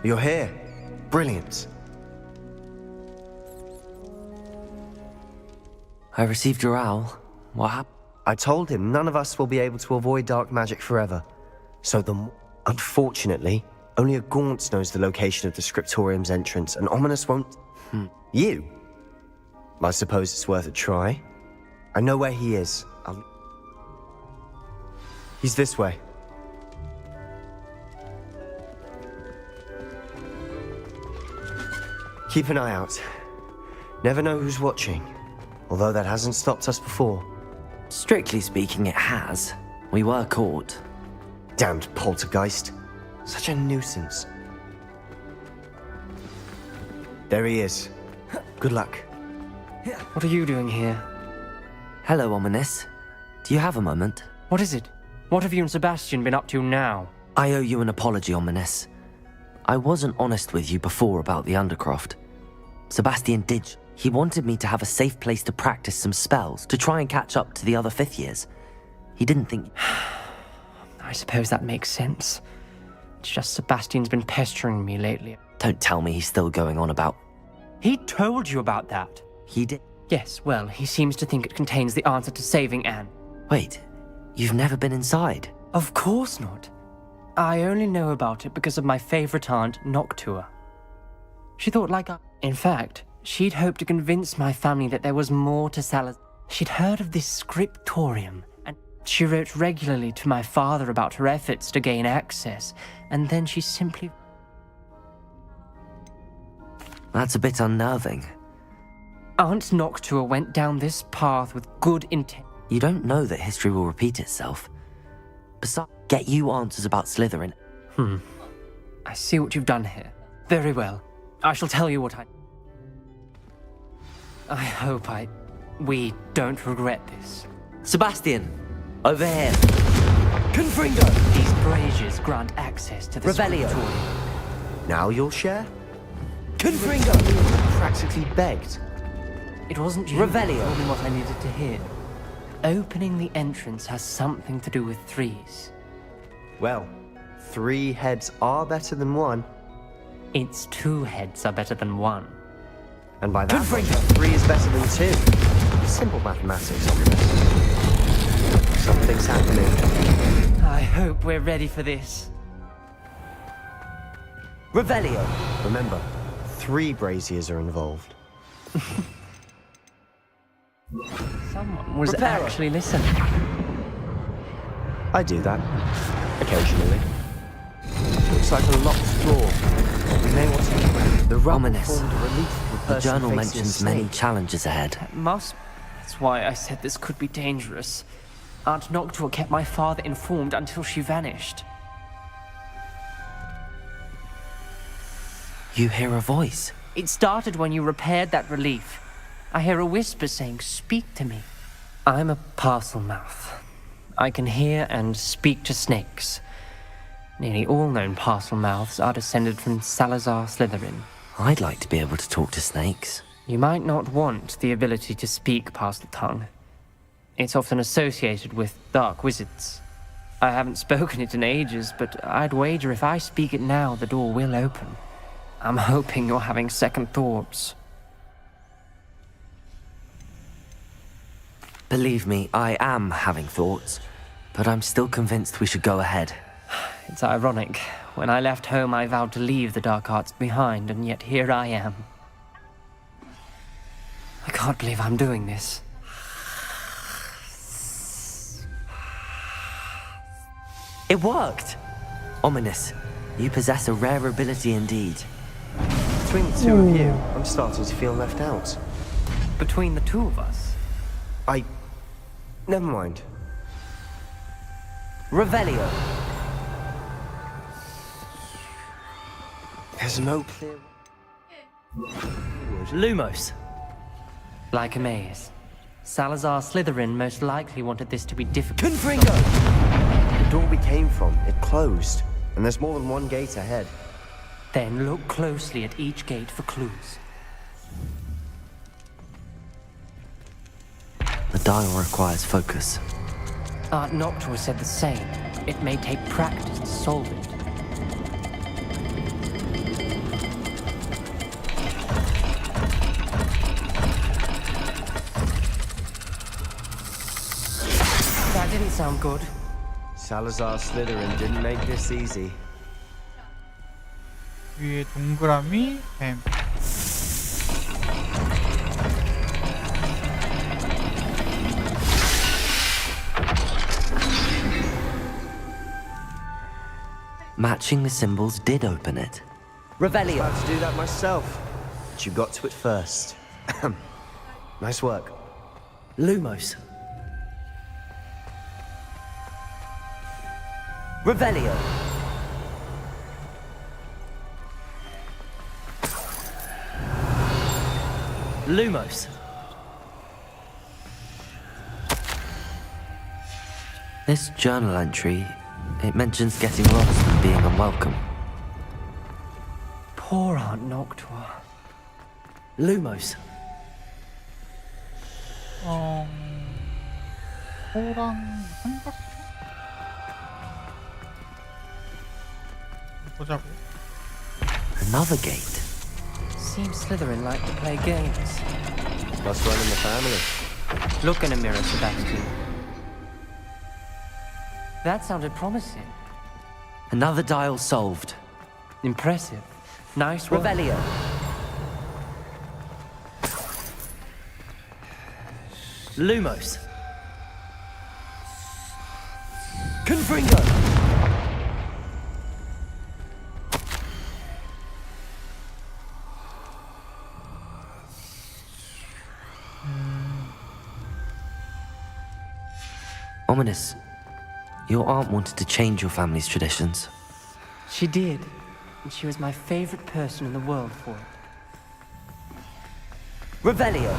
You're here. Brilliant. I received your owl. What happened? I told him none of us will be able to avoid dark magic forever. So unfortunately, only a Gaunt knows the location of the Scriptorium's entrance, and Ominous won't... You? I suppose it's worth a try. I know where he is. He's this way. Keep an eye out. Never know who's watching. Although that hasn't stopped us before. Strictly speaking, it has. We were caught. Damned poltergeist. Such a nuisance. There he is. Good luck. What are you doing here? Hello, Ominous. Do you have a moment? What is it? What have you and Sebastian been up to now? I owe you an apology, Ominous. I wasn't honest with you before about the Undercroft. Sebastian did. He wanted me to have a safe place to practice some spells, to try and catch up to the other 5th years. He didn't think... I suppose that makes sense. It's just Sebastian's been pestering me lately. Don't tell me he's still going on about... He told you about that. He did? Yes, well, he seems to think it contains the answer to saving Anne. Wait, you've never been inside? Of course not. I only know about it because of my favorite aunt, Noctua. She thought like I... In fact, she'd hoped to convince my family that there was more to Salazar. She'd heard of this scriptorium, and she wrote regularly to my father about her efforts to gain access, and then she simply... That's a bit unnerving. Aunt Noctua went down this path with good intent. You don't know that history will repeat itself. Besides, get you answers about Slytherin. I see what you've done here. Very well. I shall tell you what I hope we don't regret this. Sebastian! Over here! Confringo! These braziers grant access to the Revelio. scriptorium. Now you'll share? Confringo! Practically begged. It wasn't you who told me what I needed to hear. Opening the entrance has something to do with 3s. Well, 3 heads are better than 1. It's 2 heads are better than 1. And by that logic, 3 is better than 2. Simple mathematics, obviously. Something's happening. I hope we're ready for this. Revelio! Remember, 3 braziers are involved. Someone was Prepare. actually listening. I do that. Occasionally. Looks like a locked door. We may want to... The Ominous. formed a relief for a The person journal facing a mentions many snake. challenges ahead. That's why I said this could be dangerous. Aunt Noctua kept my father informed until she vanished. You hear a voice. It started when you repaired that relief. I hear a whisper saying, "Speak to me." I'm a parcel mouth. I can hear and speak to snakes. Nearly all known parcel mouths are descended from Salazar Slytherin. I'd like to be able to talk to snakes. You might not want the ability to speak parcel tongue. It's often associated with dark wizards. I haven't spoken it in ages, but I'd wager if I speak it now, the door will open. I'm hoping you're having second thoughts. Believe me, I am having thoughts, but I'm still convinced we should go ahead. It's ironic. When I left home, I vowed to leave the dark arts behind, and yet here I am. I can't believe I'm doing this. It worked! Ominous, you possess a rare ability indeed. Between the 2 of you, I'm starting to feel left out. Between the 2 of us? Never mind. Revelio! There's no clear... Lumos! Like a maze. Salazar Slytherin most likely wanted this to be difficult. Confringo! The door we came from, it closed. And there's more than 1 gate ahead. Then look closely at each gate for clues. The dial requires focus. Aunt Noctua said the same. It may take practice to solve it. That didn't sound good. Salazar Slytherin didn't make this easy. 위에 동그라미, 뱀. Matching the symbols did open it. Revelio! I was about to do that myself. But you got to it first. Nice work. Lumos. Revelio. Lumos. This journal entry, it mentions getting lost and being unwelcome. Poor Aunt Noctua. Lumos. 호랑 삼각 보자고. Another gate. Seems Slytherin like to play games. Must run in the family. Look in a mirror, Sebastian. That sounded promising. Another dial solved. Impressive. Nice work. Revelio. Lumos. Confringo. Ominous. Your aunt wanted to change your family's traditions. She did. And she was my favorite person in the world for it. Revelio.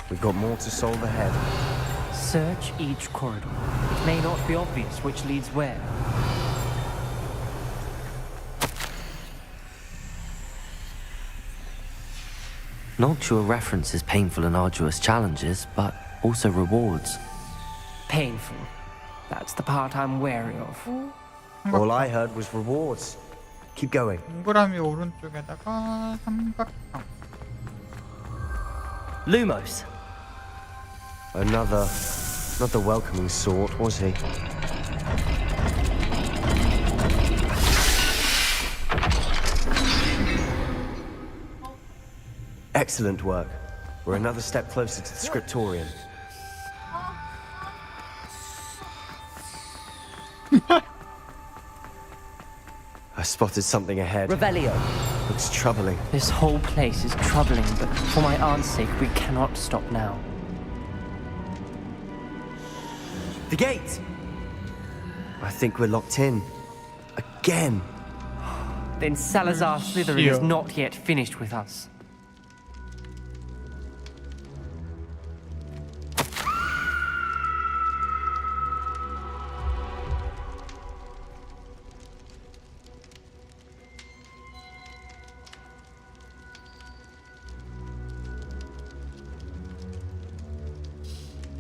We've got more to solve ahead. Search each corridor. It may not be obvious which leads where. Noctua references painful and arduous challenges, but also rewards. Painful. That's the part I'm wary of. All I heard was rewards. Keep going. 동그라미 오른쪽에다가 삼각형. Lumos. Another, not the welcoming sort, was he? Excellent work. We're another step closer to the scriptorium. I spotted something ahead. Revelio. Looks troubling. This whole place is troubling, but for my aunt's sake, we cannot stop now. The gate! I think we're locked in. Again. Then Salazar Slytherin is not yet finished with us.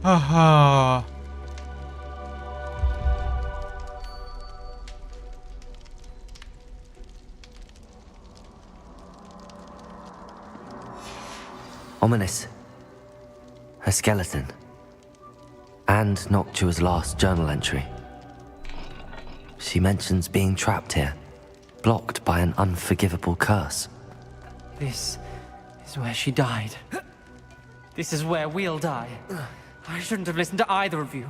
하하. Ominous. A skeleton. And Noctua's last journal entry. She mentions being trapped here, blocked by an unforgivable curse. This is where she died. This is where we'll die. I shouldn't have listened to either of you.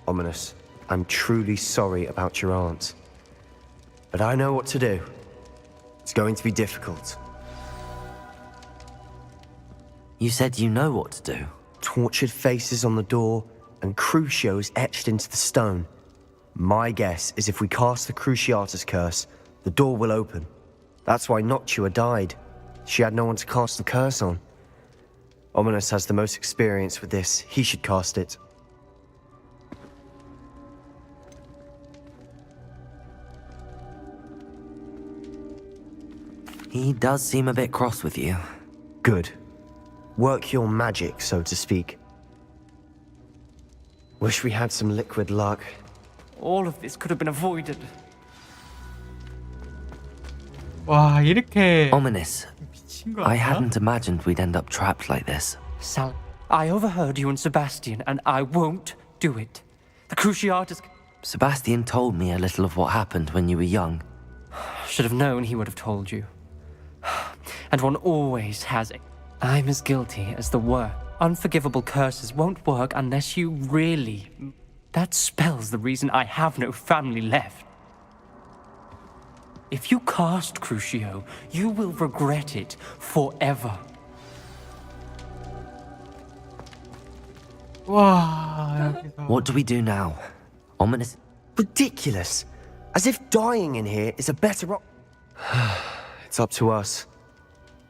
Ominous, I'm truly sorry about your aunt. But I know what to do. It's going to be difficult. You said you know what to do. Tortured faces on the door and Crucios etched into the stone. My guess is if we cast the Cruciatus curse, the door will open. That's why Noctua died. She had no one to cast the curse on. Ominous has the most experience with this. He should cast it. He does seem a bit cross with you. Good. Work your magic, so to speak. Wish we had some liquid luck. All of this could have been avoided. 와, 이렇게 Ominous. 미친 거 I 아니야? hadn't imagined we'd end up trapped like this. Sal, I overheard you and Sebastian, and I won't do it. The Cruciatus... Sebastian told me a little of what happened when you were young. Should have known he would have told you. And one always has it. I'm as guilty as the were. Unforgivable curses won't work unless you really... That spells the reason I have no family left. If you cast Crucio, you will regret it forever. 와, 여기서. What do we do now? Ominous. Ridiculous. As if dying in here is a better It's up to us.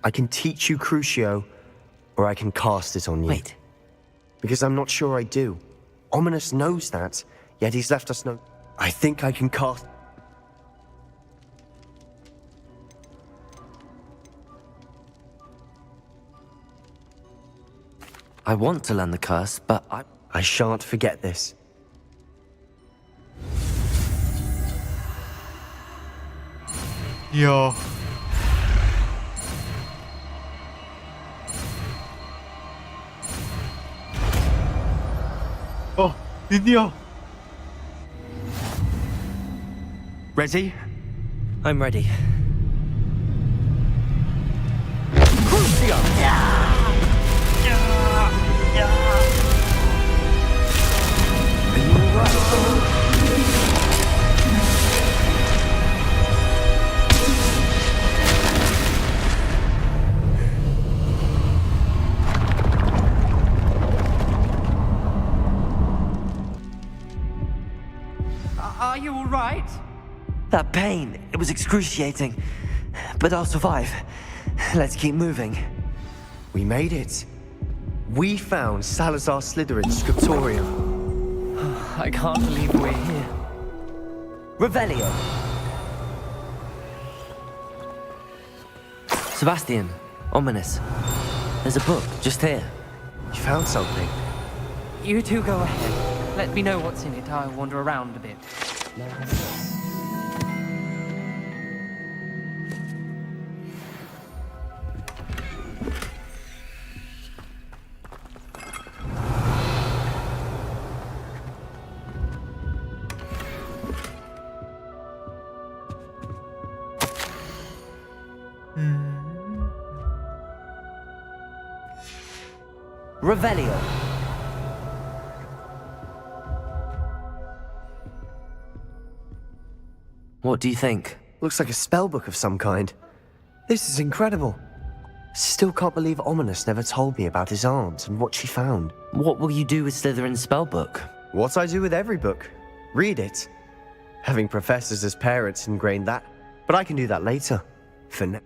I can teach you Crucio, or I can cast it on you. Wait. Because I'm not sure I do. Ominous knows that, yet he's left us no... I think I can cast... I want to learn the curse, but I shan't forget this. 이야. 드디어. Ready? I'm ready. Crucio! Are you all right? That pain, it was excruciating. But I'll survive. Let's keep moving. We made it. We found Salazar Slytherin's scriptorium. I can't believe we're here. Revelio. Sebastian, Ominous. There's a book just here. You found something? You two go ahead. Let me know what's in it. I'll wander around a bit. Revelio. What do you think? Looks like a spellbook of some kind. This is incredible. Still can't believe Ominous never told me about his aunt and what she found. What will you do with Slytherin's spellbook? What I do with every book. Read it. Having professors as parents ingrained that. But I can do that later. For now.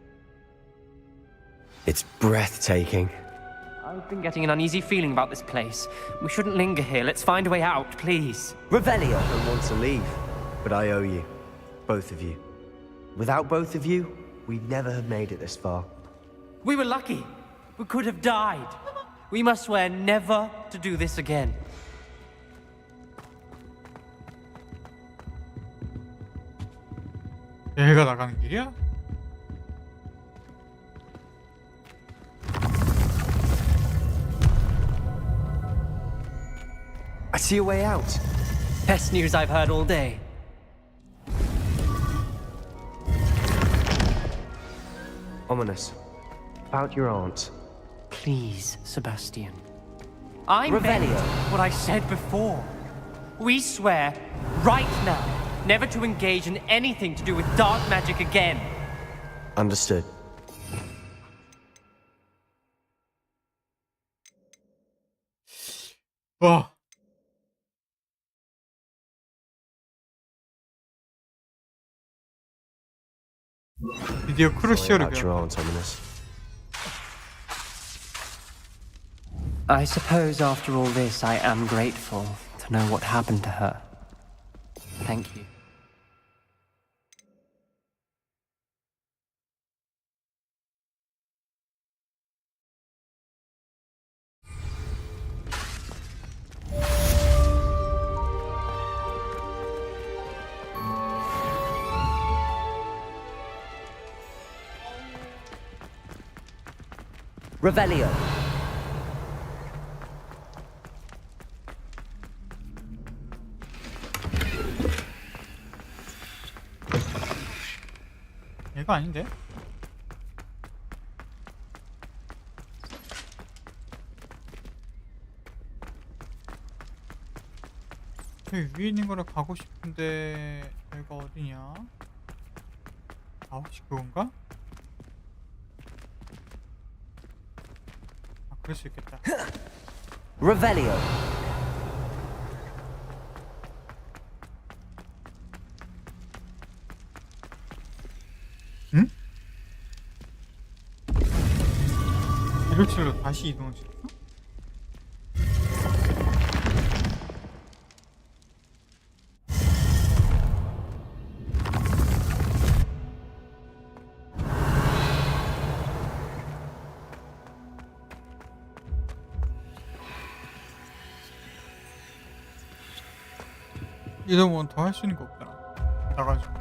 It's breathtaking. I've been getting an uneasy feeling about this place. We shouldn't linger here. Let's find a way out, please. Revelio. I don't want to leave, but I owe you. Both of you. Without both of you, we'd never have made it this far. We were lucky. We could have died. We must swear never to do this again. 얘가 나가는 길이야? I see a way out. Best news I've heard all day. Ominous. About your aunt. Please, Sebastian. I Revelio. meant what I said before. We swear, right now, never to engage in anything to do with dark magic again. Understood. 와. 드디어 크루시오를 About your aunt, Ominous. I suppose after all this, I am grateful to know what happened to her. Thank you. Revelio. 얘가 아닌데? 여기 위에 있는 거를 가고 싶은데 여기가 어디냐? 아 혹시 그건가? 아 그럴 수 있겠다. Revelio. 207로 다시 이동을 시켰어? 이동은 더 할 수 있는 거 없잖아. 나가지고.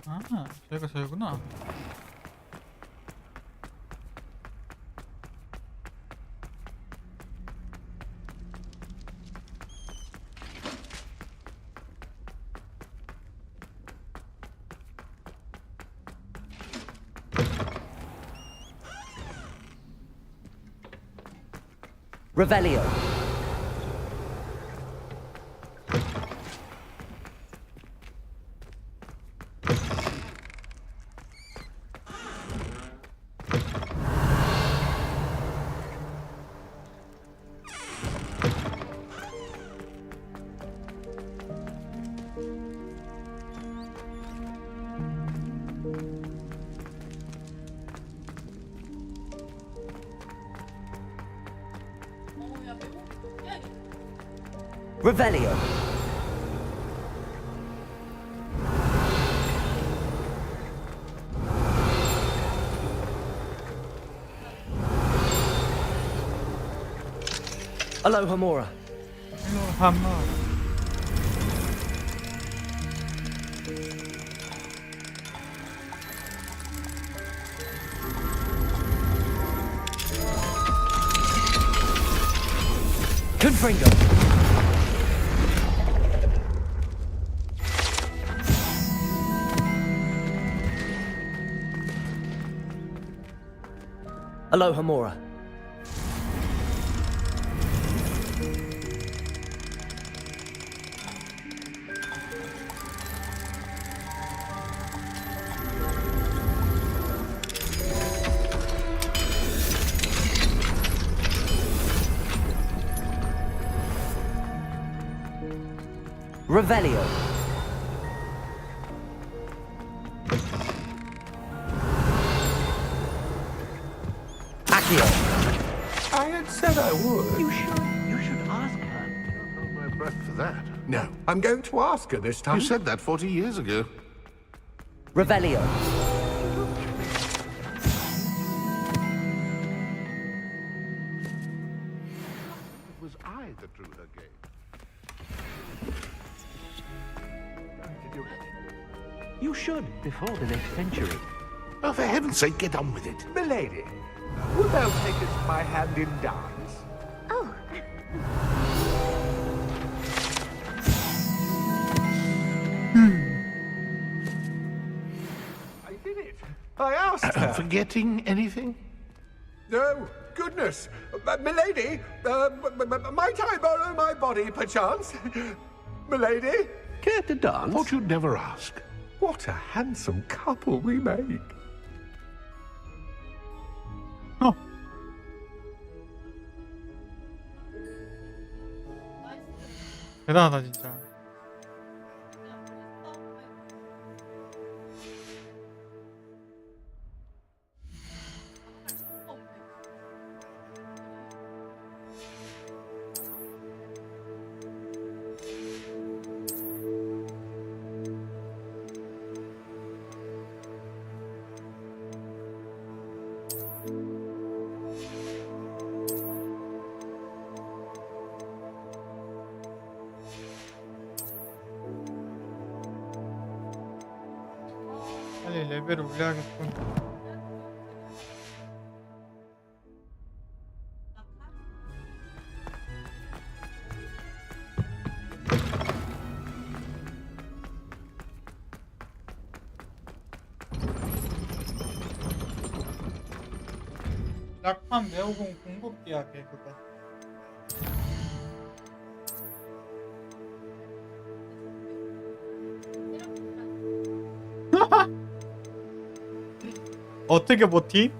아, 저희가 저희구나. Revelio. Revelio. Aloha Mora. Aloha Mora. Confringo. Aloha Mora. Revelio. Accio. I had said I would. You should ask her. Don't hold my breath for that. No, I'm going to ask her this time. You said that 40 years ago. Revelio. It was I that drew her game. You should, before the next century. Oh, for heaven's sake, get on with it. Milady, would thou take us my hand in dance? Oh. I did it. I asked her. Forgetting anything? No, goodness. Milady, might I borrow my body, perchance? Milady? Care to dance? Thought you'd never ask. What a handsome couple we make. 어. 대단하다 진짜. 빨리 레벨을 올려야겠군. 약한 매우공 공급기야 걔 그거. 어떻게 버티?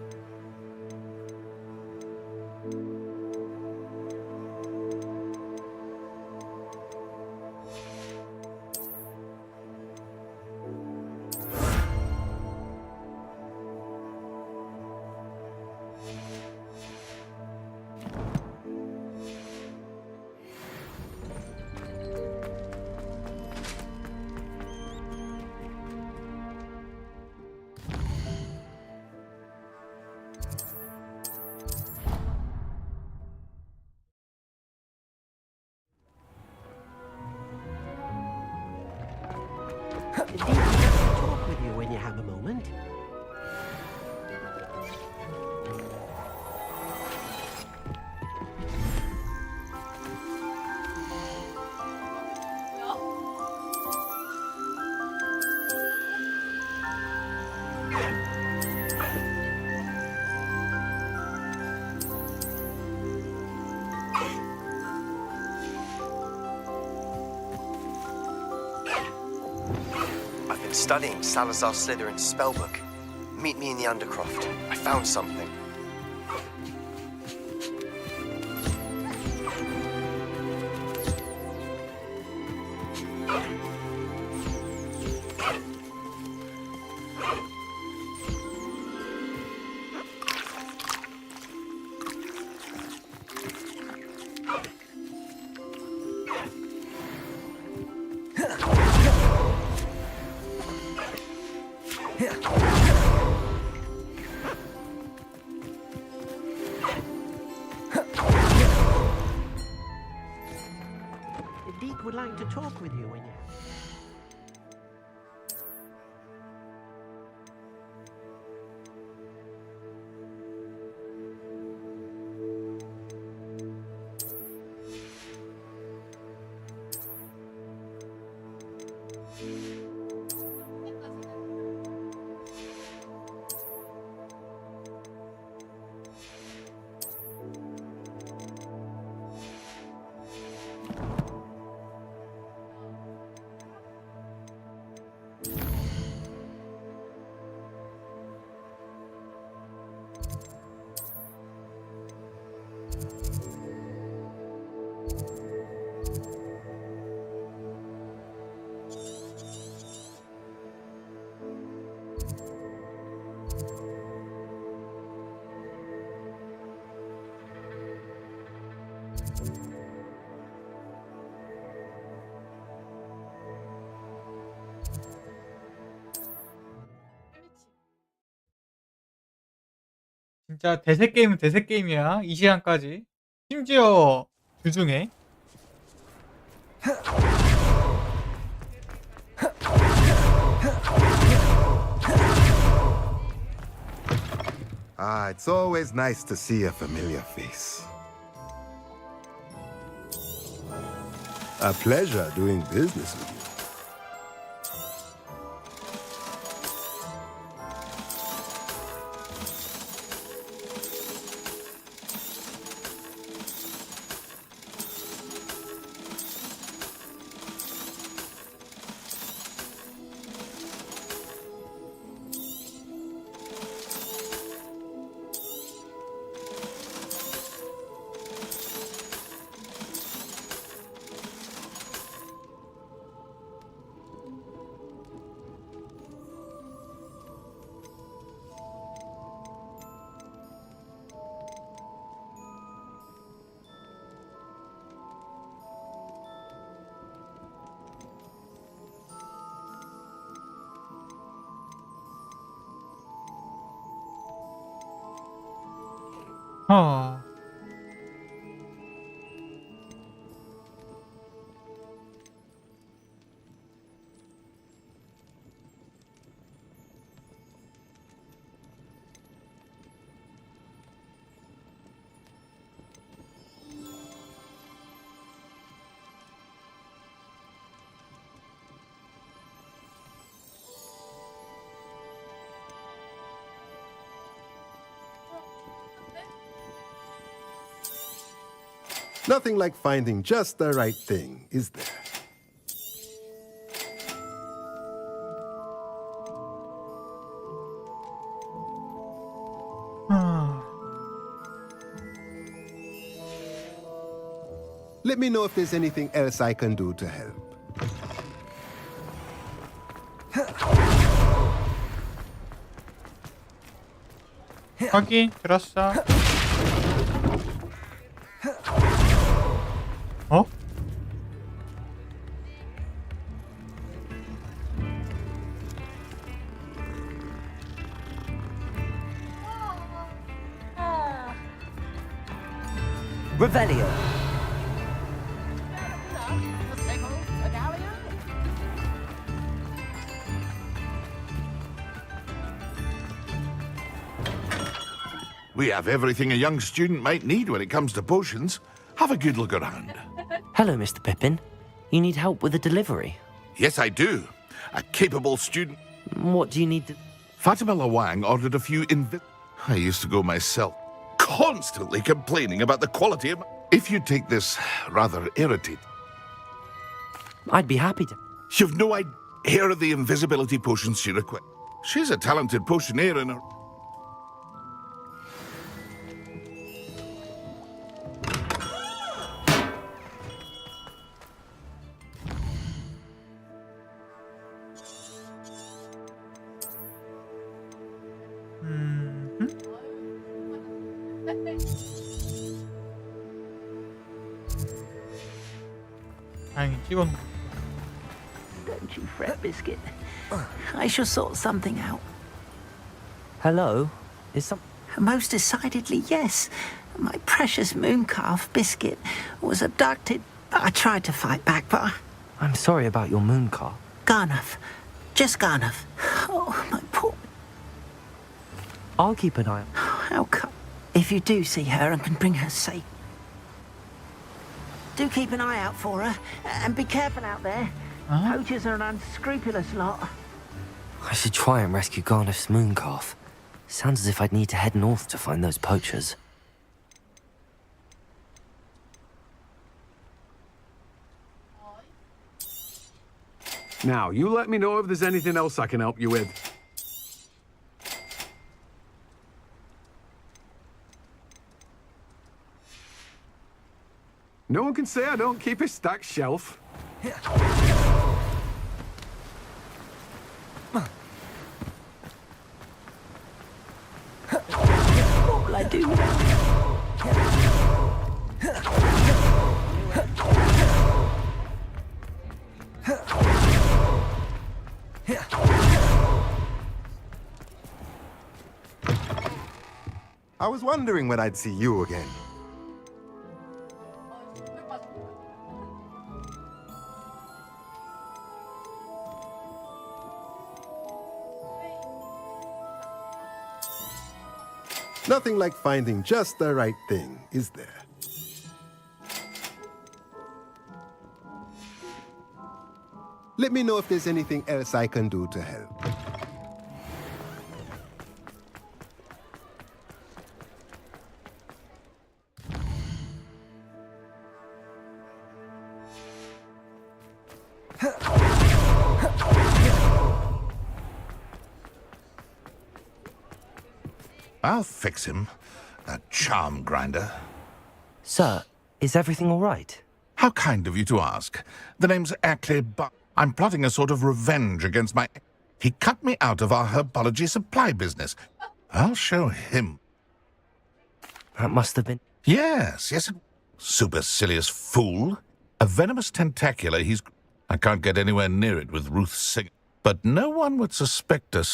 Talk with you when you have a moment. I've been studying Salazar Slytherin's spellbook. Meet me in the Undercroft. I found something. Deke would like to talk with you when you... 진짜 대세 게임은 대세 게임이야. 이 시간까지. 심지어 주중에. Ah, it's always nice to see a familiar face. A pleasure doing business with you. 어. Nothing like finding just the right thing, is there? Let me know if there's anything else I can do to help. 확인 들었어. 어? Revelio. We have everything a young student might need when it comes to potions. Have a good look around. Hello, Mr. Pippin. You need help with a delivery? Yes, I do. A capable student. What do you need to... Fatima Lawang ordered a few I used to go myself, constantly complaining about the quality of... If you take this rather irritating... I'd be happy to... You've no idea. Here are the invisibility potions she requests. She's a talented potioneer in her... 다행히 찍어놓은 거. Don't you fret, Biscuit. I shall sort something out. Hello? Is some... Most decidedly, yes. My precious moon calf, Biscuit, was abducted. I tried to fight back, but I'm sorry about your moon car. Garnuff. Just Garnuff. Oh, my poor... I'll keep an eye on... How come? If you do see her and can bring her safe, do keep an eye out for her, and be careful out there. Poachers are an unscrupulous lot. I should try and rescue Garnuff's moon calf. Sounds as if I'd need to head north to find those poachers. Now, you let me know if there's anything else I can help you with. No one can say I don't keep a stacked shelf. What will I do now? I was wondering when I'd see you again. Nothing like finding just the right thing, is there? Let me know if there's anything else I can do to help. I'll fix him. That charm grinder. Sir, is everything all right? How kind of you to ask. The name's Ackley, but I'm plotting a sort of revenge against my... He cut me out of our herbology supply business. I'll show him. That must have been... Yes. Supercilious fool. A venomous tentacular he's... I can't get anywhere near it with Ruth singing. But no one would suspect a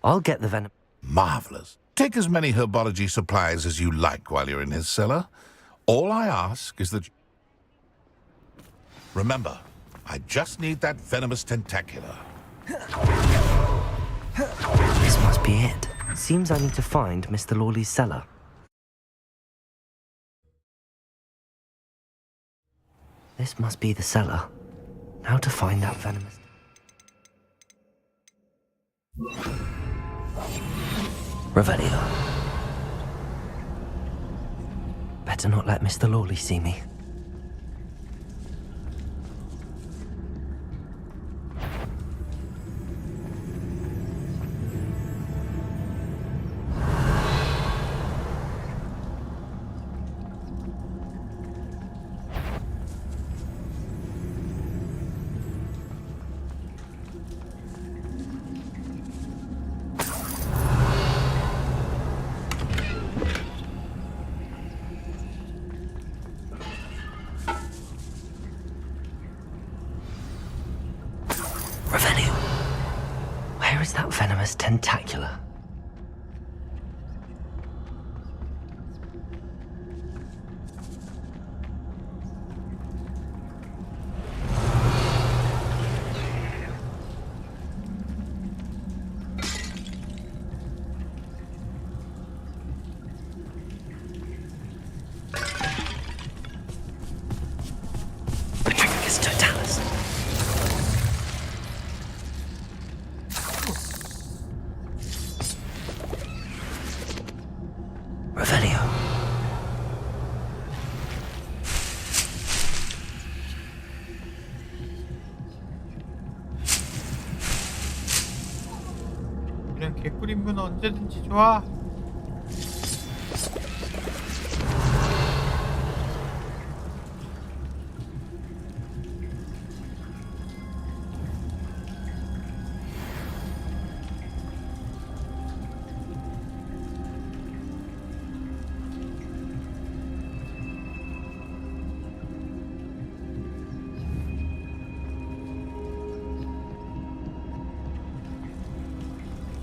I'll get the venom. Marvelous. Take as many herbology supplies as you like while you're in his cellar. All I ask is that... Remember, I just need that venomous tentacular. This must be it. Seems I need to find Mr. Lawley's cellar. This must be the cellar. Now to find that venomous... Revelio. better not let Mr. Lawley see me. Where is that venomous tentacula? Patricus totalis. Revelio. 이런 개꿀인분 언제든지 좋아.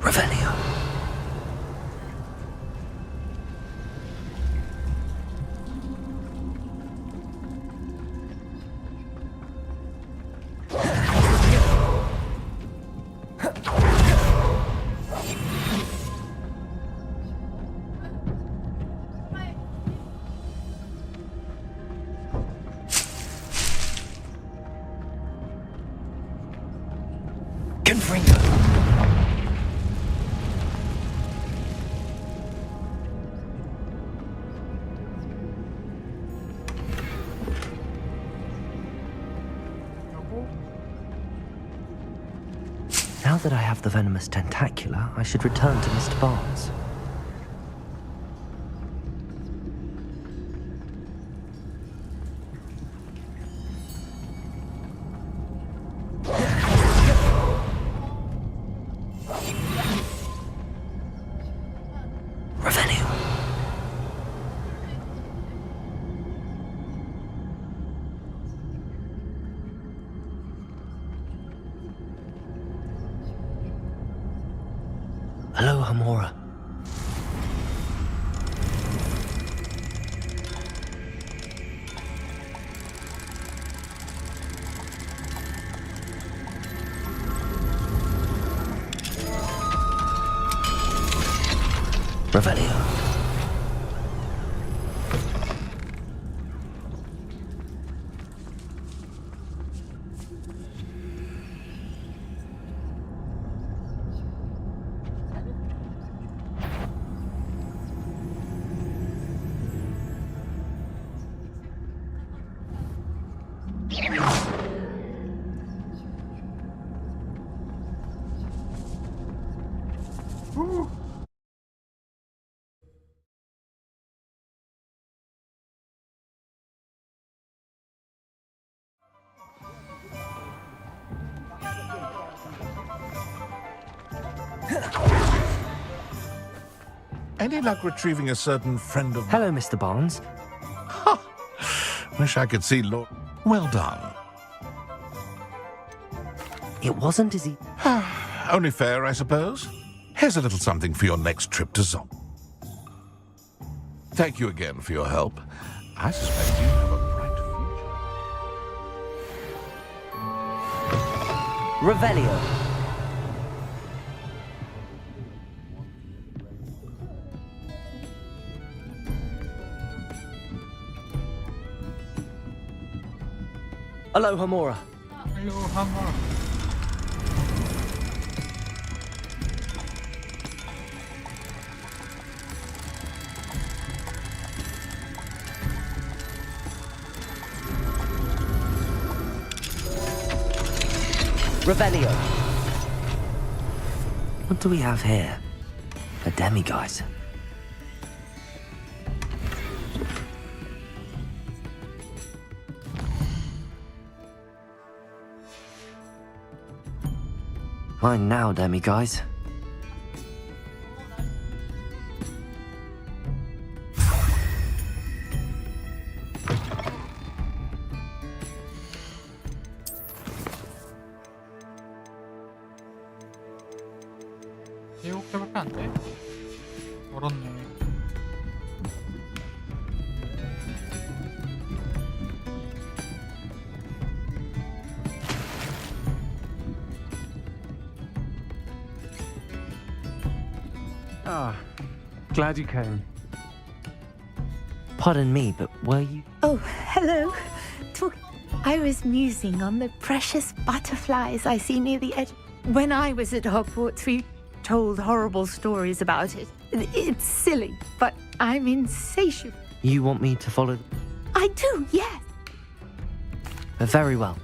Revelio. Confringo. Now that I have the venomous tentacula, I should return to Mr. Barnes. Revelio. Hello, Hamora. Revelio. Any luck retrieving a certain friend of... Hello, Mr. Barnes. Wish I could see Lord... Well done. It wasn't as he... Only fair, I suppose. Here's a little something for your next trip to Zom. Thank you again for your help. I suspect you have a bright future. Revelio. Hello, Hamora. Hello, Hamora. Revelio. What do we have here? A demiguise. Fine now, demiguise. 일곱 개밖에 안 돼? 멀었네. Ah, glad you came. Pardon me, but were you... Oh, hello. I was musing on the precious butterflies I see near the edge. When I was at Hogwarts, we told horrible stories about it. It's silly, but I'm insatiable. You want me to follow... I do, yes. Very well.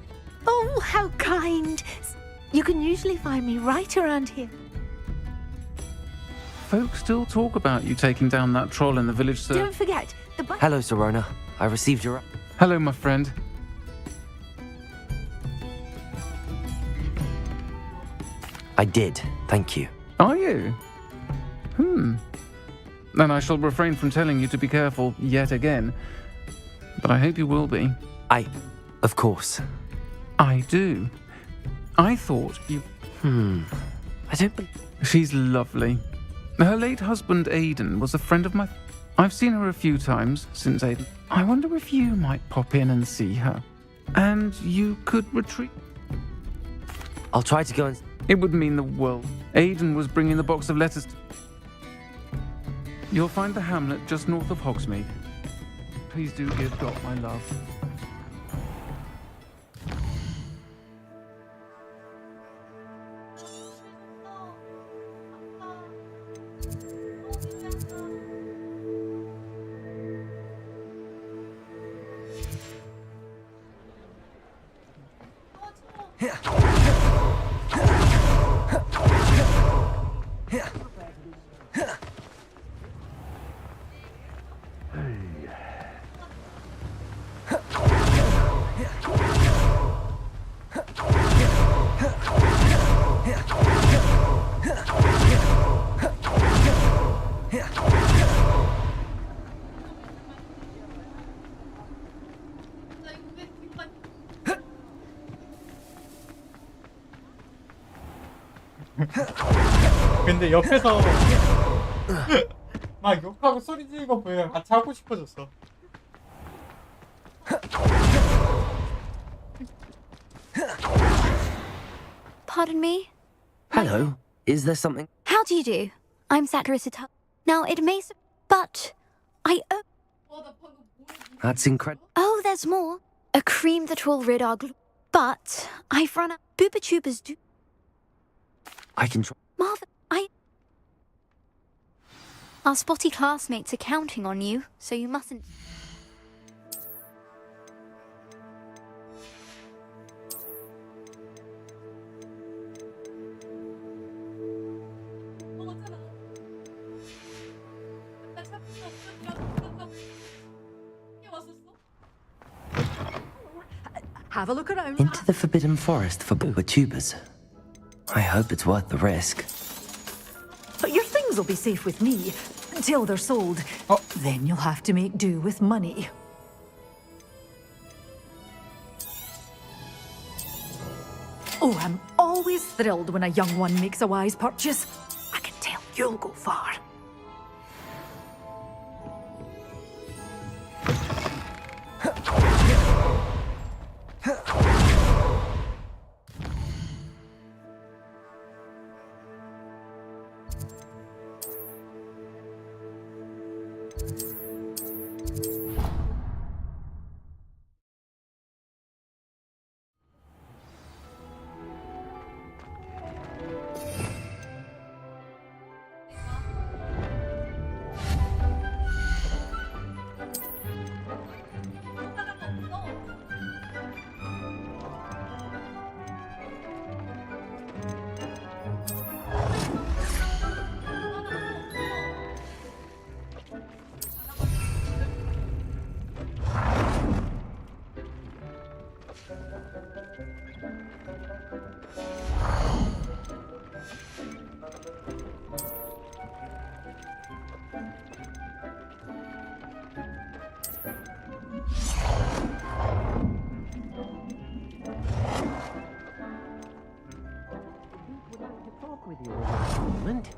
Oh, how kind. You can usually find me right around here. Folks still talk about you taking down that troll in the village, sir. Don't forget, the Hello, Serona. I received your... Hello, my friend. I did, thank you. Are you? Then I shall refrain from telling you to be careful yet again. But I hope you will be. Of course. I do. I thought you... I don't believe... She's lovely. Her late husband, Aidan, was a friend of mine. I've seen her a few times since Aidan. I wonder if you might pop in and see her. And you could retreat. I'll try to go and... It would mean the world. Aidan was bringing the box of letters. You'll find the hamlet just north of Hogsmeade. Please do give Dot my love. 근데 옆에서 막 욕하고 소리 지르는 거 보여. 같이 하고 싶어졌어. Pardon me? Hello. Is there something... How do you do? I'm Sakurita. Now, it may... But... I... That's incredible. Oh, there's more. A cream that will rid our... But... I've run out... Booba tubers do... I can try... Marvin, Our spotty classmates are counting on you, so you mustn't... Have a look around. Into the Forbidden Forest for booba-tubers. I hope it's worth the risk. But your things will be safe with me until they're sold. Then you'll have to make do with money. Oh, I'm always thrilled when a young one makes a wise purchase. I can tell you'll go far. With you in a moment.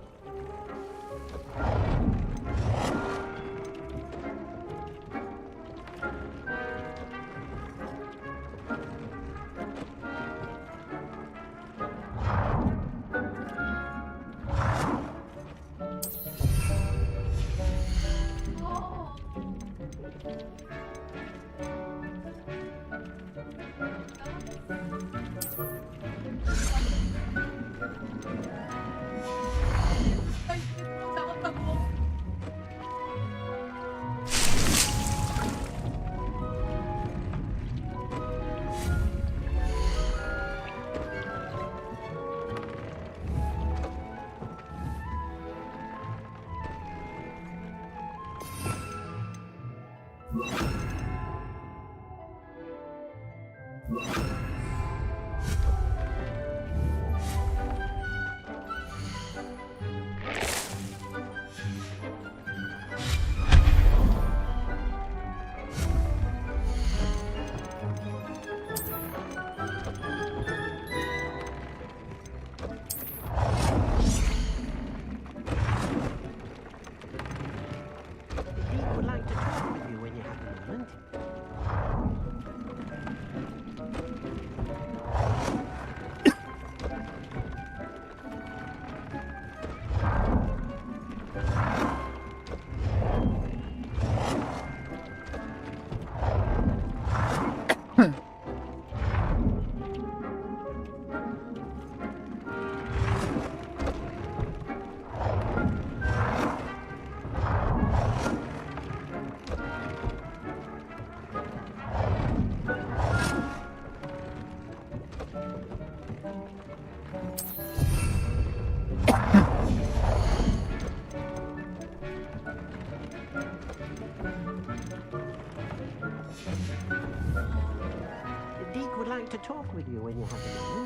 Deke would like to talk with you when you have a moment.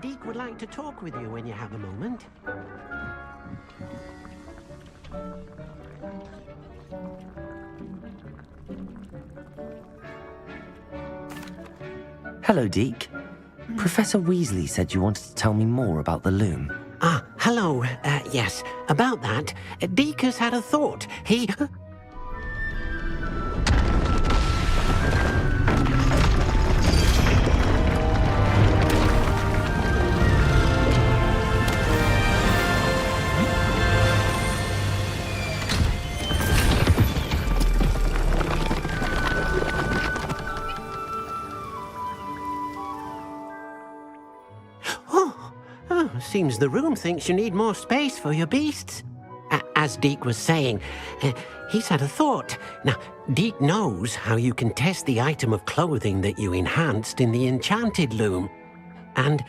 Deke would like to talk with you when you have a moment. Hello, Deke. Professor Weasley said you wanted to tell me more about the loom. Ah, hello. Yes, about that. Deke has had a thought. He... Seems the room thinks you need more space for your beasts. As Deke was saying, he's had a thought. Now, Deke knows how you can test the item of clothing that you enhanced in the enchanted loom. And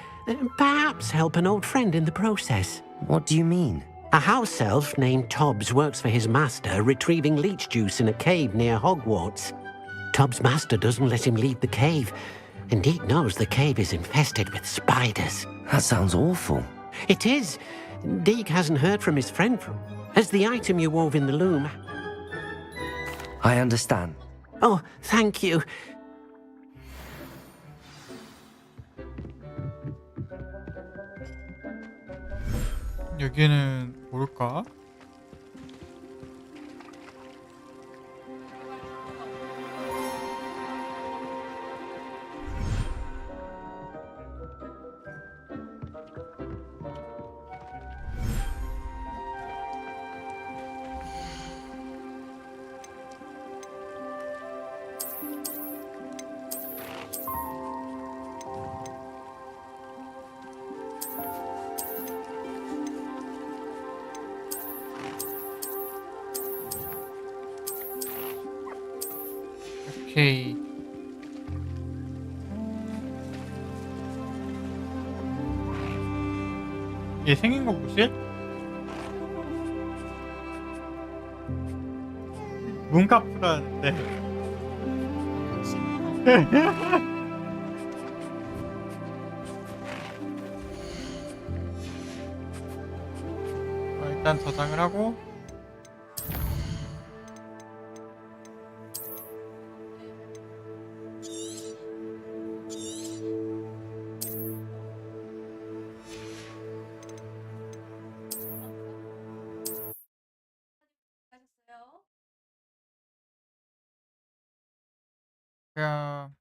perhaps help an old friend in the process. What do you mean? A house elf named Tobbs works for his master, retrieving leech juice in a cave near Hogwarts. Tobbs' master doesn't let him leave the cave, and Deke knows the cave is infested with spiders. That sounds awful. It is. Deke hasn't heard from his friend Has the item you wove in the loom? I understand. Oh, thank you. 여기는 뭘까? 오케이. 얘 생긴 거 보실? 문카프라는데. 일단 저장을 하고. 그냥